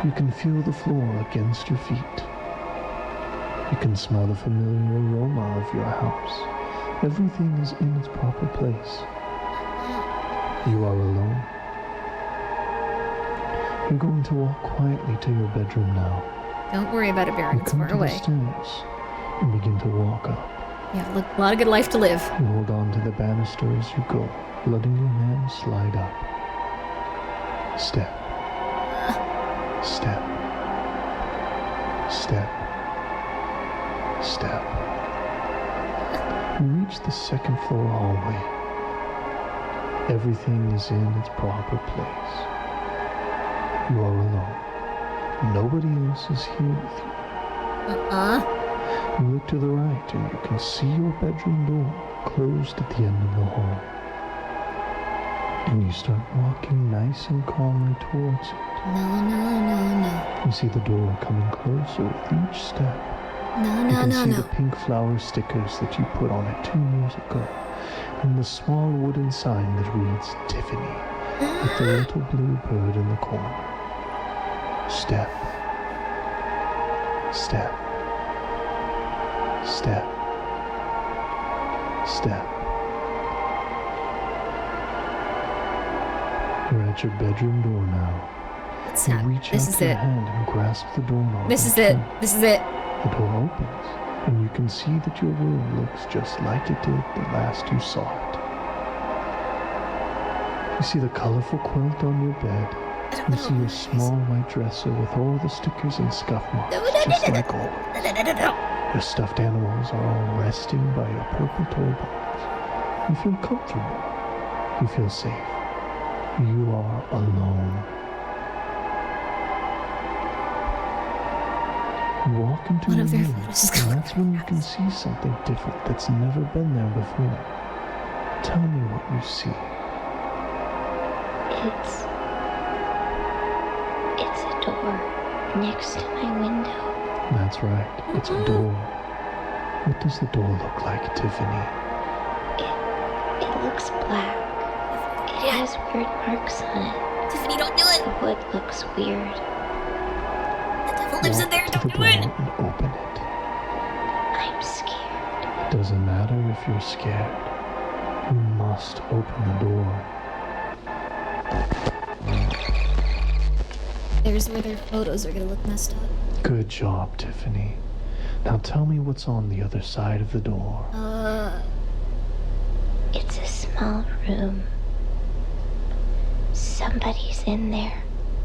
Speaker 3: You can feel the floor against your feet. You can smell the familiar aroma of your house. Everything is in its proper place. You are alone. You're going to walk quietly to your bedroom now.
Speaker 1: Don't worry about it, Baron.
Speaker 3: You
Speaker 1: It's
Speaker 3: come
Speaker 1: far
Speaker 3: to
Speaker 1: away.
Speaker 3: the stairs and begin to walk up.
Speaker 1: Yeah, look, a lot of good life to live.
Speaker 3: You hold on to the banister as you go, letting your hand slide up. Step. Step. Step. Step. You reach the second floor hallway. Everything is in its proper place. You are alone. Nobody else is here with you. You look to the right and you can see your bedroom door closed at the end of the hall. And you start walking nice and calmly towards it.
Speaker 1: No.
Speaker 3: You see the door coming closer with each step. You can see the pink flower stickers that you put on it 2 years ago. And the small wooden sign that reads Tiffany with the little blue bird in the corner. Step. Step. Step. Step. You're at your bedroom door now. You reach out your hand and grasp the doorknob.
Speaker 1: This is it. This is it.
Speaker 3: The door opens, and you can see that your room looks just like it did the last you saw it. You see the colorful quilt on your bed. You see your small white dresser with all the stickers and scuff marks, just like always. Your stuffed animals are all resting by your purple toy box. You feel comfortable. You feel safe. You are alone. You walk into your room, and that's when you can see something different that's never been there before. Tell me what you see.
Speaker 9: It's a door next to my window.
Speaker 3: That's right. It's a door. What does the door look like, Tiffany?
Speaker 9: It looks black. It has weird marks on it.
Speaker 1: Tiffany, don't do it!
Speaker 9: The wood looks weird.
Speaker 1: The devil lives in there, don't do it!
Speaker 3: And open it.
Speaker 9: I'm scared.
Speaker 3: It doesn't matter if you're scared. You must open the door.
Speaker 1: There's where their photos are gonna look messed up.
Speaker 3: Good job, Tiffany. Now tell me what's on the other side of the door.
Speaker 9: It's a small room. Somebody's in there.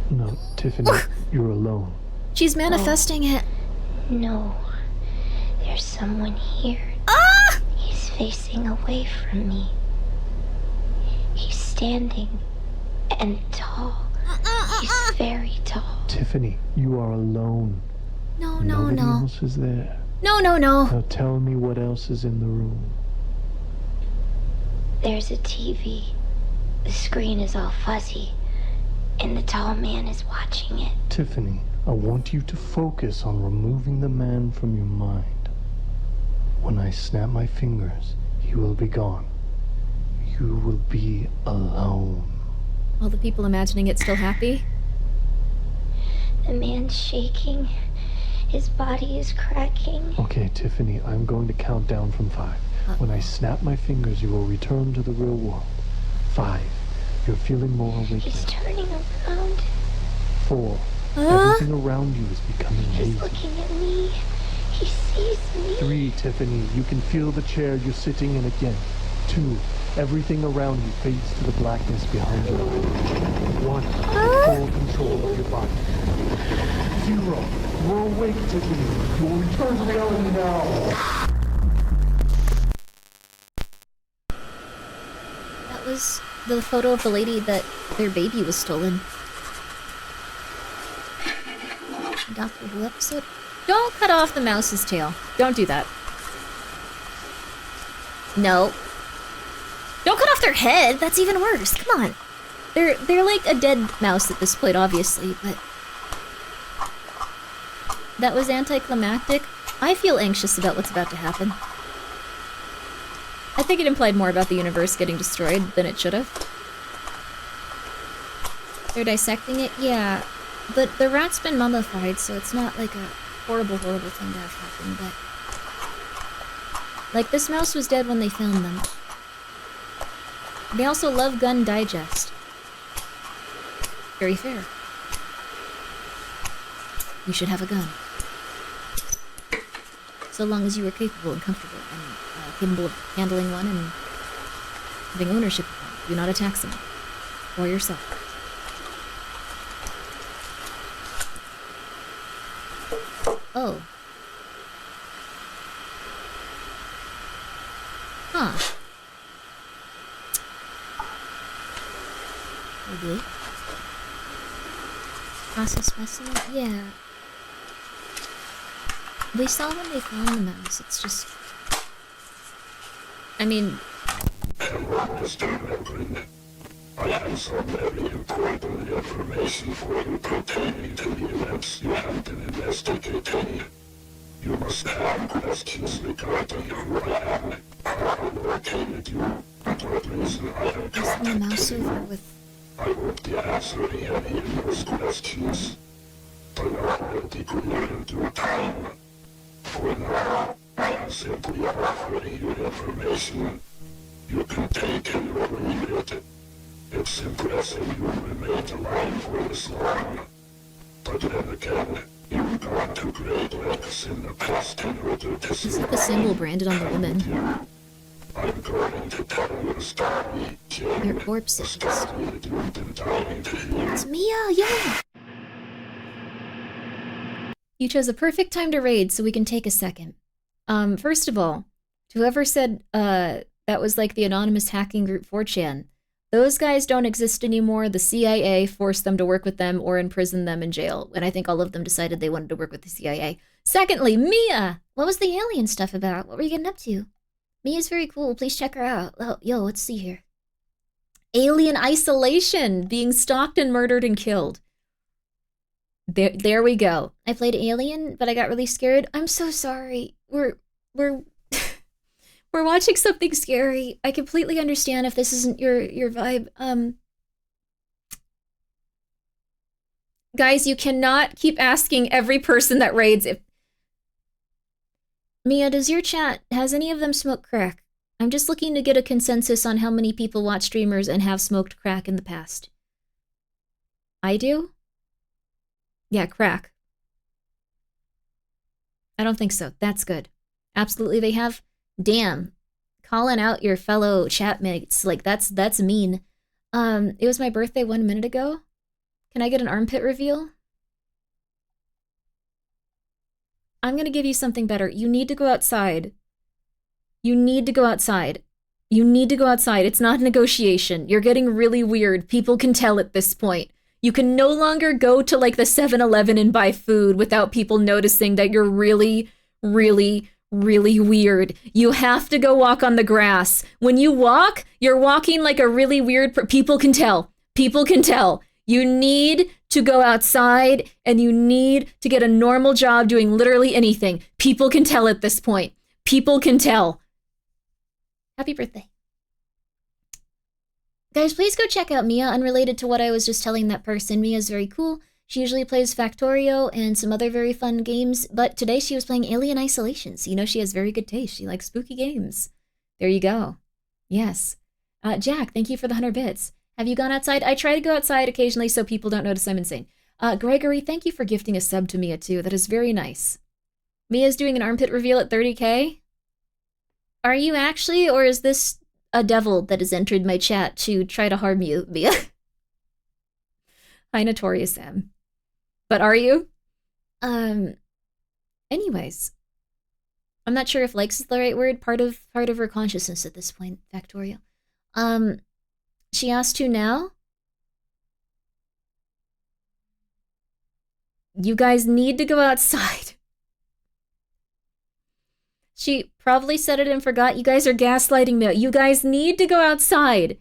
Speaker 3: No, Tiffany, you're alone.
Speaker 1: She's manifesting it.
Speaker 9: No. There's someone here. He's facing away from me. He's standing and tall. He's very tall.
Speaker 3: Tiffany, you are alone.
Speaker 1: No.
Speaker 3: Nobody else is there.
Speaker 1: No.
Speaker 3: Now tell me what else is in the room.
Speaker 9: There's a TV. The screen is all fuzzy, and the tall man is watching it.
Speaker 3: Tiffany, I want you to focus on removing the man from your mind. When I snap my fingers, he will be gone. You will be alone.
Speaker 1: All the people imagining it still happy?
Speaker 9: The man's shaking. His body is cracking.
Speaker 3: Okay, Tiffany, I'm going to count down from 5. When I snap my fingers, you will return to the real world. 5. You're feeling more awake.
Speaker 9: He's turning around.
Speaker 3: 4. Everything around you is becoming hazy.
Speaker 9: He's looking at me. He sees me.
Speaker 3: 3, Tiffany, you can feel the chair you're sitting in again. 2, everything around you fades to the blackness behind you. 1, full control of your body. 0, you're awake, Tiffany. You will return to reality now.
Speaker 1: That was the photo of the lady that their baby was stolen. Doctor Who episode? Don't cut off the mouse's tail. Don't do that. No. Don't cut off their head. That's even worse. Come on. They're like a dead mouse at this point, obviously, but that was anticlimactic. I feel anxious about what's about to happen. I think it implied more about the universe getting destroyed than it should have. They're dissecting it? Yeah. But the rat's been mummified, so it's not like a horrible thing to have happen, but like, this mouse was dead when they found them. They also love Gun Digest. Very fair. You should have a gun. So long as you are capable and comfortable and capable of handling one and having ownership of one. Do not attack someone. Or yourself. Oh. Huh. Okay. Process specimen? Yeah. They saw when they found the mouse. It's just... I mean...
Speaker 16: Hello, Mr. Melvin. I have some very important information for you pertaining to the events you have been investigating. You must have questions regarding who I am, how I located you, and what reason I have
Speaker 1: the mouse over with...
Speaker 16: I won't be answering any of those questions, but I will be clear in due time. For now, I am simply offering you information. You can take it or leave it. It's impressive you remained alive for this long. But then again, you've gone to great lengths in the past in order to
Speaker 1: It's like the symbol branded on the woman.
Speaker 16: I'm going to tell you a story, Jim.
Speaker 1: Your corpse is
Speaker 16: a story that you've been dying to hear.
Speaker 1: It's Mia, yeah! You chose a perfect time to raid, so we can take a second. First of all, to whoever said, that was like the anonymous hacking group 4chan, those guys don't exist anymore. The CIA forced them to work with them or imprison them in jail, and I think all of them decided they wanted to work with the CIA. Secondly, Mia! What was the alien stuff about? What were you getting up to? Mia's very cool. Please check her out. Oh, yo, let's see here. Alien isolation! Being stalked and murdered and killed. There we go. I played Alien, but I got really scared. I'm so sorry. We're we're watching something scary. I completely understand if this isn't your vibe. Guys, you cannot keep asking every person that raids if Mia, does your chat, has any of them smoked crack? I'm just looking to get a consensus on how many people watch streamers and have smoked crack in the past. I do? Yeah, crack. I don't think so. That's good. Absolutely they have. Damn. Calling out your fellow chatmates, like that's mean. It was my birthday 1 minute ago. Can I get an armpit reveal? I'm gonna give you something better. You need to go outside. You need to go outside. You need to go outside. It's not a negotiation. You're getting really weird. People can tell at this point. You can no longer go to like the 7-Eleven and buy food without people noticing that you're really, really, really weird. You have to go walk on the grass. When you walk, you're walking like a really weird people can tell. People can tell. You need to go outside and you need to get a normal job doing literally anything. People can tell at this point. People can tell. Happy birthday. Guys, please go check out Mia, unrelated to what I was just telling that person. Mia's very cool. She usually plays Factorio and some other very fun games, but today she was playing Alien Isolation, so you know she has very good taste. She likes spooky games. There you go. Yes. Jack, thank you for the 100 bits. Have you gone outside? I try to go outside occasionally so people don't notice I'm insane. Gregory, thank you for gifting a sub to Mia too. That is very nice. Mia's doing an armpit reveal at 30K? Are you actually, or is this a devil that has entered my chat to try to harm you, Mia? Hi, Notorious Sam. But are you? Anyways. I'm not sure if likes is the right word. Part of her consciousness at this point, Factorio. She asked to now. You guys need to go outside. She probably said it and forgot. You guys are gaslighting me. You guys need to go outside.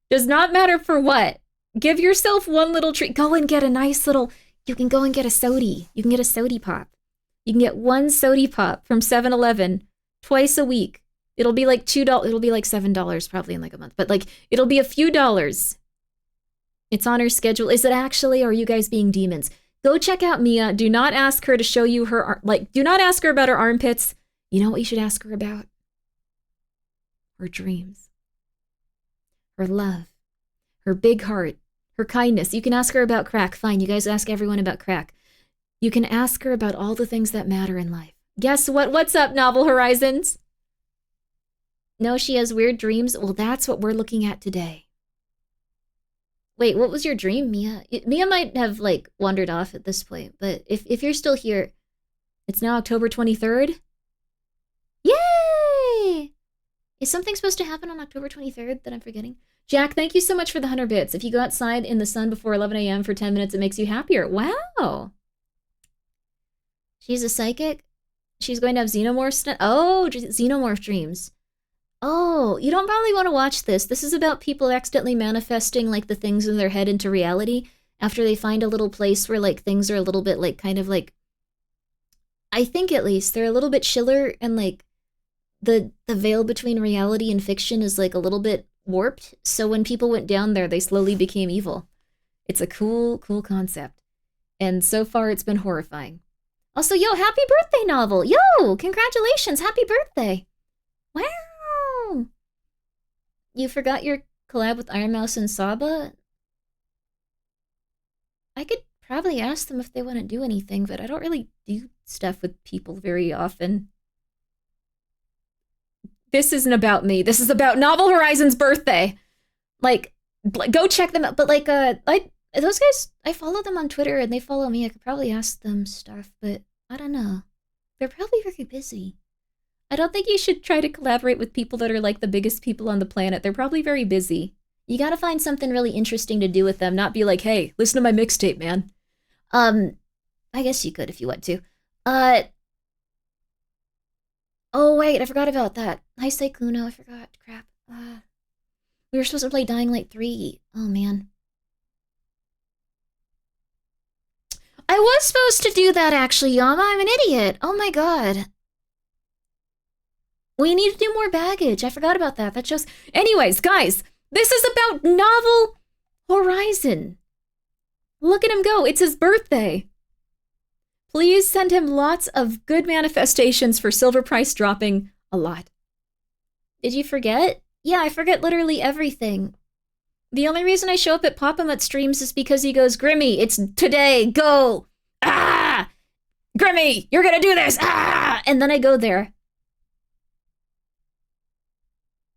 Speaker 1: Does not matter for what. Give yourself one little treat. Go and get a nice little... You can go and get a sody. You can get a sody pop. You can get one sody pop from 7-Eleven twice a week. It'll be like $2. It'll be like $7 probably in like a month. But like, it'll be a few dollars. It's on her schedule. Is it actually, or are you guys being demons? Go check out Mia. Do not ask her to show you her... do not ask her about her armpits. You know what you should ask her about? Her dreams. Her love. Her big heart. Her kindness. You can ask her about crack. Fine, you guys ask everyone about crack. You can ask her about all the things that matter in life. Guess what? What's up, Novel Horizons? No, she has weird dreams? Well, that's what we're looking at today. Wait, what was your dream, Mia? Mia might have, like, wandered off at this point, but if you're still here, it's now October 23rd? Yay! Is something supposed to happen on October 23rd that I'm forgetting? Jack, thank you so much for the 100 bits. If you go outside in the sun before 11 a.m. for 10 minutes, it makes you happier. Wow! She's a psychic? She's going to have xenomorph... Oh, xenomorph dreams. Oh, you don't probably want to watch this. This is about people accidentally manifesting, like, the things in their head into reality after they find a little place where, like, things are a little bit, like, kind of, like... I think, at least, they're a little bit chiller and, like, the veil between reality and fiction is, like, a little bit warped. So when people went down there, they slowly became evil. It's a cool concept. And so far, it's been horrifying. Also, yo, happy birthday, Novel! Yo, congratulations, happy birthday! Wow! You forgot your collab with Iron Mouse and Saba? I could probably ask them if they want to do anything, but I don't really do stuff with people very often. This isn't about me. This is about Novel Horizons' birthday. Like, go check them out. But like, those guys, I follow them on Twitter and they follow me. I could probably ask them stuff, but I don't know. They're probably very busy. I don't think you should try to collaborate with people that are like the biggest people on the planet. They're probably very busy. You gotta find something really interesting to do with them, not be like, hey, listen to my mixtape, man. I guess you could if you want to. Oh, wait, I forgot about that. Hi, Cycluno, I forgot. Crap. We were supposed to play Dying Light 3. Oh, man. I was supposed to do that, actually, Yama. I'm an idiot. Oh my god. We need to do more baggage. I forgot about that. That just... Anyways, guys, this is about Novel Horizon. Look at him go. It's his birthday. Please send him lots of good manifestations for silver price dropping a lot. Did you forget? Yeah, I forget literally everything. The only reason I show up at Pop-Em streams is because he goes, Grimmi, it's today, go! Ah! Grimmi, you're gonna do this! Ah! And then I go there.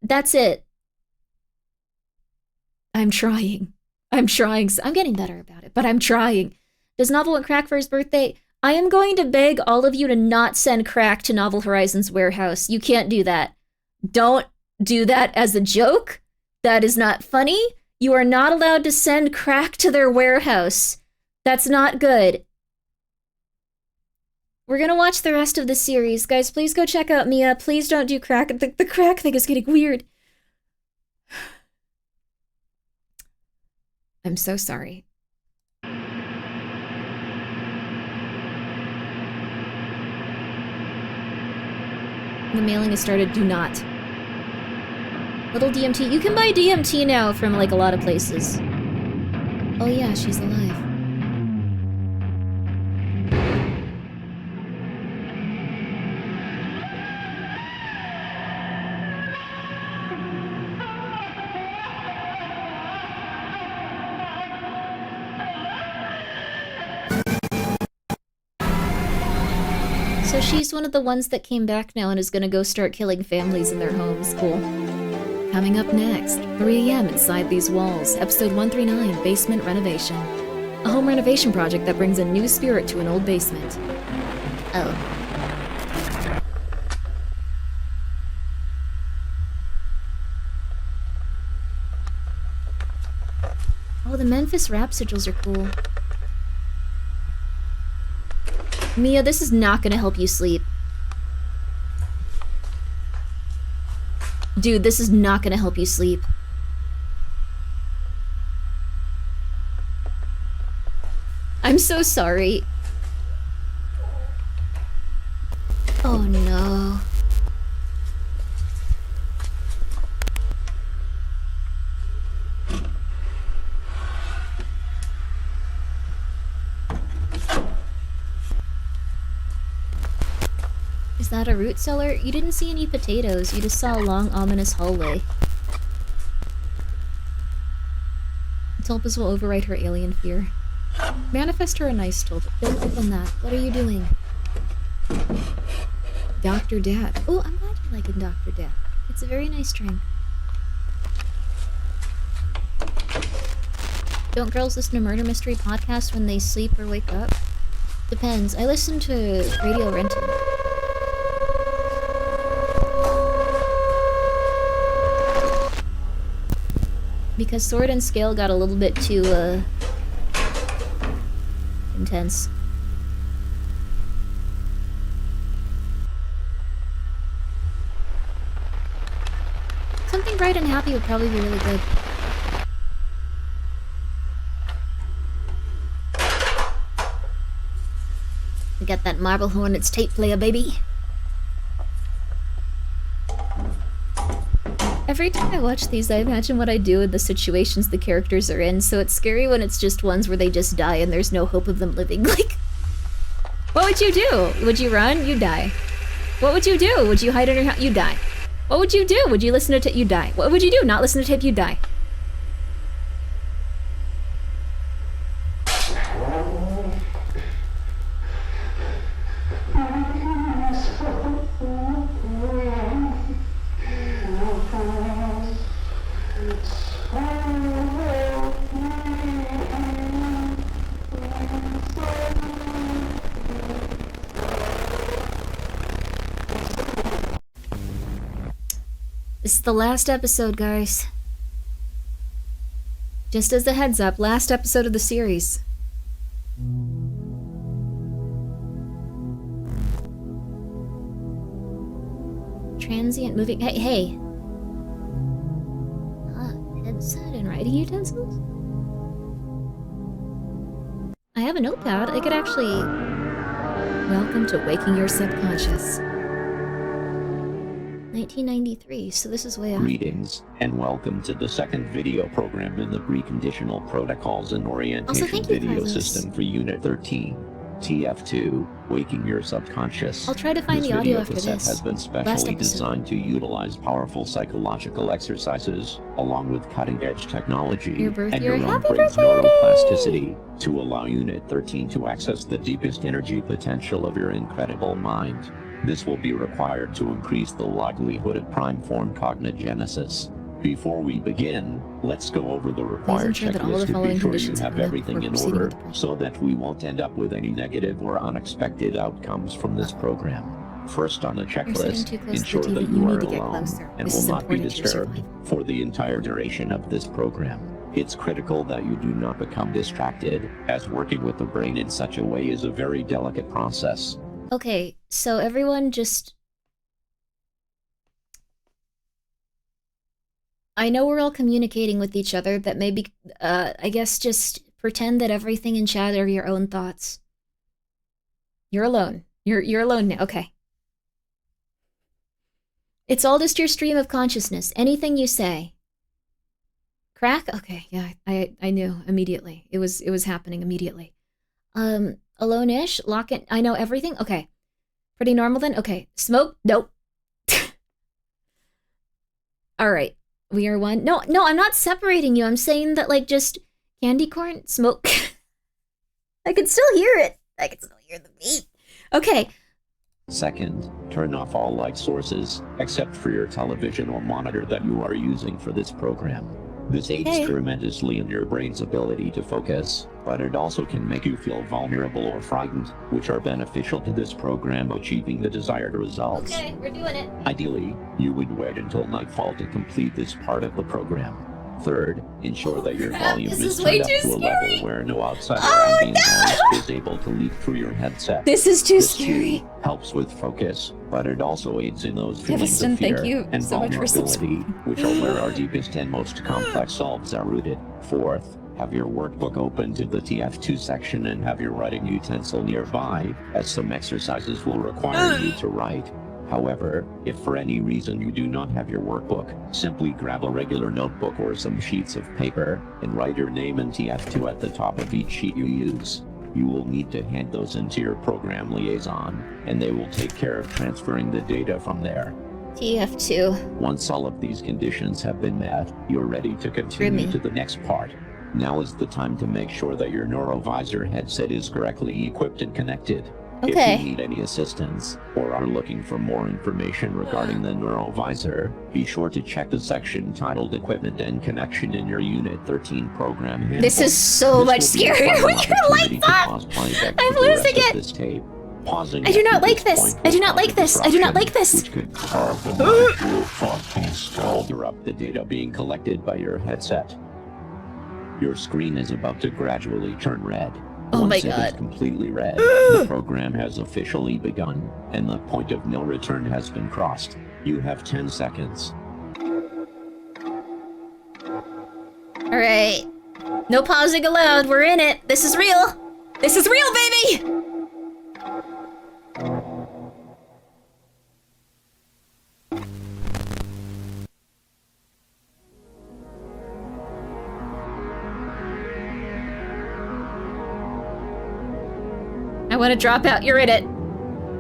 Speaker 1: That's it. I'm trying. I'm getting better about it, but I'm trying. Does Novel want crack for his birthday? I am going to beg all of you to not send crack to Novel Horizon's warehouse. You can't do that. Don't do that as a joke. That is not funny. You are not allowed to send crack to their warehouse. That's not good. We're gonna watch the rest of the series. Guys, please go check out Mia. Please don't do crack. The crack thing is getting weird. I'm so sorry. The mailing has started. Do not. Little DMT. You can buy DMT now from, like, a lot of places. Oh yeah, she's alive. So she's one of the ones that came back now and is gonna go start killing families in their homes. Cool. Coming up next, 3 a.m. inside these walls, episode 139, Basement Renovation. A home renovation project that brings a new spirit to an old basement. Oh. Oh, the Memphis rap sigils are cool. Mia, this is not gonna help you sleep. Dude, this is not gonna help you sleep. I'm so sorry. Oh no. Is that a root cellar? You didn't see any potatoes, you just saw a long, ominous hallway. Tulpas will override her alien fear. Manifest her a nice tulpa. Don't open that. What are you doing? Dr. Dad. Oh, I'm glad you're liking Dr. Dad. It's a very nice drink. Don't girls listen to murder mystery podcasts when they sleep or wake up? Depends. I listen to Radio Renton. Because Sword and Scale got a little bit too, intense. Something bright and happy would probably be really good. We got that Marble Hornets tape player, baby. Every time I watch these, I imagine what I do in the situations the characters are in, so it's scary when it's just ones where they just die and there's no hope of them living. Like, what would you do? Would you run? You die. What would you do? Would you hide in your house? You die. What would you do? Would you listen to tape? You die. What would you do? Not listen to tape? You die. This is the last episode, guys. Just as a heads up, last episode of the series. Transient moving. Hey. Headset and writing utensils? I have a notepad. I could actually... Welcome to Waking Your Subconscious. 1993, so this is way after.
Speaker 14: Greetings, and welcome to the second video program in the Preconditional Protocols and Orientation video system for Unit 13. TF2, Waking Your Subconscious.
Speaker 1: I'll try to find the audio after
Speaker 14: cassette
Speaker 1: this.
Speaker 14: has been specially designed to utilize powerful psychological exercises, along with cutting-edge technology
Speaker 1: Your birth
Speaker 14: and
Speaker 1: year.
Speaker 14: your own
Speaker 1: Happy
Speaker 14: brain's
Speaker 1: birthday,
Speaker 14: neuroplasticity to allow Unit 13 to access the deepest energy potential of your incredible mind. This will be required to increase the likelihood of prime-form cognigenesis. Before we begin, let's go over the required checklist to be sure you have everything in order so that we won't end up with any negative or unexpected outcomes from this program. First on the checklist, ensure that you are alone and will not be disturbed for the entire duration of this program. It's critical that you do not become distracted, as working with the brain in such a way is a very delicate process.
Speaker 1: Okay, so everyone just... I know we're all communicating with each other, but maybe, I guess just pretend that everything in chat are your own thoughts. You're alone. You're alone now. Okay. It's all just your stream of consciousness. Anything you say. Crack? Okay, yeah, I knew immediately. It was happening immediately. Alone-ish? Lock it. I know everything? Okay. Pretty normal then? Okay. Smoke? Nope. Alright. We are one. No, I'm not separating you. I'm saying that, like, just candy corn, smoke. I can still hear it. I can still hear the beat. Okay.
Speaker 14: Second, turn off all light sources, except for your television or monitor that you are using for this program. This aids tremendously in your brain's ability to focus, but it also can make you feel vulnerable or frightened, which are beneficial to this program achieving the desired results.
Speaker 1: Okay, we're doing it.
Speaker 14: Ideally, you would wait until nightfall to complete this part of the program. Third, ensure that your volume is turned up to a level where no outside or ambient noise is able to leak through your headset.
Speaker 1: This is too scary.
Speaker 14: Helps with focus, but it also aids in those feelings of fear and vulnerability, which are where our deepest and most complex solves are rooted. Fourth, have your workbook open to the TF2 section and have your writing utensil nearby, as some exercises will require you to write. However, if for any reason you do not have your workbook, simply grab a regular notebook or some sheets of paper and write your name and TF2 at the top of each sheet you use. You will need to hand those into your program liaison, and they will take care of transferring the data from there.
Speaker 1: TF2.
Speaker 14: Once all of these conditions have been met, you're ready to continue to the next part. Now is the time to make sure that your neurovisor headset is correctly equipped and connected.
Speaker 1: Okay.
Speaker 14: If you need any assistance, or are looking for more information regarding the neurovisor, be sure to check the section titled Equipment and Connection in your Unit 13 program handbook.
Speaker 1: This is so much scarier when your lights off! I'm losing it!
Speaker 14: This tape. Pausing
Speaker 1: I do not like this! I do not like this! I do not like this!
Speaker 14: Interrupt the data being collected by your headset. Your screen is about to gradually turn red.
Speaker 1: Oh my
Speaker 14: Once it is completely red, the program has officially begun, and the point of no return has been crossed. You have 10 seconds.
Speaker 1: Alright. No pausing allowed. We're in it. This is real. This is real, baby! I want to drop out. You're in it.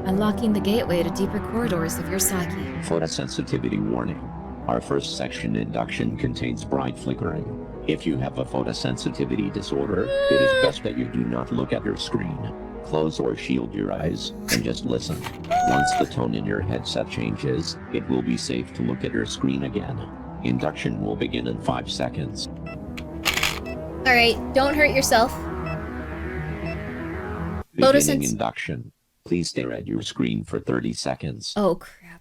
Speaker 1: Unlocking the gateway to deeper corridors of your psyche.
Speaker 14: Photosensitivity warning. Our first section, induction, contains bright flickering. If you have a photosensitivity disorder, it is best that you do not look at your screen. Close or shield your eyes, and just listen. Once the tone in your headset changes, it will be safe to look at your screen again. Induction will begin in 5 seconds.
Speaker 1: Alright, don't hurt yourself.
Speaker 14: Beginning induction. Please stare at your screen for 30 seconds.
Speaker 1: Oh, crap.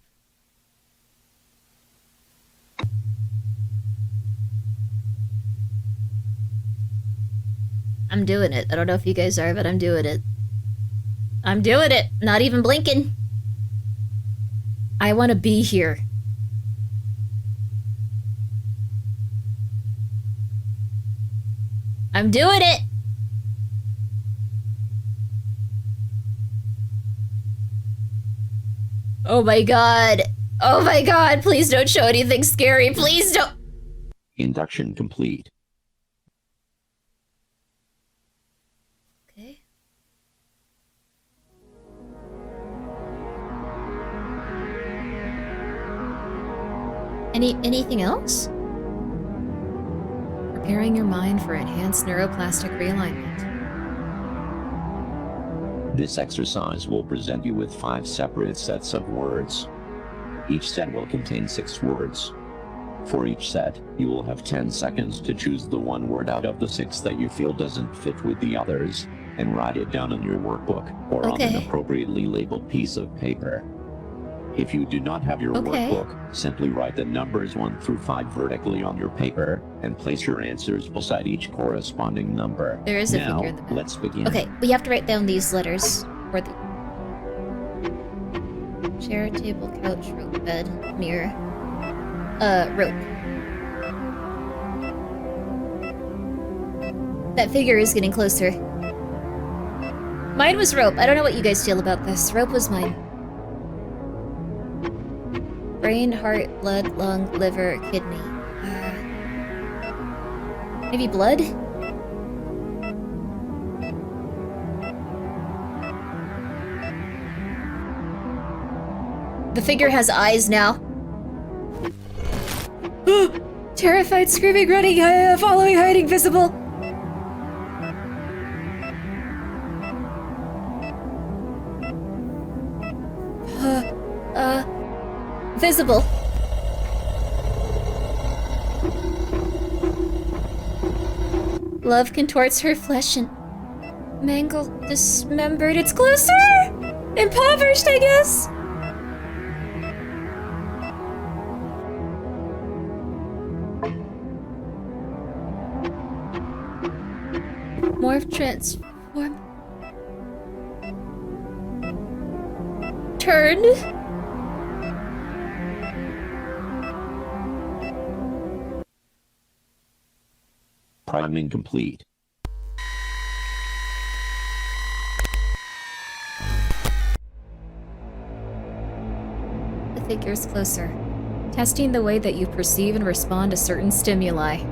Speaker 1: I'm doing it. I don't know if you guys are, but I'm doing it. I'm doing it. Not even blinking. I want to be here. I'm doing it. Oh my god. Oh my god, please don't show anything scary. Please don't.
Speaker 14: Induction complete.
Speaker 1: Okay. Anything else? Preparing your mind for enhanced neuroplastic realignment.
Speaker 14: This exercise will present you with 5 separate sets of words. Each set will contain 6 words. For each set, you will have 10 seconds to choose the one word out of the 6 that you feel doesn't fit with the others, and write it down on your workbook or on an appropriately labeled piece of paper. If you do not have your workbook, simply write the numbers 1 through 5 vertically on your paper and place your answers beside each corresponding number.
Speaker 1: There is a figure in the back.
Speaker 14: Let's begin.
Speaker 1: Okay, we have to write down these letters. For the chair, table, couch, rope, bed, mirror. Rope. That figure is getting closer. Mine was rope. I don't know what you guys feel about this. Rope was mine. Brain, heart, blood, lung, liver, kidney. Maybe blood? The figure has eyes now. Terrified, screaming, running, following, hiding, visible. Visible. Love contorts her flesh and mangled, dismembered. It's closer! Impoverished, I guess? Morph, transform. Turn.
Speaker 14: Priming complete.
Speaker 1: The figure's closer. Testing the way that you perceive and respond to certain stimuli.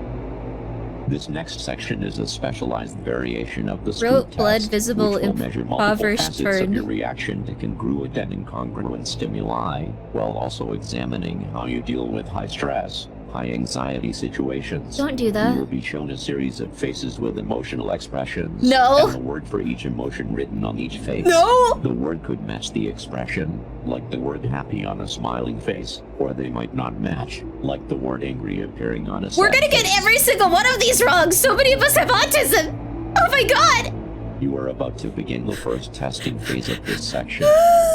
Speaker 14: This next section is a specialized variation of the
Speaker 1: Rote,
Speaker 14: scoop
Speaker 1: blood,
Speaker 14: test,
Speaker 1: visible,
Speaker 14: which will measure multiple
Speaker 1: impoverished,
Speaker 14: facets
Speaker 1: turn.
Speaker 14: of your reaction to congruent and incongruent stimuli, while also examining how you deal with high stress, high anxiety situations.
Speaker 1: Don't do that.
Speaker 14: You will be shown a series of faces with emotional expressions.
Speaker 1: No.
Speaker 14: And the word for each emotion written on each face.
Speaker 1: No.
Speaker 14: The word could match the expression, like the word happy on a smiling face, or they might not match, like the word angry appearing on a sad
Speaker 1: We're gonna get
Speaker 14: face.
Speaker 1: every single one of these wrong! So many of us have autism! Oh my god!
Speaker 14: You are about to begin the first testing phase of this section.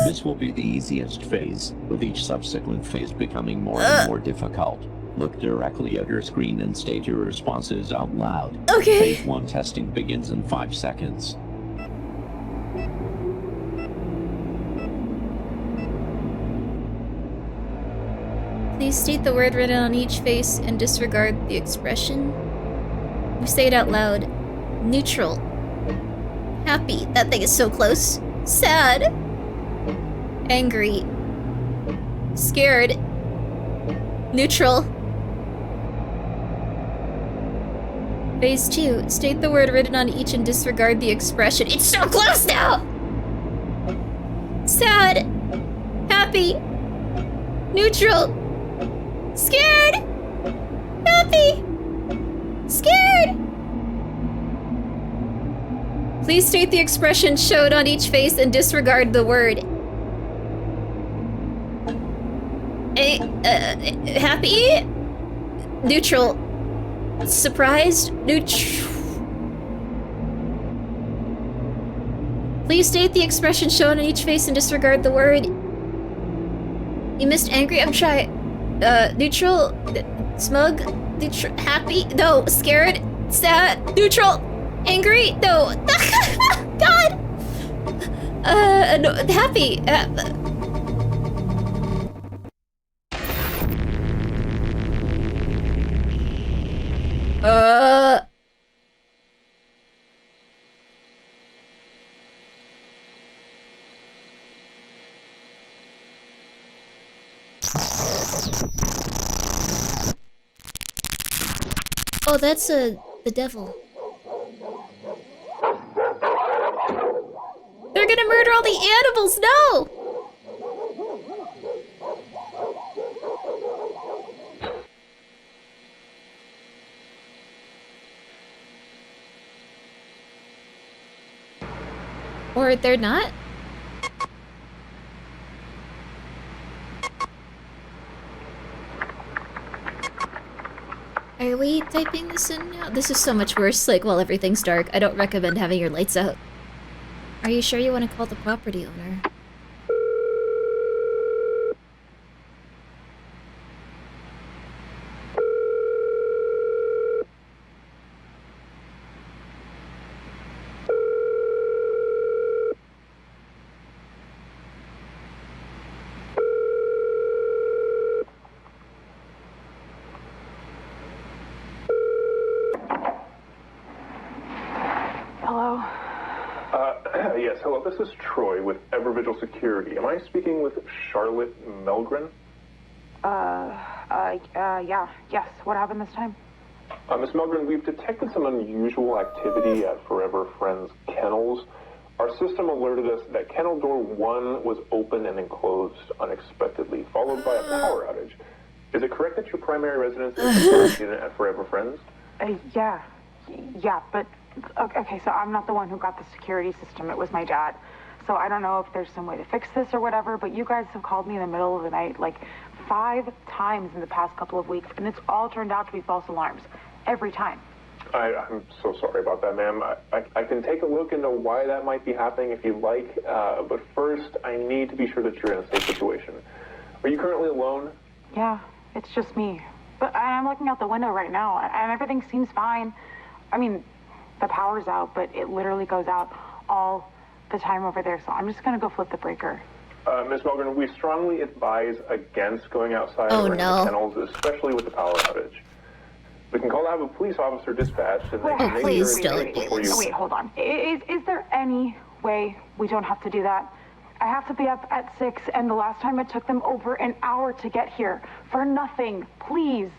Speaker 14: This will be the easiest phase, with each subsequent phase becoming more and more difficult. Look directly at your screen and state your responses out loud.
Speaker 1: Okay.
Speaker 14: Phase 1 testing begins in 5 seconds.
Speaker 1: Please state the word written on each face and disregard the expression. We say it out loud. Neutral. Happy. That thing is so close. Sad. Angry. Scared. Neutral. Phase 2. State the word written on each and disregard the expression. It's so close now! Sad. Happy. Neutral. Scared. Happy. Scared. Please state the expression showed on each face and disregard the word. Happy? Neutral. Surprised? Neutral. Please state the expression shown on each face and disregard the word. You missed angry? I'm trying. Neutral. Smug. Neutral. Happy? No. Scared? Sad? Neutral. Angry? No. God! No. Happy. Oh, that's the devil. They're gonna murder all the animals! No! Or they're not? Are we typing this in now? This is so much worse, like, while everything's dark. I don't recommend having your lights out. Are you sure you want to call the property owner?
Speaker 2: Hello?
Speaker 13: Yes, hello, this is Troy with Evervigil Security. Am I speaking with Charlotte Melgren?
Speaker 2: Yes. What happened this time?
Speaker 13: Miss Melgren, we've detected some unusual activity at Forever Friends Kennels. Our system alerted us that kennel door 1 was open and then closed unexpectedly, followed by a power outage. Is it correct that your primary residence is the storage unit at Forever Friends?
Speaker 2: Yeah, but... Okay, so I'm not the one who got the security system. It was my dad. So I don't know if there's some way to fix this or whatever, but you guys have called me in the middle of the night like 5 times in the past couple of weeks, and it's all turned out to be false alarms. Every time.
Speaker 13: I'm so sorry about that, ma'am. I can take a look into why that might be happening if you'd like, but first I need to be sure that you're in a safe situation. Are you currently alone?
Speaker 2: Yeah, it's just me. But I'm looking out the window right now, and everything seems fine. I mean, the power's out, but it literally goes out all the time over there, so I'm just gonna go flip the breaker.
Speaker 13: Ms. Melgren, we strongly advise against going outside
Speaker 1: Oh,
Speaker 13: or in
Speaker 1: no.
Speaker 13: the kennels, especially with the power outage. We can call to have a police officer dispatched and they can make
Speaker 1: please
Speaker 13: sure
Speaker 1: don't do this.
Speaker 2: Wait, hold on. Is there any way we don't have to do that? I have to be up at 6, and the last time it took them over an hour to get here. For nothing. Please.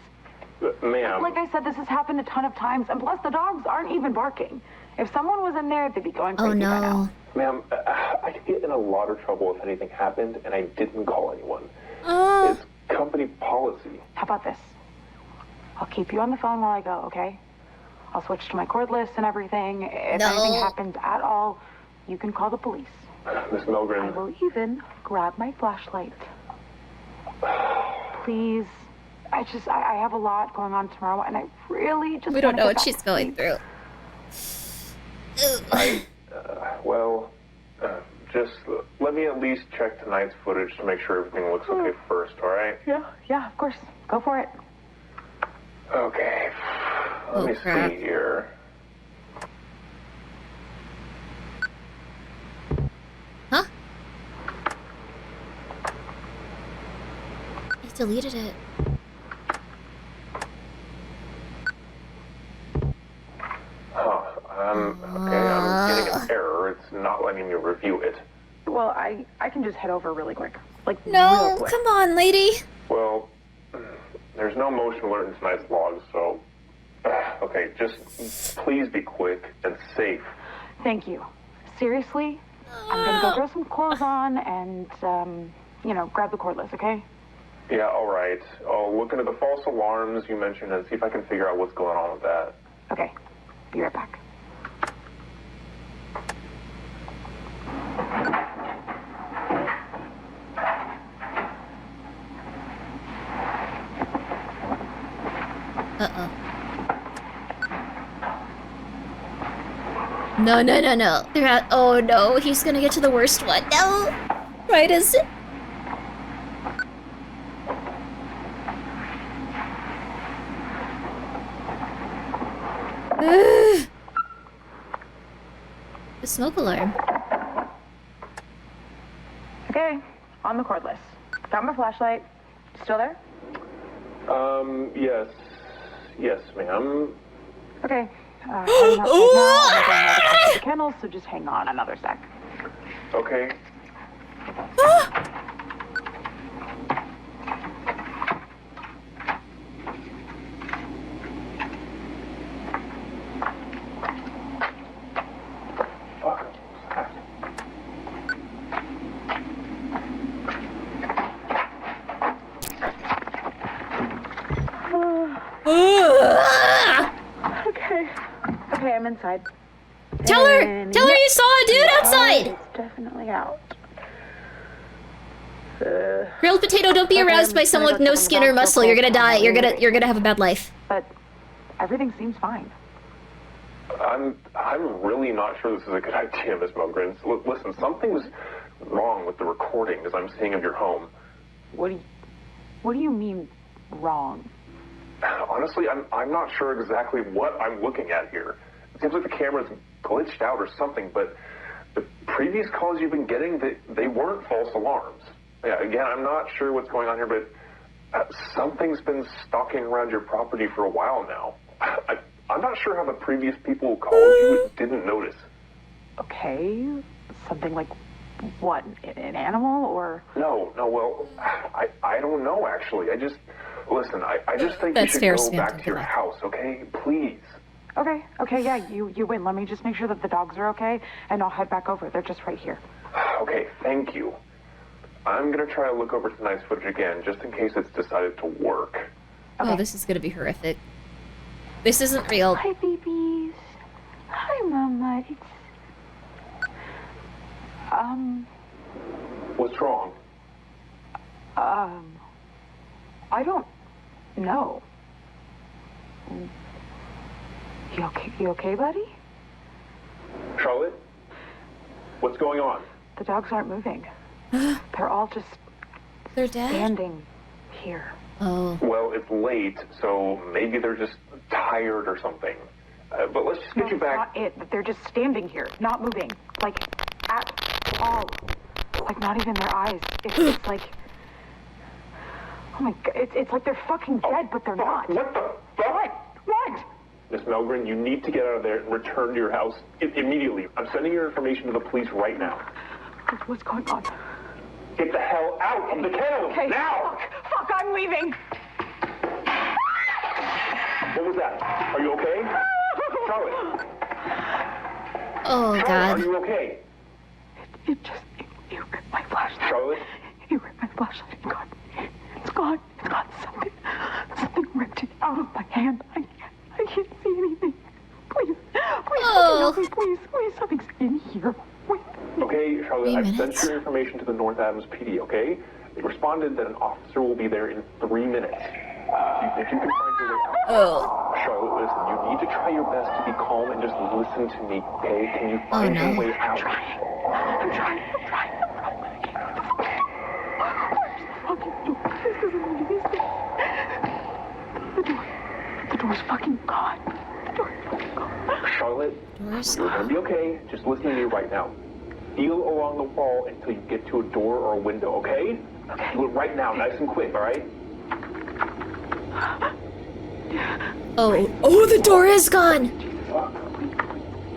Speaker 13: Ma'am.
Speaker 2: Like I said, this has happened a ton of times, and plus the dogs aren't even barking. If someone was in there, they'd be going crazy by now.
Speaker 13: Ma'am, I could get in a lot of trouble if anything happened and I didn't call anyone. It's company policy.
Speaker 2: How about this? I'll keep you on the phone while I go, okay? I'll switch to my cordless and everything. If anything happens at all, you can call the police.
Speaker 13: Miss Melgren.
Speaker 2: I will even grab my flashlight. Please. I have a lot going on tomorrow, and I really just
Speaker 1: We don't know
Speaker 2: wanna
Speaker 1: what
Speaker 2: get
Speaker 1: she's
Speaker 2: back
Speaker 1: going through.
Speaker 13: Just let me at least check tonight's footage to make sure everything looks okay first, all right?
Speaker 2: Yeah, of course. Go for it.
Speaker 13: Okay. Let me see here.
Speaker 1: Huh? He deleted it.
Speaker 13: Okay, I'm getting an error. It's not letting me review it.
Speaker 2: Well, I can just head over really quick. Like,
Speaker 1: No,
Speaker 2: real quick.
Speaker 1: come on, lady.
Speaker 13: Well, there's no motion alert in tonight's log, so... Okay, just please be quick and safe.
Speaker 2: Thank you. Seriously, I'm gonna go throw some clothes on and, grab the cordless, okay?
Speaker 13: Yeah, all right. I'll look into the false alarms you mentioned and see if I can figure out what's going on with that.
Speaker 2: Okay, be right back.
Speaker 1: Uh-oh. No. They're at... Oh, no. He's gonna get to the worst one. No! Right as... The smoke alarm.
Speaker 2: Okay, on the cordless. Got my flashlight. Still there?
Speaker 13: Yes. Yes, ma'am.
Speaker 2: Okay. Heading outside now. I'm going out to the kennel, so just hang on another sec.
Speaker 13: Okay.
Speaker 17: outside.
Speaker 1: Tell her you saw a dude outside.
Speaker 17: It's definitely out.
Speaker 1: Grilled potato, don't be aroused by someone with no skin or muscle. You're gonna die. You're gonna have a bad life.
Speaker 17: But everything seems fine.
Speaker 13: I'm really not sure this is a good idea, Miss Milgren. Listen, something's wrong with the recordings I'm seeing of your home.
Speaker 17: What do you mean wrong?
Speaker 13: Honestly, I'm not sure exactly what I'm looking at here. It seems like the camera's glitched out or something, but the previous calls you've been getting, they weren't false alarms. Yeah, again, I'm not sure what's going on here, but something's been stalking around your property for a while now. I'm not sure how the previous people who called you didn't notice.
Speaker 17: Okay, something like what? An animal or?
Speaker 13: No, well, I don't know actually. I just think
Speaker 1: That's
Speaker 13: you
Speaker 1: fair,
Speaker 13: should go
Speaker 1: Samantha.
Speaker 13: back to your house, okay? Please.
Speaker 17: Okay, yeah, you win. Let me just make sure that the dogs are okay, and I'll head back over. They're just right here.
Speaker 13: Okay, thank you. I'm gonna try to look over tonight's footage again, just in case it's decided to work.
Speaker 1: Oh, this is gonna be horrific. This isn't real.
Speaker 17: Hi, babies. Hi, Mama.
Speaker 13: What's wrong?
Speaker 17: I don't know. You okay, buddy?
Speaker 13: Charlotte? What's going on?
Speaker 17: The dogs aren't moving. They're all just
Speaker 1: They're dead?
Speaker 17: standing here.
Speaker 1: Oh.
Speaker 13: Well, it's late, so maybe they're just tired or something. But let's just get you back.
Speaker 17: Not it. They're just standing here, not moving. Like, at all. Like, not even their eyes. It's like... Oh my God, it's like they're fucking dead, but they're not.
Speaker 13: What the fuck?
Speaker 17: What?
Speaker 13: Miss Melgren, you need to get out of there and return to your house immediately. I'm sending your information to the police right now.
Speaker 17: What's going on?
Speaker 13: Get the hell out of the kennel,
Speaker 17: Okay,
Speaker 13: now!
Speaker 17: Fuck, I'm leaving!
Speaker 13: What was that? Are you okay? Charlotte?
Speaker 1: Oh,
Speaker 13: Charlotte,
Speaker 1: God.
Speaker 13: are you okay?
Speaker 17: It ripped my flashlight.
Speaker 13: Charlotte?
Speaker 17: It ripped my flashlight and gone. It's gone. It's gone. Something ripped it out of my hand. I can't see anything. Please, help me, please, something's in here. Wait.
Speaker 13: Okay, Charlotte, I've sent your information to the North Adams PD, okay? They responded that an officer will be there in 3 minutes. Do you think you can find your way out?
Speaker 1: Oh.
Speaker 13: Charlotte, listen, you need to try your best to be calm and just listen to me, okay? Can you find your way out?
Speaker 17: I'm trying. Where's the fucking door? This doesn't make any sense. The door's fucking gone.
Speaker 13: Charlotte, you're gonna be okay. Just listen to me right now. Feel along the wall until you get to a door or a window, okay? Okay. Do it right now, nice and quick, all right?
Speaker 1: Oh, the door is gone!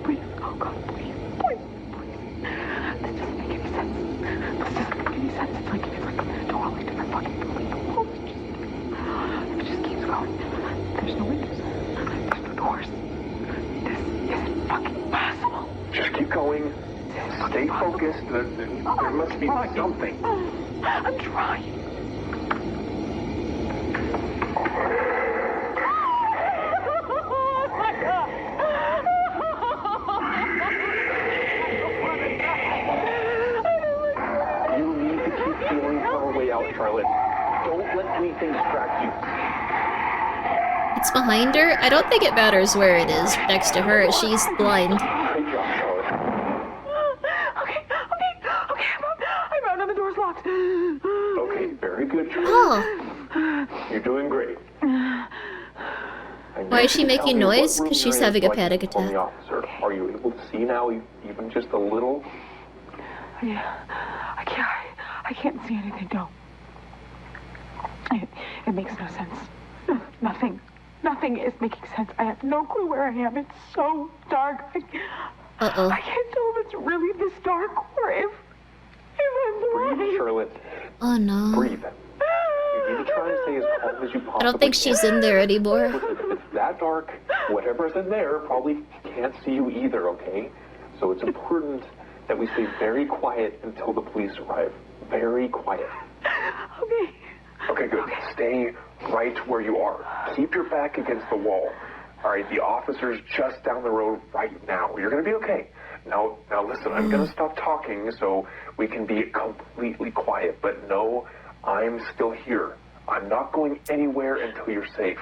Speaker 17: Please, oh God, please. This doesn't make any sense. It's like all these different fucking doors. It just keeps going. There's no windows. There's no doors. This isn't fucking possible.
Speaker 13: Just keep going. Stay focused. There must be something.
Speaker 17: I'm trying.
Speaker 13: You need to keep feeling our way out, Charlotte. Don't let anything distract you.
Speaker 1: It's behind her? I don't think it matters where it is next to her. She's blind.
Speaker 13: Great job, Charlotte.
Speaker 17: Okay, I'm out and the door's locked.
Speaker 13: Okay, very good, Charlotte.
Speaker 1: Oh.
Speaker 13: You're doing great.
Speaker 1: Why is she making noise? Because she's having a panic attack.
Speaker 13: Officer, are you able to see now, even just a little?
Speaker 17: Yeah, I can't see anything, no. It makes no sense. Nothing is making sense. I have no clue where I am. It's so dark.
Speaker 1: Uh-oh.
Speaker 17: I can't tell if it's really this dark or if I'm blind.
Speaker 13: Breathe, Charlotte.
Speaker 1: Oh, no.
Speaker 13: Breathe. You need to try and stay as calm as you possibly
Speaker 1: I don't think she's in there anymore.
Speaker 13: Listen, if it's that dark, whatever's in there probably can't see you either, okay? So it's important that we stay very quiet until the police arrive. Very quiet.
Speaker 17: Okay.
Speaker 13: Okay, good. Stay right where you are. Keep your back against the wall. All right, the officer's just down the road right now. You're going to be okay. Now listen, I'm going to stop talking so we can be completely quiet. But no, I'm still here. I'm not going anywhere until you're safe.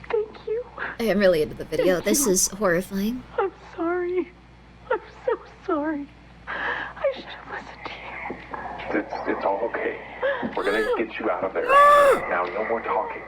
Speaker 17: Thank you.
Speaker 1: I am really into the video. This is horrifying.
Speaker 17: I'm sorry. I'm so sorry. I should have listened to you.
Speaker 13: It's all okay. We're going to get you out of there. Now, no more talking.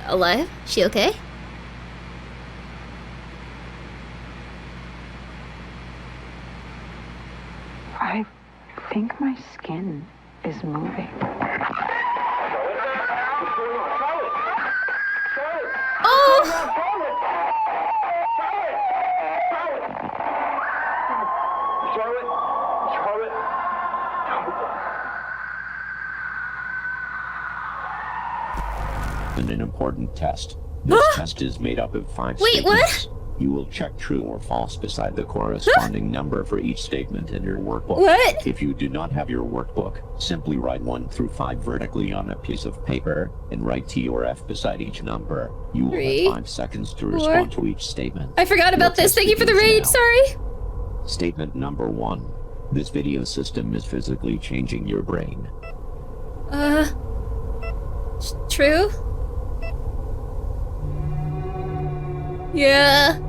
Speaker 1: Alive? She okay?
Speaker 17: I think my skin is moving.
Speaker 1: Oh!
Speaker 14: An important test. This test is made up of 5
Speaker 1: Wait,
Speaker 14: statements.
Speaker 1: what?
Speaker 14: You will check true or false beside the corresponding number for each statement in your workbook.
Speaker 1: What?
Speaker 14: If you do not have your workbook, simply write 1 through 5 vertically on a piece of paper and write T or F beside each number. You will
Speaker 1: 3,
Speaker 14: have 5 seconds to respond to each statement.
Speaker 1: I forgot about this. Thank you for the raid. Sorry.
Speaker 14: Statement number 1. This video system is physically changing your brain.
Speaker 1: True? Yeah.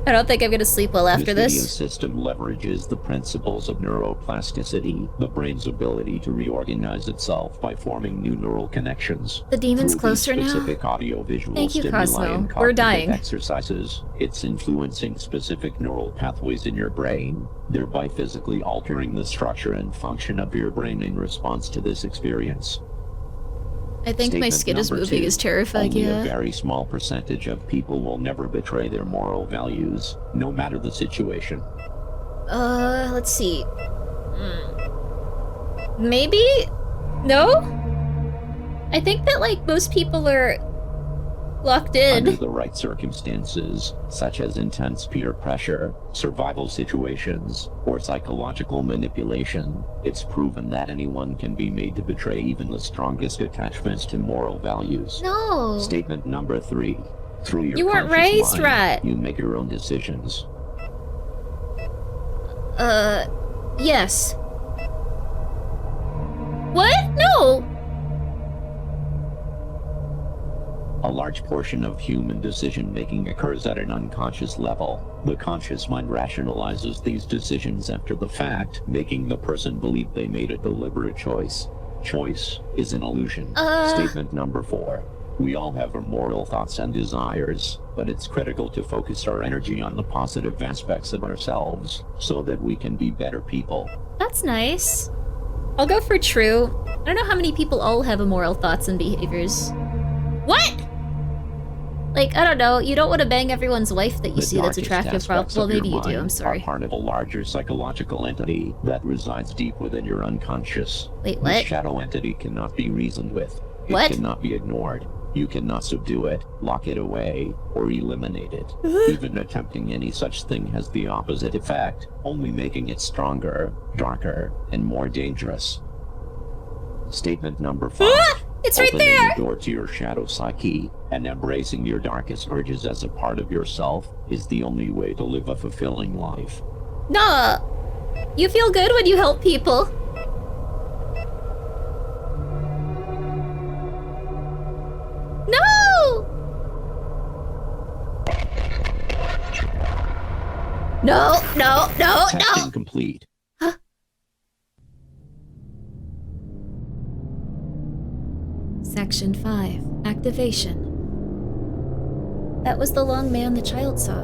Speaker 1: I don't think I'm gonna sleep well after
Speaker 14: This
Speaker 1: this.
Speaker 14: video system leverages the principles of neuroplasticity, the brain's ability to reorganize itself by forming new neural connections.
Speaker 1: The demon's
Speaker 14: Through
Speaker 1: closer
Speaker 14: these
Speaker 1: now?
Speaker 14: specific audio-visual
Speaker 1: Thank you,
Speaker 14: stimuli
Speaker 1: Cosmo.
Speaker 14: and
Speaker 1: We're
Speaker 14: cognitive
Speaker 1: dying.
Speaker 14: exercises, it's influencing specific neural pathways in your brain, thereby physically altering the structure and function of your brain in response to this experience.
Speaker 1: I think my
Speaker 14: Statement
Speaker 1: skin is
Speaker 14: number
Speaker 1: moving
Speaker 14: 2.
Speaker 1: is terrifying,
Speaker 14: Only
Speaker 1: yeah.
Speaker 14: a very small percentage of people will never betray their moral values, no matter the situation.
Speaker 1: Let's see. Maybe? No? I think that, like, most people are locked in.
Speaker 14: Under the right circumstances, such as intense peer pressure, survival situations, or psychological manipulation, it's proven that anyone can be made to betray even the strongest attachments to moral values.
Speaker 1: No.
Speaker 14: Statement number 3. Through your
Speaker 1: You weren't
Speaker 14: conscious
Speaker 1: raised
Speaker 14: mind,
Speaker 1: right.
Speaker 14: you make your own decisions.
Speaker 1: Yes. What? No!
Speaker 14: A large portion of human decision-making occurs at an unconscious level. The conscious mind rationalizes these decisions after the fact, making the person believe they made a deliberate choice. Choice is an illusion. Statement number 4. We all have immoral thoughts and desires, but it's critical to focus our energy on the positive aspects of ourselves, so that we can be better people.
Speaker 1: That's nice. I'll go for true. I don't know how many people all have immoral thoughts and behaviors. What? Like, I don't know, you don't want to bang everyone's wife that you see that's attractive, well, maybe you do, I'm sorry.
Speaker 14: Are part of a larger psychological entity that resides deep within your unconscious.
Speaker 1: Wait, what?
Speaker 14: This shadow entity cannot be reasoned with. It
Speaker 1: What?
Speaker 14: cannot be ignored. You cannot subdue it, lock it away, or eliminate it. Even attempting any such thing has the opposite effect, only making it stronger, darker, and more dangerous. Statement number 5.
Speaker 1: It's right
Speaker 14: Opening
Speaker 1: there!
Speaker 14: the door to your shadow psyche and embracing your darkest urges as a part of yourself is the only way to live a fulfilling life.
Speaker 1: Nah. You feel good when you help people. No! No, no, no,
Speaker 14: Testing
Speaker 1: no!
Speaker 14: complete.
Speaker 1: Section 5. Activation. That was the long man the child saw.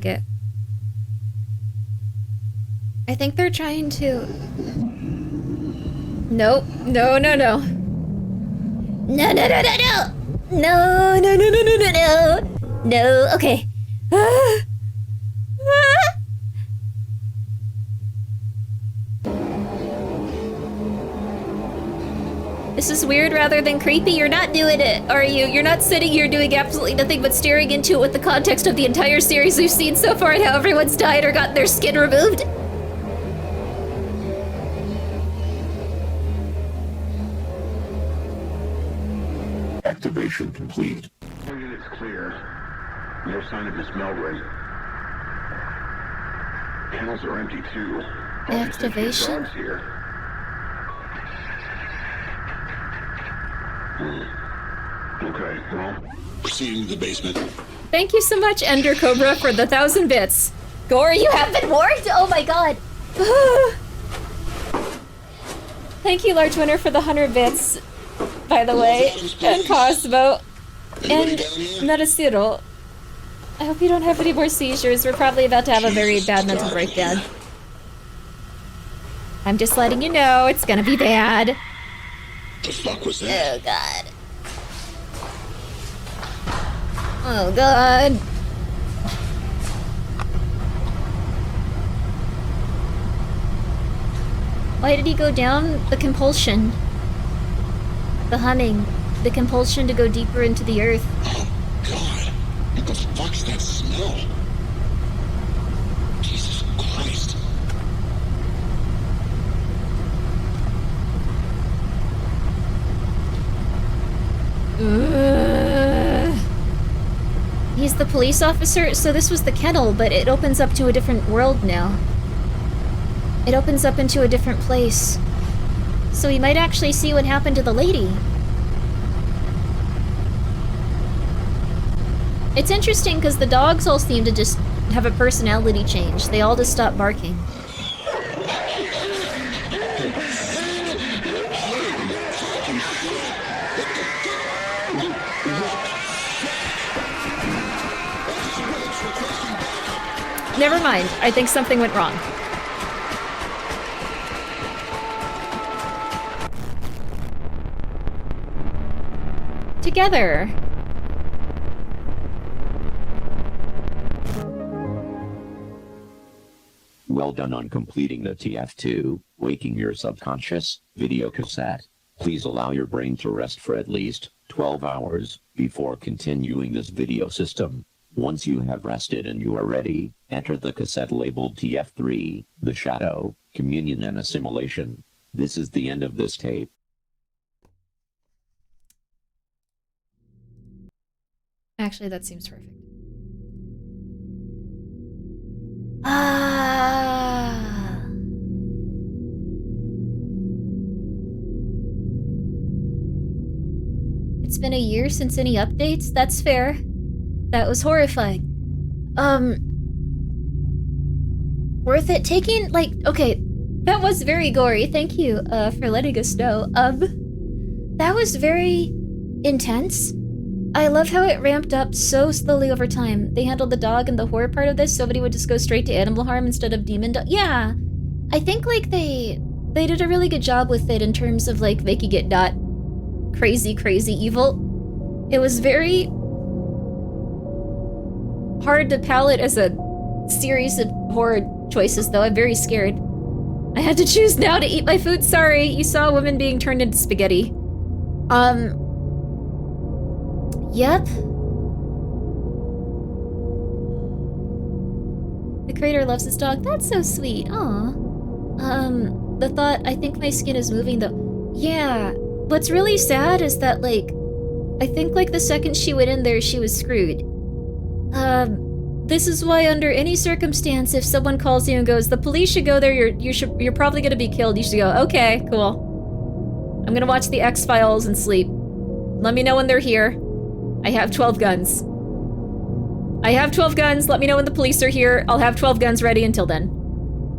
Speaker 1: like it. I think they're trying to... Nope. No, no, no. No, no, no, no, no! No, no, no, no, no, no, no! No, okay. This is weird rather than creepy. You're not doing it, are you? You're not sitting here doing absolutely nothing but staring into it with the context of the entire series we've seen so far and how everyone's died or gotten their skin removed.
Speaker 21: Activation complete.
Speaker 16: Engine is clear. No sign of the smell rate. Panels are empty too.
Speaker 1: Activation?
Speaker 16: Here. Okay, well, proceeding to the basement.
Speaker 1: Thank you so much, Ender Cobra, for the 1,000 bits. Gore, you have been warned? Oh my god. Thank you, Large Winner, for the 100 bits, by the way. And Cosmo. And Metaciro. I hope you don't have any more seizures. We're probably about to have a very bad mental breakdown. I'm just letting you know, it's gonna be bad.
Speaker 16: The fuck was that?
Speaker 1: Oh god. Oh god. Why did he go down? The compulsion. The humming. The compulsion to go deeper into the earth.
Speaker 16: Oh god. What the fuck's that smell? Jesus Christ.
Speaker 1: He's the police officer, so this was the kennel, but it opens up to a different world now. It opens up into a different place. So we might actually see what happened to the lady. It's interesting because the dogs all seem to just have a personality change. They all just stop barking. Never mind. I think something went wrong. Together.
Speaker 14: Well done on completing the TF2, Waking Your Subconscious, video cassette. Please allow your brain to rest for at least 12 hours before continuing this video system. Once you have rested and you are ready, enter the cassette labeled TF3, The Shadow, Communion and Assimilation. This is the end of this tape.
Speaker 1: Actually, that seems perfect. Ah. It's been a year since any updates? That's fair. That was horrifying. Worth it taking, like, okay, that was very gory. Thank you, for letting us know. That was very intense. I love how it ramped up so slowly over time. They handled the dog and the horror part of this. Somebody would just go straight to animal harm instead of demon dog. Yeah, I think like they did a really good job with it in terms of like making it not crazy evil. It was very hard to palate as a series of horror choices, though. I'm very scared. I had to choose now to eat my food. Sorry, you saw a woman being turned into spaghetti. Yep. The creator loves his dog. That's so sweet. Aw. The thought, I think my skin is moving though. Yeah. What's really sad is that, like, I think, like, the second she went in there, she was screwed. This is why under any circumstance, if someone calls you and goes, the police should go there, you're probably gonna be killed, you should go, okay, cool. I'm gonna watch the X-Files and sleep. Let me know when they're here. I have 12 guns. I have 12 guns. Let me know when the police are here. I'll have 12 guns ready until then.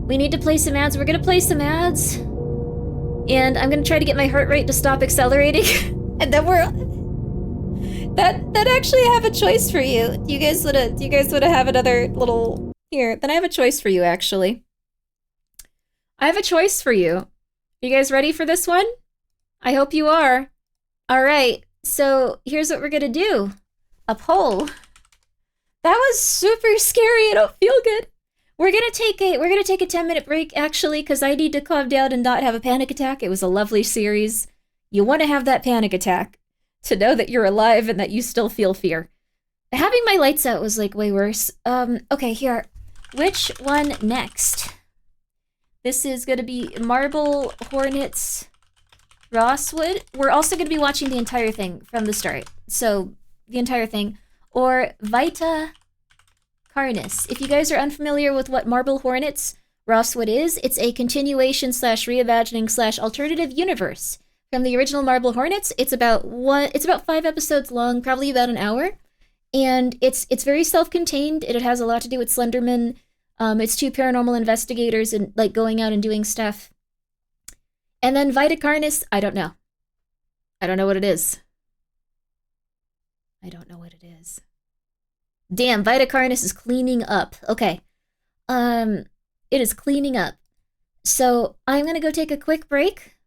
Speaker 1: We need to play some ads. We're gonna play some ads. And I'm gonna try to get my heart rate to stop accelerating. And then That actually I have a choice for you. Do you guys wanna have another little here? Then I have a choice for you actually. I have a choice for you. Are you guys ready for this one? I hope you are. Alright, so here's what we're gonna do. A poll. That was super scary, I don't feel good. We're gonna take a 10-minute break actually, because I need to calm down and not have a panic attack. It was a lovely series. You wanna have that panic attack to know that you're alive and that you still feel fear. Having my lights out was like way worse. Okay, here. Which one next? This is gonna be Marble Hornets Rosswood. We're also gonna be watching the entire thing from the start. So, the entire thing. Or Vita Carnis. If you guys are unfamiliar with what Marble Hornets Rosswood is, it's a continuation / reimagining / alternative universe from the original Marble Hornets. It's about 5 episodes long, probably about an hour. And it's very self-contained. It has a lot to do with Slenderman. It's 2 paranormal investigators and like going out and doing stuff. And then Vita Carnis, I don't know. I don't know what it is. I don't know what it is. Damn, Vita Carnis is cleaning up. Okay. It is cleaning up. So I'm gonna go take a quick break.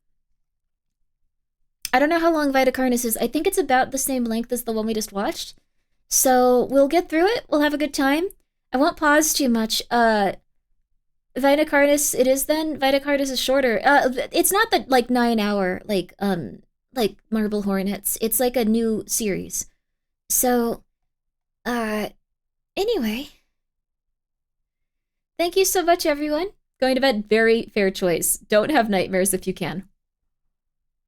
Speaker 1: I don't know how long Vita Carnis is. I think it's about the same length as the one we just watched. So we'll get through it. We'll have a good time. I won't pause too much. Vita Carnis, it is then. Vita Carnis is shorter. It's not the like 9-hour like Marble Hornets. It's like a new series. So, anyway. Thank you so much, everyone. Going to bed, very fair choice. Don't have nightmares if you can.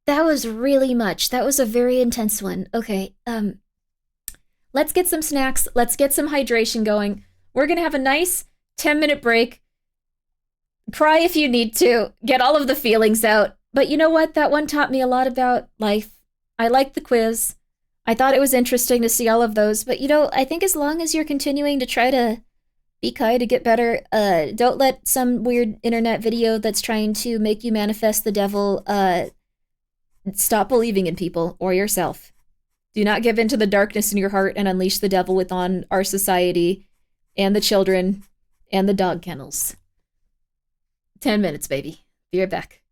Speaker 1: That was really much. That was a very intense one. Okay, let's get some snacks. Let's get some hydration going. We're gonna have a nice 10-minute break. Cry if you need to. Get all of the feelings out. But you know what? That one taught me a lot about life. I liked the quiz. I thought it was interesting to see all of those. But you know, I think as long as you're continuing to try to be kind, to get better, don't let some weird internet video that's trying to make you manifest the devil, stop believing in people or yourself. Do not give in to the darkness in your heart and unleash the devil within our society and the children and the dog kennels. 10 minutes, baby. Be right back.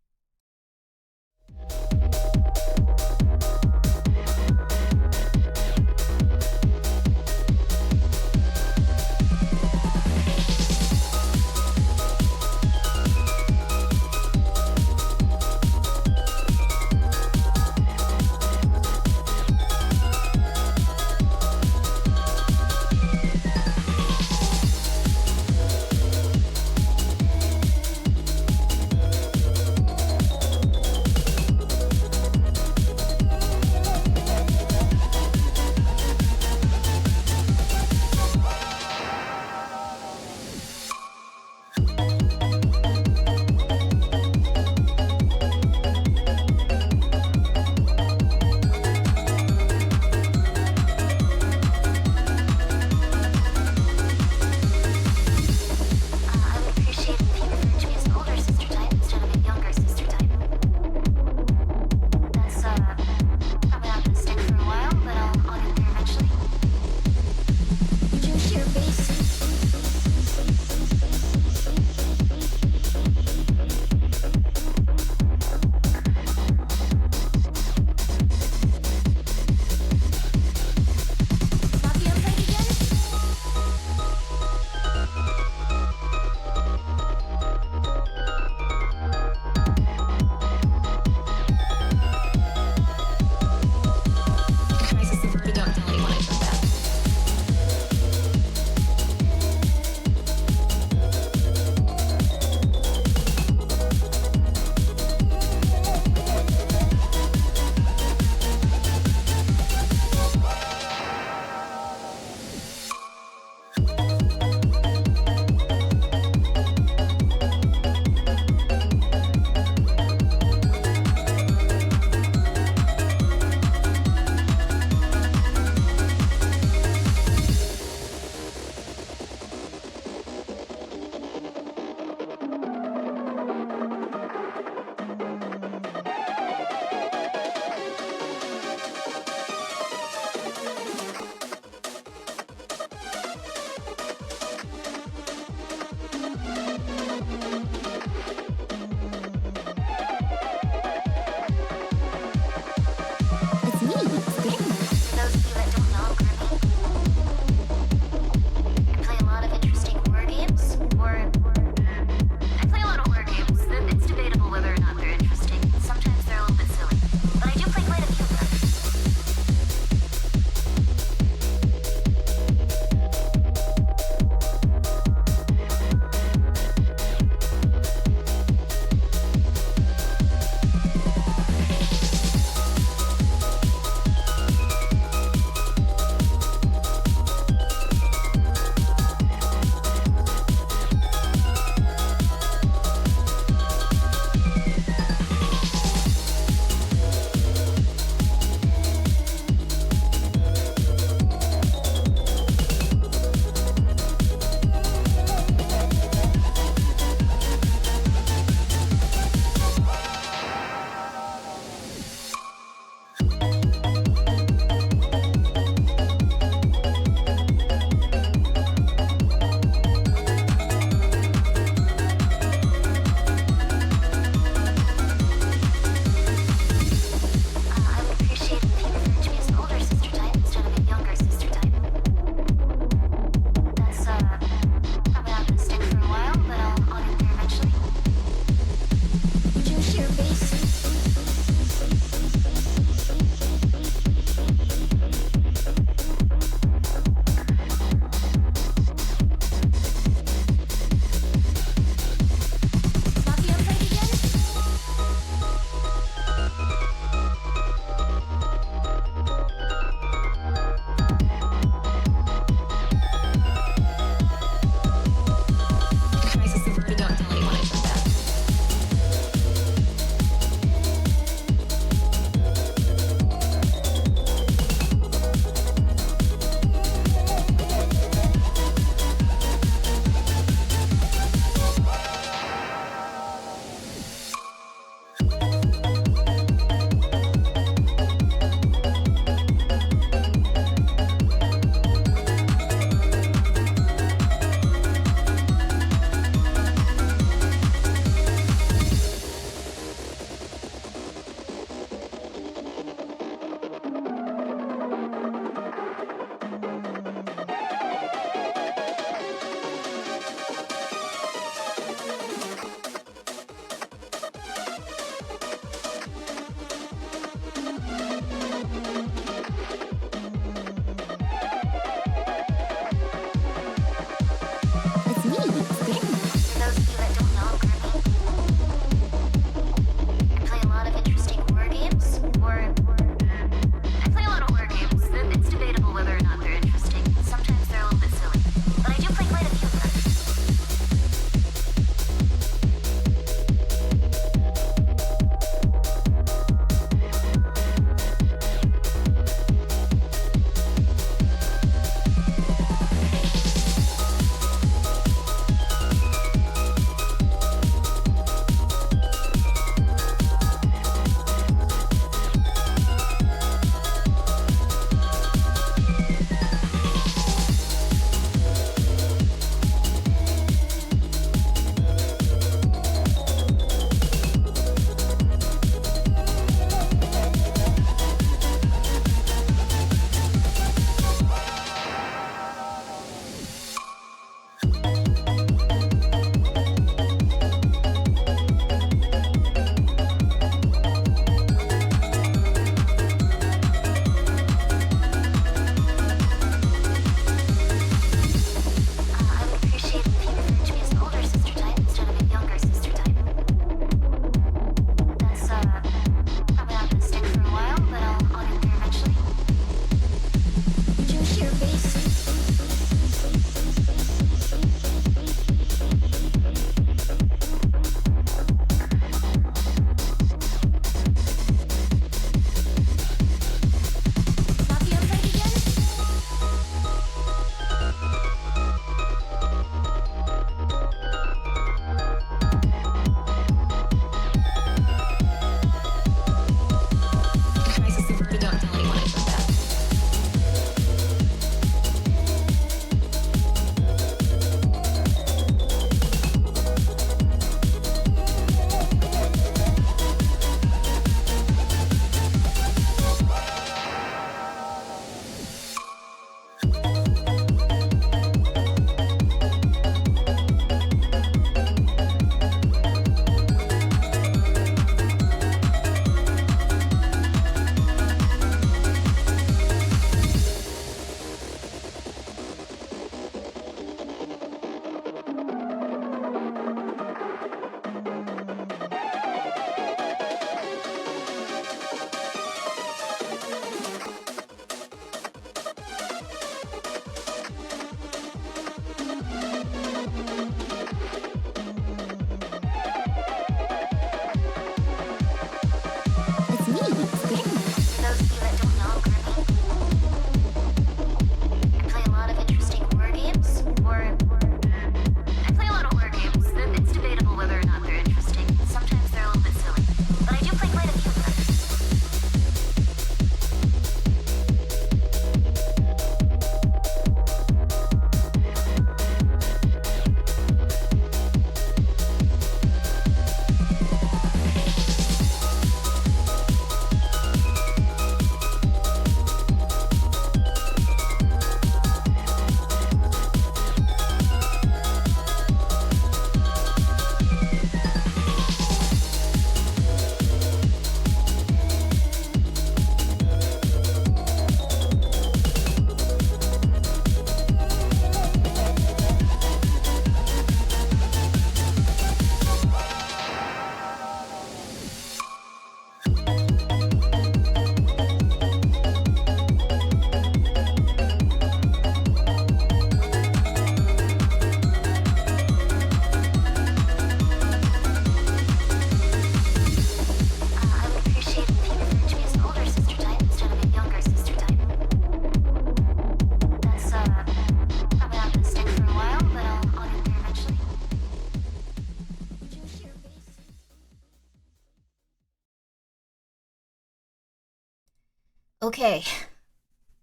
Speaker 1: Okay.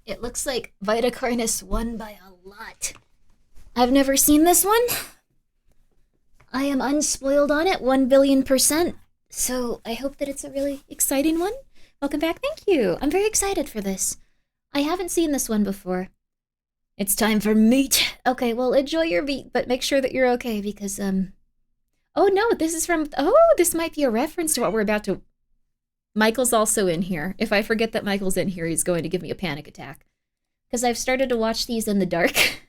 Speaker 1: It looks like Vitacarnus won by a lot. I've never seen this one. I am unspoiled on it, 1,000,000,000%. So I hope that it's a really exciting one. Welcome back. Thank you. I'm very excited for this. I haven't seen this one before. It's time for meat. Okay, well, enjoy your meat, but make sure that you're okay because, oh no, this is from, oh, this might be a reference to what we're about to, Michael's also in here. If I forget that Michael's in here, he's going to give me a panic attack. Because I've started to watch these in the dark.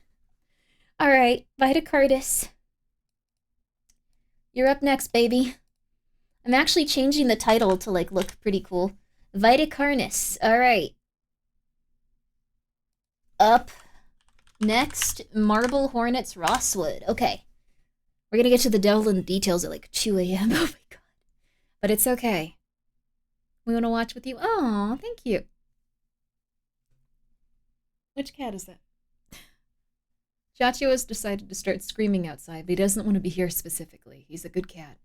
Speaker 1: All right, Vitacarnus. You're up next, baby. I'm actually changing the title to, like, look pretty cool. Vitacarnus. All right. Up next, Marble Hornets Rosswood. Okay. We're going to get to the devil in the details at, like, 2 a.m. Oh, my God. But it's okay. We want to watch with you. Oh, thank you. Which cat is that? Chacho has decided to start screaming outside, but he doesn't want to be here specifically. He's a good cat.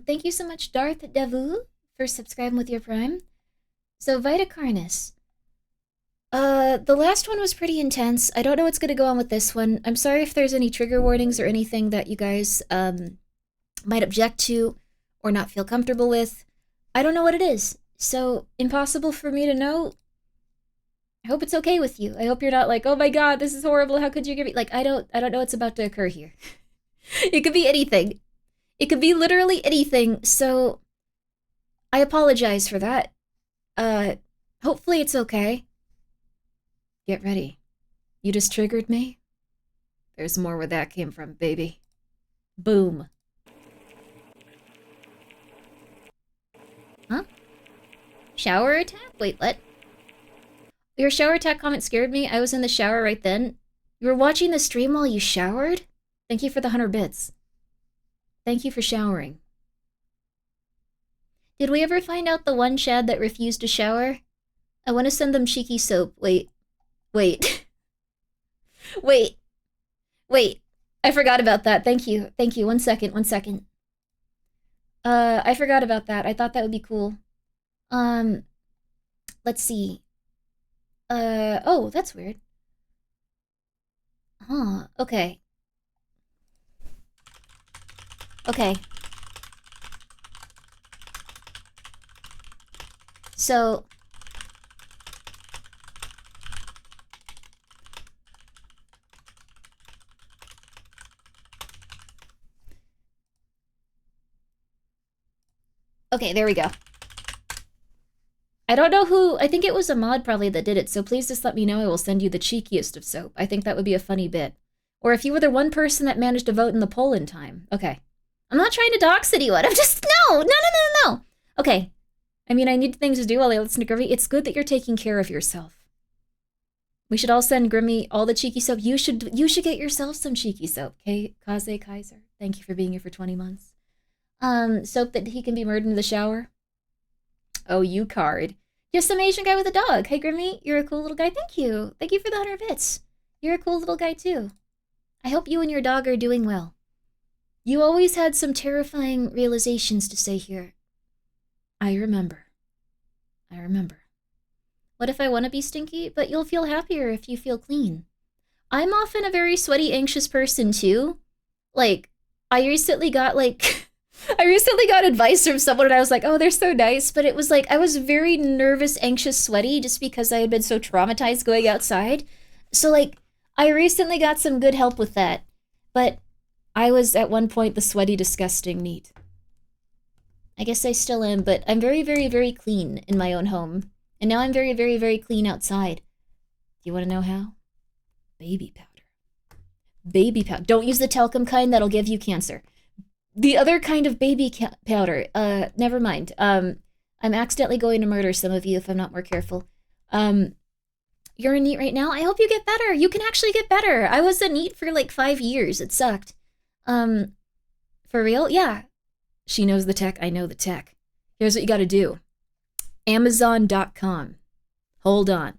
Speaker 1: Thank you so much, Darth Devu, for subscribing with your Prime. So, Vitacarnus. The last one was pretty intense. I don't know what's going to go on with this one. I'm sorry if there's any trigger warnings or anything that you guys might object to or not feel comfortable with. I don't know what it is. So, impossible for me to know. I hope it's okay with you. I hope you're not like, oh my God, this is horrible. How could you give me, like, I don't know what's about to occur here. It could be anything. It could be literally anything. So I apologize for that. Hopefully it's okay. Get ready. You just triggered me. There's more where that came from, baby. Boom. Huh? Shower attack? Wait, what? Your shower attack comment scared me. I was in the shower right then. You were watching the stream while you showered? Thank you for the 100 bits. Thank you for showering. Did we ever find out the one Chad that refused to shower? I want to send them cheeky soap. Wait. Wait. Wait. Wait. I forgot about that. Thank you. Thank you. 1 second. 1 second. I forgot about that. I thought that would be cool. Let's see. Oh, that's weird. Huh, okay. Okay. So... Okay, there we go. I don't know who, I think it was a mod probably that did it, so please just let me know. I will send you the cheekiest of soap. I think that would be a funny bit. Or if you were the one person that managed to vote in the poll in time. Okay. I'm not trying to dox anyone. I'm just, no. Okay. I mean, I need things to do while I listen to Grimmi. It's good that you're taking care of yourself. We should all send Grimmi all the cheeky soap. You should get yourself some cheeky soap. Okay, Kaze Kaiser. Thank you for being here for 20 months. Soap that he can be murdered in the shower. Oh, you card. Just some Asian guy with a dog. Hey, Grimmi, you're a cool little guy. Thank you. Thank you for the 100 bits. You're a cool little guy, too. I hope you and your dog are doing well. You always had some terrifying realizations to say here. I remember. What if I want to be stinky? But you'll feel happier if you feel clean. I'm often a very sweaty, anxious person, too. Like, I recently got advice from someone and I was like, oh, they're so nice. But it was like, I was very nervous, anxious, sweaty just because I had been so traumatized going outside. So like, I recently got some good help with that. But I was at one point the sweaty, disgusting neat. I guess I still am, but I'm very, very, very clean in my own home. And now I'm very, very, very clean outside. Do you want to know how? Baby powder. Baby powder. Don't use the talcum kind, that'll give you cancer. The other kind of baby powder, never mind. I'm accidentally going to murder some of you if I'm not more careful. You're a NEET right now? I hope you get better. You can actually get better. I was a NEET for like 5 years. It sucked. For real? Yeah. She knows the tech. I know the tech. Here's what you gotta do. Amazon.com. Hold on.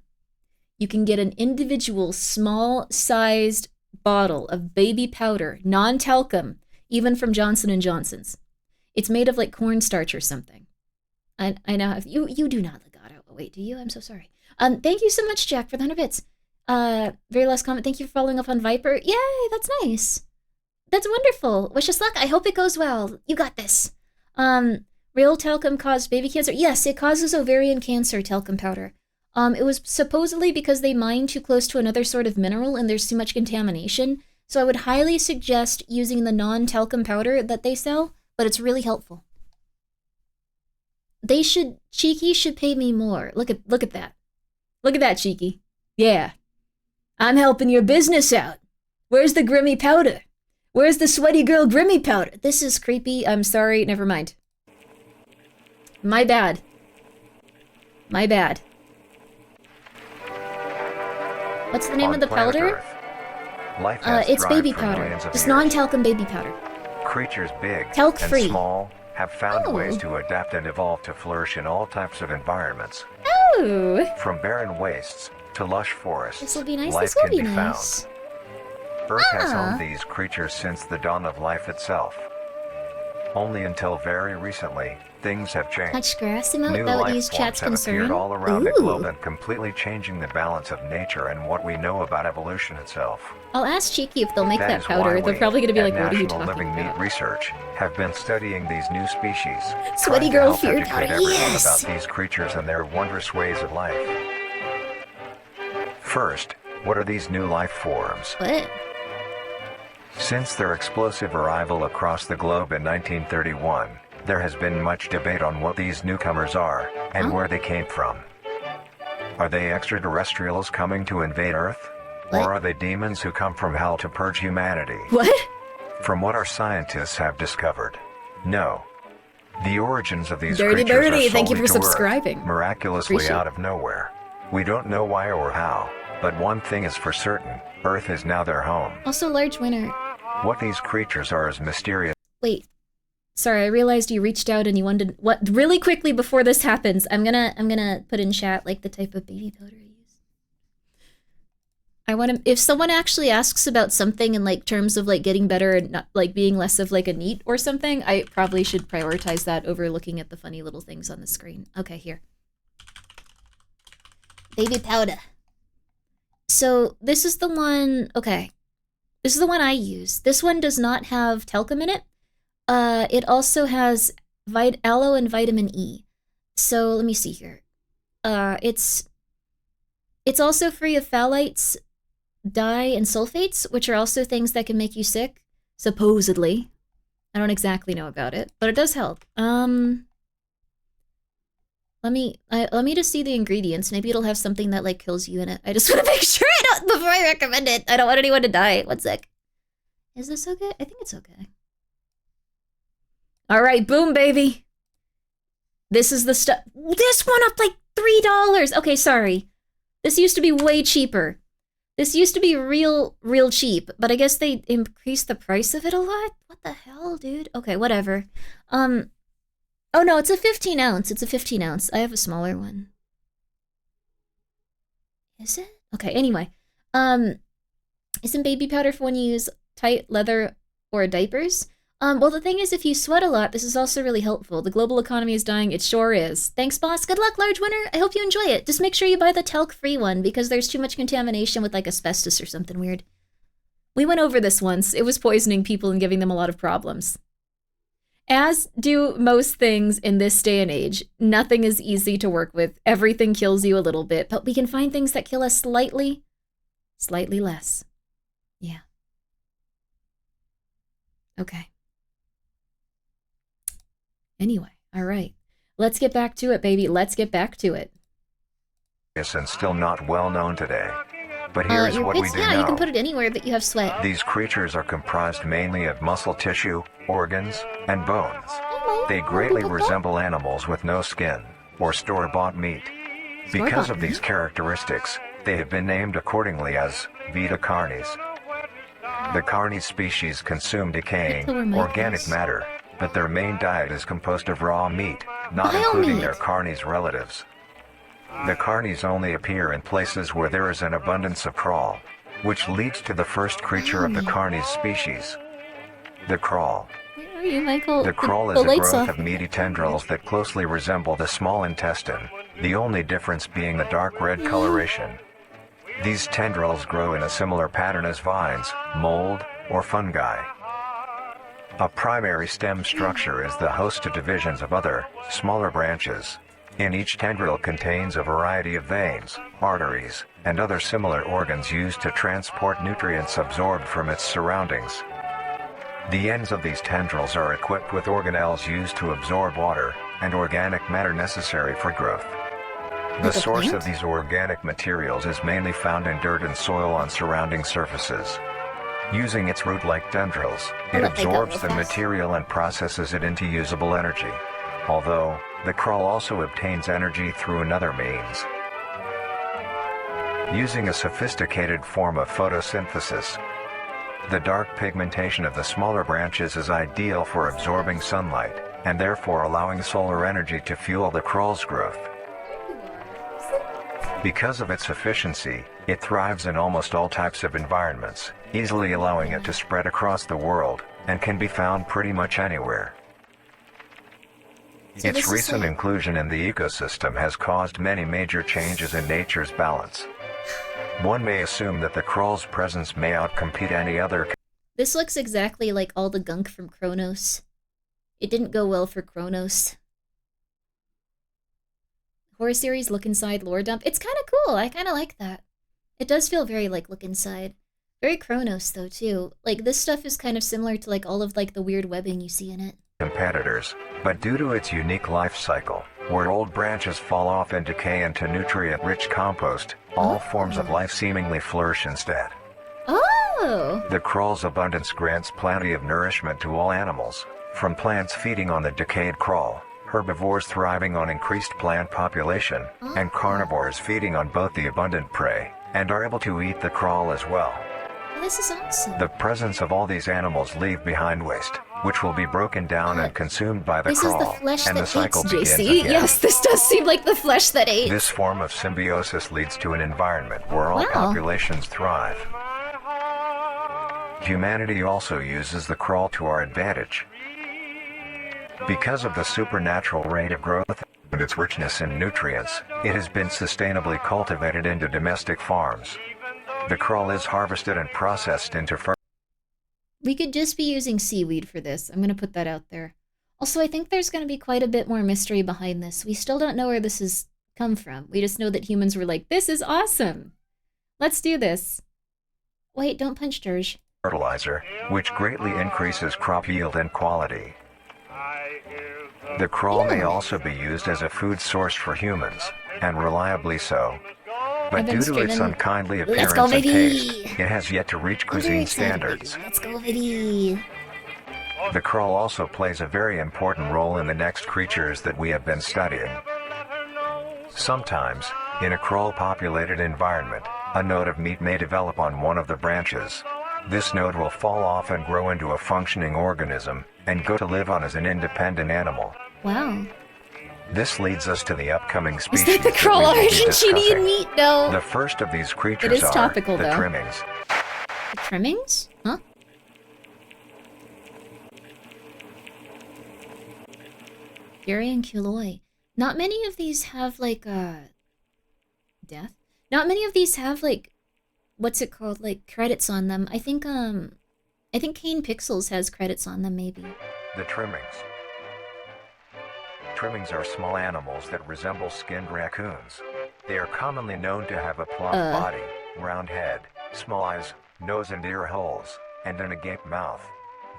Speaker 1: You can get an individual small-sized bottle of baby powder, non-talcum, even from Johnson & Johnson's. It's made of like cornstarch or something. I now have, you do not Legato. Oh, wait, do you? I'm so sorry. Thank you so much, Jack, for the 100 bits. Very last comment. Thank you for following up on Viper. Yay, that's nice. That's wonderful. Wish us luck. I hope it goes well. You got this. Real talcum caused baby cancer. Yes, it causes ovarian cancer, talcum powder. It was supposedly because they mine too close to another sort of mineral and there's too much contamination. So I would highly suggest using the non-talcum powder that they sell, but it's really helpful. Cheeky should pay me more. Look at that. Look at that, Cheeky. Yeah. I'm helping your business out. Where's the Grimmi powder? Where's the sweaty girl Grimmi powder? This is creepy. I'm sorry. Never mind. My bad. My bad. What's the name of the powder? It's baby powder. Just non-talcum baby powder.
Speaker 15: Creatures big
Speaker 1: Talc-free.
Speaker 15: and small have found ways to adapt and evolve to flourish in all types of environments.
Speaker 1: Oh!
Speaker 15: From barren wastes to lush forests,
Speaker 1: This will be nice.
Speaker 15: life
Speaker 1: This will
Speaker 15: can
Speaker 1: be
Speaker 15: be
Speaker 1: nice.
Speaker 15: found. Earth has owned these creatures since the dawn of life itself. Only until very recently, things have changed.
Speaker 1: Touch grass emote?
Speaker 15: New
Speaker 1: That would
Speaker 15: life
Speaker 1: use chat's
Speaker 15: forms have appeared
Speaker 1: concern?
Speaker 15: all around the
Speaker 1: Ooh.
Speaker 15: globe and completely changing the balance of nature and what we know about evolution itself.
Speaker 1: I'll ask Cheeky if they'll make that
Speaker 15: is why
Speaker 1: powder. They're
Speaker 15: we,
Speaker 1: probably going to be
Speaker 15: at
Speaker 1: like, what are you
Speaker 15: National
Speaker 1: talking
Speaker 15: Living
Speaker 1: about?
Speaker 15: Meat Research have been studying these new species.
Speaker 1: Sweaty
Speaker 15: trying to
Speaker 1: girl
Speaker 15: help
Speaker 1: fear
Speaker 15: educate
Speaker 1: powder,
Speaker 15: everyone
Speaker 1: yes!
Speaker 15: about these creatures and their wondrous ways of life. First, what are these new life forms?
Speaker 1: What?
Speaker 15: Since their explosive arrival across the globe in 1931, there has been much debate on what these newcomers are and where they came from. Are they extraterrestrials coming to invade Earth? Or are they demons who come from hell to purge humanity?
Speaker 1: What?
Speaker 15: From what our scientists have discovered, no. The origins of these
Speaker 1: Dirty
Speaker 15: creatures
Speaker 1: Dirty,
Speaker 15: are
Speaker 1: thank you
Speaker 15: solely
Speaker 1: for
Speaker 15: to Earth,
Speaker 1: subscribing.
Speaker 15: miraculously
Speaker 1: Appreciate
Speaker 15: out
Speaker 1: it.
Speaker 15: of nowhere. We don't know why or how, but one thing is for certain, Earth is now their home.
Speaker 1: Also, large winner.
Speaker 15: What these creatures are is mysterious.
Speaker 1: Wait. Sorry, I realized you reached out and you wanted what really quickly before this happens. I'm gonna put in chat like the type of baby powder I use. I want to, if someone actually asks about something in like terms of like getting better and not like being less of like a neat or something, I probably should prioritize that over looking at the funny little things on the screen. Okay, here. Baby powder. So this is the one, okay. This is the one I use. This one does not have talcum in it. It also has aloe and vitamin E. So let me see here. It's also free of phthalates, dye, and sulfates, which are also things that can make you sick, supposedly. I don't exactly know about it, but it does help. Let me just see the ingredients. Maybe it'll have something that like kills you in it. I just want to make sure I don't before I recommend it. I don't want anyone to die. 1 sec. Is this okay? I think it's okay. All right, boom, baby. This is the stuff. This went up like $3. Okay, sorry. This used to be way cheaper. This used to be real cheap, but I guess they increased the price of it a lot. What the hell, dude? Okay, whatever. Oh no, it's a 15 ounce. It's a 15 ounce. I have a smaller one. Is it? Okay, anyway. Isn't baby powder for when you use tight leather or diapers? Well, the thing is, if you sweat a lot, this is also really helpful. The global economy is dying. It sure is. Thanks, boss. Good luck, large winner. I hope you enjoy it. Just make sure you buy the talc-free one, because there's too much contamination with, like, asbestos or something weird. We went over this once. It was poisoning people and giving them a lot of problems. As do most things in this day and age, nothing is easy to work with. Everything kills you a little bit, but we can find things that kill us slightly less. Yeah. Okay. Anyway, all right. Let's get back to it, baby. Let's get back to it.
Speaker 15: And still not well known today. But here's what we do know.
Speaker 1: Yeah, you can put it anywhere that you have sweat.
Speaker 15: These creatures are comprised mainly of muscle tissue, organs, and bones. They greatly resemble animals with no skin, or store-bought meat. Because of these characteristics, they have been named accordingly as Vita carnis. The carnis species consume decaying, organic matter, but their main diet is composed of raw meat, not including their carnis relatives. The carnis only appear in places where there is an abundance of crawl, which leads to the first creature of the carnis species, the crawl.
Speaker 1: Where are you, Michael?
Speaker 15: The crawl is a growth of meaty tendrils that closely resemble the small intestine, the only difference being the dark red coloration. These tendrils grow in a similar pattern as vines, mold, or fungi. A primary stem structure is the host to divisions of other, smaller branches. In each tendril contains a variety of veins, arteries, and other similar organs used to transport nutrients absorbed from its surroundings. The ends of these tendrils are equipped with organelles used to absorb water and organic matter necessary for growth. The source of these organic materials is mainly found in dirt and soil on surrounding surfaces. Using its root-like tendrils, it absorbs the material and processes it into usable energy. Although, the crawl also obtains energy through another means. Using a sophisticated form of photosynthesis, the dark pigmentation of the smaller branches is ideal for absorbing sunlight, and therefore allowing solar energy to fuel the crawl's growth. Because of its efficiency, it thrives in almost all types of environments, easily allowing it to spread across the world, and can be found pretty much anywhere.
Speaker 1: So
Speaker 15: Its recent inclusion in the ecosystem has caused many major changes in nature's balance. One may assume that the crawl's presence may outcompete any other.
Speaker 1: This looks exactly like all the gunk from Kronos. It didn't go well for Kronos. Horror series look inside lore dump. It's kind of cool. I kind of like that. It does feel very like look inside. Very Kronos though too. Like this stuff is kind of similar to like all of like the weird webbing you see in it.
Speaker 15: Competitors, but due to its unique life cycle, where old branches fall off and decay into nutrient-rich compost, all forms of life seemingly flourish instead.
Speaker 1: Oh!
Speaker 15: The crawl's abundance grants plenty of nourishment to all animals, from plants feeding on the decayed crawl, herbivores thriving on increased plant population, and carnivores feeding on both the abundant prey, and are able to eat the crawl as well.
Speaker 1: This is awesome.
Speaker 15: The presence of all these animals leave behind waste, which will be broken down and consumed by the crawl,
Speaker 1: This is the flesh
Speaker 15: and
Speaker 1: that
Speaker 15: the cycle
Speaker 1: eats,
Speaker 15: begins
Speaker 1: JC.
Speaker 15: again.
Speaker 1: Yes, this does seem like the flesh that ate.
Speaker 15: This form of symbiosis leads to an environment where all populations thrive. Humanity also uses the crawl to our advantage. Because of the supernatural rate of growth and its richness in nutrients, it has been sustainably cultivated into domestic farms. The crawl is harvested and processed into
Speaker 1: We could just be using seaweed for this. I'm going to put that out there. Also, I think there's going to be quite a bit more mystery behind this. We still don't know where this has come from. We just know that humans were like, this is awesome. Let's do this. Wait, don't punch Dirge.
Speaker 15: fertilizer, which greatly increases crop yield and quality. The crawl may also be used as a food source for humans, and reliably so. But due to its unkindly appearance and taste, it has yet to reach cuisine standards.
Speaker 1: Let's go, Viddy.
Speaker 15: The crawl also plays a very important role in the next creatures that we have been studying. Sometimes, in a crawl-populated environment, a node of meat may develop on one of the branches. This node will fall off and grow into a functioning organism, and go to live on as an independent animal.
Speaker 1: Wow.
Speaker 15: This leads us to the upcoming
Speaker 1: Is
Speaker 15: species
Speaker 1: that the crawl
Speaker 15: we will be
Speaker 1: Argentinian
Speaker 15: discussing.
Speaker 1: meat? No.
Speaker 15: The first of these creatures
Speaker 1: It is
Speaker 15: are
Speaker 1: topical,
Speaker 15: the
Speaker 1: though.
Speaker 15: trimmings.
Speaker 1: The trimmings? Huh? Fury and Kuloi. Not many of these have, like, death? Not many of these have, like, what's it called? Like, credits on them. I think Kane Pixels has credits on them, maybe.
Speaker 15: The trimmings. Trimmings are small animals that resemble skinned raccoons. They are commonly known to have a plump body, round head, small eyes, nose and ear holes, and an agape mouth.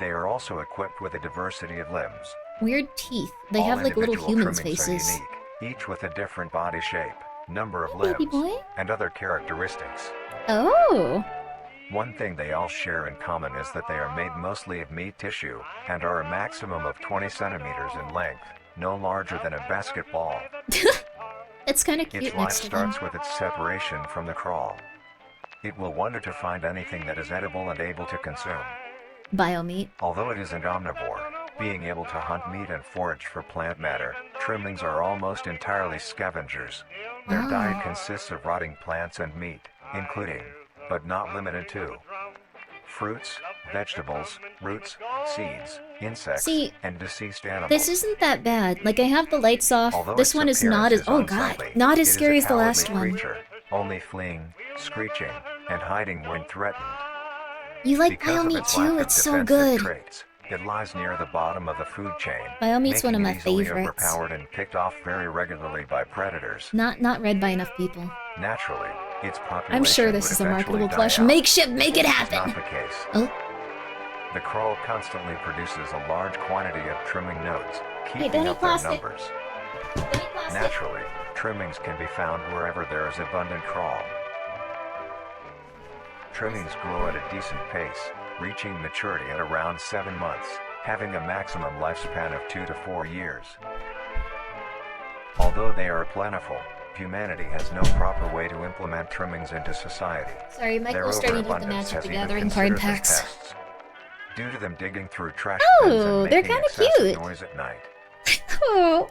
Speaker 15: They are also equipped with a diversity of limbs.
Speaker 1: Weird teeth. They
Speaker 15: All
Speaker 1: have, like, little
Speaker 15: individual
Speaker 1: humans'
Speaker 15: trimmings are
Speaker 1: faces.
Speaker 15: unique, each with a different body shape, number of
Speaker 1: Baby
Speaker 15: limbs,
Speaker 1: boy?
Speaker 15: and other characteristics.
Speaker 1: Oh!
Speaker 15: One thing they all share in common is that they are made mostly of meat tissue, and are a maximum of 20 centimeters in length, no larger than a basketball.
Speaker 1: It's kind of cute
Speaker 15: Its life
Speaker 1: next to them.
Speaker 15: starts with its separation from the crawl. It will wonder to find anything that is edible and able to consume.
Speaker 1: Biomeat.
Speaker 15: Although it is an omnivore, being able to hunt meat and forage for plant matter, trimmings are almost entirely scavengers. Their diet consists of rotting plants and meat, including, but not limited to, fruits, vegetables, roots, seeds, insects,
Speaker 1: See,
Speaker 15: and deceased animals.
Speaker 1: this isn't that bad. Like, I have the lights off.
Speaker 15: Although
Speaker 1: This
Speaker 15: its
Speaker 1: one is not
Speaker 15: appearance
Speaker 1: as... Oh, God.
Speaker 15: unsightly,
Speaker 1: Not
Speaker 15: it
Speaker 1: as
Speaker 15: is a
Speaker 1: scary as the
Speaker 15: cowardly
Speaker 1: last one.
Speaker 15: creature, only fleeing, screeching, and hiding when threatened.
Speaker 1: You like
Speaker 15: Because of
Speaker 1: Biomeat
Speaker 15: its lack
Speaker 1: too?
Speaker 15: of
Speaker 1: It's so
Speaker 15: defensive
Speaker 1: good.
Speaker 15: traits, it lies near the bottom of the food chain,
Speaker 1: Biomeat's one of
Speaker 15: making
Speaker 1: my
Speaker 15: it easily
Speaker 1: favorites.
Speaker 15: overpowered and picked off very regularly by predators.
Speaker 1: Not read by enough people.
Speaker 15: Naturally, its population
Speaker 1: I'm sure this
Speaker 15: would
Speaker 1: is a
Speaker 15: eventually
Speaker 1: marketable
Speaker 15: die
Speaker 1: plush.
Speaker 15: out.
Speaker 1: Makeshift, make it
Speaker 15: This is
Speaker 1: happen!
Speaker 15: not the case.
Speaker 1: Oh.
Speaker 15: The crow constantly produces a large quantity of trimming nodes,
Speaker 1: Hey,
Speaker 15: keeping
Speaker 1: Danny
Speaker 15: up their
Speaker 1: Plastic.
Speaker 15: numbers. Naturally, trimmings can be found wherever there is abundant crawl. Trimmings grow at a decent pace, reaching maturity at around 7 months, having a maximum lifespan of 2 to 4 years. Although they are plentiful, humanity has no proper way to implement trimmings into society.
Speaker 1: Sorry, Michael
Speaker 15: Their
Speaker 1: was starting to do the
Speaker 15: overabundance
Speaker 1: Magic
Speaker 15: has
Speaker 1: the
Speaker 15: even
Speaker 1: Gathering
Speaker 15: considered
Speaker 1: card
Speaker 15: as
Speaker 1: packs.
Speaker 15: pests, due to them digging through trash
Speaker 1: Oh,
Speaker 15: bins and
Speaker 1: they're
Speaker 15: making
Speaker 1: kinda
Speaker 15: excessive
Speaker 1: cute.
Speaker 15: noise at night.
Speaker 1: Oh.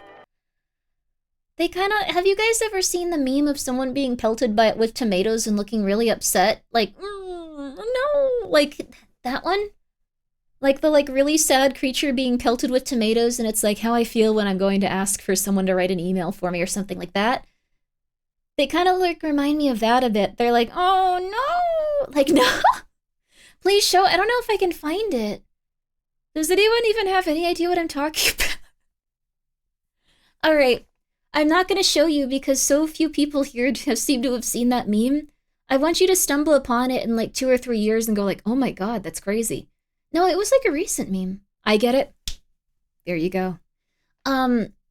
Speaker 1: They kind of... Have you guys ever seen the meme of someone being pelted with tomatoes and looking really upset? Like, no! Like, that one? Like the really sad creature being pelted with tomatoes, and it's like how I feel when I'm going to ask for someone to write an email for me or something like that. They kind of remind me of that a bit. They're like, oh no! Like, no! Please show... I don't know if I can find it. Does anyone even have any idea what I'm talking about? Alright. I'm not going to show you because so few people here seem to have seen that meme. I want you to stumble upon it in 2 or 3 years and go like, oh my god, that's crazy. No, it was a recent meme. I get it. There you go.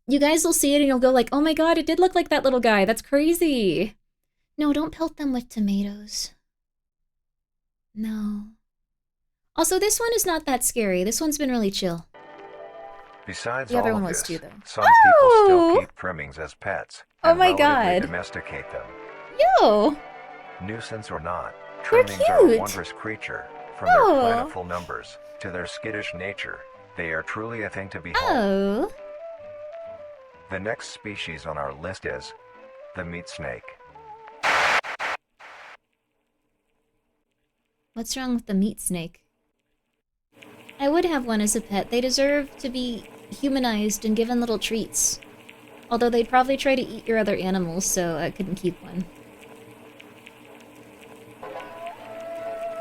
Speaker 1: You guys will see it and you'll go like, oh my god, it did look like that little guy. That's crazy. No, don't pelt them with tomatoes. No. Also, this one is not that scary. This one's been really chill.
Speaker 15: Besides
Speaker 1: The other
Speaker 15: all
Speaker 1: one
Speaker 15: of
Speaker 1: was
Speaker 15: this,
Speaker 1: too, though.
Speaker 15: some people still
Speaker 1: Oh!
Speaker 15: keep trimmings as pets
Speaker 1: Oh
Speaker 15: and
Speaker 1: my
Speaker 15: relatively
Speaker 1: god.
Speaker 15: domesticate them.
Speaker 1: Yo!
Speaker 15: Nuisance or not,
Speaker 1: They're
Speaker 15: trimmings are a
Speaker 1: cute.
Speaker 15: wondrous creature. From
Speaker 1: Oh.
Speaker 15: their plentiful numbers to their skittish nature, they are truly a thing to behold.
Speaker 1: Oh.
Speaker 15: The next species on our list is the meat snake.
Speaker 1: What's wrong with the meat snake? I would have one as a pet. They deserve to be humanized and given little treats. Although they'd probably try to eat your other animals, so I couldn't keep one.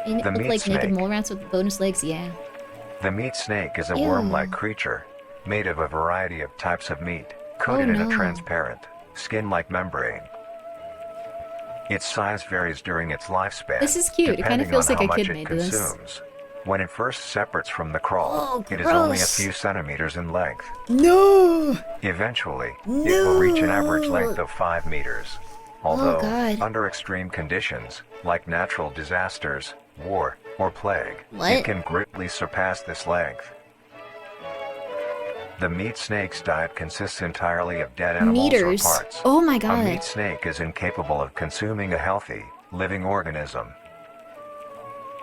Speaker 1: They
Speaker 15: The
Speaker 1: look
Speaker 15: meat
Speaker 1: like naked
Speaker 15: snake.
Speaker 1: mole rats with bonus legs, yeah.
Speaker 15: The meat snake is a
Speaker 1: Ew.
Speaker 15: worm-like creature, made of a variety of types of meat, coated in
Speaker 1: no.
Speaker 15: a transparent, skin-like membrane. Its size varies during its lifespan.
Speaker 1: This is cute. It kinda
Speaker 15: depending
Speaker 1: feels
Speaker 15: on
Speaker 1: like
Speaker 15: how
Speaker 1: a kid
Speaker 15: much it
Speaker 1: made this.
Speaker 15: consumes. When it first separates from the crawl,
Speaker 1: Oh,
Speaker 15: it is only a
Speaker 1: gross.
Speaker 15: few centimeters in length.
Speaker 1: No!
Speaker 15: Eventually, it will reach an average length of 5 meters. Although,
Speaker 1: God.
Speaker 15: under extreme conditions, like natural disasters, war, or plague,
Speaker 1: What?
Speaker 15: it can greatly surpass this length. The meat snake's diet consists entirely of dead animals
Speaker 1: Meters.
Speaker 15: or parts.
Speaker 1: Oh my
Speaker 15: A
Speaker 1: god.
Speaker 15: meat snake is incapable of consuming a healthy, living organism.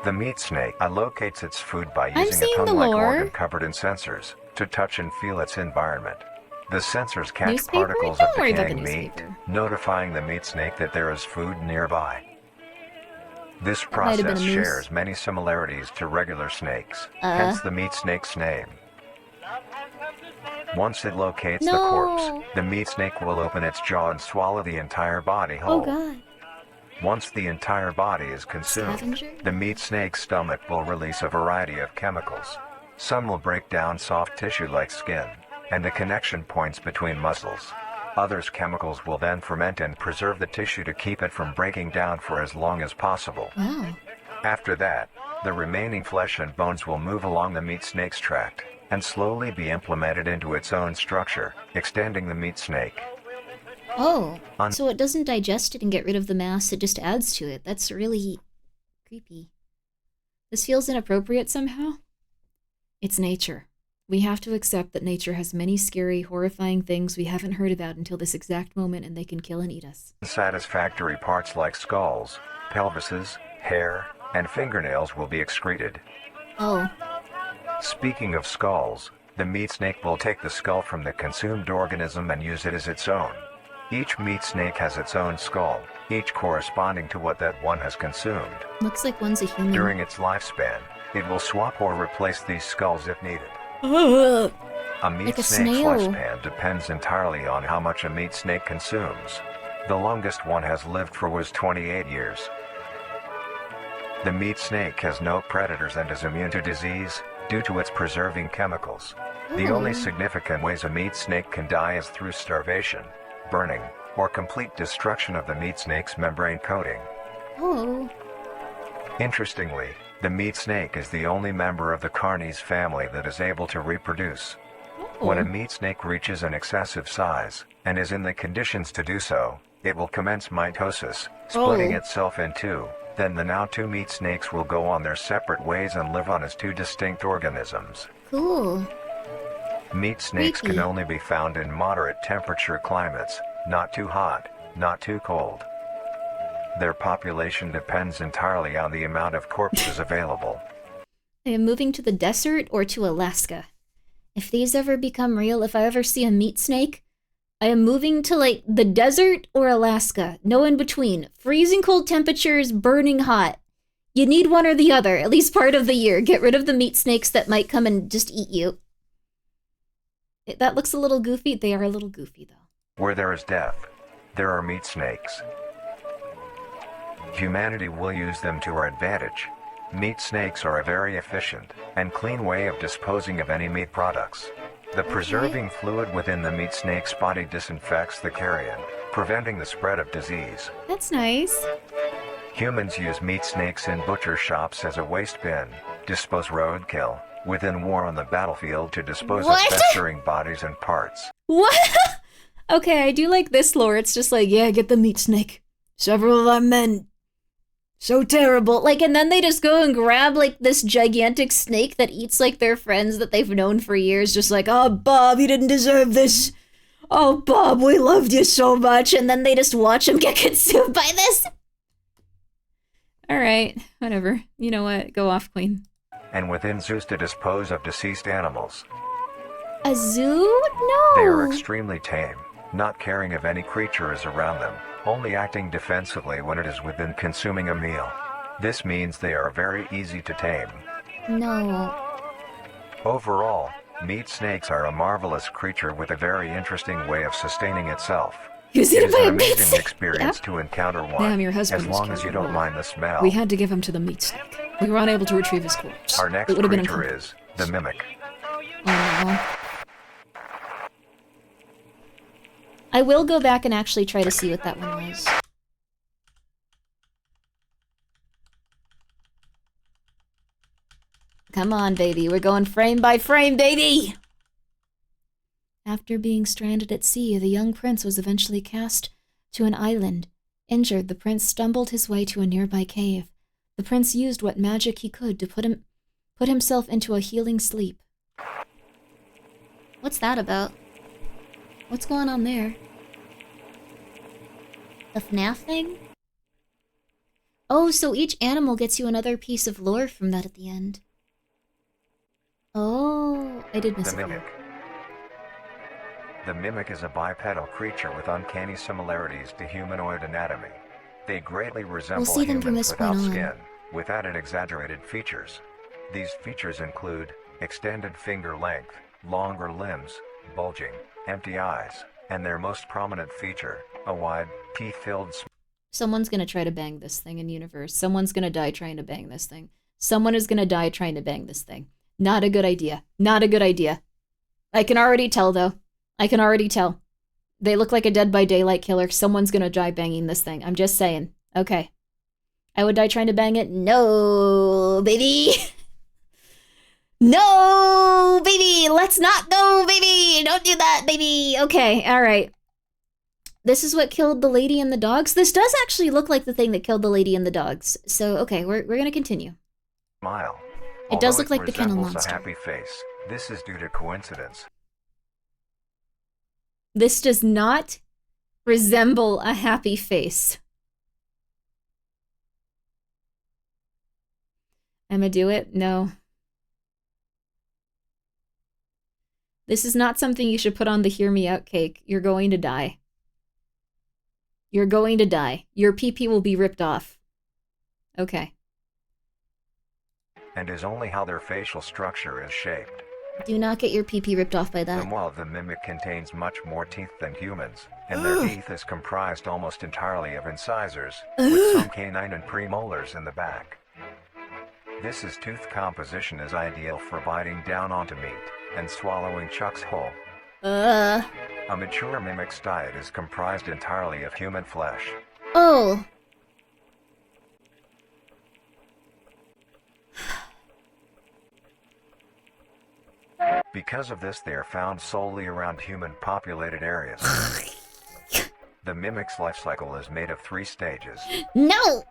Speaker 15: The meat snake allocates its food by
Speaker 1: I'm
Speaker 15: using a
Speaker 1: seeing the
Speaker 15: tongue-like
Speaker 1: lore.
Speaker 15: organ covered in sensors to touch and feel its environment. The sensors catch
Speaker 1: Newspaper?
Speaker 15: particles
Speaker 1: Don't
Speaker 15: of
Speaker 1: worry about the
Speaker 15: decaying meat,
Speaker 1: newspaper.
Speaker 15: notifying the meat snake that there is food nearby. This
Speaker 1: might have been a
Speaker 15: process
Speaker 1: moose.
Speaker 15: shares many similarities to regular snakes, hence the meat snake's name. Once it locates the
Speaker 1: No.
Speaker 15: corpse, the meat snake will open its jaw and swallow the entire body whole.
Speaker 1: Oh god.
Speaker 15: Once the entire body is consumed,
Speaker 1: Scavenger?
Speaker 15: the meat snake's stomach will release a variety of chemicals. Some will break down soft tissue like skin, and the connection points between muscles. Others chemicals will then ferment and preserve the tissue to keep it from breaking down for as long as possible.
Speaker 1: Wow.
Speaker 15: After that, the remaining flesh and bones will move along the meat snake's tract, and slowly be implemented into its own structure, extending the meat snake.
Speaker 1: Oh, so it doesn't digest it and get rid of the mass, it just adds to it. That's really creepy. This feels inappropriate somehow. It's nature. We have to accept that nature has many scary, horrifying things we haven't heard about until this exact moment, and they can kill and eat us.
Speaker 15: Unsatisfactory parts like skulls, pelvises, hair, and fingernails will be excreted.
Speaker 1: Oh.
Speaker 15: Speaking of skulls, the meat snake will take the skull from the consumed organism and use it as its own. Each meat snake has its own skull, each corresponding to what that one has consumed.
Speaker 1: Looks like one's a human.
Speaker 15: During its lifespan, It will swap or replace these skulls if needed. A meat
Speaker 1: Like a
Speaker 15: snake's
Speaker 1: snail.
Speaker 15: lifespan depends entirely on how much a meat snake consumes. The longest one has lived for was 28 years. The meat snake has no predators and is immune to disease due to its preserving chemicals. The only significant ways a meat snake can die is through starvation, burning, or complete destruction of the meat snake's membrane coating.
Speaker 1: Oh.
Speaker 15: Interestingly, the meat snake is the only member of the Carnies family that is able to reproduce. When a meat snake reaches an excessive size, and is in the conditions to do so, it will commence mitosis, splitting itself in two. Then the now two meat snakes will go on their separate ways and live on as two distinct organisms.
Speaker 1: Cool.
Speaker 15: Meat snakes can only be found in moderate temperature climates, not too hot, not too cold. Their population depends entirely on the amount of corpses available.
Speaker 1: I am moving to the desert or to Alaska. If these ever become real, if I ever see a meat snake, I am moving to, like, the desert or Alaska. No in between. Freezing cold temperatures, burning hot. You need one or the other, at least part of the year. Get rid of the meat snakes that might come and just eat you. That looks a little goofy. They are a little goofy, though.
Speaker 15: Where there is death, there are meat snakes. Humanity will use them to our advantage. Meat snakes are a very efficient and clean way of disposing of any meat products. The preserving fluid within the meat snake's body disinfects the carrion, preventing the spread of disease.
Speaker 1: That's nice.
Speaker 15: Humans use meat snakes in butcher shops as a waste bin, dispose roadkill, within war on the battlefield to dispose of festering bodies and parts.
Speaker 1: What? Okay, I do like this lore. It's just like, yeah, get the meat snake. Several of our men. So terrible. Like, and then they just go and grab, like, this gigantic snake that eats, like, their friends that they've known for years. Just like, oh, Bob, you didn't deserve this. Oh, Bob, we loved you so much. And then they just watch him get consumed by this. All right, whatever. You know what? Go off, Queen.
Speaker 15: And within zoos to dispose of deceased animals.
Speaker 1: A zoo? No.
Speaker 15: They are extremely tame, not caring if any creature is around them, only acting defensively when it is within consuming a meal. This means they are very easy to tame.
Speaker 1: No.
Speaker 15: Overall, meat snakes are a marvelous creature with a very interesting way of sustaining itself.
Speaker 1: He was eaten by a
Speaker 15: an
Speaker 1: meat
Speaker 15: amazing
Speaker 1: snake.
Speaker 15: experience to encounter one,
Speaker 1: Damn, your husband
Speaker 15: as
Speaker 1: was
Speaker 15: long as you don't mind the smell.
Speaker 1: We had to give him to the meat snake. We were unable to retrieve his corpse.
Speaker 15: Our next
Speaker 1: It would have been
Speaker 15: creature is the mimic.
Speaker 1: I will go back and actually try to see what that one was. Come on, baby. We're going frame by frame, baby! After being stranded at sea, the young prince was eventually cast to an island. Injured, the prince stumbled his way to a nearby cave. The prince used what magic he could to put himself into a healing sleep. What's that about? What's going on there? The FNAF thing? Oh, so each animal gets you another piece of lore from that at the end. Oh, I did miss
Speaker 15: The
Speaker 1: it.
Speaker 15: mimic. The mimic is a bipedal creature with uncanny similarities to humanoid anatomy. They greatly resemble
Speaker 1: see them from
Speaker 15: humans
Speaker 1: this point
Speaker 15: without
Speaker 1: on.
Speaker 15: skin, with added exaggerated features. These features include extended finger length, longer limbs, bulging, empty eyes, and their most prominent feature, a wide, teeth-filled
Speaker 1: Someone's gonna try to bang this thing in universe. Someone's gonna die trying to bang this thing. Someone is gonna die trying to bang this thing. Not a good idea. Not a good idea. I can already tell, though. I can already tell. They look like a Dead by Daylight killer. Someone's gonna die banging this thing. I'm just saying. Okay. I would die trying to bang it? No, baby! No, baby! Let's not go, baby! Don't do that, baby! Okay, alright. This is what killed the lady and the dogs? This does actually look like the thing that killed the lady and the dogs. So, okay, we're gonna continue.
Speaker 15: smile.
Speaker 1: It does
Speaker 15: Although
Speaker 1: look like the kennel
Speaker 15: resembles
Speaker 1: monster.
Speaker 15: a happy face. This is due to coincidence.
Speaker 1: This does not resemble a happy face. Emma, do it? No. This is not something you should put on the hear me out cake. You're going to die. You're going to die. Your pee-pee will be ripped off. Okay.
Speaker 15: and is only how their facial structure is shaped.
Speaker 1: Do not get your pee-pee ripped off by that.
Speaker 15: While the mimic contains much more teeth than humans, and their teeth is comprised almost entirely of incisors, with some canine and premolars in the back. This tooth composition is ideal for biting down onto meat and swallowing chunks whole. A mature mimic's diet is comprised entirely of human flesh.
Speaker 1: Oh.
Speaker 15: Because of this, they are found solely around human-populated areas. The mimic's life cycle is made of 3 stages.
Speaker 1: No!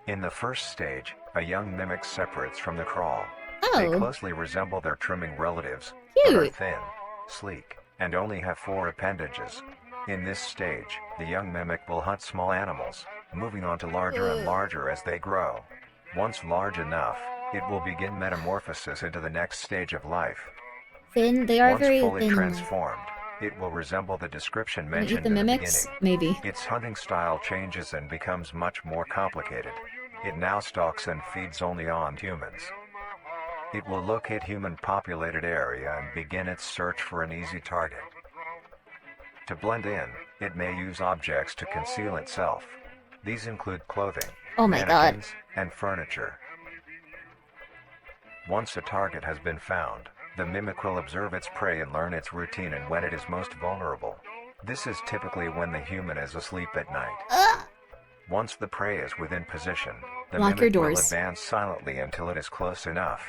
Speaker 15: In the first stage, a young mimic separates from the crawl.
Speaker 1: Oh.
Speaker 15: They closely resemble their trimming relatives,
Speaker 1: Cute.
Speaker 15: but are thin, sleek, and only have 4 appendages. In this stage, the young mimic will hunt small animals, moving on to larger and larger as they grow. Once large enough, it will begin metamorphosis into the next stage of life.
Speaker 1: Thin? They are very
Speaker 15: Once fully
Speaker 1: thin.
Speaker 15: transformed, it will resemble the description
Speaker 1: Eat
Speaker 15: mentioned
Speaker 1: the
Speaker 15: in the
Speaker 1: mimics?
Speaker 15: beginning.
Speaker 1: Maybe.
Speaker 15: Its hunting style changes and becomes much more complicated. It now stalks and feeds only on humans. It will locate human-populated area and begin its search for an easy target. To blend in, it may use objects to conceal itself. These include clothing,
Speaker 1: Oh my God.
Speaker 15: mannequins, and furniture. Once a target has been found, the mimic will observe its prey and learn its routine and when it is most vulnerable. This is typically when the human is asleep at night. Once the prey is within position, the
Speaker 1: Lock your
Speaker 15: mimic will
Speaker 1: doors.
Speaker 15: advance silently until it is close enough.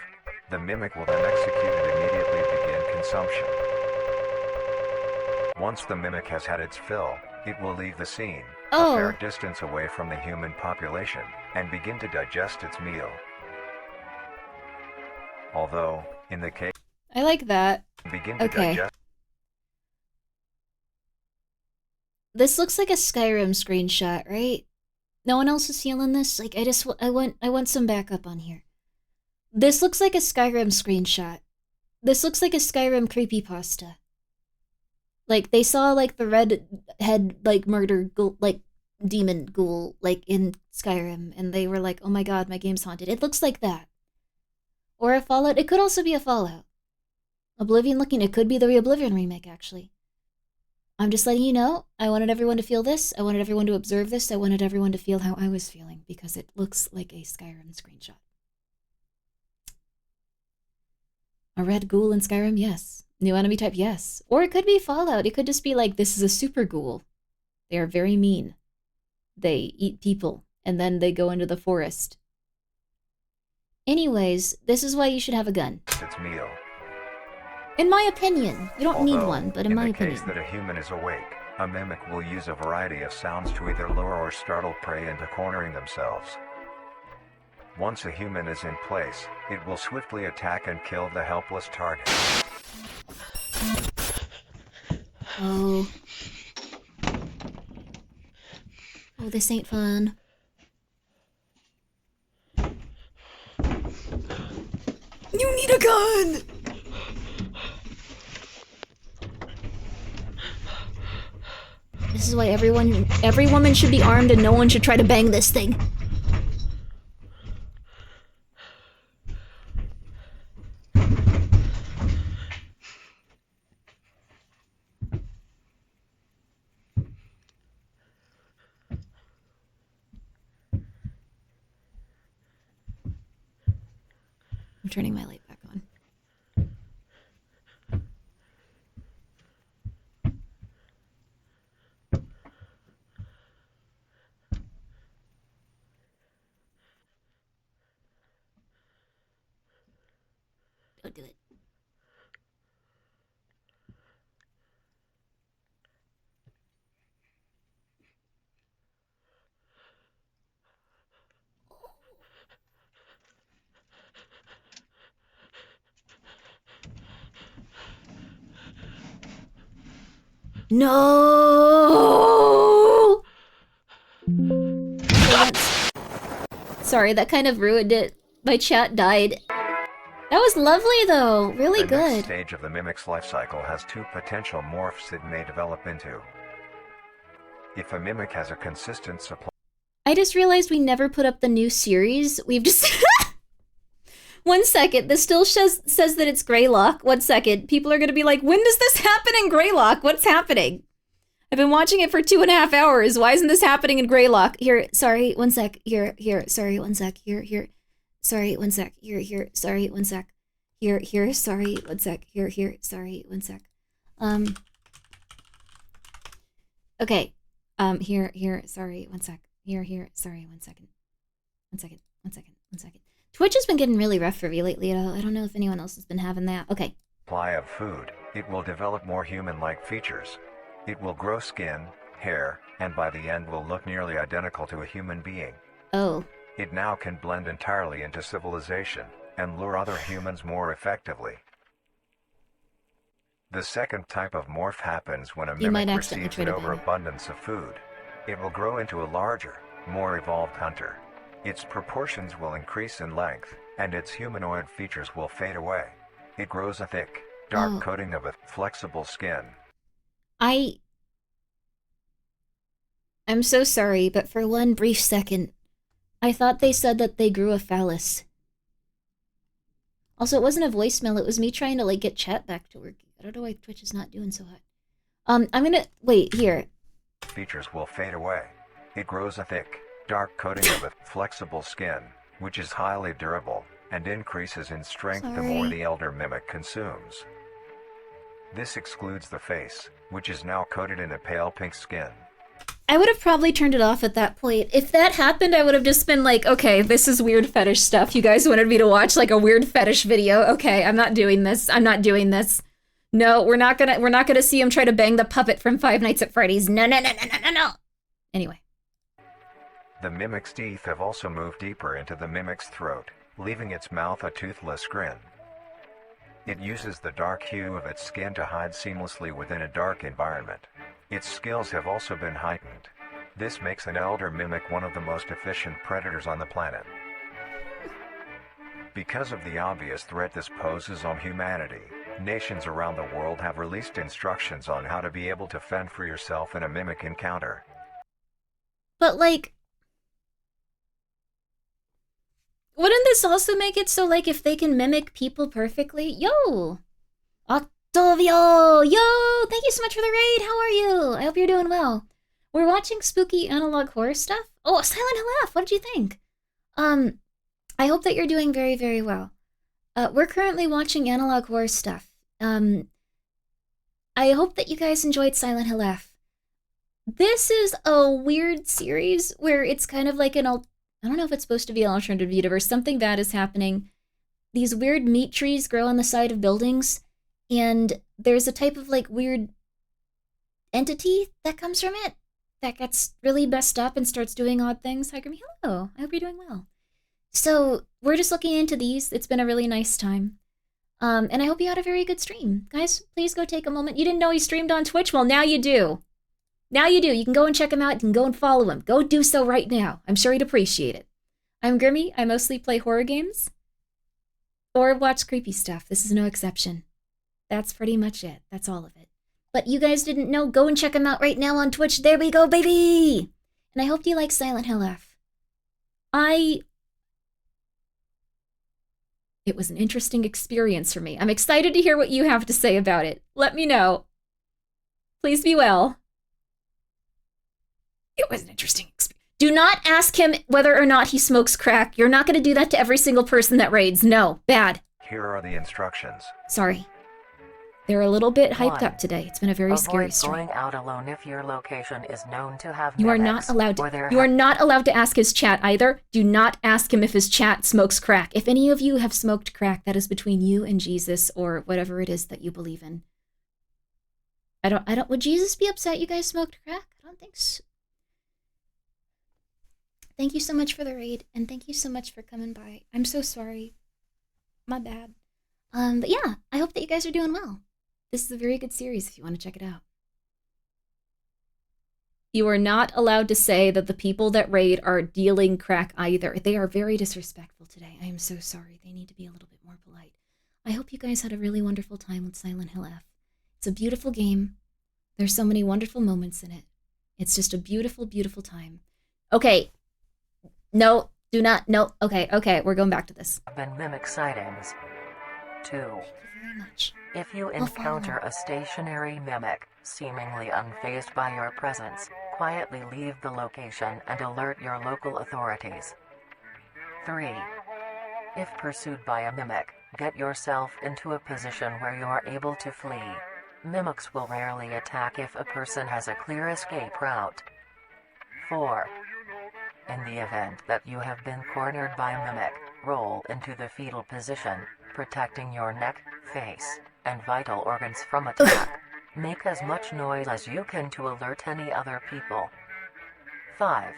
Speaker 15: The mimic will then execute and immediately begin consumption. Once the mimic has had its fill, it will leave the scene,
Speaker 1: Oh.
Speaker 15: a fair distance away from the human population, and begin to digest its meal. Although, in the case,
Speaker 1: I like that.
Speaker 15: begin to
Speaker 1: Okay.
Speaker 15: digest.
Speaker 1: This looks like a Skyrim screenshot, right? No one else is feeling this? Like, I want some backup on here. This looks like a Skyrim screenshot. This looks like a Skyrim creepypasta. Like, they saw, like, the red head, like, murder ghoul, like, demon ghoul, like, in Skyrim, and they were like, oh my god, my game's haunted. It looks like that. Or a Fallout. It could also be a Fallout. Oblivion looking. It could be the Oblivion remake, actually. I'm just letting you know. I wanted everyone to feel this. I wanted everyone to observe this. I wanted everyone to feel how I was feeling, because it looks like a Skyrim screenshot. A red ghoul in Skyrim? Yes. New enemy type? Yes. Or it could be Fallout. It could just be like, this is a super ghoul. They are very mean. They eat people, and then they go into the forest. Anyways, this is why you should have a gun.
Speaker 15: Its meal.
Speaker 1: In my opinion. You don't need
Speaker 15: Although,
Speaker 1: one, but in my
Speaker 15: the
Speaker 1: opinion.
Speaker 15: case that a human is awake, a mimic will use a variety of sounds to either lure or startle prey into cornering themselves. Once a human is in place, it will swiftly attack and kill the helpless target.
Speaker 1: Oh. Oh, this ain't fun. You need a gun! This is why every woman should be armed and no one should try to bang this thing. I'm turning my light back on. Don't do it. No! Sorry, that kind of ruined it. My chat died. That was lovely, though. Really
Speaker 15: The
Speaker 1: good.
Speaker 15: next stage of the mimic's life cycle has 2 potential morphs it may develop into. If a mimic has a consistent supply.
Speaker 1: I just realized we never put up the new series. We've just 1 second. This still says that it's Greylock. 1 second. People are going to be like, when does this happen in Greylock? What's happening? I've been watching it for 2.5 hours. Why isn't this happening in Greylock? Here, sorry, 1 sec. Here, sorry, 1 sec. Here. Sorry, 1 sec. Here, sorry, 1 sec. Here, sorry, 1 sec. Here, sorry, 1 sec. Okay. Here, sorry, 1 sec. Here, sorry, 1 second. 1 second. Twitch has been getting really rough for me lately. I don't know if anyone else has been having that. Okay.
Speaker 15: Supply of food, it will develop more human-like features. It will grow skin, hair, and by the end will look nearly identical to a human being.
Speaker 1: Oh.
Speaker 15: It now can blend entirely into civilization and lure other humans more effectively. The second type of morph happens when a mimic receives an overabundance of food. It will grow into a larger, more evolved hunter. Its proportions will increase in length, and its humanoid features will fade away. It grows a thick, dark coating of a flexible skin.
Speaker 1: I'm so sorry, but for one brief second, I thought they said that they grew a phallus. Also, it wasn't a voicemail, it was me trying to, like, get chat back to work. I don't know why Twitch is not doing so hot. I'm gonna... Wait, here.
Speaker 15: Features will fade away. It grows a thick, dark coating of a flexible skin, which is highly durable, and increases in strength the more the elder mimic consumes. This excludes the face, which is now coated in a pale pink skin.
Speaker 1: I would have probably turned it off at that point. If that happened, I would have just been like, okay, this is weird fetish stuff. You guys wanted me to watch like a weird fetish video. Okay, I'm not doing this. No, we're not gonna see him try to bang the puppet from Five Nights at Freddy's. No. Anyway.
Speaker 15: The mimic's teeth have also moved deeper into the mimic's throat, leaving its mouth a toothless grin. It uses the dark hue of its skin to hide seamlessly within a dark environment. Its skills have also been heightened. This makes an elder mimic one of the most efficient predators on the planet. Because of the obvious threat this poses on humanity, nations around the world have released instructions on how to be able to fend for yourself in a mimic encounter.
Speaker 1: But like... Wouldn't this also make it so, like, if they can mimic people perfectly? Yo! Octavio! Yo! Thank you so much for the raid! How are you? I hope you're doing well. We're watching spooky analog horror stuff? Oh, Silent Hill F! What did you think? I hope that you're doing very, very well. We're currently watching analog horror stuff. I hope that you guys enjoyed Silent Hill F. This is a weird series where it's kind of like I don't know if it's supposed to be an alternative universe. Something bad is happening. These weird meat trees grow on the side of buildings, and there's a type of, like, weird entity that comes from it that gets really messed up and starts doing odd things. Hi, Grimmi. Hello. I hope you're doing well. So, we're just looking into these. It's been a really nice time. And I hope you had a very good stream. Guys, please go take a moment. You didn't know he streamed on Twitch? Well, now you do. Now you do. You can go and check him out. You can go and follow him. Go do so right now. I'm sure he'd appreciate it. I'm Grimmi. I mostly play horror games or watch creepy stuff. This is no exception. That's pretty much it. That's all of it. But you guys didn't know. Go and check him out right now on Twitch. There we go, baby! And I hope you like Silent Hill F. It was an interesting experience for me. I'm excited to hear what you have to say about it. Let me know. Please be well. It was an interesting experience. Do not ask him whether or not he smokes crack. You're not going to do that to every single person that raids. No, bad.
Speaker 15: Here are the instructions.
Speaker 1: Sorry. They're a little bit hyped up today. It's been a very scary stream.
Speaker 6: Avoid going out alone if your location is known to have
Speaker 1: You are not allowed to. You are not allowed to ask his chat either. Do not ask him if his chat smokes crack. If any of you have smoked crack, that is between you and Jesus or whatever it is that you believe in. Would Jesus be upset you guys smoked crack? I don't think so. Thank you so much for the raid, and thank you so much for coming by. I'm so sorry. My bad. But yeah, I hope that you guys are doing well. This is a very good series if you want to check it out. You are not allowed to say that the people that raid are dealing crack either. They are very disrespectful today. I am so sorry. They need to be a little bit more polite. I hope you guys had a really wonderful time with Silent Hill F. It's a beautiful game. There's so many wonderful moments in it. It's just a beautiful, beautiful time. Okay. No, Do not. No. Okay. We're going back to this.
Speaker 6: Been mimic sightings. 2.
Speaker 1: Very much.
Speaker 6: If you encounter a stationary mimic, seemingly unfazed by your presence, quietly leave the location and alert your local authorities. 3. If pursued by a mimic, get yourself into a position where you are able to flee. Mimics will rarely attack if a person has a clear escape route. 4. In the event that you have been cornered by a mimic, roll into the fetal position, protecting your neck, face, and vital organs from attack. Make as much noise as you can to alert any other people. 5.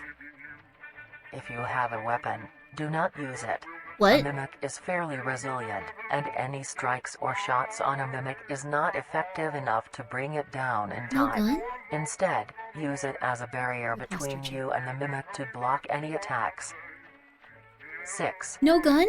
Speaker 6: If you have a weapon, do not use it.
Speaker 1: What?
Speaker 6: A mimic is fairly resilient, and any strikes or shots on a mimic is not effective enough to bring it down in
Speaker 1: No
Speaker 6: time.
Speaker 1: gun?
Speaker 6: Instead, use it as a barrier between you and the mimic to block any attacks. 6.
Speaker 1: No gun?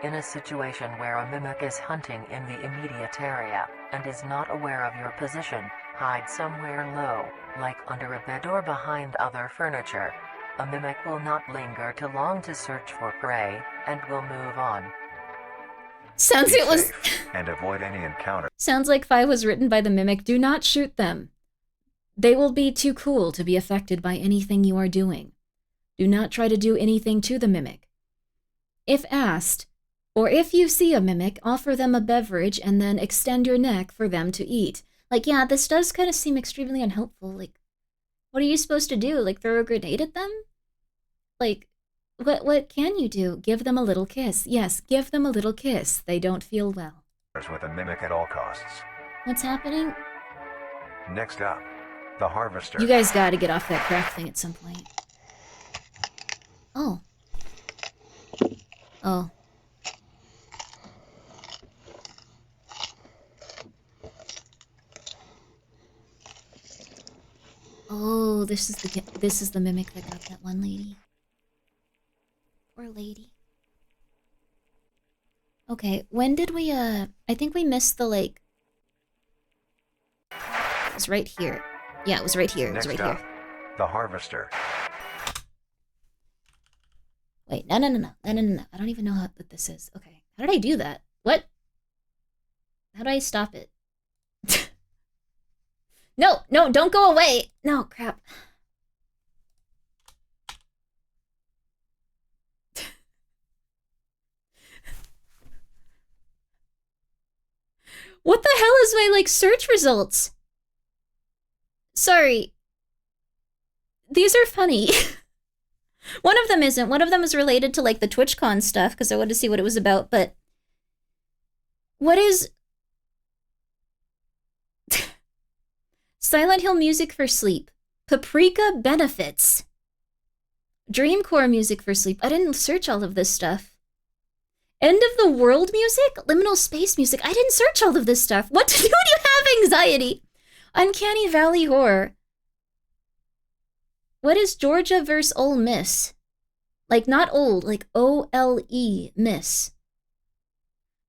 Speaker 6: In a situation where a mimic is hunting in the immediate area, and is not aware of your position, hide somewhere low, like under a bed or behind other furniture. A mimic will not linger too long to search for prey, and will move on.
Speaker 1: Sounds
Speaker 15: Be
Speaker 1: it was.
Speaker 15: safe and avoid any encounter.
Speaker 1: Sounds like 5 was written by the mimic. Do not shoot them. They will be too cool to be affected by anything you are doing. Do not try to do anything to the mimic. If asked, or if you see a mimic, offer them a beverage and then extend your neck for them to eat. Like, yeah, this does kind of seem extremely unhelpful. Like, what are you supposed to do? Like, throw a grenade at them? Like, what can you do? Give them a little kiss. Yes, give them a little kiss. They don't feel well.
Speaker 15: With a mimic at all costs.
Speaker 1: What's happening?
Speaker 15: Next up, the harvester.
Speaker 1: You guys gotta get off that crack thing at some point. Oh. Oh. Oh, this is the mimic that got that one lady. Poor lady. Okay, when did we I think we missed the like. It was right here. Yeah, it was right here. It was right
Speaker 15: Next up,
Speaker 1: here.
Speaker 15: the harvester.
Speaker 1: Wait, no. I don't even know what this is. Okay, how did I do that? What? How do I stop it? No, don't go away. No, crap. What the hell is my, like, search results? Sorry. These are funny. One of them isn't. One of them is related to, like, the TwitchCon stuff, because I wanted to see what it was about, but... What is... Silent Hill music for sleep. Paprika benefits. Dreamcore music for sleep. I didn't search all of this stuff. End of the world music? Liminal space music. I didn't search all of this stuff. What to do when you have anxiety? Uncanny Valley horror. What is Georgia versus Ole Miss? Like, not old, like O-L-E, Miss.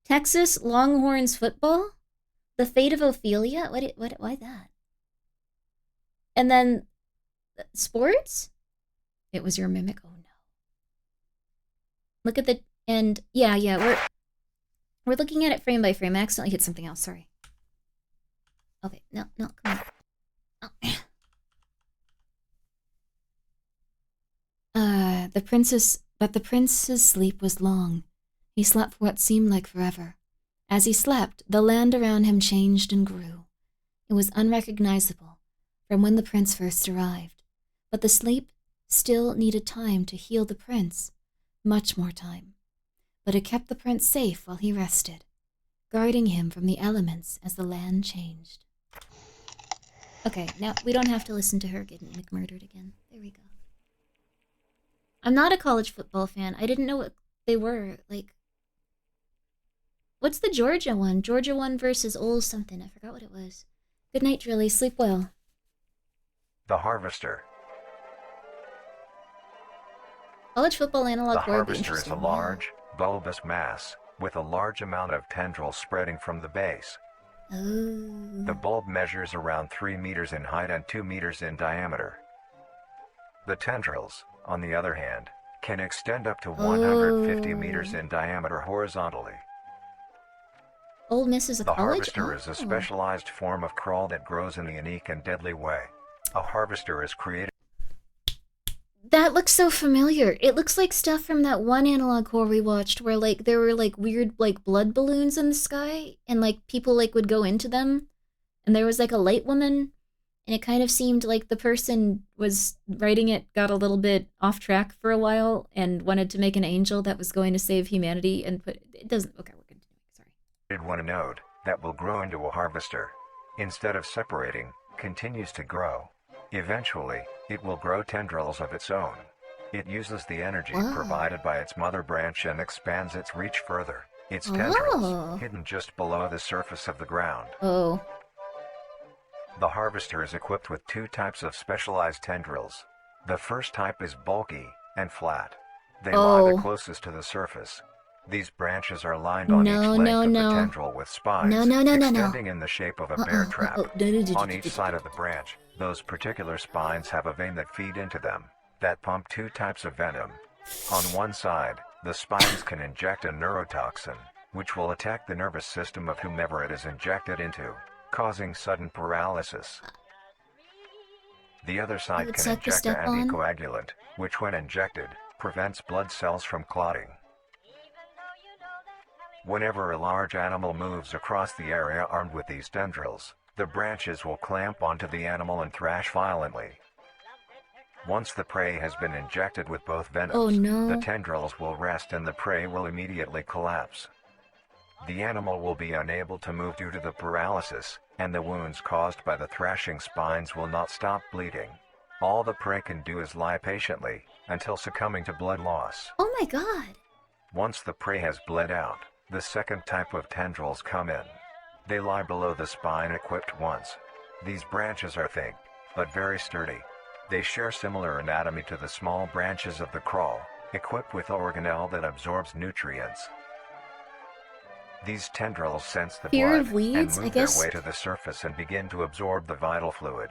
Speaker 1: Texas Longhorns football? The Fate of Ophelia? Why that? And then, sports? It was your mimic? Oh no. Look at the, and yeah, we're looking at it frame by frame. I accidentally hit something else, sorry. Okay, no, come on. Oh. The prince's sleep was long. He slept for what seemed like forever. As he slept, the land around him changed and grew. It was unrecognizable from when the prince first arrived, but the sleep still needed time to heal the prince, much more time. But it kept the prince safe while he rested, guarding him from the elements as the land changed. Okay, now we don't have to listen to her getting McMurdered again. There we go. I'm not a college football fan. I didn't know what they were, like... What's the Georgia one? Georgia one versus Ole something. I forgot what it was. Good night, Drilly. Sleep well.
Speaker 15: The harvester.
Speaker 1: College football analog
Speaker 15: The
Speaker 1: horror would be
Speaker 15: harvester is a
Speaker 1: interesting.
Speaker 15: large, bulbous mass with a large amount of tendrils spreading from the base.
Speaker 1: Oh.
Speaker 15: The bulb measures around 3 meters in height and 2 meters in diameter. The tendrils, on the other hand, can extend up to 150 meters in diameter horizontally.
Speaker 1: Ole Miss is a
Speaker 15: The
Speaker 1: college?
Speaker 15: harvester is a specialized form of crawl that grows in the unique and deadly way. A harvester is created.
Speaker 1: That looks so familiar. It looks like stuff from that one analog horror we watched where like there were like weird like blood balloons in the sky and like people like would go into them and there was like a light woman and it kind of seemed like the person was writing it got a little bit off track for a while and wanted to make an angel that was going to save humanity and put it doesn't okay we're continuing sorry.
Speaker 15: One node that will grow into a harvester. Instead of separating, continues to grow. Eventually, it will grow tendrils of its own. It uses the energy provided by its mother branch and expands its reach further. Its tendrils, hidden just below the surface of the ground.
Speaker 1: Oh.
Speaker 15: The harvester is equipped with two types of specialized tendrils. The first type is bulky and flat. They lie the closest to the surface. These branches are lined on each length of the tendril with spines extending in the shape of a bear trap. On each side of the branch, those particular spines have a vein that feed into them, that pump two types of venom. On one side, the spines can inject a neurotoxin, which will attack the nervous system of whomever it is injected into, causing sudden paralysis. The other side can inject an anticoagulant, which when injected, prevents blood cells from clotting. Whenever a large animal moves across the area armed with these tendrils, the branches will clamp onto the animal and thrash violently. Once the prey has been injected with both venoms, the tendrils will rest and the prey will immediately collapse. The animal will be unable to move due to the paralysis, and the wounds caused by the thrashing spines will not stop bleeding. All the prey can do is lie patiently, until succumbing to blood loss.
Speaker 1: Oh my god!
Speaker 15: Once the prey has bled out, the second type of tendrils come in. They lie below the spine equipped once. These branches are thick, but very sturdy. They share similar anatomy to the small branches of the crawl, equipped with organelle that absorbs nutrients. These tendrils sense the blood and move their way to the surface and begin to absorb the vital fluid.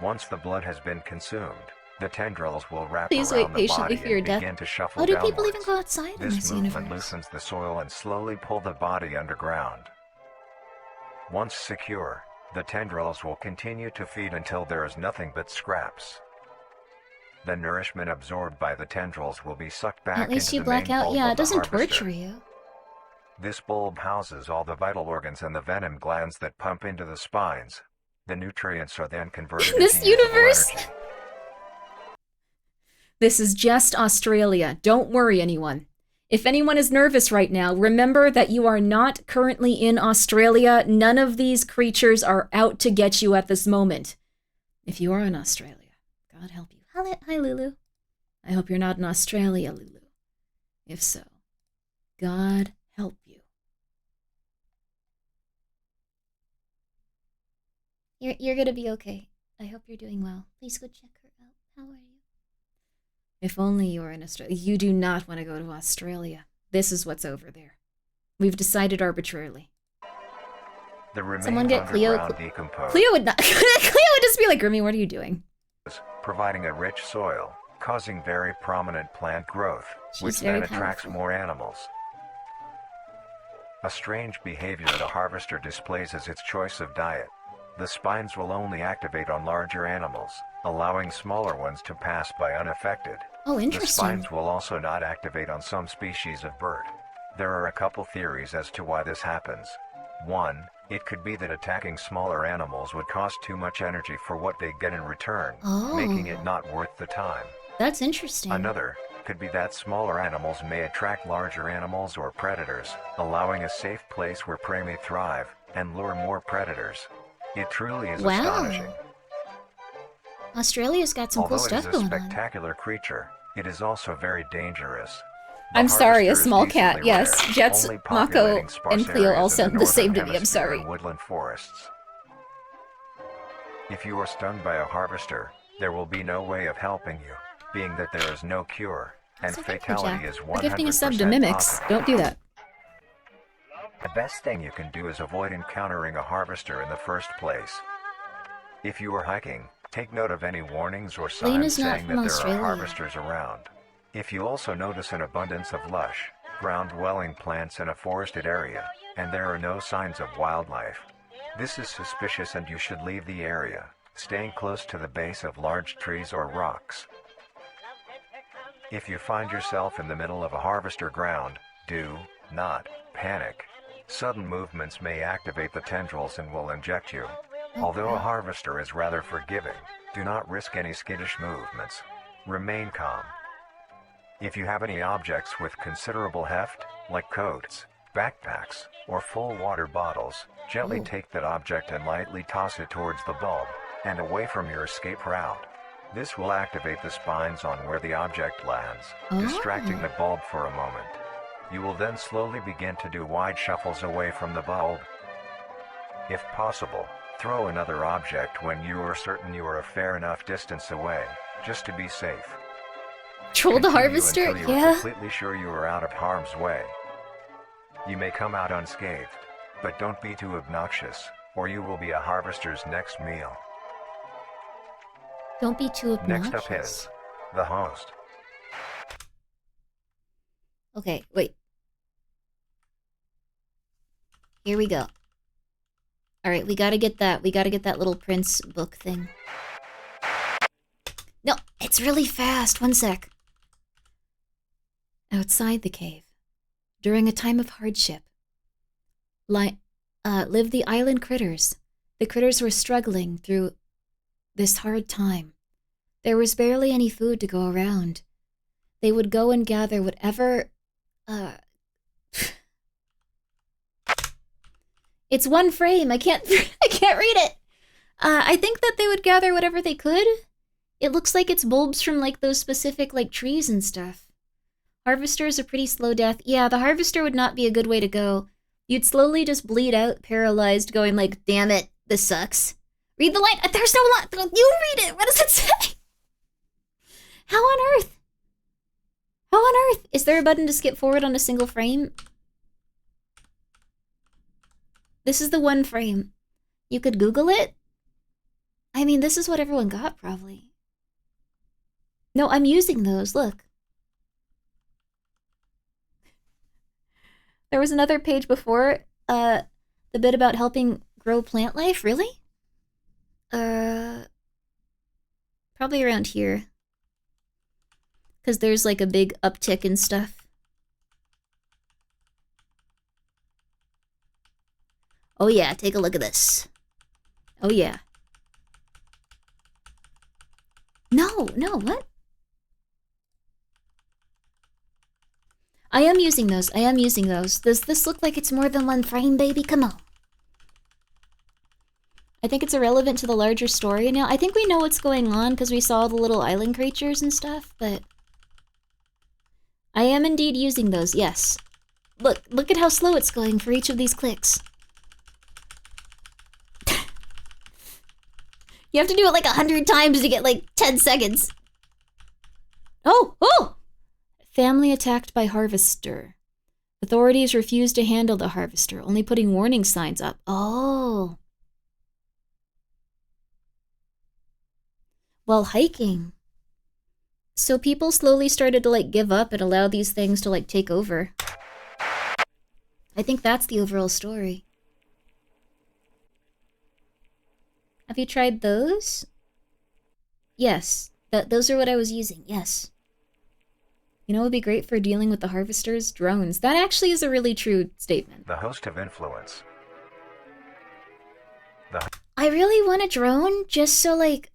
Speaker 15: Once the blood has been consumed, the tendrils will wrap around the body and begin to shuffle downwards.
Speaker 1: Oh, do people even go outside in this
Speaker 15: movement loosens the soil and slowly pull the body underground. Once secure, the tendrils will continue to feed until there is nothing but scraps. The nourishment absorbed by the tendrils will be sucked back into the main bulb of the harvester. At least you black out.
Speaker 1: Yeah, it doesn't torture you.
Speaker 15: This bulb houses all the vital organs and the venom glands that pump into the spines. The nutrients are then converted
Speaker 1: this
Speaker 15: into usable
Speaker 1: universe.
Speaker 15: energy.
Speaker 1: This is just Australia. Don't worry, anyone. If anyone is nervous right now, remember that you are not currently in Australia. None of these creatures are out to get you at this moment. If you are in Australia, God help you. Hi, Lulu. I hope you're not in Australia, Lulu. If so, God help you. You're gonna be okay. I hope you're doing well. Please go check her out. How are you? If only you were in Australia. You do not want to go to Australia. This is what's over there. We've decided arbitrarily.
Speaker 15: Someone get Cleo.
Speaker 1: Cleo would not. Cleo would just be like, Grimmi, what are you doing?
Speaker 15: Providing a rich soil, causing very prominent plant growth, which then attracts more animals. A strange behavior that a harvester displays is its choice of diet. The spines will only activate on larger animals, allowing smaller ones to pass by unaffected.
Speaker 1: Oh, interesting.
Speaker 15: The spines will also not activate on some species of bird. There are a couple theories as to why this happens. One, it could be that attacking smaller animals would cost too much energy for what they get in return, making it not worth the time.
Speaker 1: That's interesting.
Speaker 15: Another could be that smaller animals may attract larger animals or predators, allowing a safe place where prey may thrive and lure more predators. It truly is astonishing.
Speaker 1: Australia's got some cool stuff going on.
Speaker 15: Although it is a spectacular creature, it is also very dangerous.
Speaker 1: I'm sorry, a small cat. Yes, Jets, Mako, and Cleo all sound the same to me. I'm sorry.
Speaker 15: Woodland forests. If you are stung by a harvester, there will be no way of helping you, being that there is no cure, and fatality is 100%
Speaker 1: We're gifting a sub to Mimics. Don't do that.
Speaker 15: The best thing you can do is avoid encountering a harvester in the first place. If you are hiking, take note of any warnings or signs saying that there are harvesters around. If you also notice an abundance of lush, ground-dwelling plants in a forested area, and there are no signs of wildlife, this is suspicious and you should leave the area, staying close to the base of large trees or rocks. If you find yourself in the middle of a harvester ground, do not panic. Sudden movements may activate the tendrils and will inject you. Although a harvester is rather forgiving, do not risk any skittish movements. Remain calm. If you have any objects with considerable heft, like coats, backpacks, or full water bottles, gently take that object and lightly toss it towards the bulb, and away from your escape route. This will activate the spines on where the object lands, distracting the bulb for a moment. You will then slowly begin to do wide shuffles away from the bulb. If possible, throw another object when you are certain you are a fair enough distance away, just to be safe.
Speaker 1: Troll the
Speaker 15: Continue
Speaker 1: harvester?
Speaker 15: until you are
Speaker 1: Yeah.
Speaker 15: completely sure you are out of harm's way. You may come out unscathed, but don't be too obnoxious, or you will be a harvester's next meal.
Speaker 1: Don't be too obnoxious.
Speaker 15: Next up is the host.
Speaker 1: Okay, wait. Here we go. Alright, we gotta get that. We gotta get that little Prince book thing. No, it's really fast. One sec. Outside the cave, during a time of hardship, lived the island critters. The critters were struggling through this hard time. There was barely any food to go around. They would go and gather whatever... It's one frame. I can't read it. I think that they would gather whatever they could. It looks like it's bulbs from like those specific like trees and stuff. Harvester is a pretty slow death. Yeah, the harvester would not be a good way to go. You'd slowly just bleed out, paralyzed, going like, damn it, this sucks. Read the line. There's no line. You read it. What does it say? How on earth? How on earth? Is there a button to skip forward on a single frame? This is the one frame. You could Google it? I mean, this is what everyone got, probably. No, I'm using those. Look. There was another page before, the bit about helping grow plant life. Really? Probably around here. Because there's like a big uptick in stuff. Oh yeah, take a look at this. Oh yeah. No, what? I am using those. Does this look like it's more than one frame, baby? Come on. I think it's irrelevant to the larger story now. I think we know what's going on because we saw the little island creatures and stuff, but... I am indeed using those, yes. Look at how slow it's going for each of these clicks. You have to do it like 100 times to get like 10 seconds. Oh! Family attacked by harvester. Authorities refused to handle the harvester, only putting warning signs up. Oh. While hiking. So people slowly started to like give up and allow these things to like take over. I think that's the overall story. Have you tried those? Yes. Those are what I was using, yes. You know what would be great for dealing with the harvesters? Drones. That actually is a really true statement.
Speaker 15: The host of influence.
Speaker 1: I really want a drone just so like...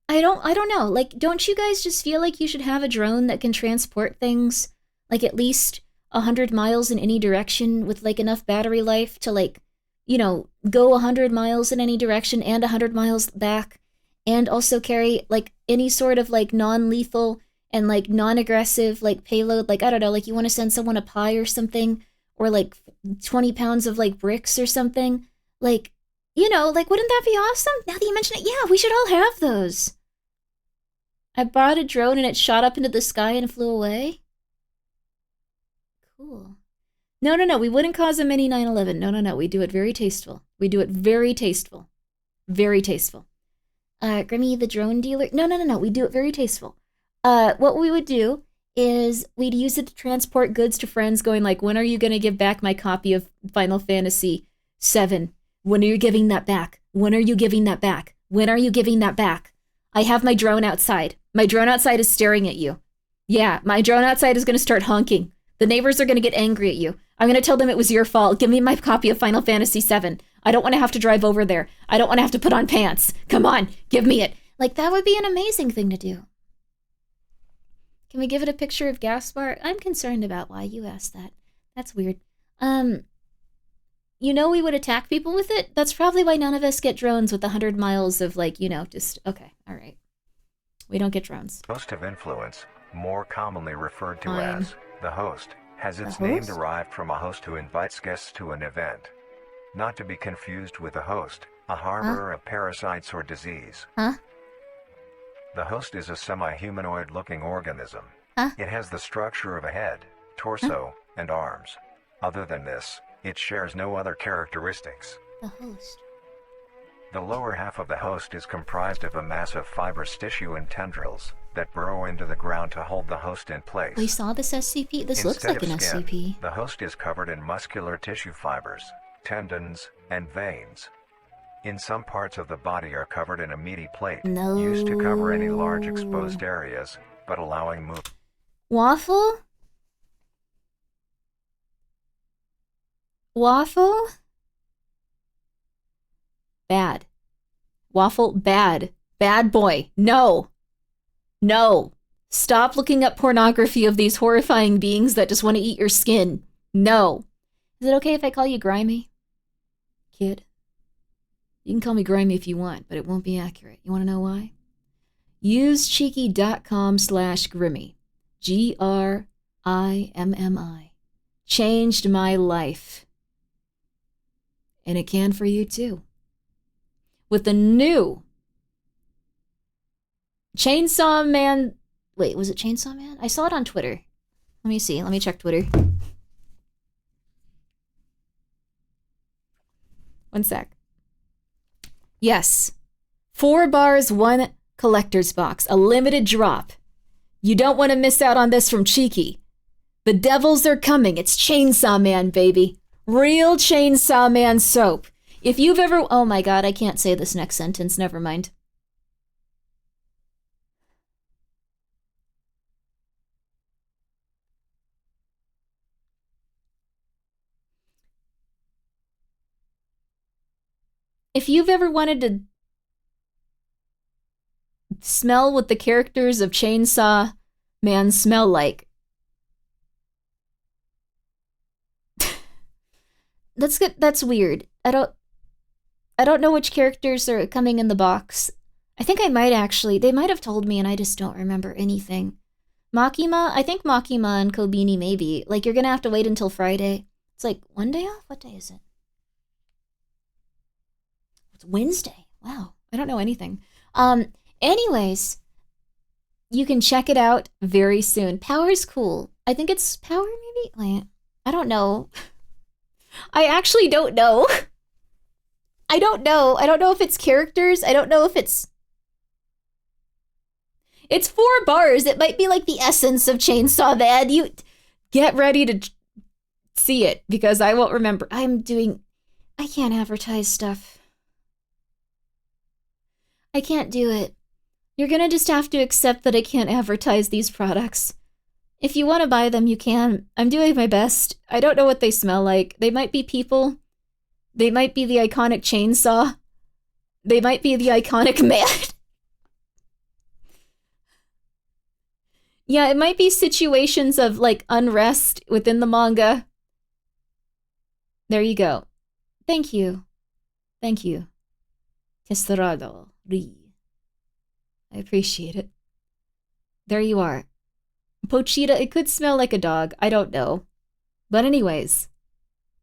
Speaker 1: I don't know. Like, don't you guys just feel like you should have a drone that can transport things like at least 100 miles in any direction with like enough battery life to like, you know, go 100 miles in any direction and 100 miles back, and also carry like any sort of like non-lethal and like non-aggressive like payload? Like, I don't know, like you want to send someone a pie or something, or like 20 pounds of like bricks or something. Like, you know, like wouldn't that be awesome? Now that you mention it, yeah, we should all have those. I bought a drone and it shot up into the sky and flew away. Cool. No, we wouldn't cause a mini 9/11. No, we do it very tasteful. Very tasteful. Grimmi, the drone dealer. No, we do it very tasteful. what we would do is we'd use it to transport goods to friends going like, when are you going to give back my copy of Final Fantasy VII? When are you giving that back? When are you giving that back? When are you giving that back? I have my drone outside. My drone outside is staring at you. Yeah, my drone outside is going to start honking. The neighbors are going to get angry at you. I'm going to tell them it was your fault. Give me my copy of Final Fantasy VII. I don't want to have to drive over there. I don't want to have to put on pants. Come on, give me it. Like, that would be an amazing thing to do. Can we give it a picture of Gaspar? I'm concerned about why you asked that. That's weird. You know we would attack people with it? That's probably why none of us get drones with 100 miles of, like, you know, just, okay, all right. We don't get drones.
Speaker 15: Host of influence, more commonly referred to
Speaker 1: Fine.
Speaker 15: as the host, has its
Speaker 1: The
Speaker 15: name
Speaker 1: host?
Speaker 15: derived from a host who invites guests to an event. Not to be confused with a host, a harborer of parasites or disease.
Speaker 1: Huh?
Speaker 15: The host is a semi-humanoid looking organism.
Speaker 1: Huh?
Speaker 15: It has the structure of a head, torso, and arms. Other than this, it shares no other characteristics.
Speaker 1: The host.
Speaker 15: The lower half of the host is comprised of a mass of fibrous tissue and tendrils that burrow into the ground to hold the host in place.
Speaker 1: We saw this SCP. This looks
Speaker 15: Instead
Speaker 1: like an
Speaker 15: of skin,
Speaker 1: SCP.
Speaker 15: the host is covered in muscular tissue fibers, tendons, and veins. In some parts of the body are covered in a meaty plate, used to cover any large exposed areas, but allowing movement.
Speaker 1: Waffle? Waffle? Bad. Waffle, bad. Bad boy. No. No. Stop looking up pornography of these horrifying beings that just want to eat your skin. No. Is it okay if I call you Grimmi? Kid? You can call me Grimmi if you want, but it won't be accurate. You want to know why? Use cheeky.com/Grimmi. GRIMMI. Changed my life. And it can for you too. With the new Chainsaw Man. Wait, was it Chainsaw Man? I saw it on Twitter. Let me see. Let me check Twitter. One sec. Yes. 4 bars, 1 collector's box. A limited drop. You don't want to miss out on this from Cheeky. The devils are coming. It's Chainsaw Man, baby. Real Chainsaw Man soap. If you've ever... Oh my god, I can't say this next sentence. Never mind. If you've ever wanted to smell what the characters of Chainsaw Man smell like, that's good. That's weird. I don't know which characters are coming in the box. I think I might actually. They might have told me and I just don't remember anything. Makima? I think Makima and Kobini maybe. Like, you're gonna have to wait until Friday. It's like, one day off? What day is it? It's Wednesday. Wow. I don't know anything. Anyways, you can check it out very soon. Power's cool. I think it's Power maybe? Wait, I don't know. I actually don't know. I don't know. I don't know if it's characters. I don't know if it's 4 bars. It might be like the essence of Chainsaw Man. You get ready to see it because I won't remember. I can't advertise stuff. I can't do it. You're gonna just have to accept that I can't advertise these products. If you want to buy them, you can. I'm doing my best. I don't know what they smell like. They might be people. They might be the iconic chainsaw. They might be the iconic man. Yeah, it might be situations of, like, unrest within the manga. There you go. Thank you. Thank you. Tesserado. I appreciate it. There you are. Pochita, it could smell like a dog. I don't know. But anyways,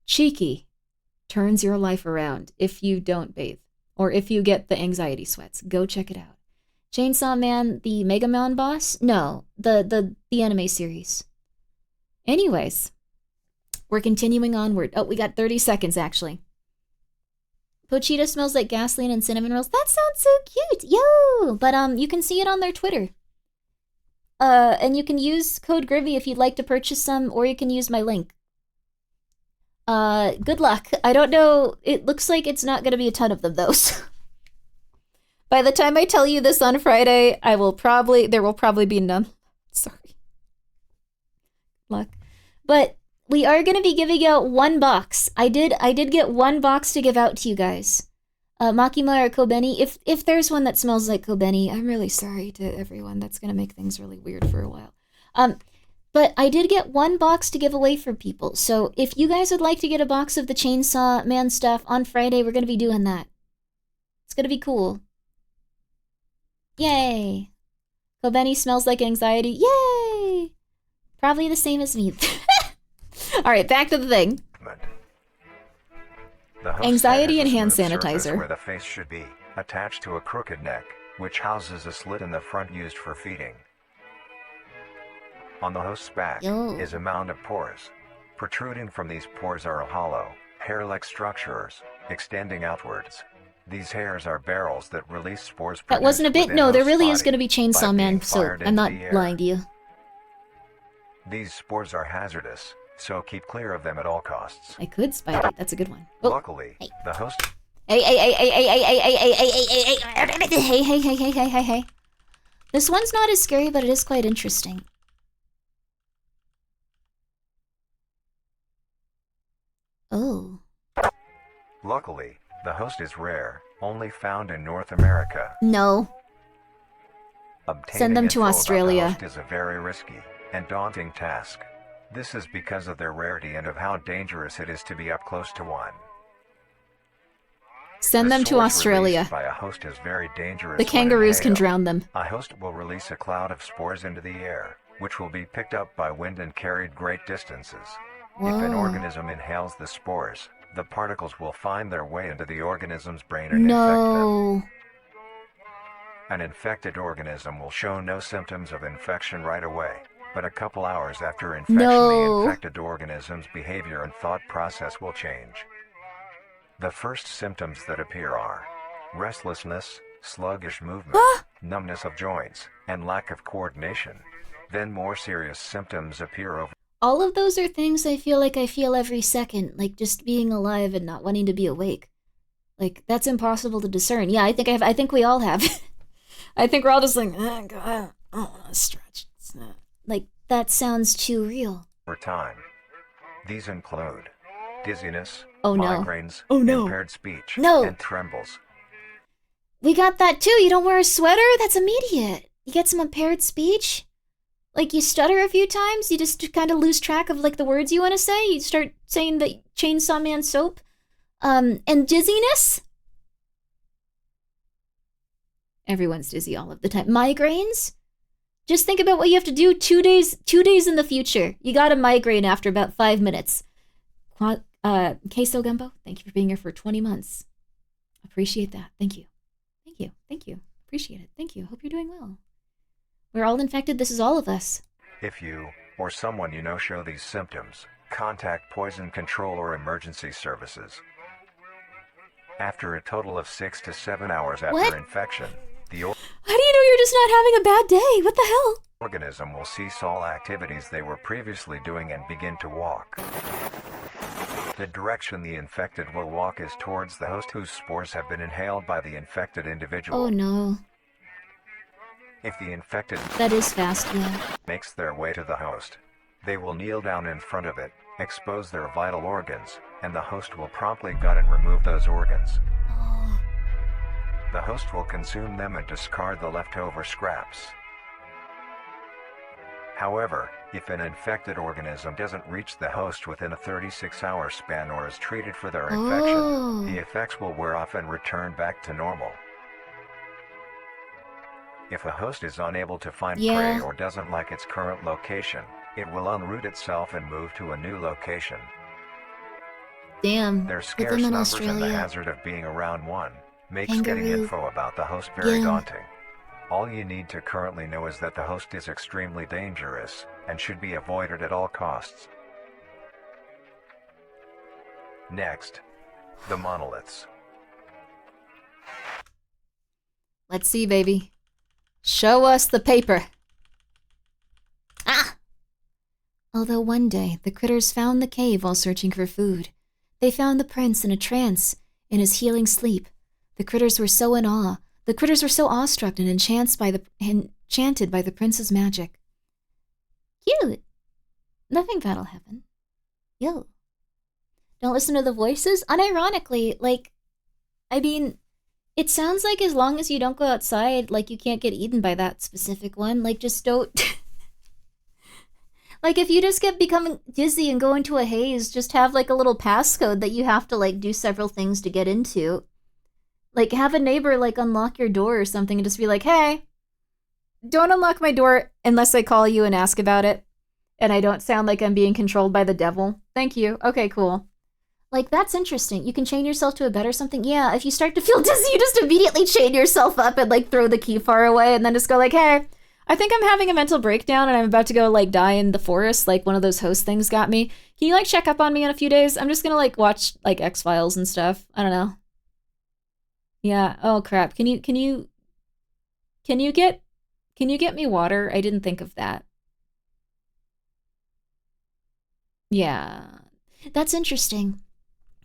Speaker 1: Cheeky turns your life around if you don't bathe. Or if you get the anxiety sweats. Go check it out. Chainsaw Man, the Mega Man boss? No, the anime series. Anyways, we're continuing onward. Oh, we got 30 seconds, actually. Pochita smells like gasoline and cinnamon rolls. That sounds so cute. Yo! But you can see it on their Twitter. And you can use code Grimmi if you'd like to purchase some, or you can use my link. Good luck. I don't know. It looks like it's not going to be a ton of them, though. So. By the time I tell you this on Friday, there will probably be none. Sorry. Luck. But we are going to be giving out 1 box. I did get 1 box to give out to you guys. Makima or Kobeni. If there's one that smells like Kobeni, I'm really sorry to everyone. That's going to make things really weird for a while. But I did get 1 box to give away for people. So if you guys would like to get a box of the Chainsaw Man stuff on Friday, we're going to be doing that. It's going to be cool. Yay! Kobeni smells like anxiety. Yay! Probably the same as me. Alright, back to the thing. Anxiety and hand sanitizer.
Speaker 15: Where the face should be, attached to a crooked neck, which houses a slit in the front used for feeding. On the host's back is a mound of pores. Protruding from these pores are hollow, hair-like structures, extending outwards. These hairs are barrels that release spores.
Speaker 1: That wasn't a bit. No, there really is going to be Chainsaw Man soap. I'm not lying to you.
Speaker 15: These spores are hazardous, so keep clear of them at all costs.
Speaker 1: I could, Spidey. That's a good one. Oh.
Speaker 15: Luckily, the host...
Speaker 1: Hey. This one's not as scary, but it is quite interesting. Oh.
Speaker 15: Luckily, the host is rare, only found in North America.
Speaker 1: No.
Speaker 15: Obtaining
Speaker 1: Send them to
Speaker 15: info
Speaker 1: Australia.
Speaker 15: about the host is a very risky and daunting task. This is because of their rarity and of how dangerous it is to be up close to one.
Speaker 1: Send them to Australia.
Speaker 15: By a host is very dangerous.
Speaker 1: The kangaroos can drown them.
Speaker 15: A host will release a cloud of spores into the air, which will be picked up by wind and carried great distances.
Speaker 1: Whoa.
Speaker 15: If an organism inhales the spores, the particles will find their way into the organism's brain and infect them. An infected organism will show no symptoms of infection right away, but a couple hours after infection, the infected organism's behavior and thought process will change. The first symptoms that appear are restlessness, sluggish movement, numbness of joints, and lack of coordination. Then more serious symptoms appear over.
Speaker 1: All of those are things I feel every second, like just being alive and not wanting to be awake. Like, that's impossible to discern. Yeah, I think we all have. I think we're all just like, oh God, I don't want to stretch. It's not. Like, that sounds too real.
Speaker 15: Over time. These include dizziness,
Speaker 1: migraines,
Speaker 15: impaired speech, and trembles.
Speaker 1: We got that too. You don't wear a sweater? That's immediate. You get some impaired speech? Like, you stutter a few times, you just kind of lose track of, like, the words you want to say. You start saying the Chainsaw Man soap. And dizziness? Everyone's dizzy all of the time. Migraines? Just think about what you have to do 2 days in the future. You got a migraine after about 5 minutes. Queso Gumbo, thank you for being here for 20 months. Appreciate that. Thank you. Appreciate it. Thank you. Hope you're doing well. We're all infected. This is all of us.
Speaker 15: If you, or someone you know show these symptoms, contact Poison Control or Emergency Services. After a total of 6 to 7 hours after infection,
Speaker 1: how do you know you're just not having a bad day? What the hell?
Speaker 15: Organism will cease all activities they were previously doing and begin to walk. The direction the infected will walk is towards the host whose spores have been inhaled by the infected individual.
Speaker 1: Oh no.
Speaker 15: If the infected
Speaker 1: that is fast, yeah.
Speaker 15: makes their way to the host, they will kneel down in front of it, expose their vital organs, and the host will promptly gut and remove those organs. The host will consume them and discard the leftover scraps. However, if an infected organism doesn't reach the host within a 36-hour span or is treated for their infection, the effects will wear off and return back to normal. If a host is unable to find prey or doesn't like its current location, it will unroot itself and move to a new location.
Speaker 1: Damn.
Speaker 15: Their scarce numbers and the hazard of being around one makes getting info about the host very daunting. All you need to currently know is that the host is extremely dangerous and should be avoided at all costs. Next, the monoliths.
Speaker 1: Let's see, baby. Show us the paper. Although one day, the critters found the cave while searching for food. They found the prince in a trance, in his healing sleep. The critters were so in awe. The critters were so awestruck and enchanted by the prince's magic. Cute. Nothing bad'll happen. Yo. Don't listen to the voices? Unironically, like, I mean, it sounds like as long as you don't go outside, like, you can't get eaten by that specific one. Like, just don't... Like, if you just get becoming dizzy and go into a haze, just have, like, a little passcode that you have to, like, do several things to get into. Like, have a neighbor, like, unlock your door or something and just be like, hey, don't unlock my door unless I call you and ask about it. And I don't sound like I'm being controlled by the devil. Thank you. Okay, cool. Like, that's interesting. You can chain yourself to a bed or something. Yeah, if you start to feel dizzy, you just immediately chain yourself up and, like, throw the key far away and then just go like, hey, I think I'm having a mental breakdown and I'm about to go, like, die in the forest, like one of those host things got me. Can you, like, check up on me in a few days? I'm just gonna, like, watch, like, X-Files and stuff. I don't know. Yeah, oh crap. Can you get me water? I didn't think of that. Yeah. That's interesting.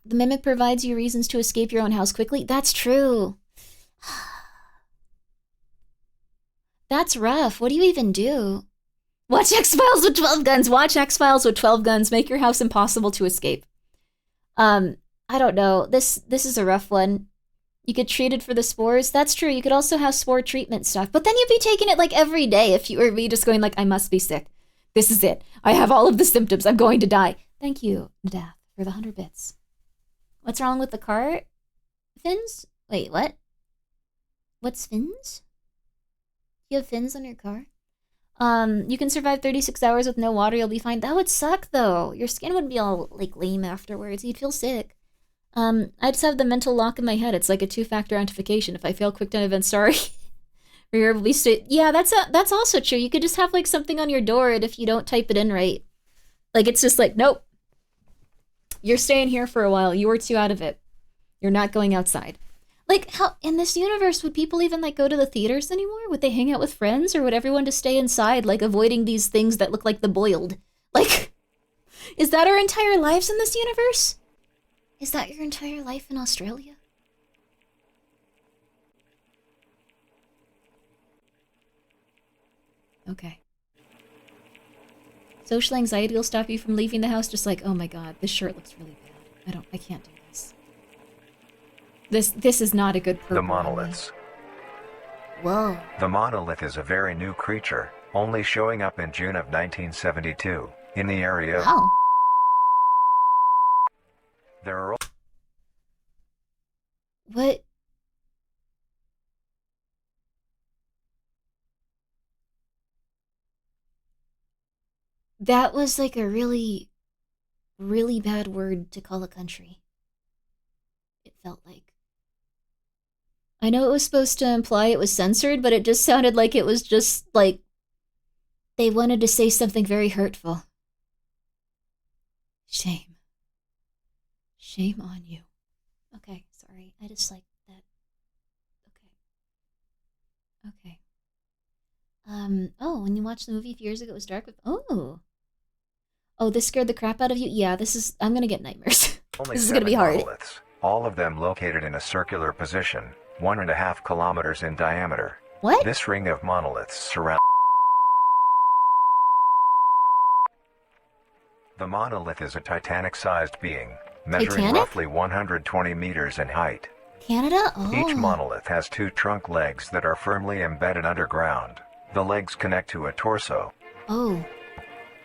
Speaker 1: The mimic provides you reasons to escape your own house quickly. That's true. That's rough. What do you even do? Watch X-Files with 12 guns. Watch X-Files with 12 guns. Make your house impossible to escape. I don't know. This is a rough one. You get treated for the spores. That's true. You could also have spore treatment stuff. But then you'd be taking it like every day if you were me just going like, I must be sick. This is it. I have all of the symptoms. I'm going to die. Thank you, Nadath, for the 100 bits. What's wrong with the car? Fins? Wait, what? What's fins? You have fins on your car? You can survive 36 hours with no water. You'll be fine. That would suck, though. Your skin would be all, like, lame afterwards. You'd feel sick. I just have the mental lock in my head. It's like a 2-factor authentication. If I fail quick time event, sorry. Yeah, that's also true. You could just have, like, something on your door, and if you don't type it in right, like, it's just like, nope. You're staying here for a while. You are too out of it. You're not going outside. Like, how, in this universe, would people even, like, go to the theaters anymore? Would they hang out with friends, or would everyone just stay inside, like, avoiding these things that look like the boiled? Like, is that our entire lives in this universe? Is that your entire life in Australia? Okay. Social anxiety will stop you from leaving the house, just like, oh my god, this shirt looks really bad. I can't do this. This is not a good purple.
Speaker 15: The monoliths.
Speaker 1: Whoa.
Speaker 15: The monolith is a very new creature, only showing up in June of 1972, in the area.
Speaker 1: Wow.
Speaker 15: There are...
Speaker 1: What? That was like a really, really bad word to call a country. It felt like. I know it was supposed to imply it was censored, but it just sounded like it was just, like, they wanted to say something very hurtful. Shame. Shame on you. Okay, sorry. I just like that. Okay. Oh, when you watched the movie a few years ago, it was dark with... Oh, this scared the crap out of you? Yeah, I'm gonna get nightmares. This is gonna be hard.
Speaker 15: Monoliths, all of them located in a circular position, 1.5 kilometers in diameter.
Speaker 1: What?
Speaker 15: This ring of monoliths surround... The monolith is a Titanic-sized being, measuring roughly 120 meters in height.
Speaker 1: Canada? Oh.
Speaker 15: Each monolith has 2 trunk legs that are firmly embedded underground. The legs connect to a torso.
Speaker 1: Oh.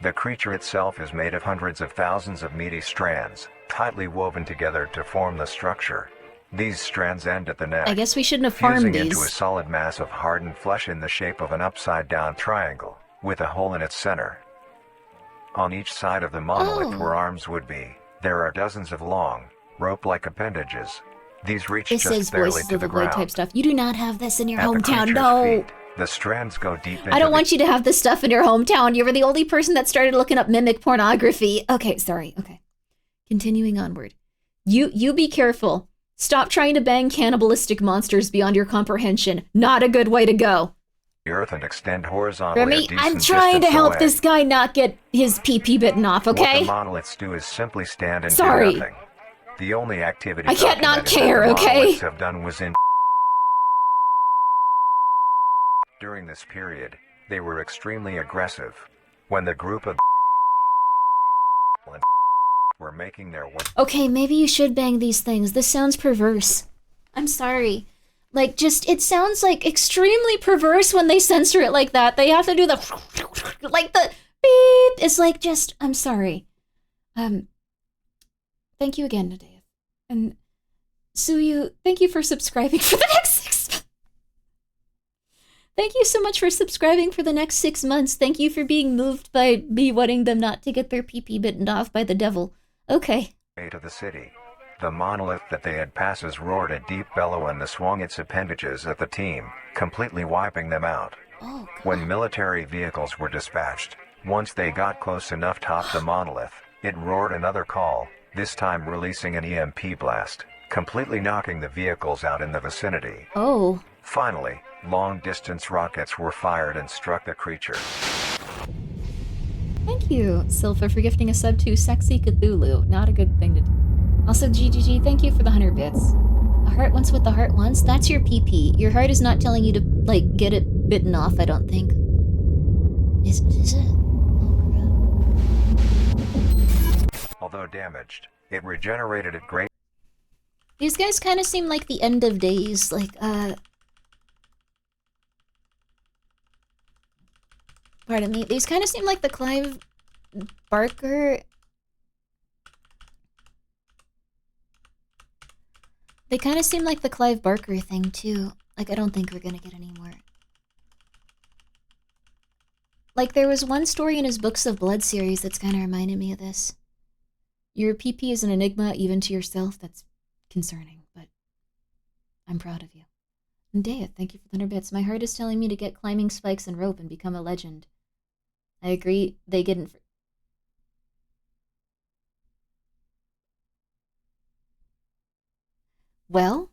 Speaker 15: The creature itself is made of hundreds of thousands of meaty strands, tightly woven together to form the structure. These strands end at the neck,
Speaker 1: I guess we shouldn't have farmed
Speaker 15: fusing
Speaker 1: these.
Speaker 15: into a solid mass of hardened flesh in the shape of an upside-down triangle, with a hole in its center. On each side of the monolith where arms would be, there are dozens of long, rope-like appendages. These reach
Speaker 1: this
Speaker 15: just
Speaker 1: is
Speaker 15: barely
Speaker 1: Voices
Speaker 15: to
Speaker 1: of
Speaker 15: the
Speaker 1: the Void
Speaker 15: ground.
Speaker 1: type stuff. You do not have this in your
Speaker 15: At the
Speaker 1: hometown,
Speaker 15: creature's
Speaker 1: no!
Speaker 15: feet, the strands go deep into
Speaker 1: I don't want you to have this stuff in your hometown. You were the only person that started looking up mimic pornography. Okay, sorry, okay. Continuing onward. You be careful. Stop trying to bang cannibalistic monsters beyond your comprehension. Not a good way to go.
Speaker 15: Earth and extend horizontally.
Speaker 1: Grimmi, I'm trying to help this guy not get his PP bitten off, okay?
Speaker 15: What the monoliths do is simply stand and
Speaker 1: Sorry.
Speaker 15: do nothing. The only activity
Speaker 1: I can't not
Speaker 15: documented
Speaker 1: care,
Speaker 15: that the
Speaker 1: okay?
Speaker 15: monoliths have done was in. During this period, they were extremely aggressive. When the group of were making their way.
Speaker 1: Okay, maybe you should bang these things. This sounds perverse. I'm sorry. Like, just, it sounds like extremely perverse when they censor it like that. They have to do the, like the beep. It's like just, I'm sorry. Thank you again, Nadea. And Suyu, thank you for subscribing for the next 6 months. Thank you so much for subscribing for the next 6 months. Thank you for being moved by me wanting them not to get their pee-pee bitten off by the devil. Okay.
Speaker 15: To the city. The monolith that they had passes roared a deep bellow and swung its appendages at the team, completely wiping them out.
Speaker 1: Oh,
Speaker 15: when military vehicles were dispatched, once they got close enough top the monolith, it roared another call, this time releasing an EMP blast, completely knocking the vehicles out in the vicinity.
Speaker 1: Oh.
Speaker 15: Finally, long-distance rockets were fired and struck the creature.
Speaker 1: Thank you, Silpha, for gifting a sub to Sexy Cthulhu. Not a good thing to do. Also, GGG, thank you for the 100 bits. A heart wants what the heart wants? That's your PP. Your heart is not telling you to, like, get it bitten off, I don't think. Is it?
Speaker 15: Although damaged, it regenerated at great.
Speaker 1: These guys kind of seem like the end of days, like, pardon me. These kind of seem like the Clive Barker. They kind of seem like the Clive Barker thing, too. Like, I don't think we're gonna get any more. Like, there was one story in his Books of Blood series that's kind of reminded me of this. Your PP is an enigma even to yourself. That's concerning, but I'm proud of you. And Dea, thank you for the 100 bits. My heart is telling me to get climbing spikes and rope and become a legend. I agree, they didn't... Well?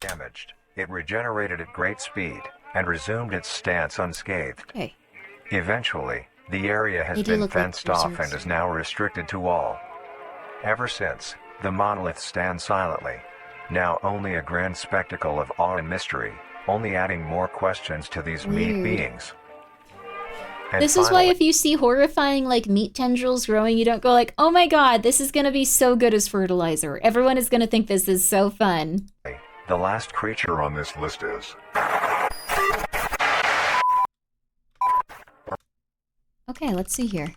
Speaker 15: Damaged, it regenerated at great speed, and resumed its stance unscathed.
Speaker 1: Okay.
Speaker 15: Eventually, the area has been fenced off and is now restricted to all. Ever since, the monolith stands silently, now only a grand spectacle of awe and mystery, only adding more questions to these meat beings. And
Speaker 1: this is why if you see horrifying, like, meat tendrils growing, you don't go like, oh my god, this is gonna be so good as fertilizer. Everyone is gonna think this is so fun.
Speaker 15: The last creature on this list is...
Speaker 1: Okay, let's see here.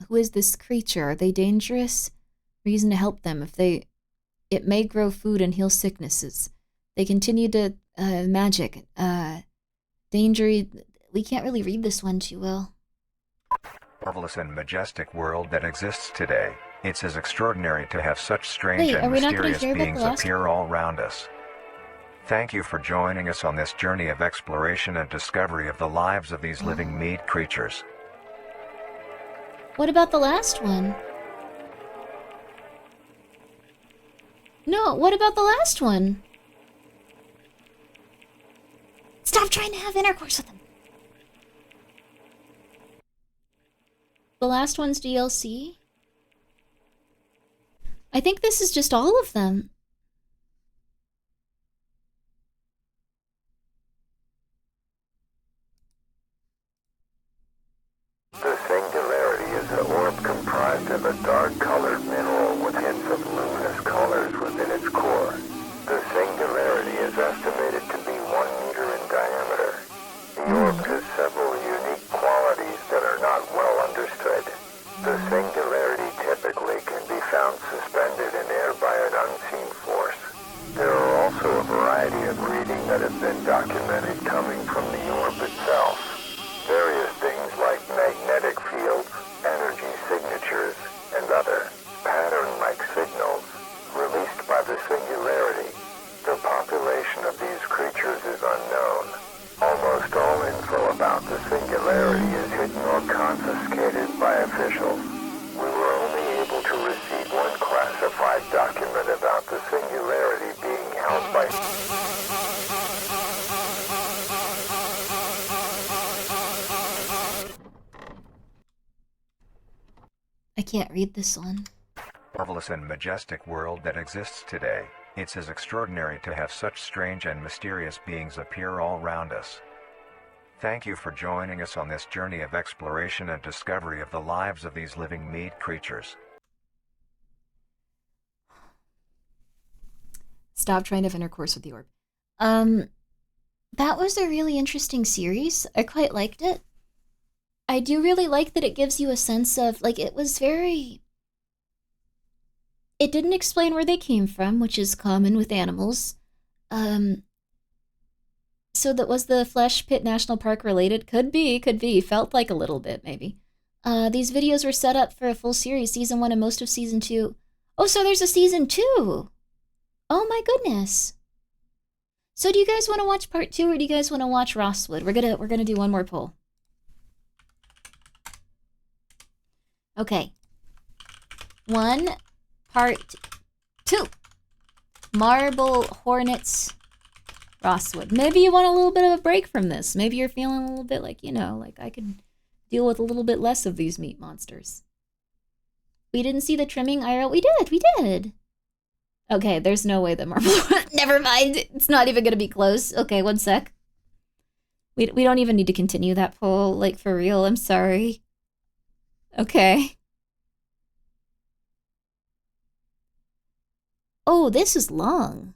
Speaker 1: Who is this creature? Are they dangerous? Reason to help them. It may grow food and heal sicknesses. They continue to, magic. Danger. We can't really read this one too well.
Speaker 15: Marvelous and majestic world that exists today. It's as extraordinary to have such strange and mysterious beings appear all around us. Thank you for joining us on this journey of exploration and discovery of the lives of these living meat creatures.
Speaker 1: What about the last one? No, what about the last one? Stop trying to have intercourse with him. The last one's DLC? I think this is just all of them.
Speaker 11: The singularity is an orb comprised of a dark-colored mineral with hints of luminous colors within its core. The singularity is estimated to be 1 meter in diameter. The orb has several unique qualities that are not well understood. The singularity typically can be found suspended in air by an unseen
Speaker 1: can't read this one.
Speaker 15: Marvelous and majestic world that exists today. It's as extraordinary to have such strange and mysterious beings appear all around us. Thank you for joining us on this journey of exploration and discovery of the lives of these living meat creatures.
Speaker 1: Stop trying to have intercourse with the orb. That was a really interesting series. I quite liked it. I do really like that it gives you a sense of, like, it was very... It didn't explain where they came from, which is common with animals. So that was the Flesh Pit National Park related? Could be. Felt like a little bit, maybe. These videos were set up for a full series, season 1 and most of season 2. Oh, so there's a season 2! Oh my goodness. So do you guys want to watch part 2 or do you guys want to watch Rosswood? We're gonna do one more poll. Okay. Part 2. Marble Hornets Rosswood. Maybe you want a little bit of a break from this. Maybe you're feeling a little bit like, like I could deal with a little bit less of these meat monsters. We didn't see the trimming IRL. We did. Okay, there's no way that Marble... Never mind. It's not even going to be close. Okay, one sec. We don't even need to continue that poll. Like, for real, I'm sorry. Okay. Oh, this is long.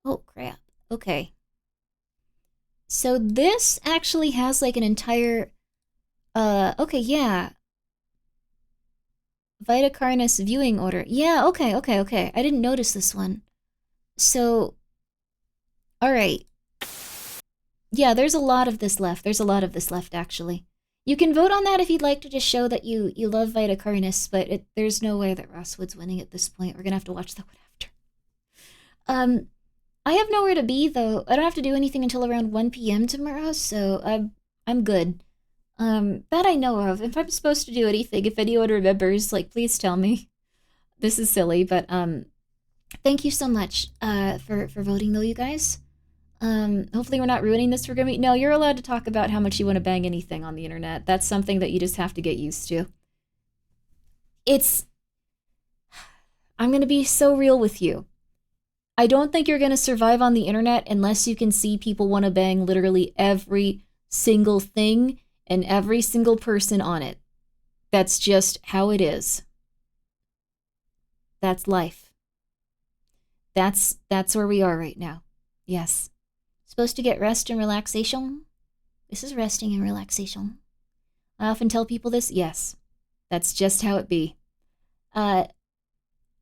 Speaker 1: Oh, crap. Okay. So this actually has, like, an entire... okay, yeah. Vitacarnus viewing order. Yeah, okay. I didn't notice this one. So, alright. Yeah, there's a lot of this left. Actually. You can vote on that if you'd like to just show that you love Vitacarnus, but there's no way that Rosswood's winning at this point. We're gonna have to watch that one after. I have nowhere to be, though. I don't have to do anything until around 1 p.m. tomorrow, so I'm good. That I know of. If I'm supposed to do anything, if anyone remembers, like, please tell me. This is silly, but, thank you so much, for voting, though, you guys. Hopefully we're not ruining this for Grimmi. No, you're allowed to talk about how much you want to bang anything on the internet. That's something that you just have to get used to. I'm gonna be so real with you. I don't think you're gonna survive on the internet unless you can see people want to bang literally every single thing and every single person on it. That's just how it is. That's life. That's where we are right now. Yes. Supposed to get rest and relaxation? This is resting and relaxation. I often tell people this. Yes. That's just how it be. I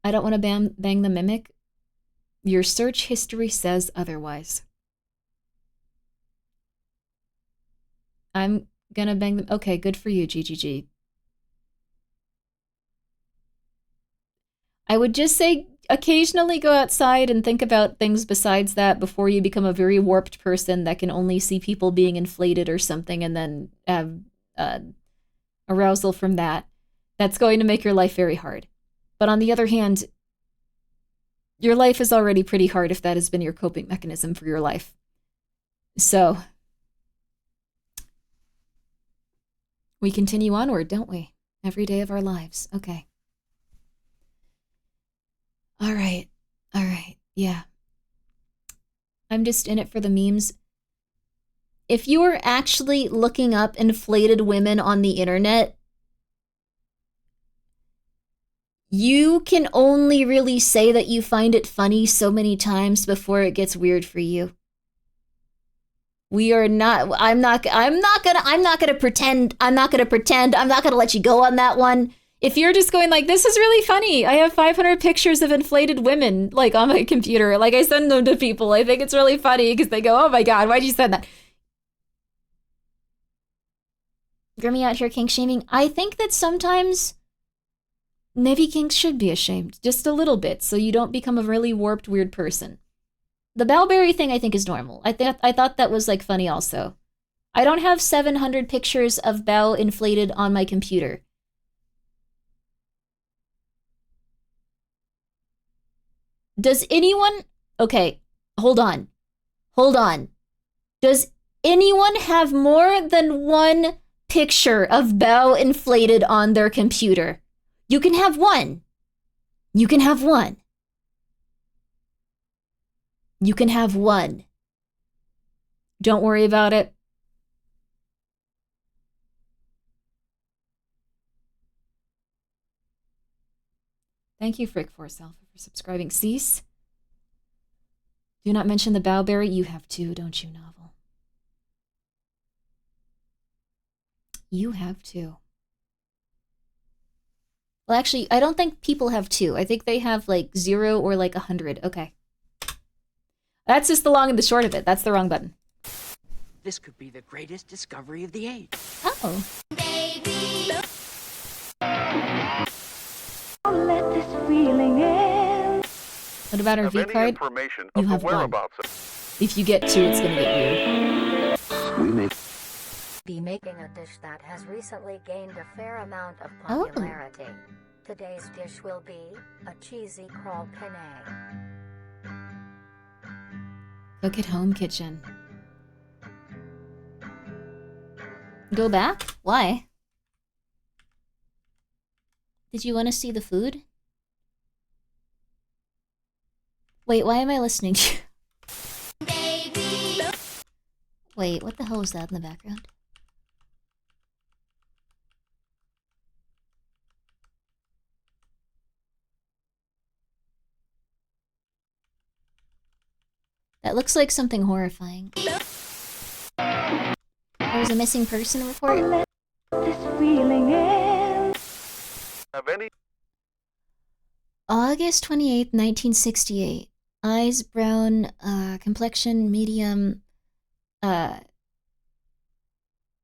Speaker 1: don't want to bang the mimic. Your search history says otherwise. I'm gonna bang them. Okay, good for you, GGG. I would just say occasionally go outside and think about things besides that before you become a very warped person that can only see people being inflated or something and then have arousal from that. That's going to make your life very hard. But on the other hand, your life is already pretty hard if that has been your coping mechanism for your life. So, we continue onward, don't we? Every day of our lives. Okay. All right. Yeah. I'm just in it for the memes. If you are actually looking up inflated women on the internet, you can only really say that you find it funny so many times before it gets weird for you. I'm not gonna pretend. I'm not gonna let you go on that one. If you're just going like, this is really funny. I have 500 pictures of inflated women, like, on my computer. Like, I send them to people. I think it's really funny because they go, oh my God, why'd you send that? Grimmi out here kink shaming. I think that sometimes maybe kinks should be ashamed. Just a little bit, so you don't become a really warped, weird person. The Bowberry thing I think is normal. I thought that was, like, funny also. I don't have 700 pictures of Bow inflated on my computer. Does anyone... Okay, hold on. Does anyone have more than one picture of Bao inflated on their computer? You can have one. You can have one. You can have one. Don't worry about it. Thank you, Frick4Self, for subscribing. Cease. Do not mention the Bowberry. You have two, don't you, Novel? You have two. Well, actually, I don't think people have two. I think they have like 0 or like 100. Okay. That's just the long and the short of it. That's the wrong button.
Speaker 4: This could be the greatest discovery of the age.
Speaker 1: Oh.
Speaker 17: Baby. Let this feeling in.
Speaker 1: What about our V card? You have one. If you get two, it's gonna get weird.
Speaker 6: We may be making a dish that has recently gained a fair amount of popularity. Today's dish will be a cheesy crawl penne.
Speaker 1: Cook at home kitchen. Go back? Why? Did you want to see the food? Wait, why am I listening to you? Baby. Wait, what the hell was that in the background? That looks like something horrifying. There was a missing person report.
Speaker 17: This feeling in.
Speaker 21: Have any?
Speaker 1: August 28th, 1968. Eyes brown, complexion medium,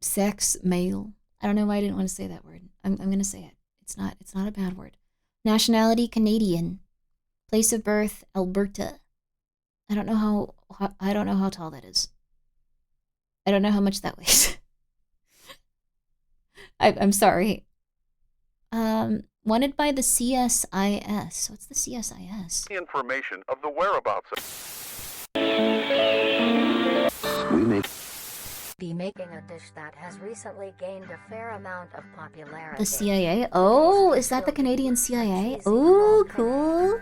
Speaker 1: sex male. I don't know why I didn't want to say that word. I'm gonna say it. It's not a bad word. Nationality Canadian. Place of birth Alberta. I don't know how tall that is. I don't know how much that weighs. I'm sorry. Wanted by the CSIS. What's the CSIS?
Speaker 21: Information of the whereabouts.
Speaker 6: We may be making a dish that has recently gained a fair amount of popularity.
Speaker 1: The CIA? Oh, is that the Canadian CIA? Oh, cool.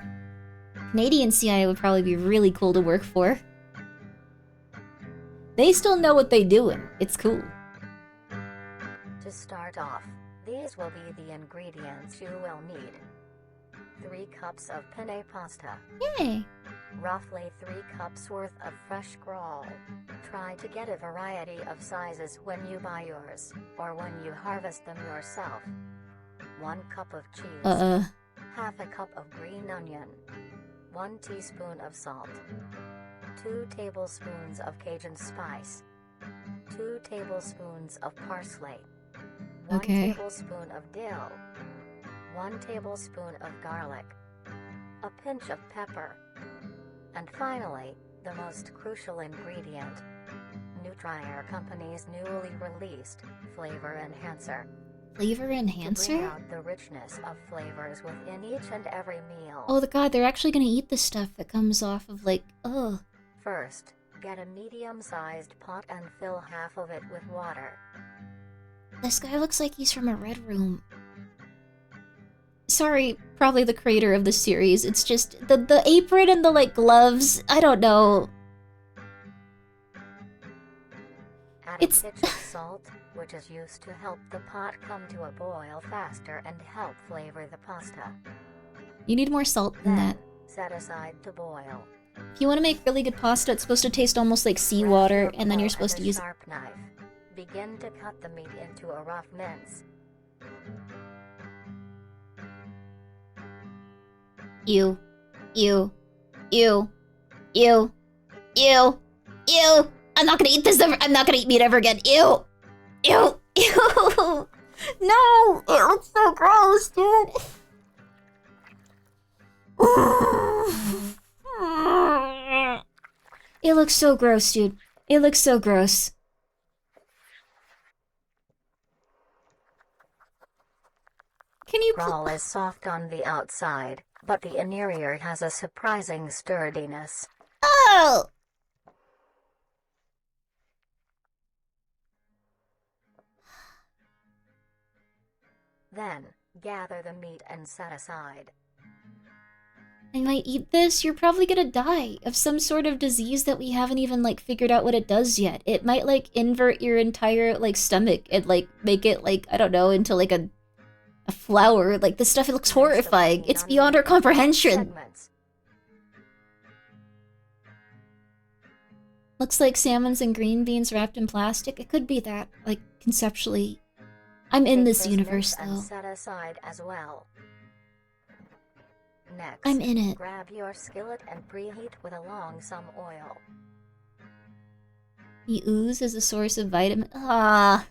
Speaker 1: Canadian CIA would probably be really cool to work for. They still know what they're doing. It's cool.
Speaker 6: To start off, these will be the ingredients you will need. 3 cups of penne pasta.
Speaker 1: Yay!
Speaker 6: Roughly 3 cups worth of fresh scroll. Try to get a variety of sizes when you buy yours, or when you harvest them yourself. 1 cup of cheese. Half a cup of green onion. 1 teaspoon of salt. 2 tablespoons of Cajun spice. 2 tablespoons of parsley. 1 tablespoon of dill. 1 tablespoon of garlic. A pinch of pepper. And finally, the most crucial ingredient. Nutrier Company's newly released Flavor Enhancer.
Speaker 1: Flavor
Speaker 6: To
Speaker 1: enhancer?
Speaker 6: bring out the richness of flavors within each and every meal.
Speaker 1: Oh, god, they're actually gonna eat the stuff that comes off of, like, ugh.
Speaker 6: First, get a medium-sized pot and fill half of it with water.
Speaker 1: This guy looks like he's from a Red Room. Sorry, probably the creator of the series. It's just the apron and the, like, gloves. I don't know.
Speaker 6: Add a pinch of salt, which is used to help the pot come to a boil faster and help flavor the pasta.
Speaker 1: You need more salt than that.
Speaker 6: Set aside to boil.
Speaker 1: If you want to make really good pasta, it's supposed to taste almost like seawater, and then you're supposed to use...
Speaker 6: Sharp knife. Begin to cut the meat into a rough mince.
Speaker 1: Ew. Ew. Ew. Ew. Ew. Ew. I'm not gonna eat this ever. I'm not gonna eat meat ever again. Ew. Ew. Ew. No. It looks so gross, dude. It looks so gross, dude. It looks so gross. Can you
Speaker 6: Crawl is soft on the outside, but the interior has a surprising sturdiness.
Speaker 1: Oh!
Speaker 6: Then, gather the meat and set aside.
Speaker 1: I might eat this. You're probably gonna die of some sort of disease that we haven't even, like, figured out what it does yet. It might, like, invert your entire, like, stomach and, like, make it, like, I don't know, into, like, a flower. Like, this stuff, it looks horrifying. It's beyond our comprehension. Looks like salmons and green beans wrapped in plastic. It could be that, like, conceptually. I'm in this universe, though.
Speaker 6: Set aside as well. Next,
Speaker 1: I'm in it.
Speaker 6: Grab your skillet and preheat with along some oil.
Speaker 1: The ooze is a source of vitamin. Ah.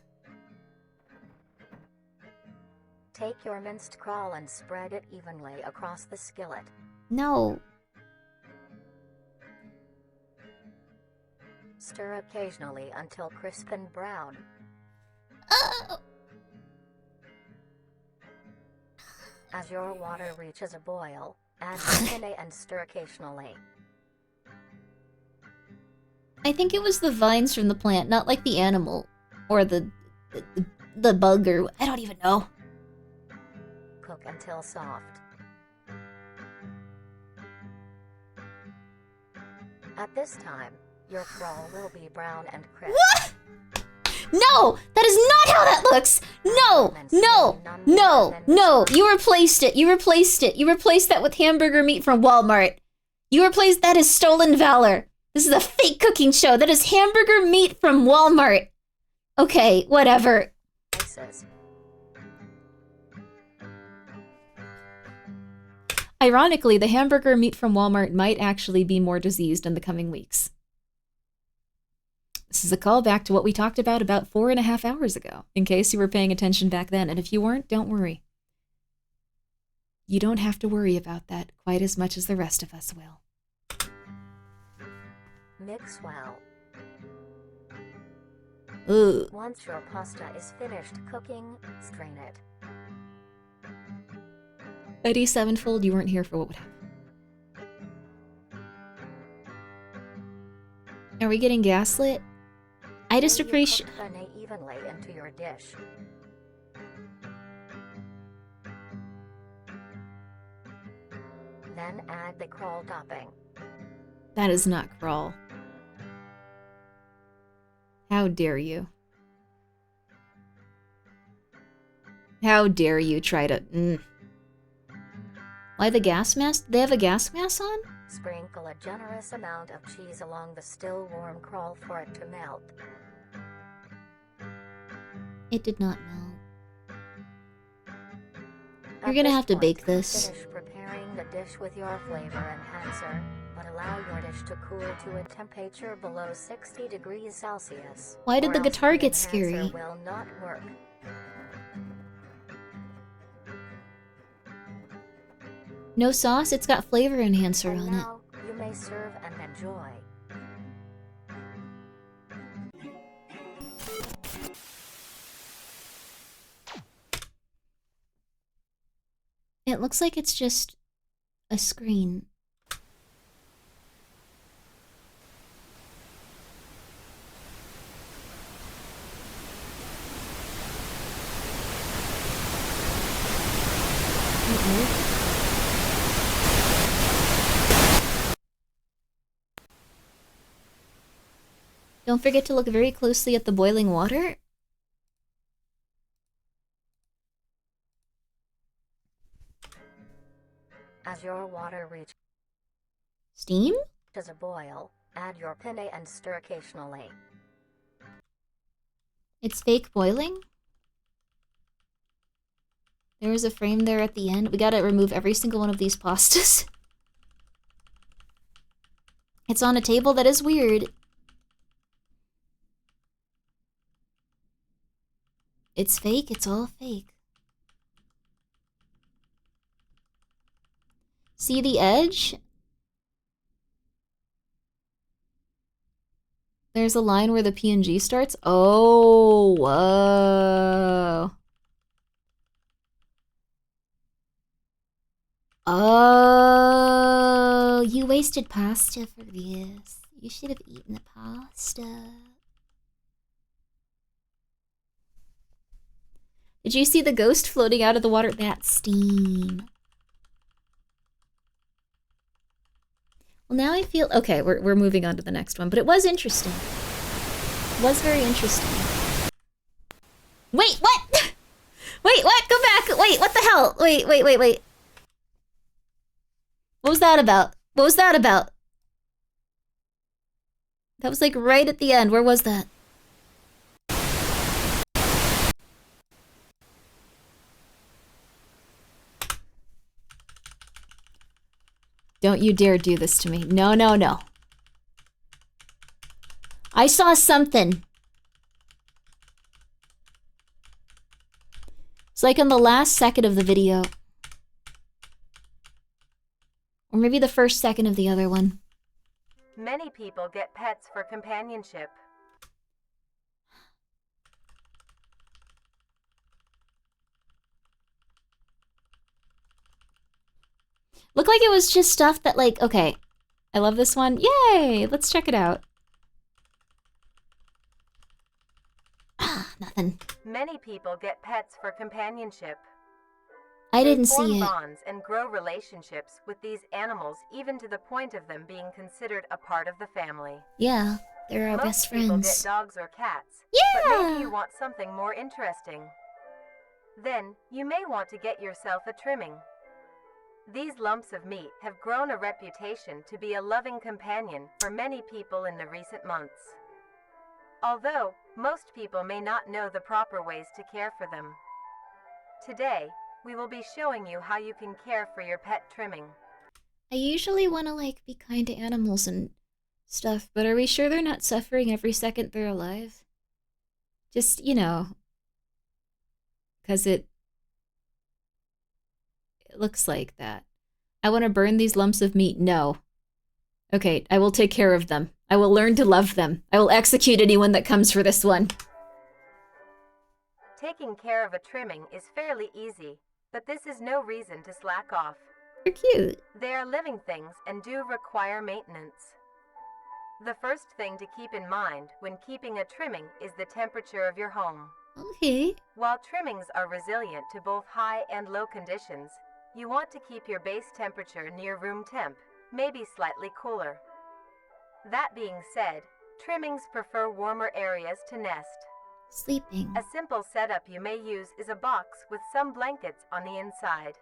Speaker 6: Take your minced crawl and spread it evenly across the skillet.
Speaker 1: No.
Speaker 6: Stir occasionally until crisp and brown.
Speaker 1: Oh.
Speaker 6: As your water reaches a boil, add the penne and stir occasionally.
Speaker 1: I think it was the vines from the plant, not like the animal. Or the bug, or I don't even know.
Speaker 6: Cook until soft. At this time, your crawl will be brown and crisp.
Speaker 1: What? No! That is not how that looks! No! No! No! No! You replaced it! You replaced it! You replaced that with hamburger meat from Walmart! You replaced that as stolen valor! This is a fake cooking show! That is hamburger meat from Walmart! Okay, whatever. Ironically, the hamburger meat from Walmart might actually be more diseased in the coming weeks. This is a callback to what we talked about 4.5 hours ago, in case you were paying attention back then. And if you weren't, don't worry. You don't have to worry about that quite as much as the rest of us will.
Speaker 6: Mix well.
Speaker 1: Ugh.
Speaker 6: Once your pasta is finished cooking, strain it.
Speaker 1: Eddie Sevenfold, you weren't here for what would happen. Are we getting gaslit? I just appreciate.
Speaker 6: Penne evenly into your dish. Then add the crawl topping.
Speaker 1: That is not crawl. How dare you? How dare you try to... Why the gas mask? They have a gas mask on?
Speaker 6: Sprinkle a generous amount of cheese along the still warm crawl for it to melt.
Speaker 1: It did not melt. You're gonna have to bake this.
Speaker 6: Finish preparing the dish with your flavor enhancer, but allow your dish to cool to a temperature below 60 degrees Celsius.
Speaker 1: Why did the guitar get scary?
Speaker 6: Will not work.
Speaker 1: No sauce? It's got flavor enhancer
Speaker 6: And
Speaker 1: on
Speaker 6: now you may serve and enjoy.
Speaker 1: It looks like it's just a screen. Don't forget to look very closely at the boiling water.
Speaker 6: As your water reaches
Speaker 1: Steam?
Speaker 6: a boil, add your penne and stir occasionally.
Speaker 1: It's fake boiling? There is a frame there at the end. We gotta remove every single one of these pastas. It's on a table that is weird. It's fake, it's all fake. See the edge? There's a line where the PNG starts. Oh, whoa. Oh, you wasted pasta for this. You should have eaten the pasta. Did you see the ghost floating out of the water? That's steam. Well, now I feel... Okay, we're moving on to the next one, but it was interesting. It was very interesting. Wait, what? Wait, what? Go back! Wait, what the hell? Wait. What was that about? What was that about? That was like right at the end. Where was that? Don't you dare do this to me. No, no, no. I saw something. It's like on the last second of the video. Or maybe the first second of the other one.
Speaker 6: Many people get pets for companionship.
Speaker 1: Looked like it was just stuff that, like, okay. I love this one. Yay! Let's check it out. Ah, nothing.
Speaker 6: Many people get pets for companionship.
Speaker 1: I didn't
Speaker 6: They form
Speaker 1: see it.
Speaker 6: bonds and grow relationships with these animals, even to the point of them being considered a part of the family.
Speaker 1: Yeah, they're our best
Speaker 6: Most people get
Speaker 1: friends.
Speaker 6: dogs or cats.
Speaker 1: Yeah!
Speaker 6: But maybe you want something more interesting. Then, you may want to get yourself a trimming. These lumps of meat have grown a reputation to be a loving companion for many people in the recent months. Although, most people may not know the proper ways to care for them. Today, we will be showing you how you can care for your pet trimming.
Speaker 1: I usually want to, like, be kind to animals and stuff, but are we sure they're not suffering every second they're alive? Just, you know, because it looks like that. I want to burn these lumps of meat. No. Okay, I will take care of them. I will learn to love them. I will execute anyone that comes for this one.
Speaker 6: Taking care of a trimming is fairly easy, but this is no reason to slack off.
Speaker 1: They're cute.
Speaker 6: They are living things and do require maintenance. The first thing to keep in mind when keeping a trimming is the temperature of your home.
Speaker 1: Okay.
Speaker 6: While trimmings are resilient to both high and low conditions, you want to keep your base temperature near room temp, maybe slightly cooler. That being said, trimmings prefer warmer areas to nest.
Speaker 1: Sleeping.
Speaker 6: A simple setup you may use is a box with some blankets on the inside.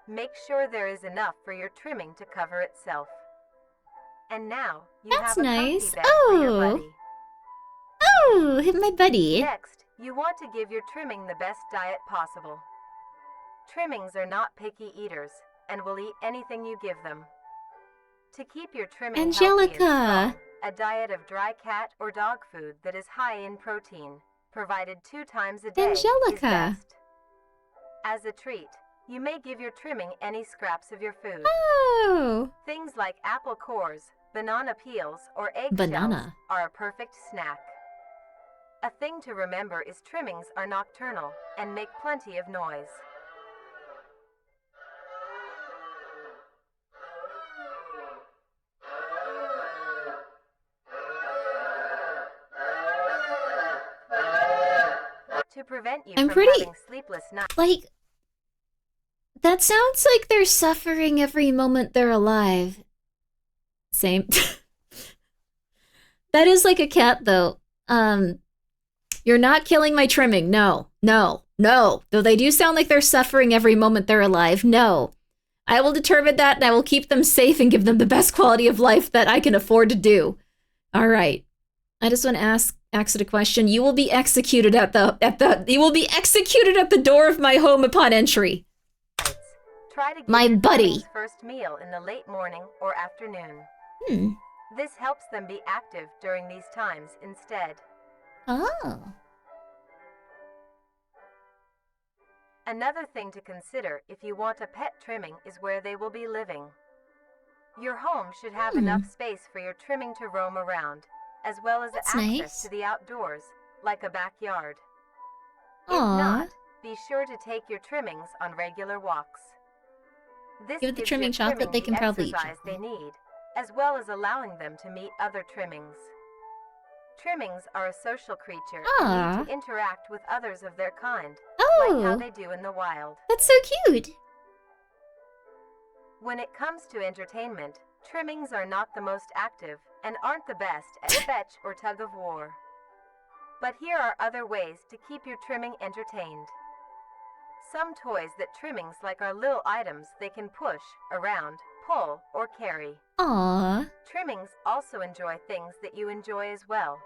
Speaker 6: Make sure there is enough for your trimming to cover itself. And now, you
Speaker 1: That's
Speaker 6: have a
Speaker 1: nice.
Speaker 6: comfy bed for your
Speaker 1: Oh.
Speaker 6: buddy.
Speaker 1: Oh, hit my buddy.
Speaker 6: Next, you want to give your trimming the best diet possible. Trimmings are not picky eaters, and will eat anything you give them. To keep your trimming healthy and
Speaker 1: Angelica.
Speaker 6: strong, a diet of dry cat or dog food that is high in protein, provided 2 times a day, is
Speaker 1: Angelica.
Speaker 6: best. As a treat, you may give your trimming any scraps of your food.
Speaker 1: Oh.
Speaker 6: Things like apple cores, banana peels, or eggshells
Speaker 1: Banana.
Speaker 6: are a perfect snack. A thing to remember is trimmings are nocturnal and make plenty of noise. To prevent you
Speaker 1: I'm
Speaker 6: from
Speaker 1: pretty-
Speaker 6: having sleepless nights.
Speaker 1: Like, that sounds like they're suffering every moment they're alive. Same. That is like a cat, though. You're not killing my trimming. No, no, no. Though they do sound like they're suffering every moment they're alive. No. I will determine that, and I will keep them safe and give them the best quality of life that I can afford to do. All right. I just want to ask it a question. You will be executed at the door of my home upon entry.
Speaker 6: Try to give
Speaker 1: My
Speaker 6: your
Speaker 1: buddy.
Speaker 6: trimmings first meal in the late morning or afternoon.
Speaker 1: Hmm.
Speaker 6: This helps them be active during these times instead.
Speaker 1: Oh.
Speaker 6: Another thing to consider if you want a pet trimming is where they will be living. Your home should have enough space for your trimming to roam around, as well as
Speaker 1: That's
Speaker 6: access
Speaker 1: nice.
Speaker 6: to the outdoors, like a backyard. If
Speaker 1: Aw.
Speaker 6: not, be sure to take your trimmings on regular walks. This
Speaker 1: Give it the
Speaker 6: gives
Speaker 1: trimming
Speaker 6: your
Speaker 1: chocolate,
Speaker 6: trimming
Speaker 1: they
Speaker 6: the
Speaker 1: can probably eat
Speaker 6: exercise they need, as well as allowing them to meet other trimmings. Trimmings are a social creature
Speaker 1: Aw.
Speaker 6: and need to interact with others of their kind,
Speaker 1: Oh.
Speaker 6: like how they do in the wild.
Speaker 1: That's so cute.
Speaker 6: When it comes to entertainment, trimmings are not the most active and aren't the best at fetch or tug of war. But here are other ways to keep your trimming entertained. Some toys that trimmings like are little items they can push, around, pull, or carry.
Speaker 1: Aww.
Speaker 6: Trimmings also enjoy things that you enjoy as well,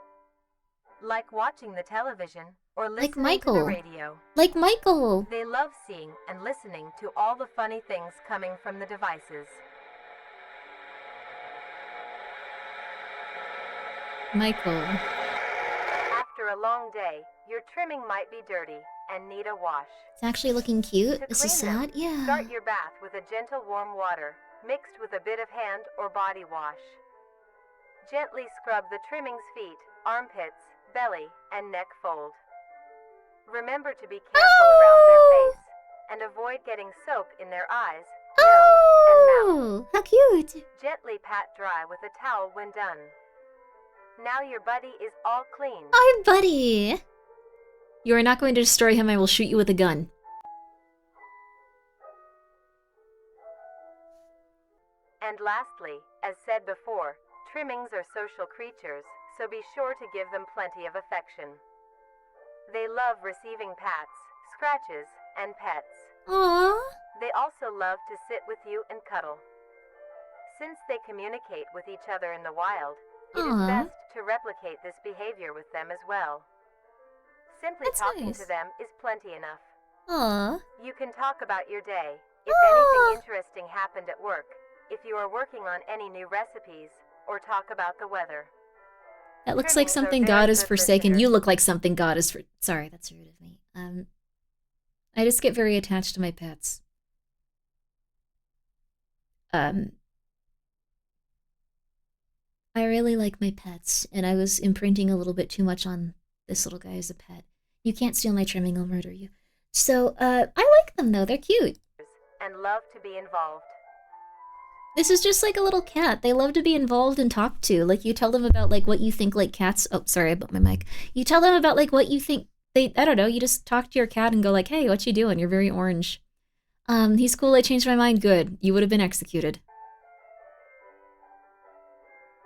Speaker 6: like watching the television or listening to the
Speaker 1: Michael.
Speaker 6: radio.
Speaker 1: Like Michael.
Speaker 6: They love seeing and listening to all the funny things coming from the devices.
Speaker 1: Michael.
Speaker 6: After a long day, your trimming might be dirty and need a wash.
Speaker 1: It's actually looking cute.
Speaker 6: To
Speaker 1: This is
Speaker 6: clean them,
Speaker 1: sad. Yeah.
Speaker 6: Start your bath with a gentle warm water, mixed with a bit of hand or body wash. Gently scrub the trimming's feet, armpits, belly, and neck fold. Remember to be careful around their face and avoid getting soap in their eyes, nose, and mouth.
Speaker 1: Oh, how cute.
Speaker 6: Gently pat dry with a towel when done. Now your buddy is all clean.
Speaker 1: Our buddy. You are not going to destroy him. I will shoot you with a gun.
Speaker 6: And lastly, as said before, trimmings are social creatures, so be sure to give them plenty of affection. They love receiving pats, scratches, and pets.
Speaker 1: Aww.
Speaker 6: They also love to sit with you and cuddle. Since they communicate with each other in the wild, it is best to replicate this behavior with them as well. Simply talking to them is plenty enough.
Speaker 1: Aww.
Speaker 6: You can talk about your day, if anything interesting happened at work, if you are working on any new recipes, or talk about the weather.
Speaker 1: That looks like something God has forsaken. You look like something God has for. Sorry, that's rude of me. I just get very attached to my pets. I really like my pets, and I was imprinting a little bit too much on this little guy as a pet. You can't steal my trimming, I'll murder you. So, I like them though, they're cute.
Speaker 6: And love to be involved.
Speaker 1: This is just like a little cat. They love to be involved and talked to. Like, you tell them about, like, what you think, like, cats... Oh, sorry, I bumped my mic. You tell them about, like, what you think... I don't know, you just talk to your cat and go, like, hey, what you doing? You're very orange. He's cool, I changed my mind. Good. You would have been executed.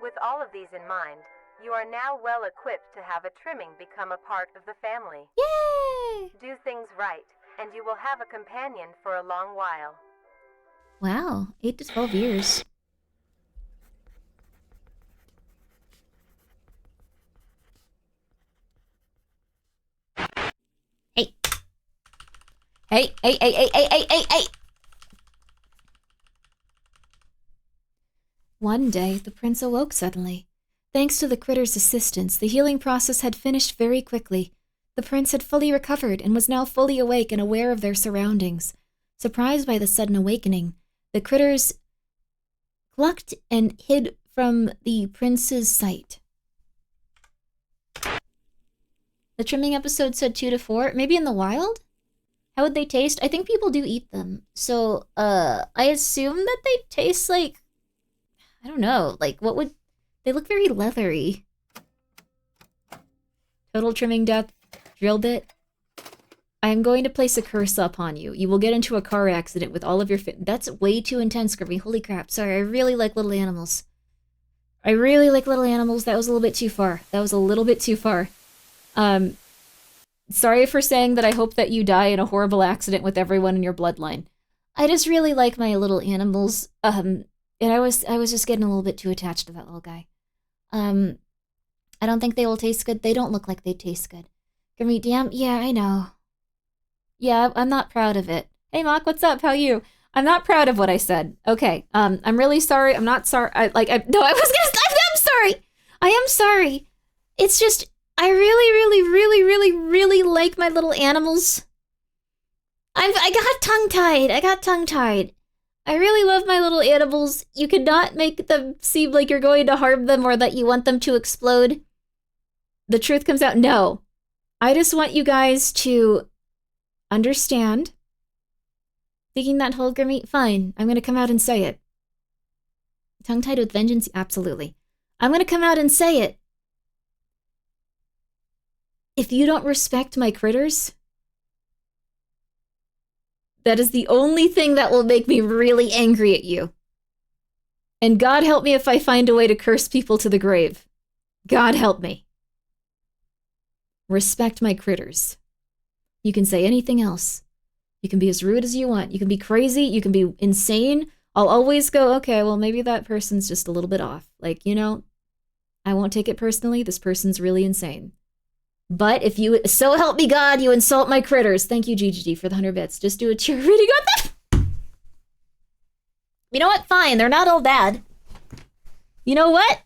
Speaker 6: With all of these in mind, you are now well equipped to have a trimming become a part of the family.
Speaker 1: Yay!
Speaker 6: Do things right, and you will have a companion for a long while.
Speaker 1: Wow, 8 to 12 years. Hey. Hey. One day, the prince awoke suddenly. Thanks to the critter's assistance, the healing process had finished very quickly. The prince had fully recovered and was now fully awake and aware of their surroundings. Surprised by the sudden awakening, the critters clucked and hid from the prince's sight. The trimming episode said 2 to 4. Maybe in the wild? How would they taste? I think people do eat them. So, I assume that they taste like... I don't know. Like, what would... They look very leathery. Total trimming death. Drill bit. I am going to place a curse upon you. You will get into a car accident with all of your That's way too intense, Grimmi. Holy crap. Sorry, I really like little animals. That was a little bit too far. Sorry for saying that I hope that you die in a horrible accident with everyone in your bloodline. I just really like my little animals. And I was just getting a little bit too attached to that little guy. I don't think they will taste good. They don't look like they taste good. Grimmi, damn, yeah, I know. Yeah, I'm not proud of it. Hey, Mock, what's up? How are you? I'm not proud of what I said. Okay, I'm really sorry. I'm not sorry. I'm sorry. I am sorry. It's just, I really like my little animals. I got tongue-tied. I really love my little animals. You cannot make them seem like you're going to harm them or that you want them to explode. The truth comes out. No. I just want you guys to understand. Digging that hole, Grimmi? Fine. I'm going to come out and say it. Tongue-tied with vengeance? Absolutely. I'm going to come out and say it. If you don't respect my critters, that is the only thing that will make me really angry at you. And God help me if I find a way to curse people to the grave. God help me. Respect my critters. You can say anything else. You can be as rude as you want. You can be crazy. You can be insane. I'll always go, okay, well, maybe that person's just a little bit off. Like, you know, I won't take it personally. This person's really insane. But if you, so help me God, you insult my critters. Thank you, GGG, for the 100 bits. Just do a cheer reading on that. You know what? Fine. They're not all bad. You know what?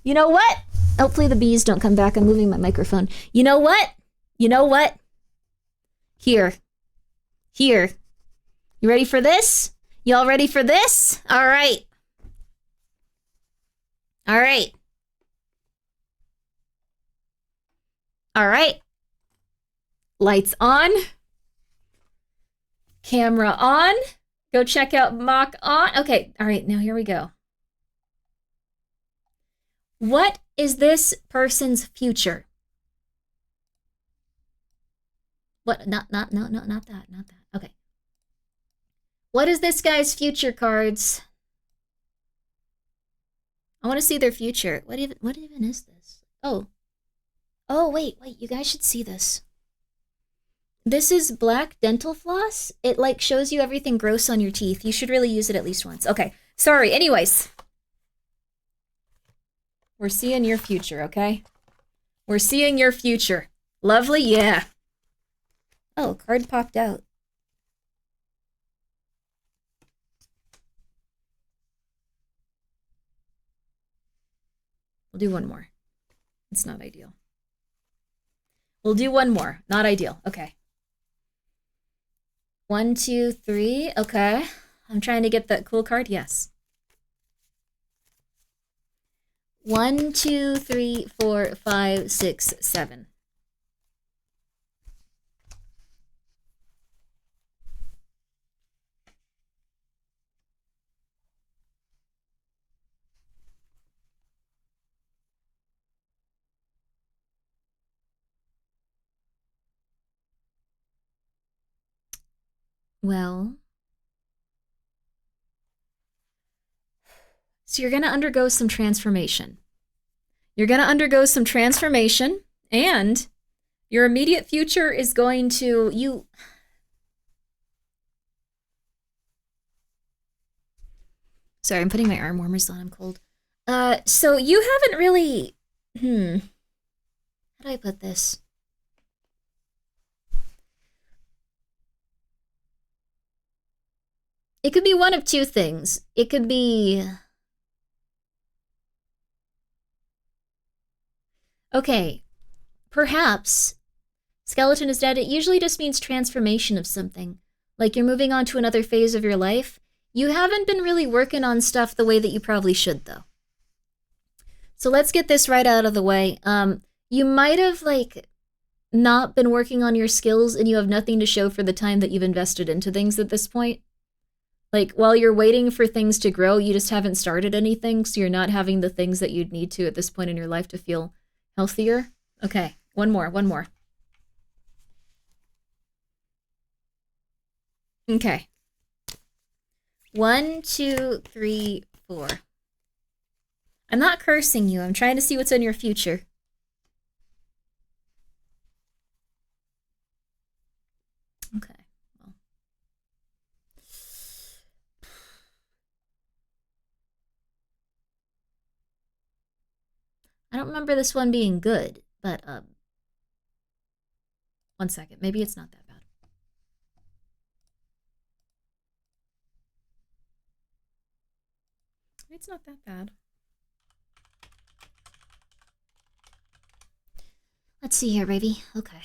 Speaker 1: You know what? Hopefully the bees don't come back. I'm moving my microphone. You know what? You know what? Here. Here. You ready for this? Y'all ready for this? All right. All right. All right. Lights on. Camera on. Go check out Mock on. Okay. All right. Now here we go. What is this person's future? What? Not that. Not that. Okay. What is this guy's future, cards? I want to see their future. What even is this? Oh. Oh, wait. You guys should see this. This is black dental floss. It, like, shows you everything gross on your teeth. You should really use it at least once. Okay. Sorry. Anyways. We're seeing your future, okay? We're seeing your future. Lovely? Yeah. Oh, card popped out. We'll do one more. It's not ideal. We'll do one more. Not ideal. Okay. 1, 2, 3. Okay. I'm trying to get that cool card. Yes. 1, 2, 3, 4, 5, 6, 7. Well, so you're going to undergo some transformation. You're going to undergo some transformation, and your immediate future is going to, Sorry, I'm putting my arm warmers on. I'm cold. So you haven't really, how do I put this? It could be one of two things. It could be, okay, perhaps skeleton is dead. It usually just means transformation of something. Like you're moving on to another phase of your life. You haven't been really working on stuff the way that you probably should, though. So let's get this right out of the way. You might have, like, not been working on your skills and you have nothing to show for the time that you've invested into things at this point. Like, while you're waiting for things to grow, you just haven't started anything, so you're not having the things that you'd need to at this point in your life to feel healthier. Okay, one more. Okay. 1, 2, 3, 4. I'm not cursing you. I'm trying to see what's in your future. Okay. Well. I don't remember this one being good, but, 1 second. Maybe it's not that bad. It's not that bad. Let's see here, baby. Okay.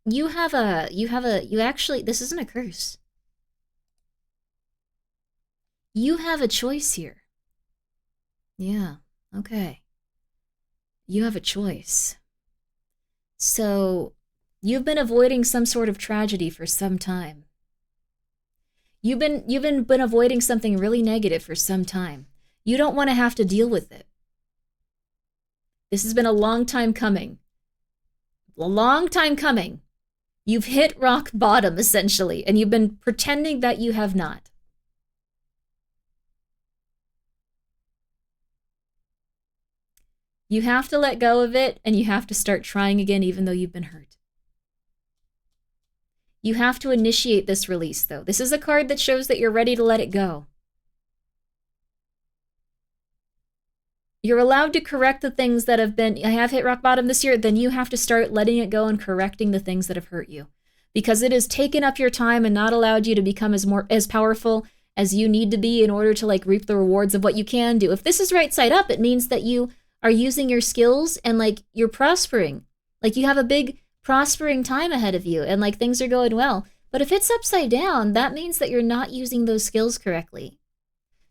Speaker 1: You actually, this isn't a curse. You have a choice here. Yeah, okay. You have a choice. So, you've been avoiding some sort of tragedy for some time. You've been avoiding something really negative for some time. You don't want to have to deal with it. This has been a long time coming. A long time coming. You've hit rock bottom, essentially, and you've been pretending that you have not. You have to let go of it, and you have to start trying again, even though you've been hurt. You have to initiate this release, though. This is a card that shows that you're ready to let it go. You're allowed to correct the things that I have hit rock bottom this year, then you have to start letting it go and correcting the things that have hurt you. Because it has taken up your time and not allowed you to become as powerful as you need to be in order to like reap the rewards of what you can do. If this is right side up, it means that you are using your skills and like you're prospering. Like you have a big prospering time ahead of you and like things are going well. But if it's upside down, that means that you're not using those skills correctly.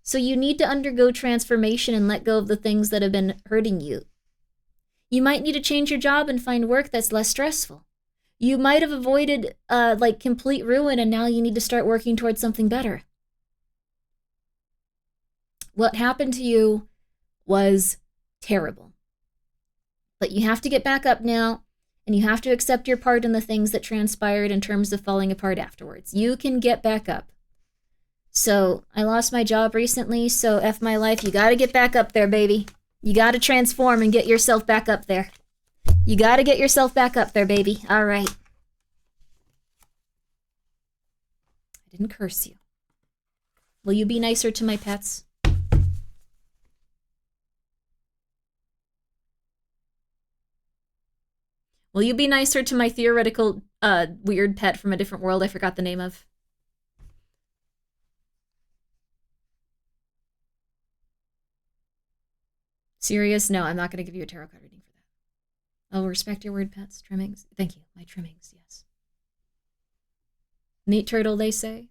Speaker 1: So you need to undergo transformation and let go of the things that have been hurting you. You might need to change your job and find work that's less stressful. You might have avoided like complete ruin and now you need to start working towards something better. What happened to you was terrible. But you have to get back up now, and you have to accept your part in the things that transpired in terms of falling apart afterwards. You can get back up. So, I lost my job recently, so F my life, you gotta get back up there, baby. You gotta transform and get yourself back up there. You gotta get yourself back up there, baby. All right. I didn't curse you. Will you be nicer to my pets? Will you be nicer to my theoretical weird pet from a different world I forgot the name of? Serious? No, I'm not going to give you a tarot card reading for that. I'll respect your word, pets. Trimmings. Thank you. My trimmings, yes. Meat turtle, they say.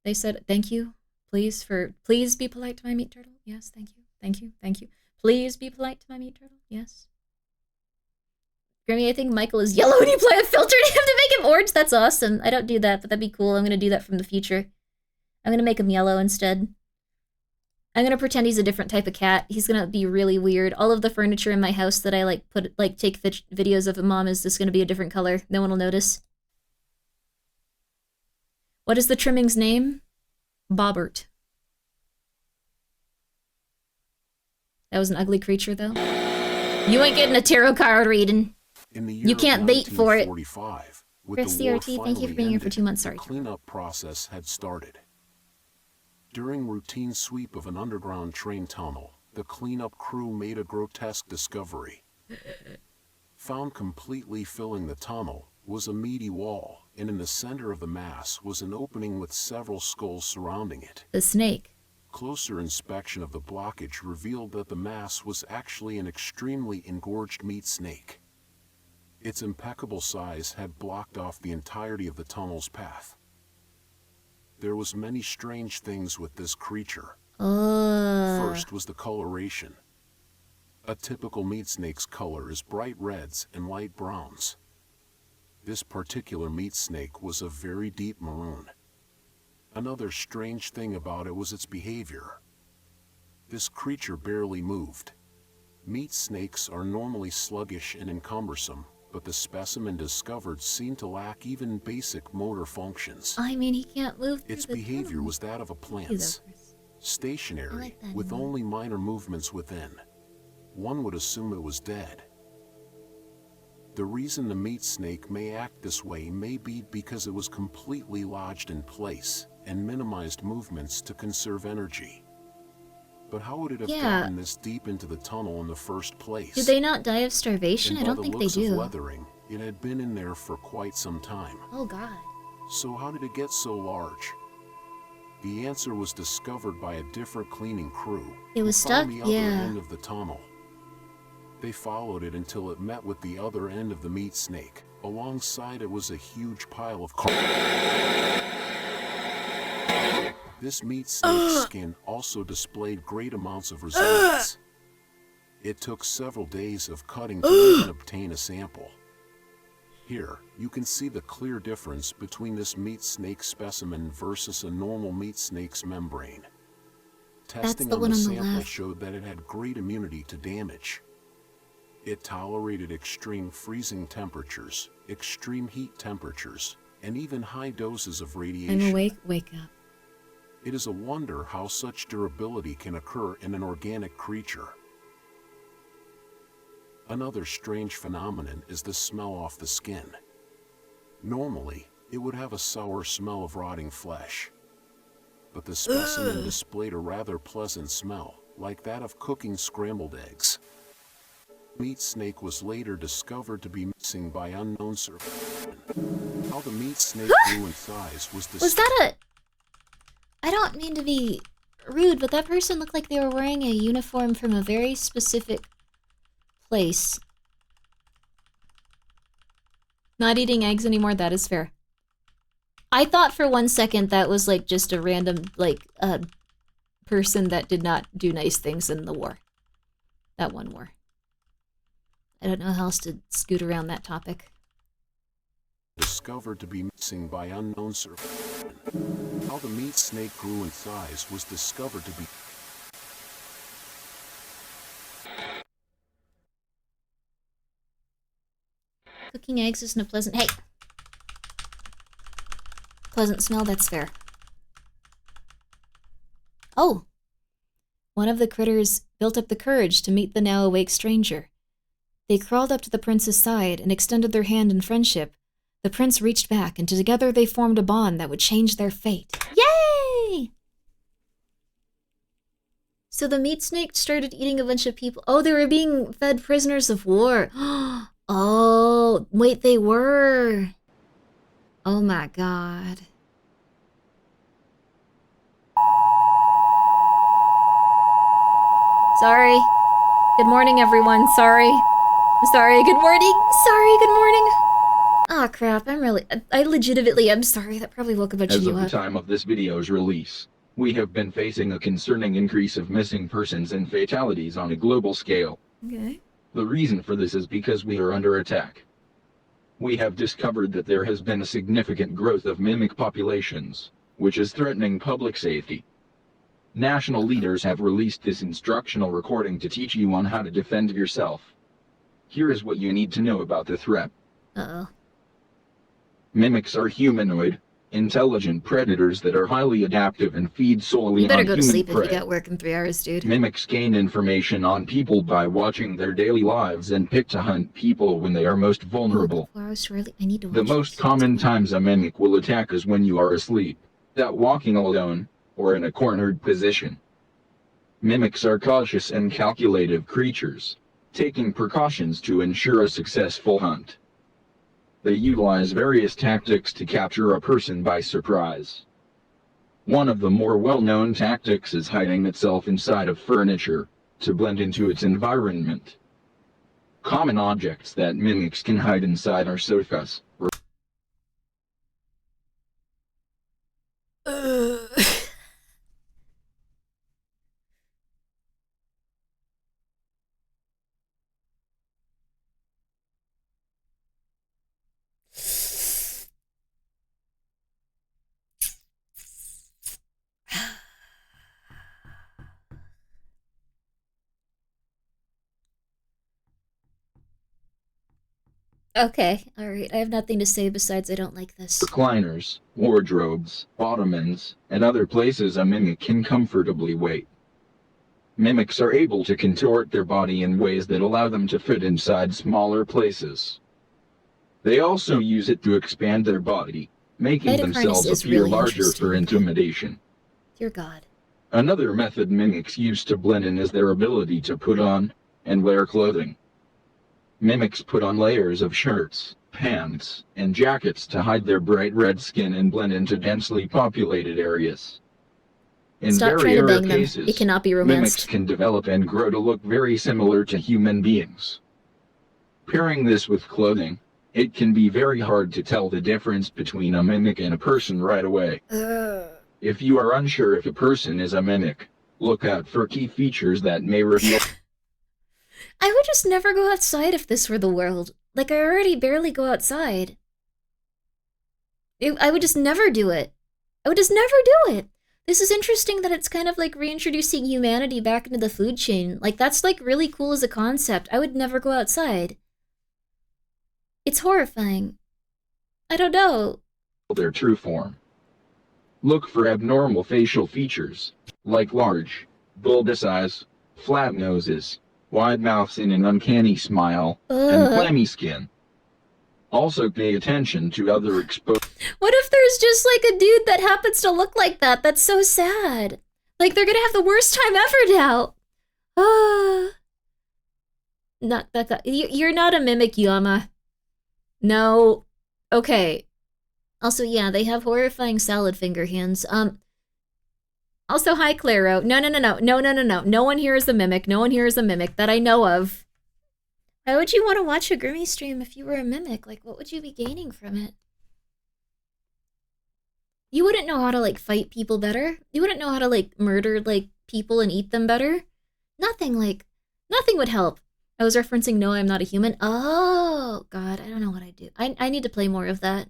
Speaker 1: They said, thank you. Please be polite to my meat turtle. Yes, thank you. Thank you. Thank you. Please be polite to my meat turtle. Yes. Grimmy, I think Michael is yellow when you apply a filter and you have to make him orange. That's awesome. I don't do that, but that'd be cool. I'm going to do that from the future. I'm going to make him yellow instead. I'm going to pretend he's a different type of cat. He's going to be really weird. All of the furniture in my house that I take videos of Mom is just going to be a different color. No one will notice. What is the trimming's name? Bobbert. That was an ugly creature, though. You ain't getting a tarot card reading. You can't bait for it. Chris CRT, thank you for being here for 2 months. Sorry.
Speaker 21: The cleanup process had started. During routine sweep of an underground train tunnel, the cleanup crew made a grotesque discovery. Found completely filling the tunnel was a meaty wall, and in the center of the mass was an opening with several skulls surrounding it.
Speaker 1: The snake.
Speaker 21: Closer inspection of the blockage revealed that the mass was actually an extremely engorged meat snake. Its impeccable size had blocked off the entirety of the tunnel's path. There was many strange things with this creature. First was the coloration. A typical meat snake's color is bright reds and light browns. This particular meat snake was a very deep maroon. Another strange thing about it was its behavior. This creature barely moved. Meat snakes are normally sluggish and encumbersome, but the specimen discovered seemed to lack even basic motor functions.
Speaker 1: I mean, he can't move through
Speaker 21: Its behavior was that of a plant's, stationary, with only minor movements within. One would assume it was dead. The reason the meat snake may act this way may be because it was completely lodged in place and minimized movements to conserve energy. But how would it have gotten this deep into the tunnel in the first place?
Speaker 1: Do they not die of starvation? I don't think they do.
Speaker 21: Of weathering, it had been in there for quite some time.
Speaker 1: Oh God.
Speaker 21: So how did it get so large? The answer was discovered by a different cleaning crew.
Speaker 1: It was stuck,
Speaker 21: the other end of the tunnel. They followed it until it met with the other end of the meat snake. Alongside it was a huge pile of carcass. This meat snake's skin also displayed great amounts of resilience. It took several days of cutting to even obtain a sample. Here, you can see the clear difference between this meat snake specimen versus a normal meat snake's membrane. Testing on the sample showed that it had great immunity to damage. It tolerated extreme freezing temperatures, extreme heat temperatures, and even high doses of radiation.
Speaker 1: I'm awake. Wake up.
Speaker 21: It is a wonder how such durability can occur in an organic creature. Another strange phenomenon is the smell off the skin. Normally, it would have a sour smell of rotting flesh. But the specimen displayed a rather pleasant smell, like that of cooking scrambled eggs. Meat snake was later discovered to be missing by unknown survivors. How the meat snake grew in size was the...
Speaker 1: Was that a... I don't mean to be rude, but that person looked like they were wearing a uniform from a very specific place. Not eating eggs anymore, that is fair. I thought for 1 second that was like just a random, like, person that did not do nice things in the war. That one war. I don't know how else to scoot around that topic.
Speaker 21: Discovered to be missing by unknown survivors. How the meat snake grew in size was discovered to be...
Speaker 1: Cooking eggs isn't a pleasant... Hey! Pleasant smell, that's fair. Oh! One of the critters built up the courage to meet the now awake stranger. They crawled up to the prince's side and extended their hand in friendship. The prince reached back, and together they formed a bond that would change their fate. Yay! So the meat snake started eating a bunch of people. Oh, they were being fed prisoners of war. Oh, wait, they were. Oh my god. Sorry. Good morning, everyone. Sorry. Sorry, good morning. Sorry, good morning. Oh crap, I legitimately am sorry. That probably woke a bunch of
Speaker 19: As
Speaker 1: you
Speaker 19: of the
Speaker 1: up.
Speaker 19: time of this video's release, we have been facing a concerning increase of missing persons and fatalities on a global scale.
Speaker 1: Okay.
Speaker 19: The reason for this is because we are under attack. We have discovered that there has been a significant growth of mimic populations, which is threatening public safety. National leaders have released this instructional recording to teach you on how to defend yourself. Here is what you need to know about the threat.
Speaker 1: Uh-oh.
Speaker 19: Mimics are humanoid, intelligent predators that are highly adaptive and feed solely
Speaker 1: You better
Speaker 19: on
Speaker 1: go to
Speaker 19: human
Speaker 1: sleep
Speaker 19: prey.
Speaker 1: if you got work in 3 hours, dude.
Speaker 19: Mimics gain information on people by watching their daily lives and pick to hunt people when they are most vulnerable.
Speaker 1: 4 hours too early. I need to watch
Speaker 19: The most common times a mimic will attack is when you are asleep, out walking alone, or in a cornered position. Mimics are cautious and calculative creatures, taking precautions to ensure a successful hunt. They utilize various tactics to capture a person by surprise. One of the more well-known tactics is hiding itself inside of furniture, to blend into its environment. Common objects that mimics can hide inside are sofas.
Speaker 1: Okay, alright. I have nothing to say besides I don't like this.
Speaker 19: Recliners, wardrobes, ottomans, and other places a mimic can comfortably wait. Mimics are able to contort their body in ways that allow them to fit inside smaller places. They also use it to expand their body, making
Speaker 1: Light harness
Speaker 19: themselves
Speaker 1: is
Speaker 19: appear
Speaker 1: really
Speaker 19: larger
Speaker 1: interesting.
Speaker 19: for intimidation.
Speaker 1: Dear God.
Speaker 19: Another method mimics use to blend in is their ability to put on and wear clothing. Mimics put on layers of shirts, pants, and jackets to hide their bright red skin and blend into densely populated areas. In
Speaker 1: Stop
Speaker 19: very
Speaker 1: trying to
Speaker 19: rare
Speaker 1: bang them.
Speaker 19: cases,
Speaker 1: It cannot be
Speaker 19: mimics
Speaker 1: romanced.
Speaker 19: can develop and grow to look very similar to human beings. Pairing this with clothing, it can be very hard to tell the difference between a mimic and a person right away. If you are unsure if a person is a mimic, look out for key features that may reveal.
Speaker 1: I would just never go outside if this were the world. Like, I already barely go outside. I would just never do it. I would just never do it. This is interesting that it's kind of like reintroducing humanity back into the food chain. Like, that's like really cool as a concept. I would never go outside. It's horrifying. I don't know.
Speaker 19: Their true form. Look for abnormal facial features, like large, bulbous eyes, flat noses, wide mouths and an uncanny smile, and clammy skin. Also pay attention to other exposed...
Speaker 1: What if there's just like a dude that happens to look like that? That's so sad. Like, they're gonna have the worst time ever now. Not that. You're not a mimic, Yama. No. Okay. Also, yeah, they have horrifying salad finger hands. Also, hi, Claro. No. No one here is a mimic. No one here is a mimic that I know of. Why would you want to watch a Grimmi stream if you were a mimic? Like, what would you be gaining from it? You wouldn't know how to, like, fight people better. You wouldn't know how to, like, murder, like, people and eat them better. Nothing would help. I was referencing No, I'm Not a Human. Oh, God, I don't know what I do. I need to play more of that.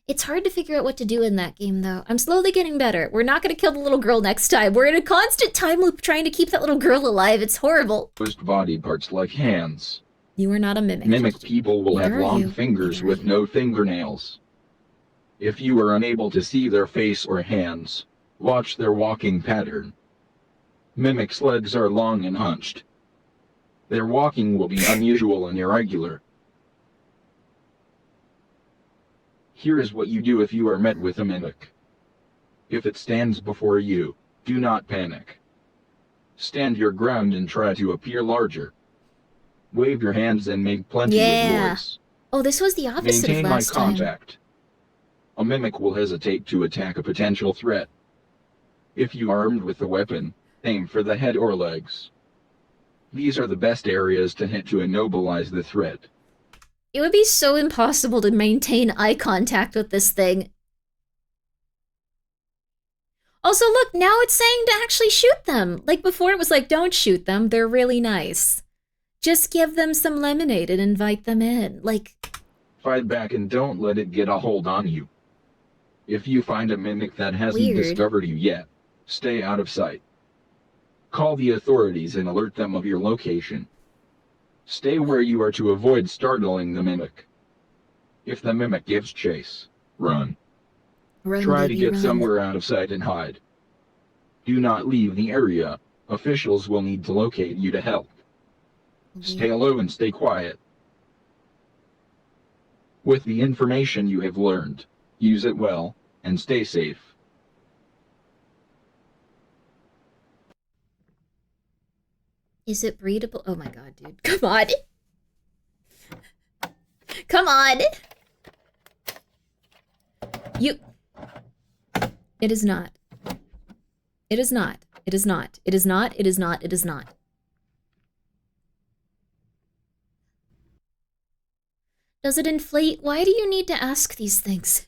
Speaker 1: It's hard to figure out what to do in that game, though. I'm slowly getting better. We're not going to kill the little girl next time. We're in a constant time loop trying to keep that little girl alive. It's horrible.
Speaker 19: body parts like hands.
Speaker 1: You are not a mimic.
Speaker 19: Mimic people will have long fingers with no fingernails. If you are unable to see their face or hands, watch their walking pattern. Mimics' legs are long and hunched. Their walking will be unusual and irregular. Here is what you do if you are met with a mimic. If it stands before you, do not panic. Stand your ground and try to appear larger. Wave your hands and make plenty of noise.
Speaker 1: Oh, this was the opposite
Speaker 19: Maintain
Speaker 1: of last
Speaker 19: eye contact. A mimic will hesitate to attack a potential threat. If you are armed with a weapon, aim for the head or legs. These are the best areas to hit to immobilize the threat.
Speaker 1: It would be so impossible to maintain eye contact with this thing. Also, look, now it's saying to actually shoot them. Like, before it was like, don't shoot them, they're really nice. Just give them some lemonade and invite them in. Like...
Speaker 19: Fight back and don't let it get a hold on you. If you find a mimic that hasn't discovered you yet, stay out of sight. Call the authorities and alert them of your location. Stay where you are to avoid startling the mimic. If the mimic gives chase, run. Try to get somewhere out of sight and hide. Do not leave the area. Officials will need to locate you to help. Stay low and stay quiet. With the information you have learned, use it well, and stay safe.
Speaker 1: Is it breedable? Oh my god, dude. Come on! Come on! You... It is not. It is not. It is not. It is not. It is not. It is not. Does it inflate? Why do you need to ask these things?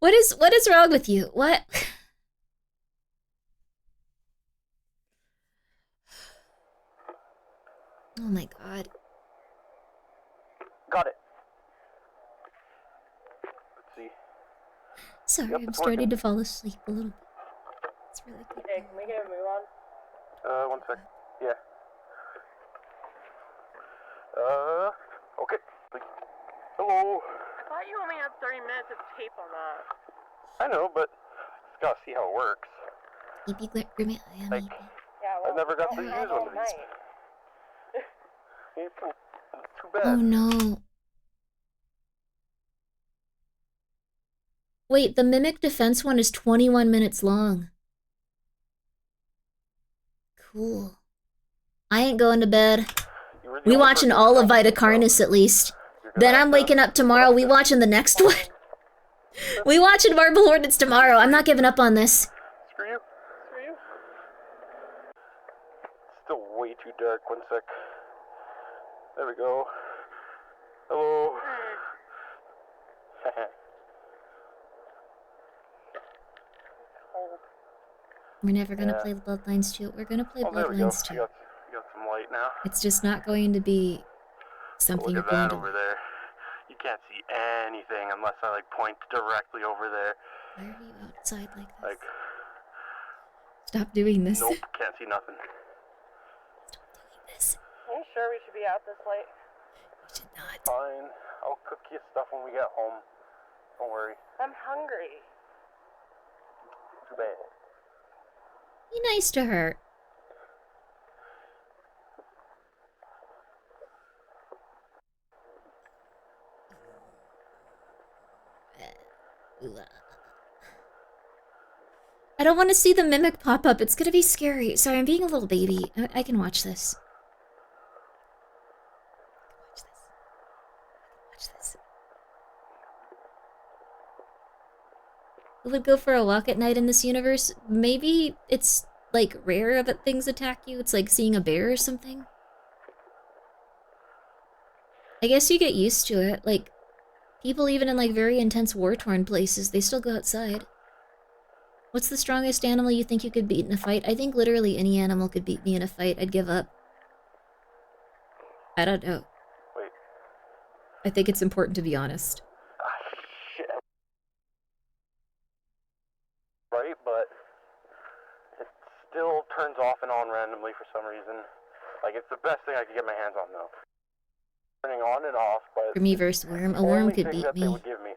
Speaker 1: What is wrong with you? What? Oh my god.
Speaker 12: Got it. Let's see.
Speaker 1: Sorry, I'm starting to fall asleep a little bit. It's really good.
Speaker 12: Hey, can we get a move on? 1 sec. Yeah. Okay. Hello.
Speaker 22: I thought you only had 30 minutes of tape on that.
Speaker 12: I know, but just gotta see how it works.
Speaker 1: Grimmi,
Speaker 12: Like, I never got to use one of these. Too bad.
Speaker 1: Oh no. Wait, the Mimic Defense one is 21 minutes long. Cool. I ain't going to bed. We watching all of Vitacarnus at least. Then I'm waking up tomorrow, we watching the next one. We watching Marble Hornets tomorrow. I'm not giving up on this.
Speaker 12: Screw you. Screw you. Still way too dark. 1 sec. There we go. Hello.
Speaker 1: We're never gonna play Bloodlines 2. We're gonna play Bloodlines 2.
Speaker 12: We got some light now.
Speaker 1: It's just not going to be something you're
Speaker 12: Look
Speaker 1: going
Speaker 12: at
Speaker 1: to
Speaker 12: that over there. You can't see anything unless I like point directly over there.
Speaker 1: Why are you outside like this.
Speaker 12: Like,
Speaker 1: Stop doing this.
Speaker 12: nope, can't see nothing.
Speaker 22: Are you sure we should be out this late?
Speaker 12: Fine, I'll cook you stuff when we get home. Don't worry.
Speaker 22: I'm hungry.
Speaker 12: Too bad.
Speaker 1: Be nice to her. I don't want to see the mimic pop up. It's gonna be scary. Sorry, I'm being a little baby. I can watch this. Who would go for a walk at night in this universe? Maybe it's, like, rare that things attack you. It's like seeing a bear or something. I guess you get used to it. Like, people even in, like, very intense war-torn places, they still go outside. What's the strongest animal you think you could beat in a fight? I think literally any animal could beat me in a fight. I'd give up. I don't know.
Speaker 12: Wait.
Speaker 1: I think it's important to be honest.
Speaker 12: Shit. Right, but it still turns off and on randomly for some reason. Like, it's the best thing I could get my hands on, though. Turning on and off, but...
Speaker 1: Grimmi versus worm. A worm could beat
Speaker 12: They
Speaker 1: me.
Speaker 12: would give me.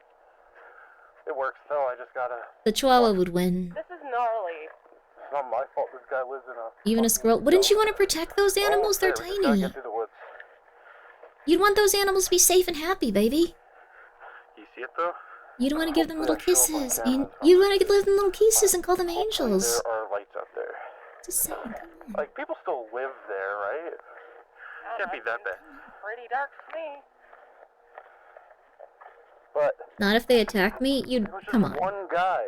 Speaker 12: It works, though. I just gotta...
Speaker 1: The chihuahua would win.
Speaker 22: This is gnarly.
Speaker 12: It's not my fault this guy lives in a...
Speaker 1: Even a squirrel. Wouldn't you want to protect those animals? They're
Speaker 12: We just gotta
Speaker 1: tiny.
Speaker 12: get through the woods.
Speaker 1: You'd want those animals to be safe and happy, baby.
Speaker 12: You see it, though?
Speaker 1: You'd want to give them little kisses. You'd want to give them little kisses and call them angels.
Speaker 12: There are lights out there.
Speaker 1: Just saying, come on.
Speaker 12: Like, people still live there, right? Can't be that bad.
Speaker 22: Pretty dark for me.
Speaker 12: But...
Speaker 1: Not if they attack me. You'd...
Speaker 12: It was just
Speaker 1: Come on.
Speaker 12: one guy.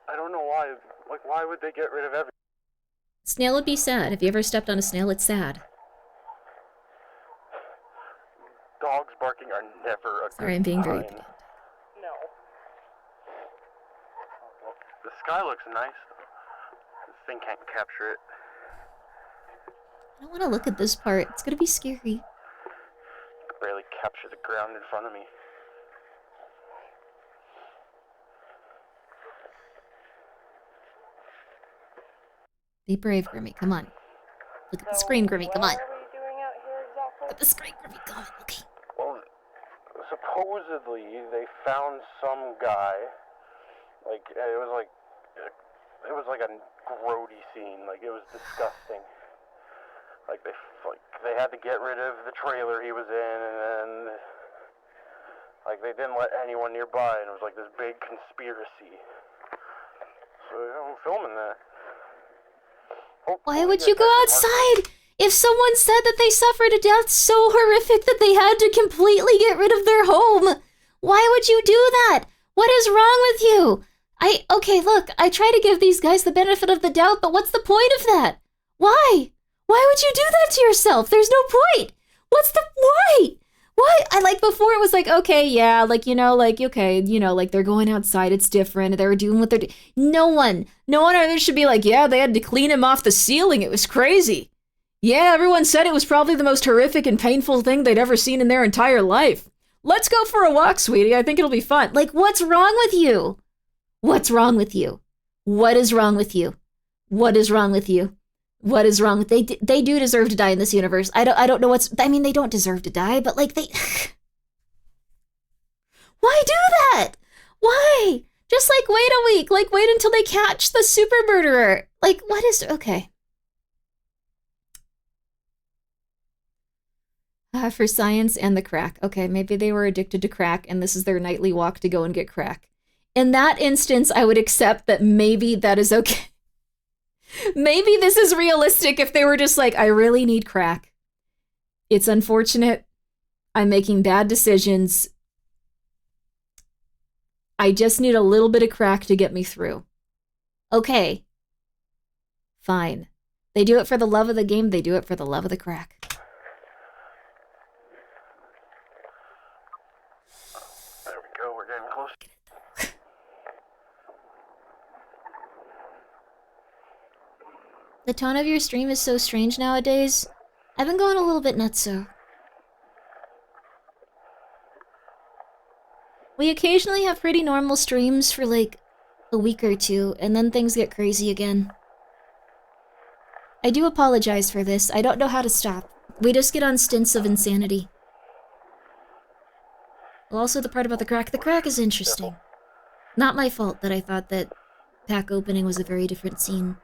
Speaker 12: I don't know why. Like, why would they get rid of everything?
Speaker 1: Snail would be sad. If you ever stepped on a snail, it's sad.
Speaker 12: Dogs barking are never a
Speaker 1: Sorry,
Speaker 12: good
Speaker 1: I'm being very
Speaker 12: sign.
Speaker 1: pedantic.
Speaker 22: No.
Speaker 12: The sky looks nice. This thing can't capture it.
Speaker 1: I don't want to look at this part. It's gonna be scary.
Speaker 12: Could barely capture the ground in front of me.
Speaker 1: Be brave, Grimmi. Come on. Look at the screen, Grimmi. Come on.
Speaker 22: What are we doing out here exactly?
Speaker 1: Look at the screen, Grimmi. Come on. Okay.
Speaker 12: Well, supposedly they found some guy. Like it was like a grody scene. Like it was disgusting. Like they had to get rid of the trailer he was in, and then like they didn't let anyone nearby, and it was like this big conspiracy. So I'm filming that.
Speaker 1: Why would you go outside? If someone said that they suffered a death so horrific that they had to completely get rid of their home, why would you do that? What is wrong with you? Okay, look, I try to give these guys the benefit of the doubt, but what's the point of that? Why? Why would you do that to yourself? There's no point. Why? Why? Before it was like, okay, yeah, like, you know, like, okay, you know, like they're going outside, it's different, they're doing what they're doing. No one either should be like, yeah, they had to clean him off the ceiling, it was crazy. Yeah, everyone said it was probably the most horrific and painful thing they'd ever seen in their entire life. Let's go for a walk, sweetie, I think it'll be fun. Like, what's wrong with you? What's wrong with you? What is wrong with you? What is wrong with you? What is wrong with they do deserve to die in this universe. I don't know they don't deserve to die, but like they why do that? Why? Just like wait a week, like wait until they catch the super murderer. Like what is okay. For science and the crack. Okay, maybe they were addicted to crack and this is their nightly walk to go and get crack. In that instance, I would accept that maybe that is okay. Maybe this is realistic if they were just like, I really need crack. It's unfortunate. I'm making bad decisions. I just need a little bit of crack to get me through. Okay. Fine. They do it for the love of the game. They do it for the love of the crack.
Speaker 12: There we go. We're getting close.
Speaker 1: The tone of your stream is so strange nowadays. I've been going a little bit nutso. We occasionally have pretty normal streams for like a week or two, and then things get crazy again. I do apologize for this. I don't know how to stop. We just get on stints of insanity. Well, also the part about the crack. The crack is interesting. Not my fault that I thought that pack opening was a very different scene.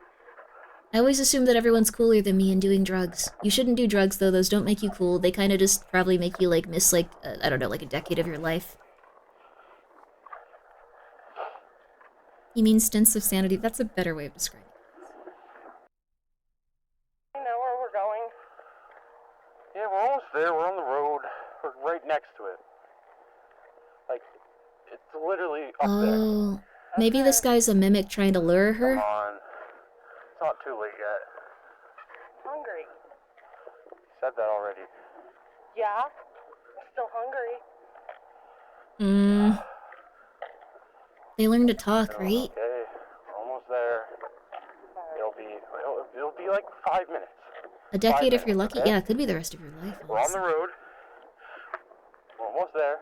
Speaker 1: I always assume that everyone's cooler than me and doing drugs. You shouldn't do drugs, though. Those don't make you cool. They kind of just probably make you, like, miss, like, I don't know, like a decade of your life. You mean stints of sanity? That's a better way of describing it.
Speaker 12: You know where we're going? Yeah, we're almost there. We're on the road. We're right next to it. Like, it's literally up there.
Speaker 1: Oh, maybe this guy's a mimic trying to lure her?
Speaker 12: Come on. It's not too late yet. Hungry. You said that already. Yeah? I'm still hungry.
Speaker 1: They learn to talk, right?
Speaker 12: Okay, we're almost there. It'll be like 5 minutes.
Speaker 1: A decade
Speaker 12: 5
Speaker 1: if you're
Speaker 12: minutes,
Speaker 1: lucky?
Speaker 12: okay?
Speaker 1: Yeah, it could be the rest of your life.
Speaker 12: We're on the road. We're almost there.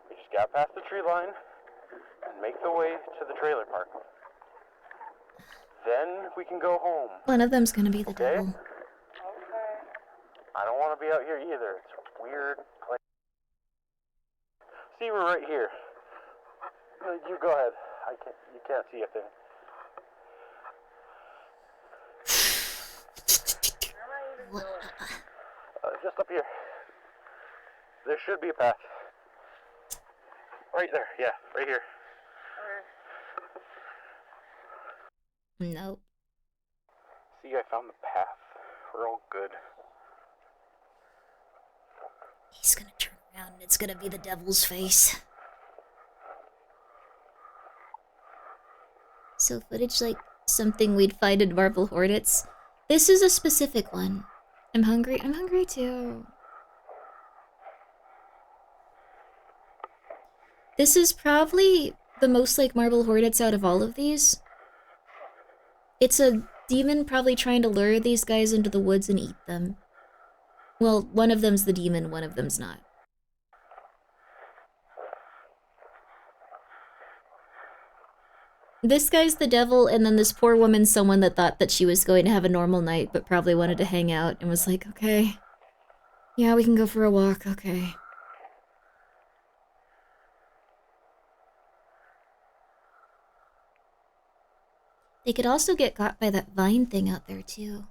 Speaker 12: We just got past the tree line and make the way to the trailer park. Then we can go home.
Speaker 1: One of them's gonna be the
Speaker 12: Okay?
Speaker 1: devil.
Speaker 12: Okay. I don't want to be out here either. It's a weird place. See, we're right here. You go ahead. You can't see a thing. Just up here. There should be a path. Right there. Yeah, right here.
Speaker 1: Nope.
Speaker 12: See, I found the path. We're all good.
Speaker 1: He's gonna turn around and it's gonna be the devil's face. So footage like something we'd find in Marble Hornets. This is a specific one. I'm hungry. I'm hungry too. This is probably the most like Marble Hornets out of all of these. It's a demon probably trying to lure these guys into the woods and eat them. Well, one of them's the demon, one of them's not. This guy's the devil, and then this poor woman's someone that thought that she was going to have a normal night, but probably wanted to hang out and was like, okay. Yeah, we can go for a walk, okay. They could also get caught by that vine thing out there, too.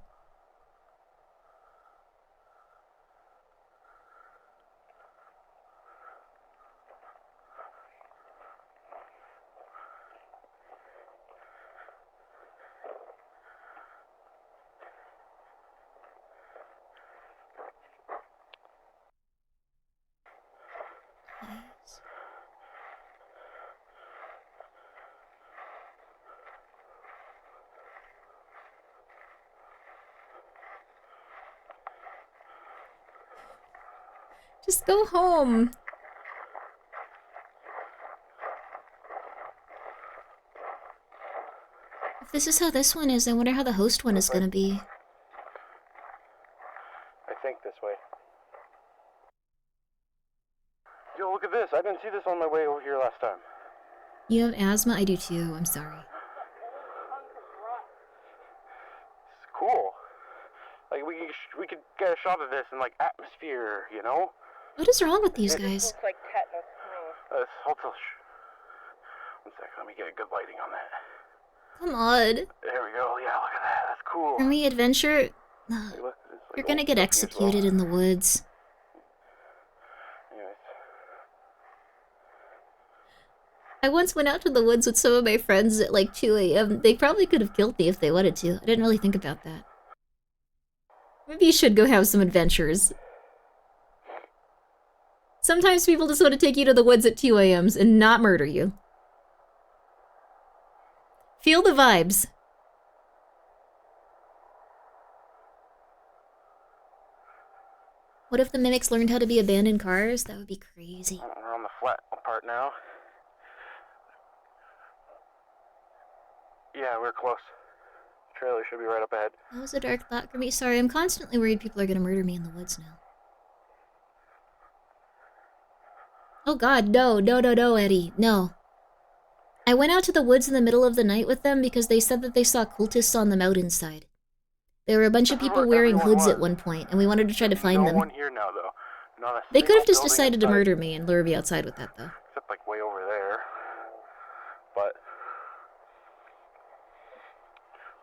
Speaker 1: Just go home. If this is how this one is, I wonder how the host one is gonna be.
Speaker 12: I think this way. Yo, look at this. I didn't see this on my way over here last time.
Speaker 1: You have asthma? I do too, I'm sorry.
Speaker 12: It's cool. Like, we could get a shot of this in, like, atmosphere, you know?
Speaker 1: What is wrong with these guys?
Speaker 12: Looks like tetanus to me. Hold on. One sec, let me get a good lighting on that.
Speaker 1: Come on.
Speaker 12: There we go. Yeah, look at that. That's cool.
Speaker 1: Can we adventure?
Speaker 12: Hey, look, it's like
Speaker 1: You're gonna
Speaker 12: old
Speaker 1: get
Speaker 12: stuff
Speaker 1: executed in the woods.
Speaker 12: Anyways.
Speaker 1: I once went out to the woods with some of my friends at like 2 a.m. They probably could have killed me if they wanted to. I didn't really think about that. Maybe you should go have some adventures. Sometimes people just want to take you to the woods at 2 a.m.s and not murder you. Feel the vibes. What if the mimics learned how to be abandoned cars? That would be crazy.
Speaker 12: We're on the flat part now. Yeah, we're close. Trailer should be right up ahead.
Speaker 1: That was a dark thought for me. Sorry, I'm constantly worried people are gonna murder me in the woods now. Oh god, no, Eddie, no. I went out to the woods in the middle of the night with them because they said that they saw cultists on the mountainside. There were a bunch of people wearing hoods at one point, and we wanted to try to find them.
Speaker 12: No one here now, though. Not a
Speaker 1: They could have just
Speaker 12: single
Speaker 1: decided to
Speaker 12: building
Speaker 1: murder me and lure me outside with that, though.
Speaker 12: except like way over there. But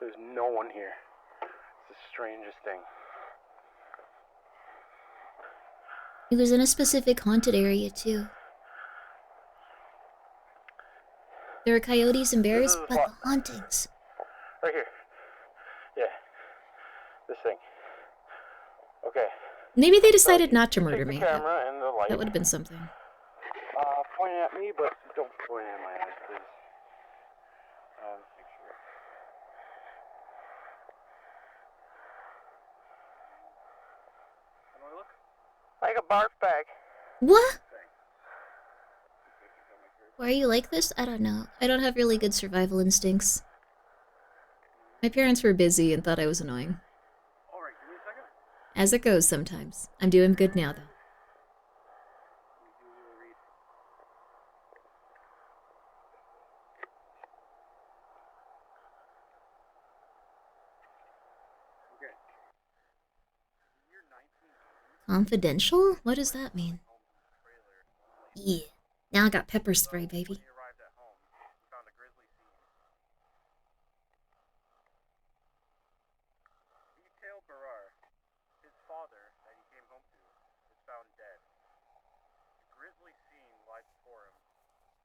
Speaker 12: there's no one here. It's the strangest thing.
Speaker 1: It was in a specific haunted area, too. There are coyotes and bears, but the hauntings.
Speaker 12: Right here. Yeah. This thing. Okay.
Speaker 1: Maybe they decided not to murder
Speaker 12: Take the
Speaker 1: me.
Speaker 12: camera and the light.
Speaker 1: That would have been something.
Speaker 12: Point it at me, but don't point it at my eyes, please. Make sure. How do I look? Like a barf bag.
Speaker 1: What? Why are you like this? I don't know. I don't have really good survival instincts. My parents were busy and thought I was annoying.
Speaker 12: Alright, give me a second.
Speaker 1: As it goes sometimes. I'm doing good now, though. Confidential? What does that mean? Yeah. Now I got pepper spray, baby.
Speaker 12: His father that he came home to was found dead. A grisly scene lies before him.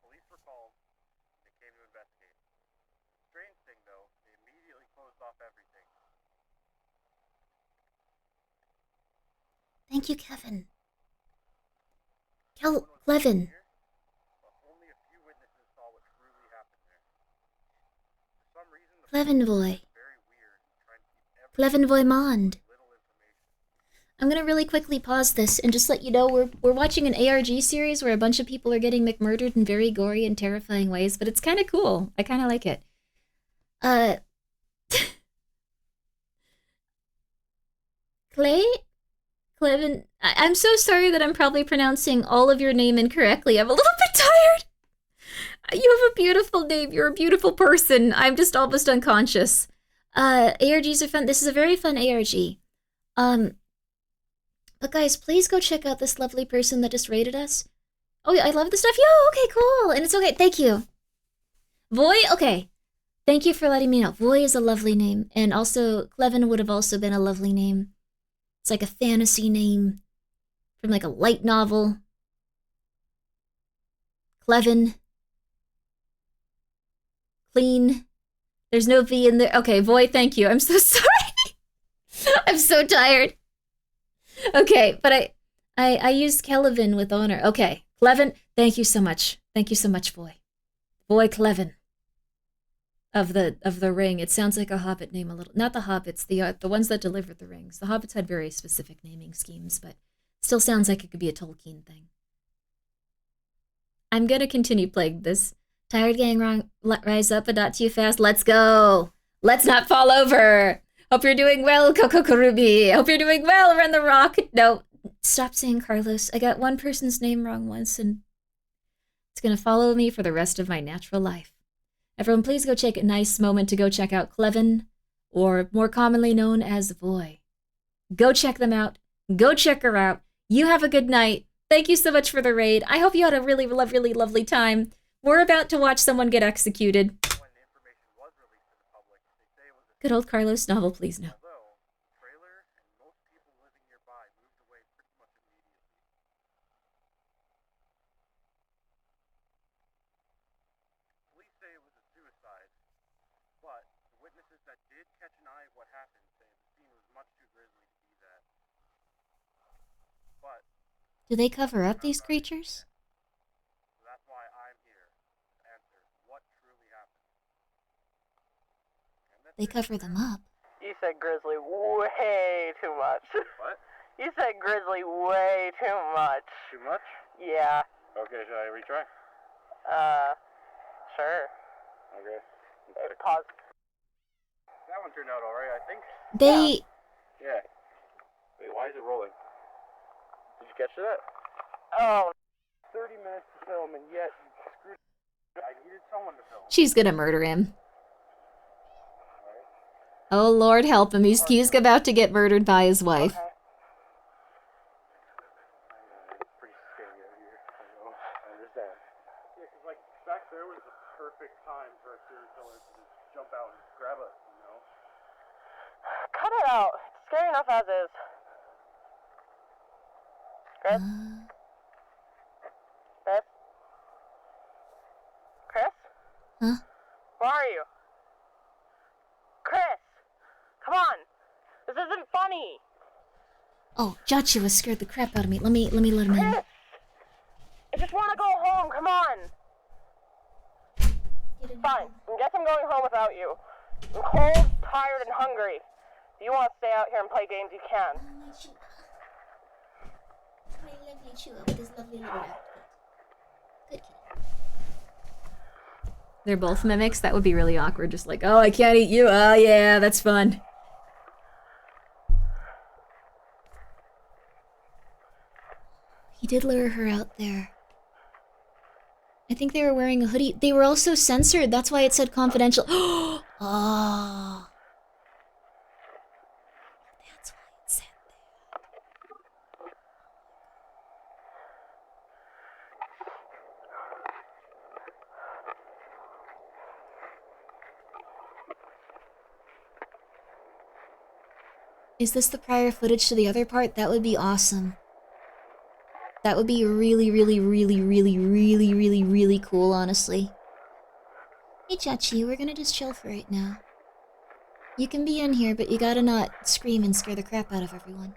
Speaker 12: Police were called. They came to investigate. Strange thing though, they immediately closed off everything.
Speaker 1: Thank you, Kevin. Clevin.
Speaker 12: Only a few witnesses saw what truly happened there. For some reason, the
Speaker 1: Clevin boy.
Speaker 12: very weird, trying to keep everything
Speaker 1: Clevin boy mond. I'm gonna really quickly pause this and just let you know we're watching an ARG series where a bunch of people are getting McMurdered in very gory and terrifying ways, but it's kind of cool. I kind of like it. Clevin, I'm so sorry that I'm probably pronouncing all of your name incorrectly. I'm a little bit tired. You have a beautiful name. You're a beautiful person. I'm just almost unconscious. ARGs are fun. This is a very fun ARG. But guys, please go check out this lovely person that just rated us. Oh, yeah, I love the stuff. Yo, okay, cool. And it's okay. Thank you. Voy, okay. Thank you for letting me know. Voy is a lovely name. And also, Clevin would have also been a lovely name. It's like a fantasy name from like a light novel. Clevin. Clean. There's no V in there. Okay, Voy, thank you. I'm so sorry. I'm so tired. Okay, but I used Kelvin with honor. Okay, Clevin, thank you so much. Thank you so much, Voy. Voy Clevin. Of the ring. It sounds like a Hobbit name a little. Not the Hobbits, the ones that delivered the rings. The Hobbits had very specific naming schemes, but still sounds like it could be a Tolkien thing. I'm gonna continue playing this. Tired gang, rise up, but not too fast. Let's go. Let's not fall over. Hope you're doing well, Coco Karubi. Hope you're doing well, Run the Rock. No, stop saying Carlos. I got one person's name wrong once, and it's gonna follow me for the rest of my natural life. Everyone, please go take a nice moment to go check out Clevin, or more commonly known as Voy. Go check them out. Go check her out. You have a good night. Thank you so much for the raid. I hope you had a really lovely time. We're about to watch someone get executed. Good old Carlos novel, please no. Do they cover up these creatures?
Speaker 12: That's why I'm here to answer what truly happened.
Speaker 1: They cover them up.
Speaker 5: You said grizzly way too much.
Speaker 12: What?
Speaker 5: You said grizzly way too much.
Speaker 12: Too much?
Speaker 5: Yeah.
Speaker 12: Okay, should I retry?
Speaker 5: Sure.
Speaker 12: Okay.
Speaker 5: Pause.
Speaker 12: That one turned out alright, I think.
Speaker 1: They...
Speaker 12: Yeah. Wait, why is it rolling? Did you catch that?
Speaker 5: Oh.
Speaker 12: 30 minutes. minutes to film, and yet you screwed. I needed someone to film.
Speaker 1: She's gonna murder him. Oh Lord, help him! He's about to get murdered by his wife.
Speaker 12: Okay. It's pretty scary out here. I know. I understand. Yeah, 'cause like back there was the perfect time for a serial killer to just jump out and grab us, you know?
Speaker 5: Cut it out. It's scary enough as is. Chris? Chris? Chris?
Speaker 1: Huh?
Speaker 5: Where are you? Chris! Come on! This isn't funny!
Speaker 1: Oh, Joshua scared the crap out of me. Let me let him in.
Speaker 5: Chris! I just want to go home, come on! Fine, I guess I'm going home without you. I'm cold, tired, and hungry. If you want to stay out here and play games, you can.
Speaker 1: My lovely Chua with his lovely little outfit. Good kid. They're both mimics? That would be really awkward. Just like, oh, I can't eat you. Oh, yeah, that's fun. He did lure her out there. I think they were wearing a hoodie. They were also censored. That's why it said confidential. Oh. That's why it said that. Is this the prior footage to the other part? That would be awesome. That would be really, really, really, really, really, really, really cool, honestly. Hey, Chachi, we're gonna just chill for right now. You can be in here, but you gotta not scream and scare the crap out of everyone.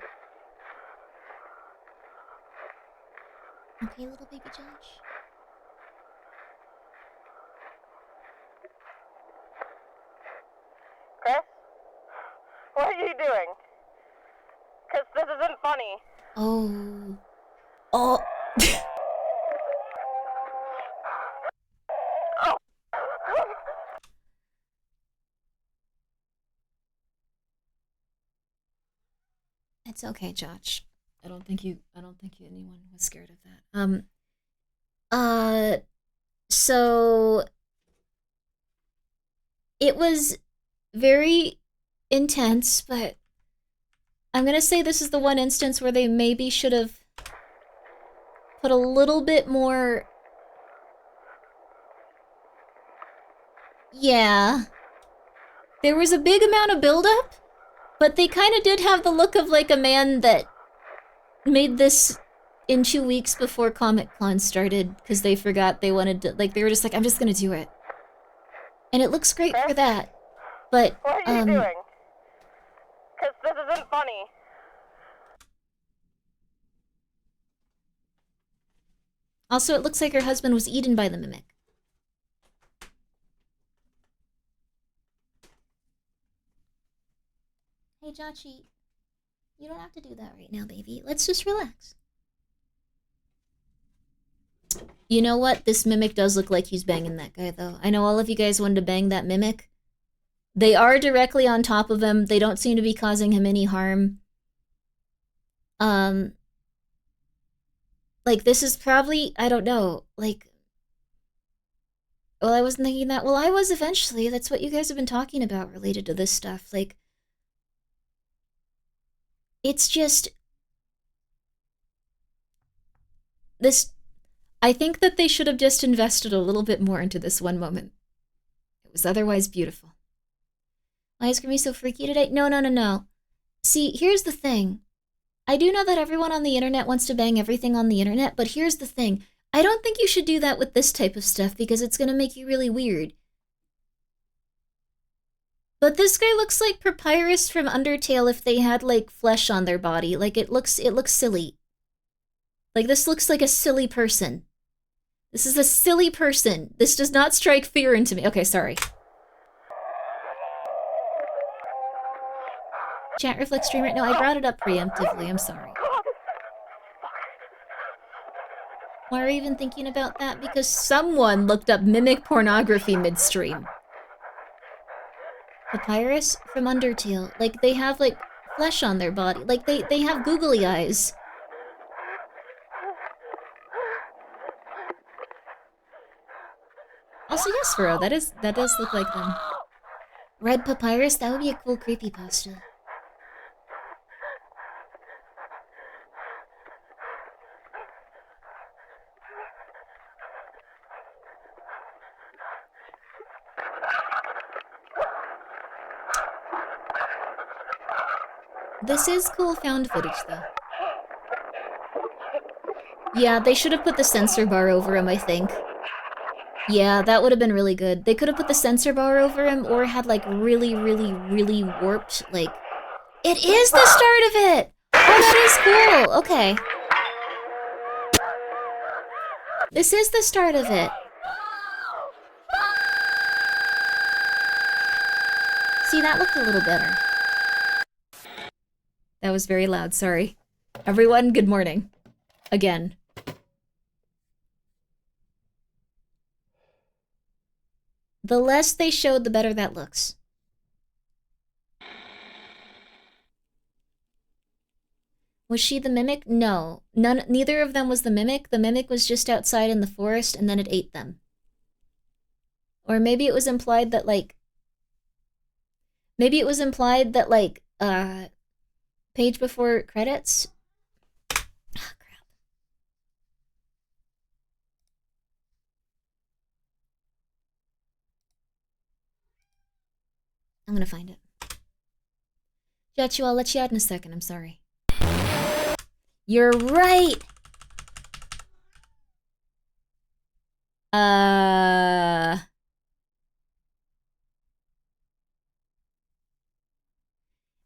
Speaker 1: Okay, little baby Josh?
Speaker 5: Chris? What are you doing? Because this isn't funny.
Speaker 1: Oh. Oh. It's okay, Josh. I don't think anyone was scared of that. So it was very intense, but I'm gonna say this is the one instance where they maybe should have put a little bit more. Yeah. There was a big amount of buildup, but they kind of did have the look of like a man that made this in 2 weeks before Comic-Con started because they forgot they wanted to, like, they were just like, I'm just gonna do it. And it looks great for that. But,
Speaker 5: What are you doing? Because this isn't funny.
Speaker 1: Also, it looks like her husband was eaten by the mimic. Hey, Jachi, you don't have to do that right now, baby. Let's just relax. You know what? This mimic does look like he's banging that guy, though. I know all of you guys wanted to bang that mimic. They are directly on top of him. They don't seem to be causing him any harm. Like, this is probably, I don't know, like... Well, I wasn't thinking that. Well, I was eventually. That's what you guys have been talking about related to this stuff. Like, it's just... This... I think that they should have just invested a little bit more into this one moment. It was otherwise beautiful. Why is Grimmi so freaky today? No. See, here's the thing. I do know that everyone on the internet wants to bang everything on the internet, but here's the thing. I don't think you should do that with this type of stuff because it's going to make you really weird. But this guy looks like Papyrus from Undertale if they had, like, flesh on their body. Like, it looks silly. Like, this looks like a silly person. This is a silly person. This does not strike fear into me. Okay, sorry. Chat reflect stream right now. I brought it up preemptively. I'm sorry. Why are we even thinking about that? Because someone looked up mimic pornography midstream. Papyrus from Undertale. Like, they have, like, flesh on their body. Like, they have googly eyes. Also, yes, Furrow, that does look like them. Red papyrus, that would be a cool creepypasta. This is cool found footage, though. Yeah, they should have put the sensor bar over him, I think. Yeah, that would have been really good. They could have put the sensor bar over him or had, like, really, really, really warped, like... It is the start of it! Oh, that is cool! Okay. This is the start of it. See, that looked a little better. That was very loud, sorry. Everyone, good morning. Again. The less they showed, the better that looks. Was she the mimic? No. Neither of them was the mimic. The mimic was just outside in the forest, and then it ate them. Or maybe it was implied that, like... Maybe it was implied that, like, page before credits? Oh, crap. I'm gonna find it. Jetchu, I'll let you out in a second, I'm sorry. You're right!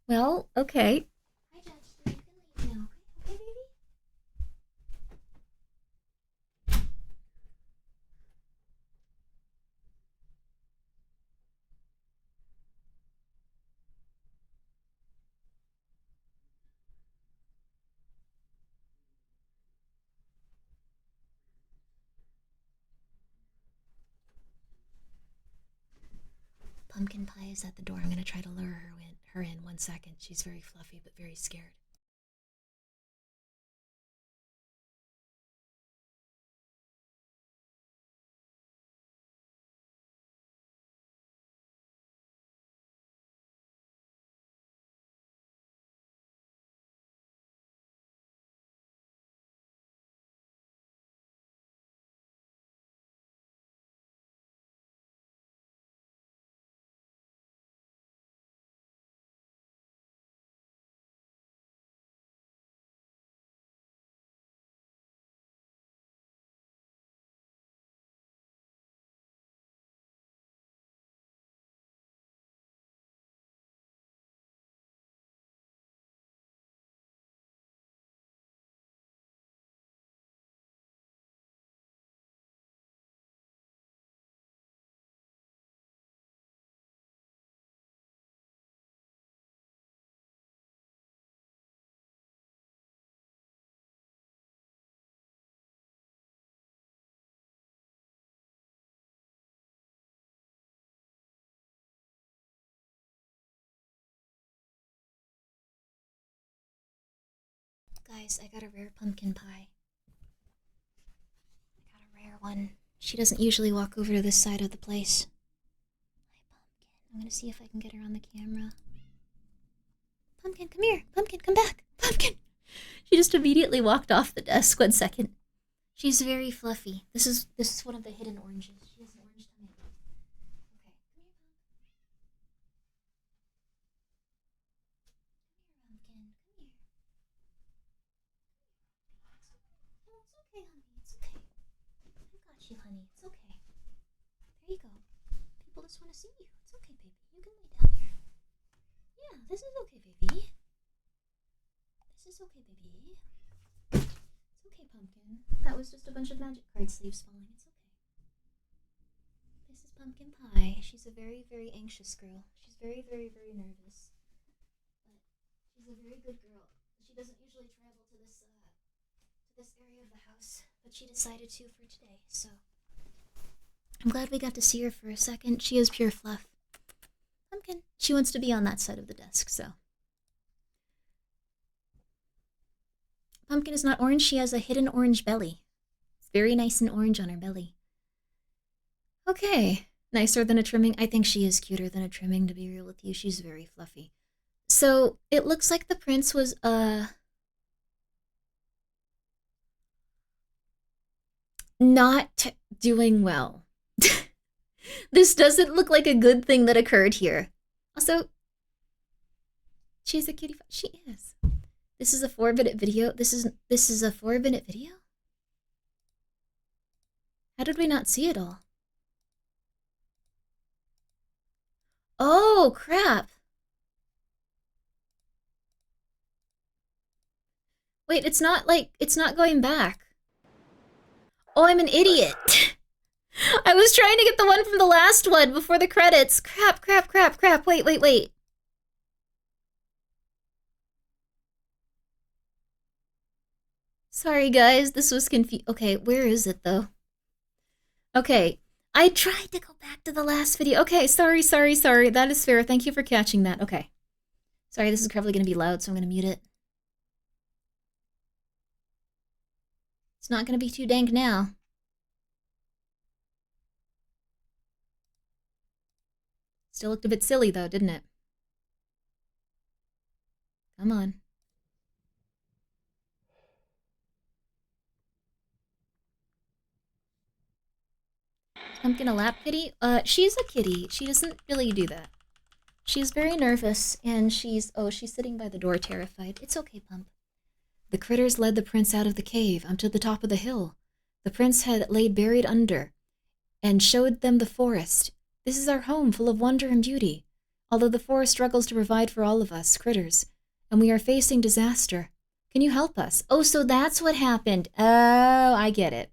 Speaker 1: Well, okay. Hi, Judge. You can leave now. Okay, baby? Pumpkin pie is at the door. I'm gonna try to lure her in 1 second. She's very fluffy, but very scared. Guys, I got a rare pumpkin pie. I got a rare one. She doesn't usually walk over to this side of the place. Hi, Pumpkin. I'm gonna see if I can get her on the camera. Pumpkin, come here. Pumpkin, come back. Pumpkin! She just immediately walked off the desk. 1 second. She's very fluffy. This is one of the hidden oranges. She has an orange tummy. Okay, come here, Pumpkin. Come here. No, it's okay, honey. It's okay. I got you, honey. It's okay. There you go. People just want to see you. It's okay, baby. You can lay down here. Yeah, this is okay, baby. This is okay, baby. It's okay, Pumpkin. That was just a bunch of magic card sleeves falling. It's okay. This is Pumpkin Pie. She's a very, very anxious girl. She's very, very, very nervous. But she's a very good girl. She doesn't usually travel to this area of the house, but she decided to for today, so I'm glad we got to see her for a second. She is pure fluff. Pumpkin. She wants to be on that side of the desk, so. Pumpkin is not orange. She has a hidden orange belly. It's very nice and orange on her belly. Okay. Nicer than a trimming. I think she is cuter than a trimming, to be real with you. She's very fluffy. So, it looks like the prince was, not doing well. This doesn't look like a good thing that occurred here. Also, she's a cutie. She is. This is a 4-minute video. This is a 4-minute video? How did we not see it all? Oh, crap. Wait, it's not going back. Oh, I'm an idiot. I was trying to get the one from the last one before the credits. Crap. Wait. Sorry, guys. This was Okay, where is it, though? Okay. I tried to go back to the last video. Okay, sorry. That is fair. Thank you for catching that. Okay. Sorry, this is probably going to be loud, so I'm going to mute it. It's not going to be too dank now. Still looked a bit silly, though, didn't it? Come on. Pumpkin a lap kitty? She's a kitty. She doesn't really do that. She's very nervous, and she's sitting by the door terrified. It's okay, Pump. The critters led the prince out of the cave, onto the top of the hill. The prince had laid buried under, and showed them the forest. This is our home, full of wonder and beauty. Although the forest struggles to provide for all of us, critters, and we are facing disaster. Can you help us? Oh, so that's what happened. Oh, I get it.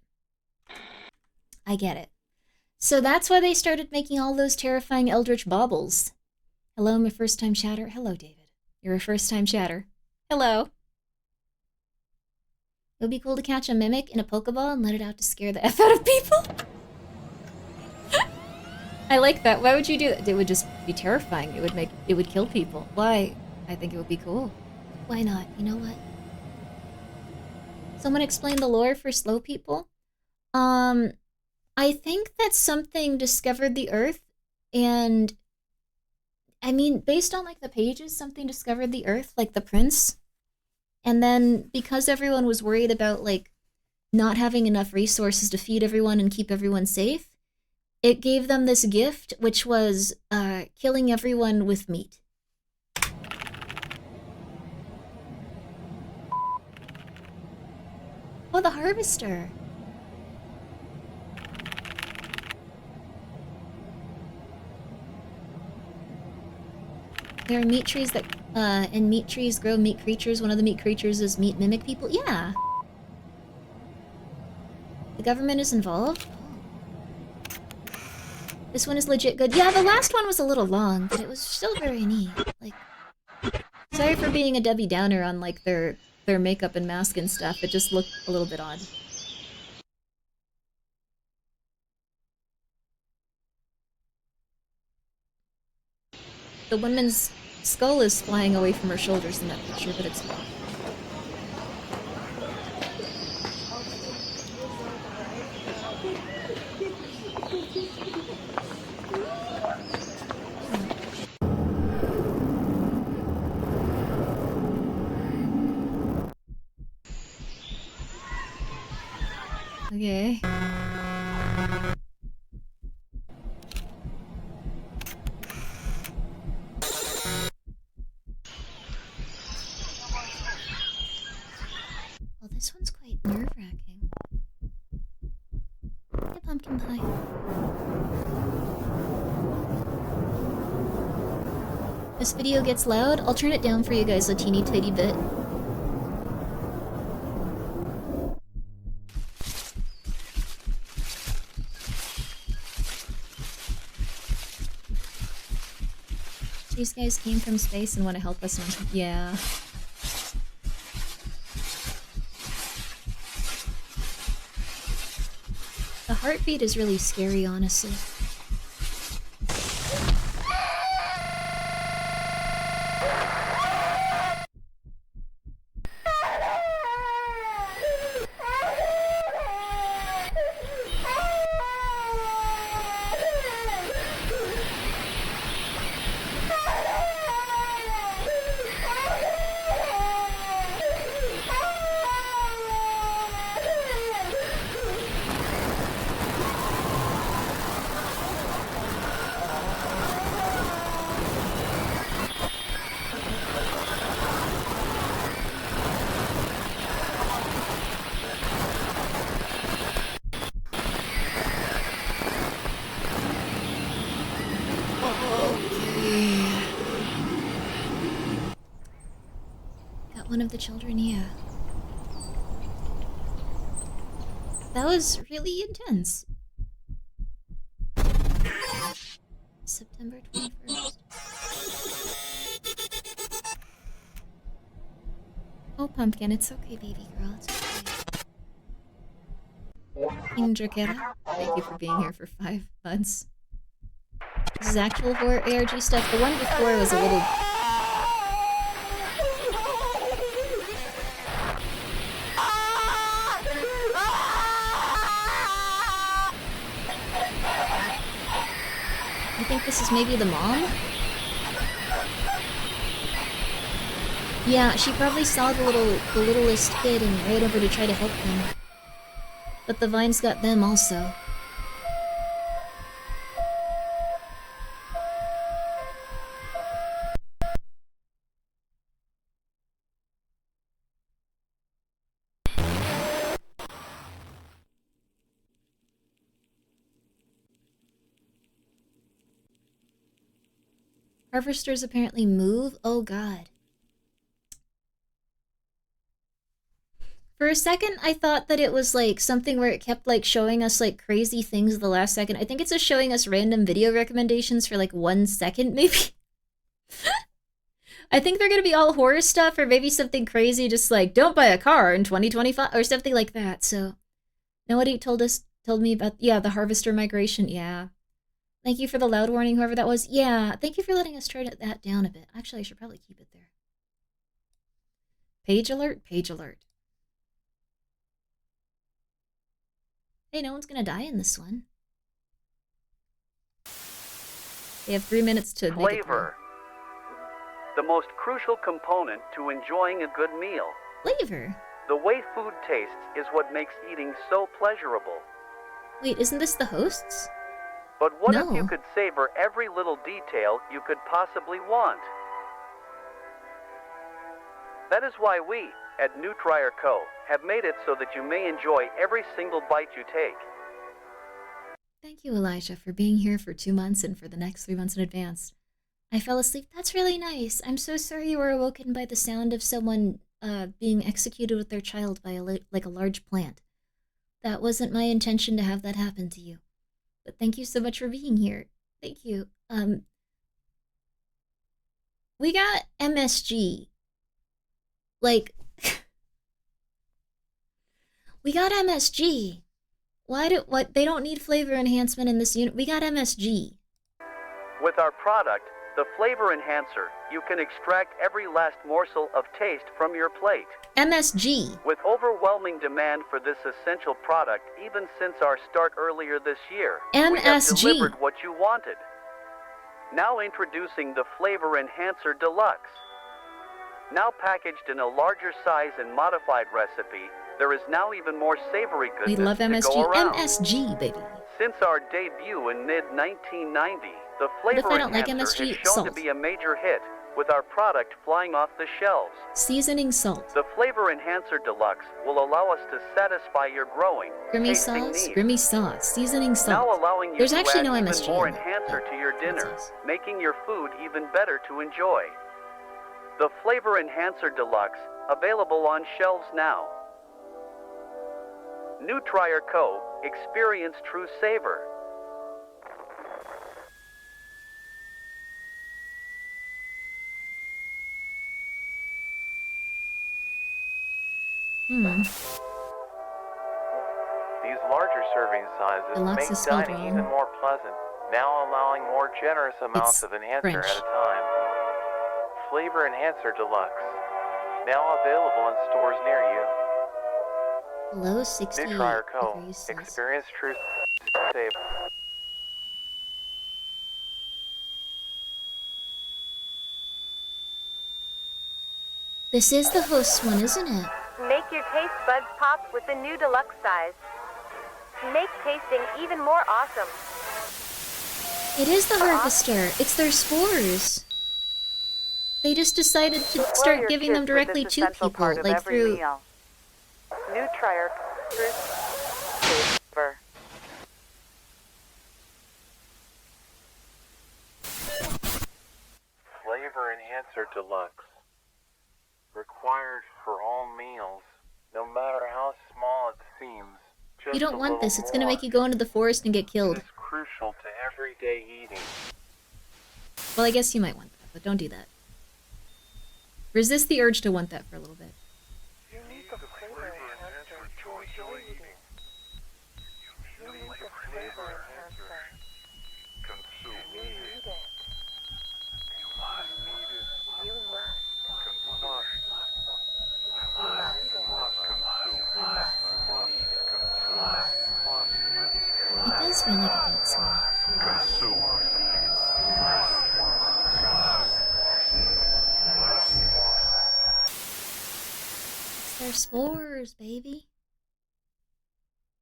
Speaker 1: So that's why they started making all those terrifying eldritch baubles. Hello, my first-time chatter. Hello, David. You're a first-time chatter. Hello. It would be cool to catch a mimic in a Pokeball and let it out to scare the F out of people. I like that. Why would you do that? It would just be terrifying. It would kill people. Why? I think it would be cool. Why not? You know what? Someone explain the lore for slow people? I think that something discovered the Earth, and I mean, based on like the pages, something discovered the Earth, like the prince. And then because everyone was worried about like not having enough resources to feed everyone and keep everyone safe, it gave them this gift, which was killing everyone with meat. Oh, the harvester. There are meat trees that, and meat trees grow meat creatures. One of the meat creatures is meat mimic people. Yeah. The government is involved. This one is legit good. Yeah, the last one was a little long, but it was still very neat. Like, sorry for being a Debbie Downer on like their makeup and mask and stuff. It just looked a little bit odd. The woman's skull is flying away from her shoulders in that picture, but it's not. Okay. Well, this one's quite nerve-wracking. Hey, pumpkin pie. This video gets loud. I'll turn it down for you guys a teeny tiny bit. These guys came from space and want to help us. Yeah. The heartbeat is really scary, honestly. one of the children, yeah. That was really intense. September 21st. Oh, Pumpkin, it's okay, baby girl. It's okay. King Drakera, thank you for being here for 5 months. This is actual horror ARG stuff. The one before was a little... I think this is maybe the mom? Yeah, she probably saw the littlest kid and ran over to try to help them. But the vines got them also. Harvesters apparently move? Oh god. For a second, I thought that it was like something where it kept like showing us like crazy things at the last second. I think it's just showing us random video recommendations for like 1 second, maybe. I think they're gonna be all horror stuff or maybe something crazy just like don't buy a car in 2025 or something like that. So nobody told me about, yeah, the harvester migration. Yeah. Thank you for the loud warning, whoever that was. Yeah, thank you for letting us turn that down a bit. Actually, I should probably keep it there. Page alert, page alert. Hey, no one's gonna die in this one. They have 3 minutes to make it
Speaker 7: Flavor. The most crucial component to enjoying a good meal.
Speaker 1: Flavor?
Speaker 7: The way food tastes is what makes eating so pleasurable.
Speaker 1: Wait, isn't this the hosts?
Speaker 7: But what
Speaker 1: No.
Speaker 7: if you could savor every little detail you could possibly want? That is why we, at Nutrier Co., have made it so that you may enjoy every single bite you take.
Speaker 1: Thank you, Elijah, for being here for 2 months and for the next 3 months in advance. I fell asleep. That's really nice. I'm so sorry you were awoken by the sound of someone being executed with their child by a large plant. That wasn't my intention to have that happen to you. But thank you so much for being here. Thank you. We got MSG. Like, we got MSG. What? They don't need flavor enhancement in this unit. We got MSG.
Speaker 7: With our product, the Flavor Enhancer, you can extract every last morsel of taste from your plate.
Speaker 1: MSG.
Speaker 7: With overwhelming demand for this essential product, even since our start earlier this year, we have
Speaker 1: MSG.
Speaker 7: delivered what you wanted. Now introducing the Flavor Enhancer Deluxe. Now packaged in a larger size and modified recipe, there is now even more savory
Speaker 1: We
Speaker 7: goodness
Speaker 1: love
Speaker 7: to
Speaker 1: MSG.
Speaker 7: go around.
Speaker 1: MSG, baby.
Speaker 7: Since our debut in mid-1990, the
Speaker 1: What if
Speaker 7: Flavor
Speaker 1: I don't like
Speaker 7: Enhancer
Speaker 1: MSG?
Speaker 7: has shown
Speaker 1: Salt.
Speaker 7: to be a major hit, with our product flying off the shelves.
Speaker 1: Seasoning salt.
Speaker 7: The Flavor Enhancer Deluxe will allow us to satisfy your growing,
Speaker 1: Grimmi
Speaker 7: tasting
Speaker 1: sauce.
Speaker 7: needs.
Speaker 1: Grimmi sauce. Seasoning salt.
Speaker 7: Now allowing you
Speaker 1: There's
Speaker 7: to
Speaker 1: actually
Speaker 7: add
Speaker 1: no
Speaker 7: even
Speaker 1: MSG
Speaker 7: more
Speaker 1: in that.
Speaker 7: enhancer to your dinner, making your food even better to enjoy. The Flavor Enhancer Deluxe, available on shelves now. Nutrier Co. Experience true savor.
Speaker 20: These larger serving sizes
Speaker 1: Deluxe
Speaker 20: make
Speaker 1: is spelled
Speaker 20: dining
Speaker 1: wrong.
Speaker 20: even more pleasant, now allowing more generous amounts
Speaker 1: It's
Speaker 20: of enhancer
Speaker 1: French.
Speaker 20: at a time. Flavor Enhancer Deluxe, now available in stores near you.
Speaker 1: Below 60
Speaker 20: Nutrier Co.
Speaker 1: degrees Celsius.
Speaker 20: Experience true savor.
Speaker 1: This is the host's one, isn't it?
Speaker 23: Make your taste buds pop with the new deluxe size. Make tasting even more awesome.
Speaker 1: It is the harvester. It's their spores. They just decided to start giving them directly to people, like through...
Speaker 23: Nutrier savor.
Speaker 20: Flavor Enhancer Deluxe. required for all meals, no matter how small it seems. Just
Speaker 1: You don't
Speaker 20: a
Speaker 1: want this.
Speaker 20: little
Speaker 1: It's gonna
Speaker 20: more
Speaker 1: make you go into the forest and get killed.
Speaker 20: is crucial to everyday eating.
Speaker 1: Well, I guess you might want that, but don't do that. Resist the urge to want that for a little bit.
Speaker 20: You need the flavor enhancer to enjoy eating. You need the flavor enhancer. Consume. You need it. You must need it. You must. Consume. You must consume.
Speaker 1: He does feel like a dead soul.
Speaker 20: Consume.
Speaker 1: It's their spores, baby.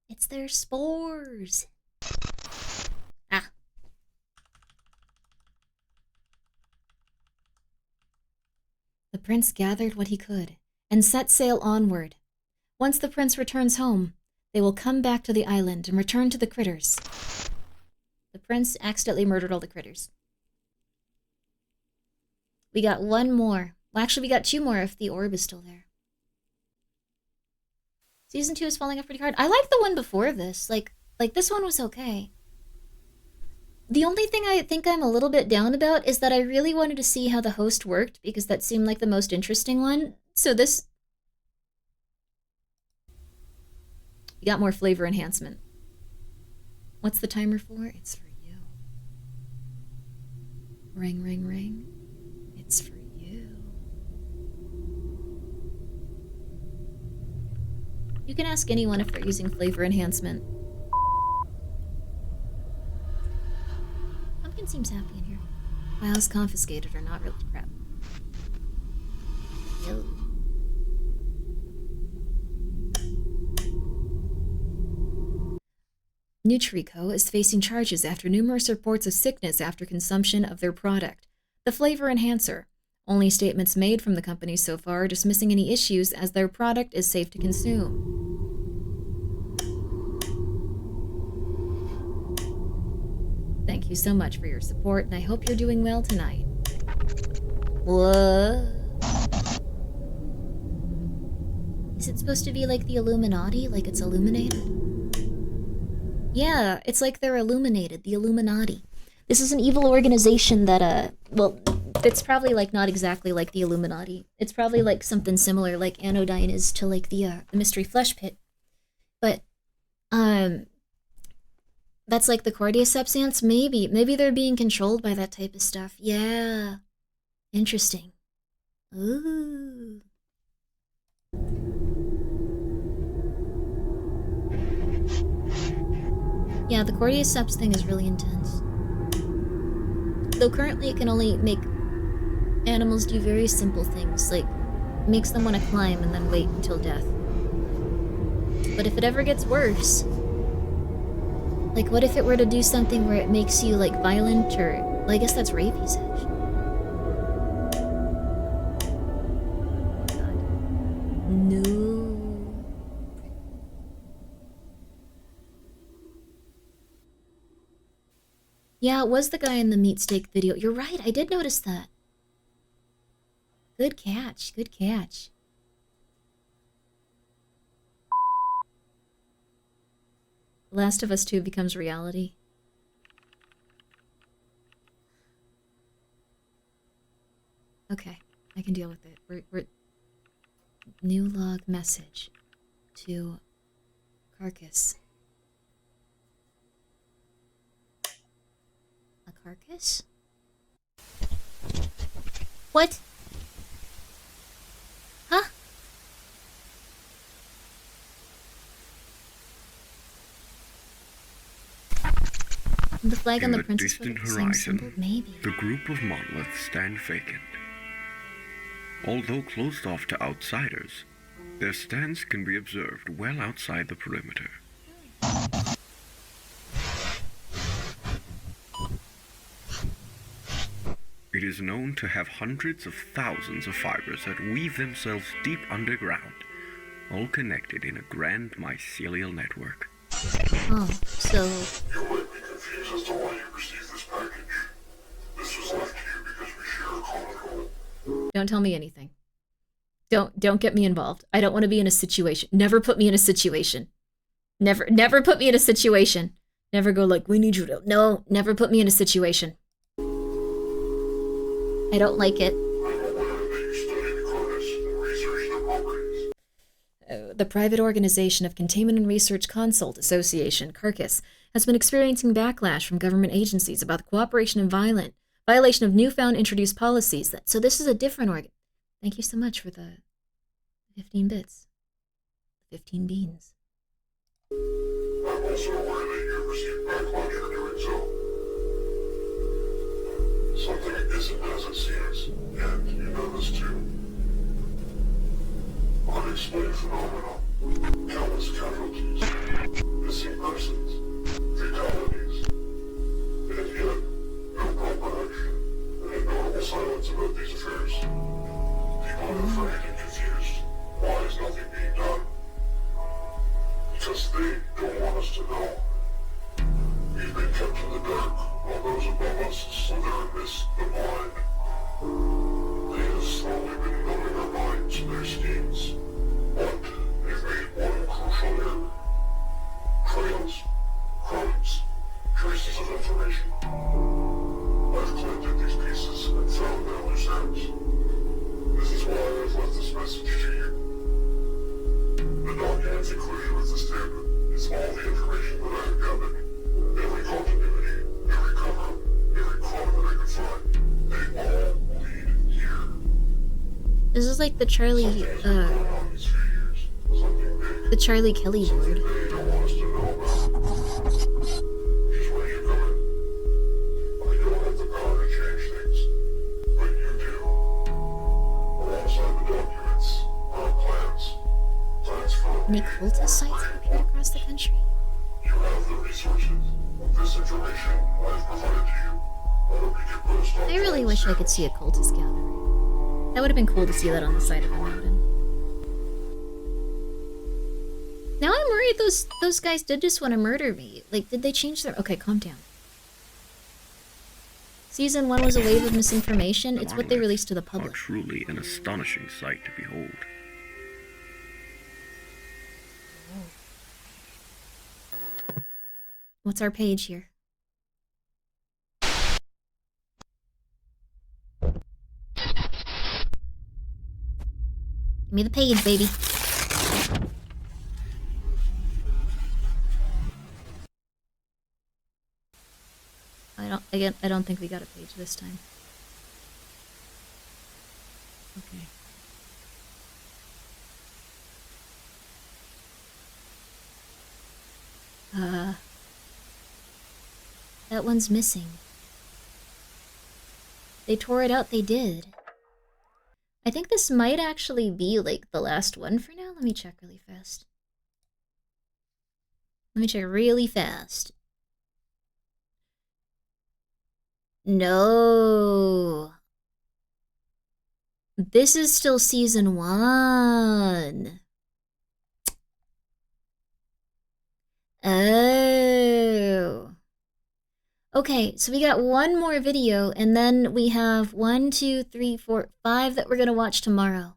Speaker 1: It's their spores. Ah. The prince gathered what he could and set sail onward. Once the prince returns home, they will come back to the island and return to the critters. The prince accidentally murdered all the critters. We got one more. Well, actually, we got two more if the orb is still there. Season 2 is falling off pretty hard. I like the one before this. Like this one was okay. The only thing I think I'm a little bit down about is that I really wanted to see how the host worked because that seemed like the most interesting one. So this... You got more flavor enhancement. What's the timer for? It's for you. Ring, ring, ring. It's for you. You can ask anyone if they're using flavor enhancement. Pumpkin seems happy in here. Files confiscated are not really crap. Yo. Nutrico is facing charges after numerous reports of sickness after consumption of their product, the flavor enhancer. Only statements made from the company so far dismissing any issues as their product is safe to consume. Thank you so much for your support, and I hope you're doing well tonight. What? Is it supposed to be like the Illuminati? Like it's illuminated? Yeah, it's like they're illuminated, the Illuminati. This is an evil organization that, well, it's probably like not exactly like the Illuminati. It's probably like something similar, like Anodyne is to like the Mystery Flesh Pit. But, that's like the Cordyceps ants? Maybe. Maybe they're being controlled by that type of stuff. Yeah. Interesting. Ooh. Yeah, the Cordyceps thing is really intense. Though currently it can only make animals do very simple things, like makes them want to climb and then wait until death. But if it ever gets worse, like what if it were to do something where it makes you like violent or, well, I guess that's rabies actually. God. No. Yeah, it was the guy in the meat steak video. You're right, I did notice that. Good catch, good catch. The Last of Us 2 becomes reality. Okay, I can deal with it. We're new log message to Carcass. A carcass? What? Huh? The flag on the princess
Speaker 8: distant
Speaker 1: the same symbol?
Speaker 8: horizon,
Speaker 1: Maybe.
Speaker 8: the group of monoliths stand vacant. Although closed off to outsiders, their stance can be observed well outside the perimeter. It is known to have hundreds of thousands of fibers that weave themselves deep underground, all connected in a grand mycelial network.
Speaker 1: Oh, so...
Speaker 10: You might be confused as to why you received this package. This was left to you because we share a common goal.
Speaker 1: Don't tell me anything. Don't get me involved. I don't want to be in a situation. Never put me in a situation. Never put me in a situation. Never go like, we need you to... No, never put me in a situation. I don't like it. The private organization of Containment and Research Consult Association, CARCAS, has been experiencing backlash from government agencies about the cooperation and violation of newfound introduced policies. So this is a different organ. Thank you so much for the 15 bits. 15 beans.
Speaker 10: I'm also aware that you've received backlash for doing so. Something isn't as it seems, and you know this too. Unexplained phenomena, countless casualties, missing persons, fatalities, and yet no proper action, and a notable silence about these affairs. People are afraid and confused. Why is nothing being done? Because they don't want us to know. We've been kept in the dark, while those above us slither and miss the blind. They have slowly been numbing our minds to their schemes, but they've made one crucial error. Trails, crumbs, traces of information. I've collected these pieces and found their loose ends. This is why I've left this message to you. The documents included with the stamp is all the information that I have gathered. Every continuity, every cover-up, every clue that I could find. They all lead here.
Speaker 1: This is like the Charlie Kelly board.
Speaker 10: They don't want us to know about. Here's where you come in. I don't have the power to change things, but you do. Alongside the documents are plans for
Speaker 1: Any cultist sites appeared across the country?
Speaker 10: You have the resources. This information I've provided to you. I hope you can post on
Speaker 1: I really wish I could see a cultist gathering. That would have been cool to see that on the side of a mountain. Now I'm worried those guys did just want to murder me. Like, did they change their... Okay, calm down. Season 1 was a wave of misinformation. It's what they released to the public.
Speaker 8: Truly an astonishing sight to behold.
Speaker 1: What's our page here? Give me the page, baby. I don't think we got a page this time. Okay. That one's missing. They tore it out, they did. I think this might actually be, like, the last one for now. Let me check really fast. No. This is still season 1. Oh. Okay, so we got one more video, and then we have 1, 2, 3, 4, 5 that we're gonna watch tomorrow.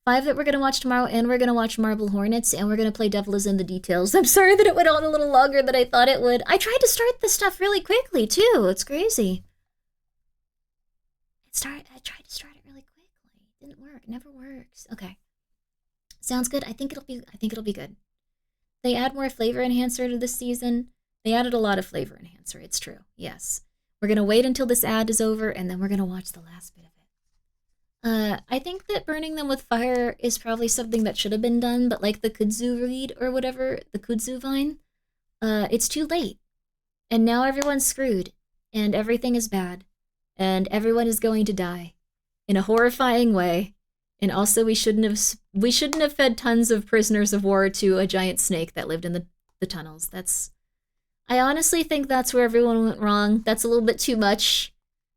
Speaker 1: 5 that we're gonna watch tomorrow, and we're gonna watch Marble Hornets, and we're gonna play Devil is in the Details. I'm sorry that it went on a little longer than I thought it would. I tried to start this stuff really quickly, too. It's crazy. I tried to start it really quickly. It didn't work. It never works. Okay. Sounds good. I think it'll be good. They add more flavor enhancer to this season. They added a lot of flavor enhancer, it's true. Yes. We're gonna wait until this ad is over, and then we're gonna watch the last bit of it. I think that burning them with fire is probably something that should have been done, but like the kudzu reed or whatever, the kudzu vine, it's too late. And now everyone's screwed, and everything is bad, and everyone is going to die in a horrifying way. And also, we shouldn't have fed tons of prisoners of war to a giant snake that lived in the tunnels. I honestly think that's where everyone went wrong. That's a little bit too much.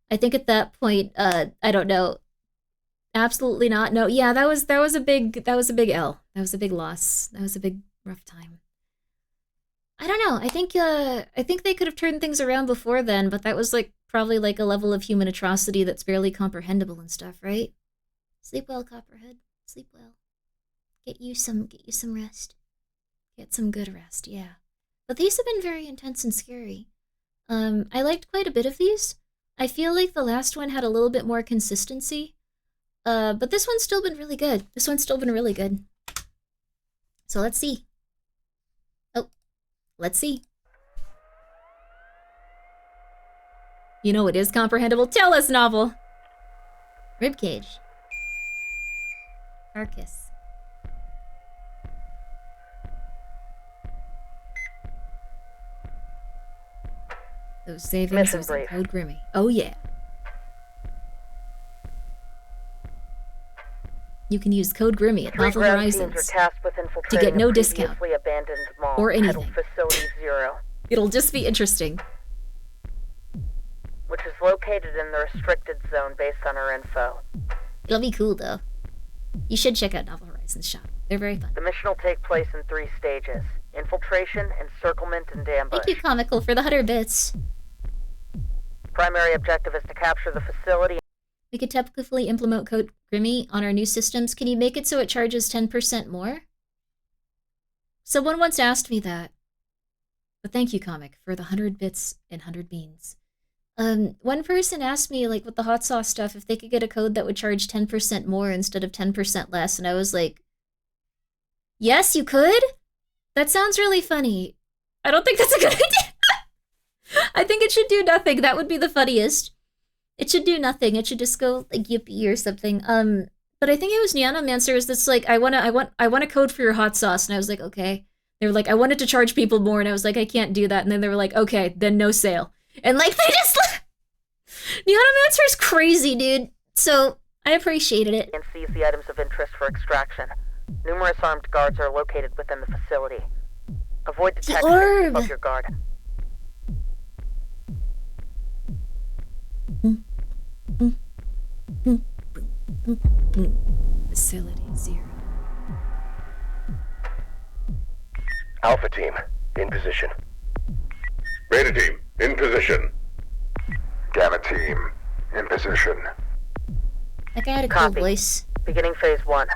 Speaker 1: I think at that point, I don't know. Absolutely not. No, yeah, that was a big L. That was a big loss. That was a big rough time. I don't know. I think they could have turned things around before then, but that was like probably like a level of human atrocity that's barely comprehensible and stuff, right? Sleep well, Copperhead. Sleep well. Get you some rest. Get some good rest, yeah. But these have been very intense and scary. I liked quite a bit of these. I feel like the last one had a little bit more consistency. But this one's still been really good. So let's see. Oh, let's see. You know what is comprehensible? Tell us, novel! Ribcage. Carcass. Those savings using code Grimmi. Oh yeah. You can use code Grimmi at Novel Horizons to get no discount or anything.
Speaker 23: Facility 0,
Speaker 1: It'll just be interesting.
Speaker 23: which is located in the restricted zone based on our info.
Speaker 1: It'll be cool though. You should check out Novel Horizons shop. They're very fun.
Speaker 23: The mission will take place in 3 stages: infiltration, encirclement, and ambush.
Speaker 1: Thank you, Comical, for the 100 bits.
Speaker 23: Primary objective is to capture the facility.
Speaker 1: We could typically implement code Grimmi on our new systems. Can you make it so it charges 10% more? Someone once asked me that. But thank you, Comic, for the 100 bits and 100 beans. One person asked me, like, with the hot sauce stuff, if they could get a code that would charge 10% more instead of 10% less, and I was like, yes, you could? That sounds really funny. I don't think that's a good idea. I think it should do nothing. That would be the funniest. It should do nothing. It should just go like yippee or something. But I think it was Neanomancers that's like, I want a code for your hot sauce, and I was like, okay. They were like, I wanted to charge people more, and I was like, I can't do that. And then they were like, okay, then no sale. And like they just Neanomancer's crazy, dude. So I appreciated it.
Speaker 23: And seize the items of interest for extraction. Numerous armed guards are located within the facility. Avoid detection and keep up your guard.
Speaker 1: Facility 0.
Speaker 10: Alpha team, in position. Beta team, in position. Gamma team, in position.
Speaker 1: That guy had a cool voice.
Speaker 23: Beginning phase 1.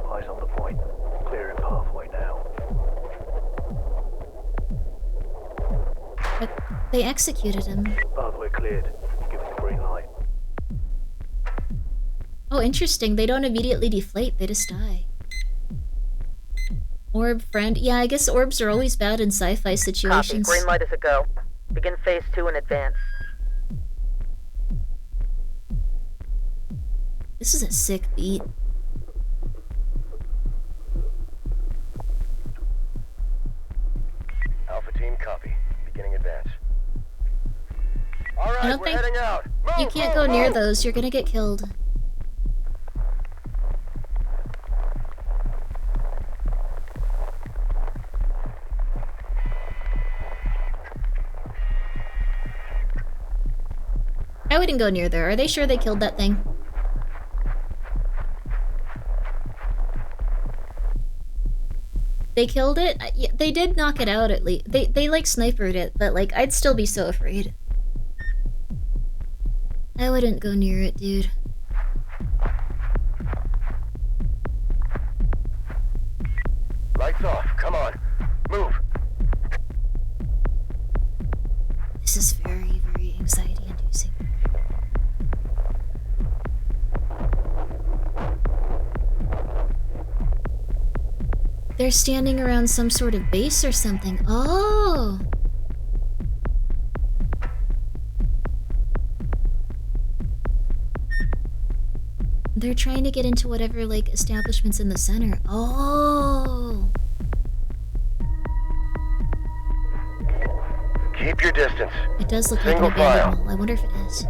Speaker 3: Eyes on the point. Clearing pathway now.
Speaker 1: But they executed him.
Speaker 3: Pathway cleared. Give us the green light.
Speaker 1: Oh, interesting. They don't immediately deflate. They just die. Orb friend. Yeah, I guess orbs are always bad in sci-fi situations.
Speaker 23: Copy. Green light is a go. Begin phase 2 in advance.
Speaker 1: This is a sick beat.
Speaker 10: Alpha team, copy. Beginning advance. All
Speaker 1: I
Speaker 10: right,
Speaker 1: don't
Speaker 10: we're
Speaker 1: think
Speaker 10: heading out.
Speaker 1: you can't go near those. You're gonna get killed. I wouldn't go near there. Are they sure they killed that thing? They killed it? Yeah, they did knock it out at least. They like snipered it, but like I'd still be so afraid. I wouldn't go near it, dude.
Speaker 10: Lights off. Come on. Move.
Speaker 1: This is very, very anxiety-inducing. They're standing around some sort of base or something. Oh! They're trying to get into whatever, like, establishment's in the center. Oh!
Speaker 10: Keep your distance.
Speaker 1: It does look like an abandoned mall. I wonder if it is.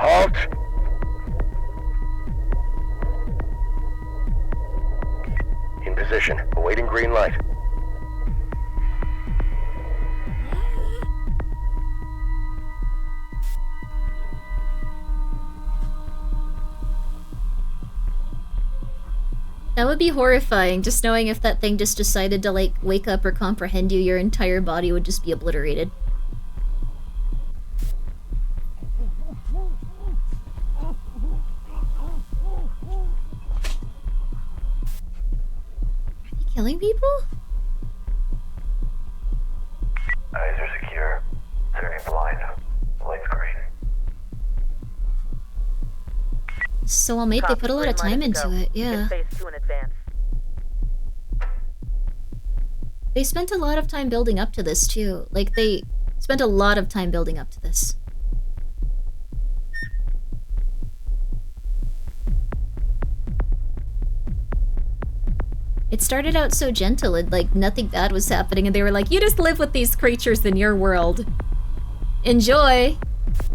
Speaker 10: Halt! In position, awaiting green light.
Speaker 1: That would be horrifying, just knowing if that thing just decided to, like, wake up or comprehend you, your entire body would just be obliterated. Are they killing people?
Speaker 3: Eyes are secure. Turning blind. Light's green.
Speaker 1: So well made, they put a lot of time into it, yeah.
Speaker 23: Phase 2 in advance.
Speaker 1: They spent a lot of time building up to this, too. Like, they spent a lot of time building up to this. It started out so gentle and, like, nothing bad was happening, and they were like, you just live with these creatures in your world. Enjoy!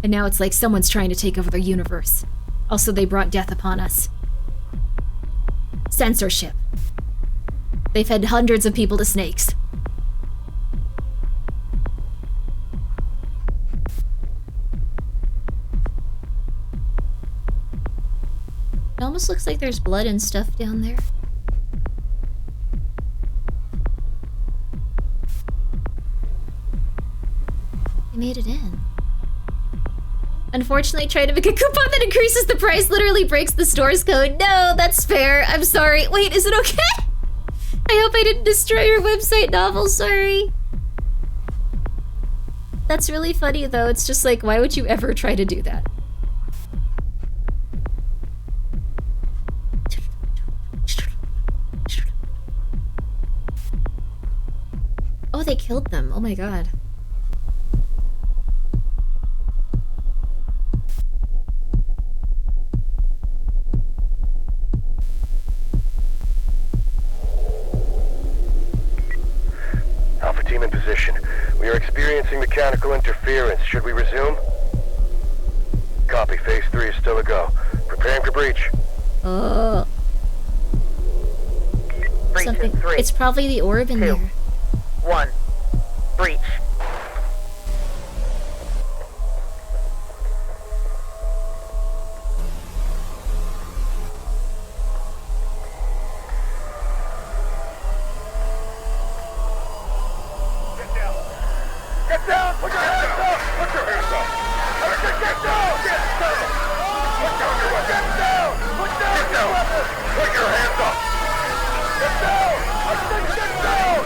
Speaker 1: And now it's like someone's trying to take over the universe. Also, they brought death upon us. Censorship. They fed hundreds of people to snakes. It almost looks like there's blood and stuff down there. They made it in. Unfortunately, trying to make a coupon that increases the price literally breaks the store's code. No, that's fair. I'm sorry. Wait, is it okay? I hope I didn't destroy your website, Novel. Sorry. That's really funny, though. It's just like, why would you ever try to do that? Oh, they killed them. Oh my god.
Speaker 3: Alpha team in position. We are experiencing mechanical interference. Should we resume? Copy. Phase 3 is still a go. Preparing for breach.
Speaker 1: Oh. Something. It's probably the orb in there.
Speaker 23: 1. Breach.
Speaker 3: Get down! Put your hands up! Put your hands up! Get down! Get down! Put down your weapon! Get down! Put down your weapon! Put your hands up! Get down! I said get down!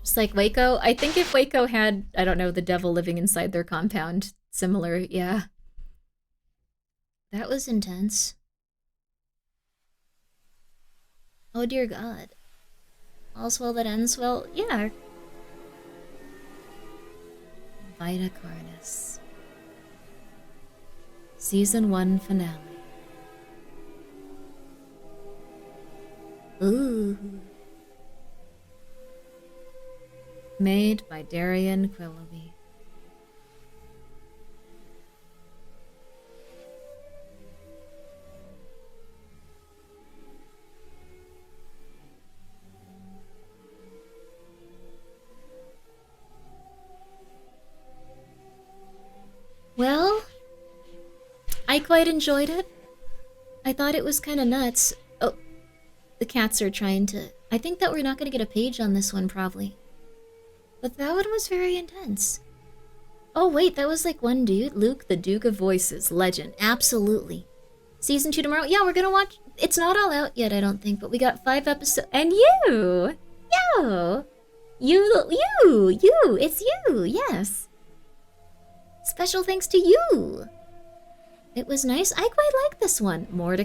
Speaker 1: Just like Waco. I think if Waco had, I don't know, the devil living inside their compound, similar, yeah. That was intense. Oh dear God. All's well that ends well. Yeah. Vita Carnus. Season 1 finale. Ooh. Made by Darian Quillaby. Well, I quite enjoyed it. I thought it was kind of nuts. Oh, the cats are trying to... I think that we're not going to get a page on this one, probably. But that one was very intense. Oh wait, that was like one dude. Luke, the Duke of Voices. Legend. Absolutely. Season 2 tomorrow. Yeah, we're gonna watch... It's not all out yet, I don't think, but we got 5 episodes... And you! You! It's you! Yes! Special thanks to you! It was nice. I quite like this one. More to come.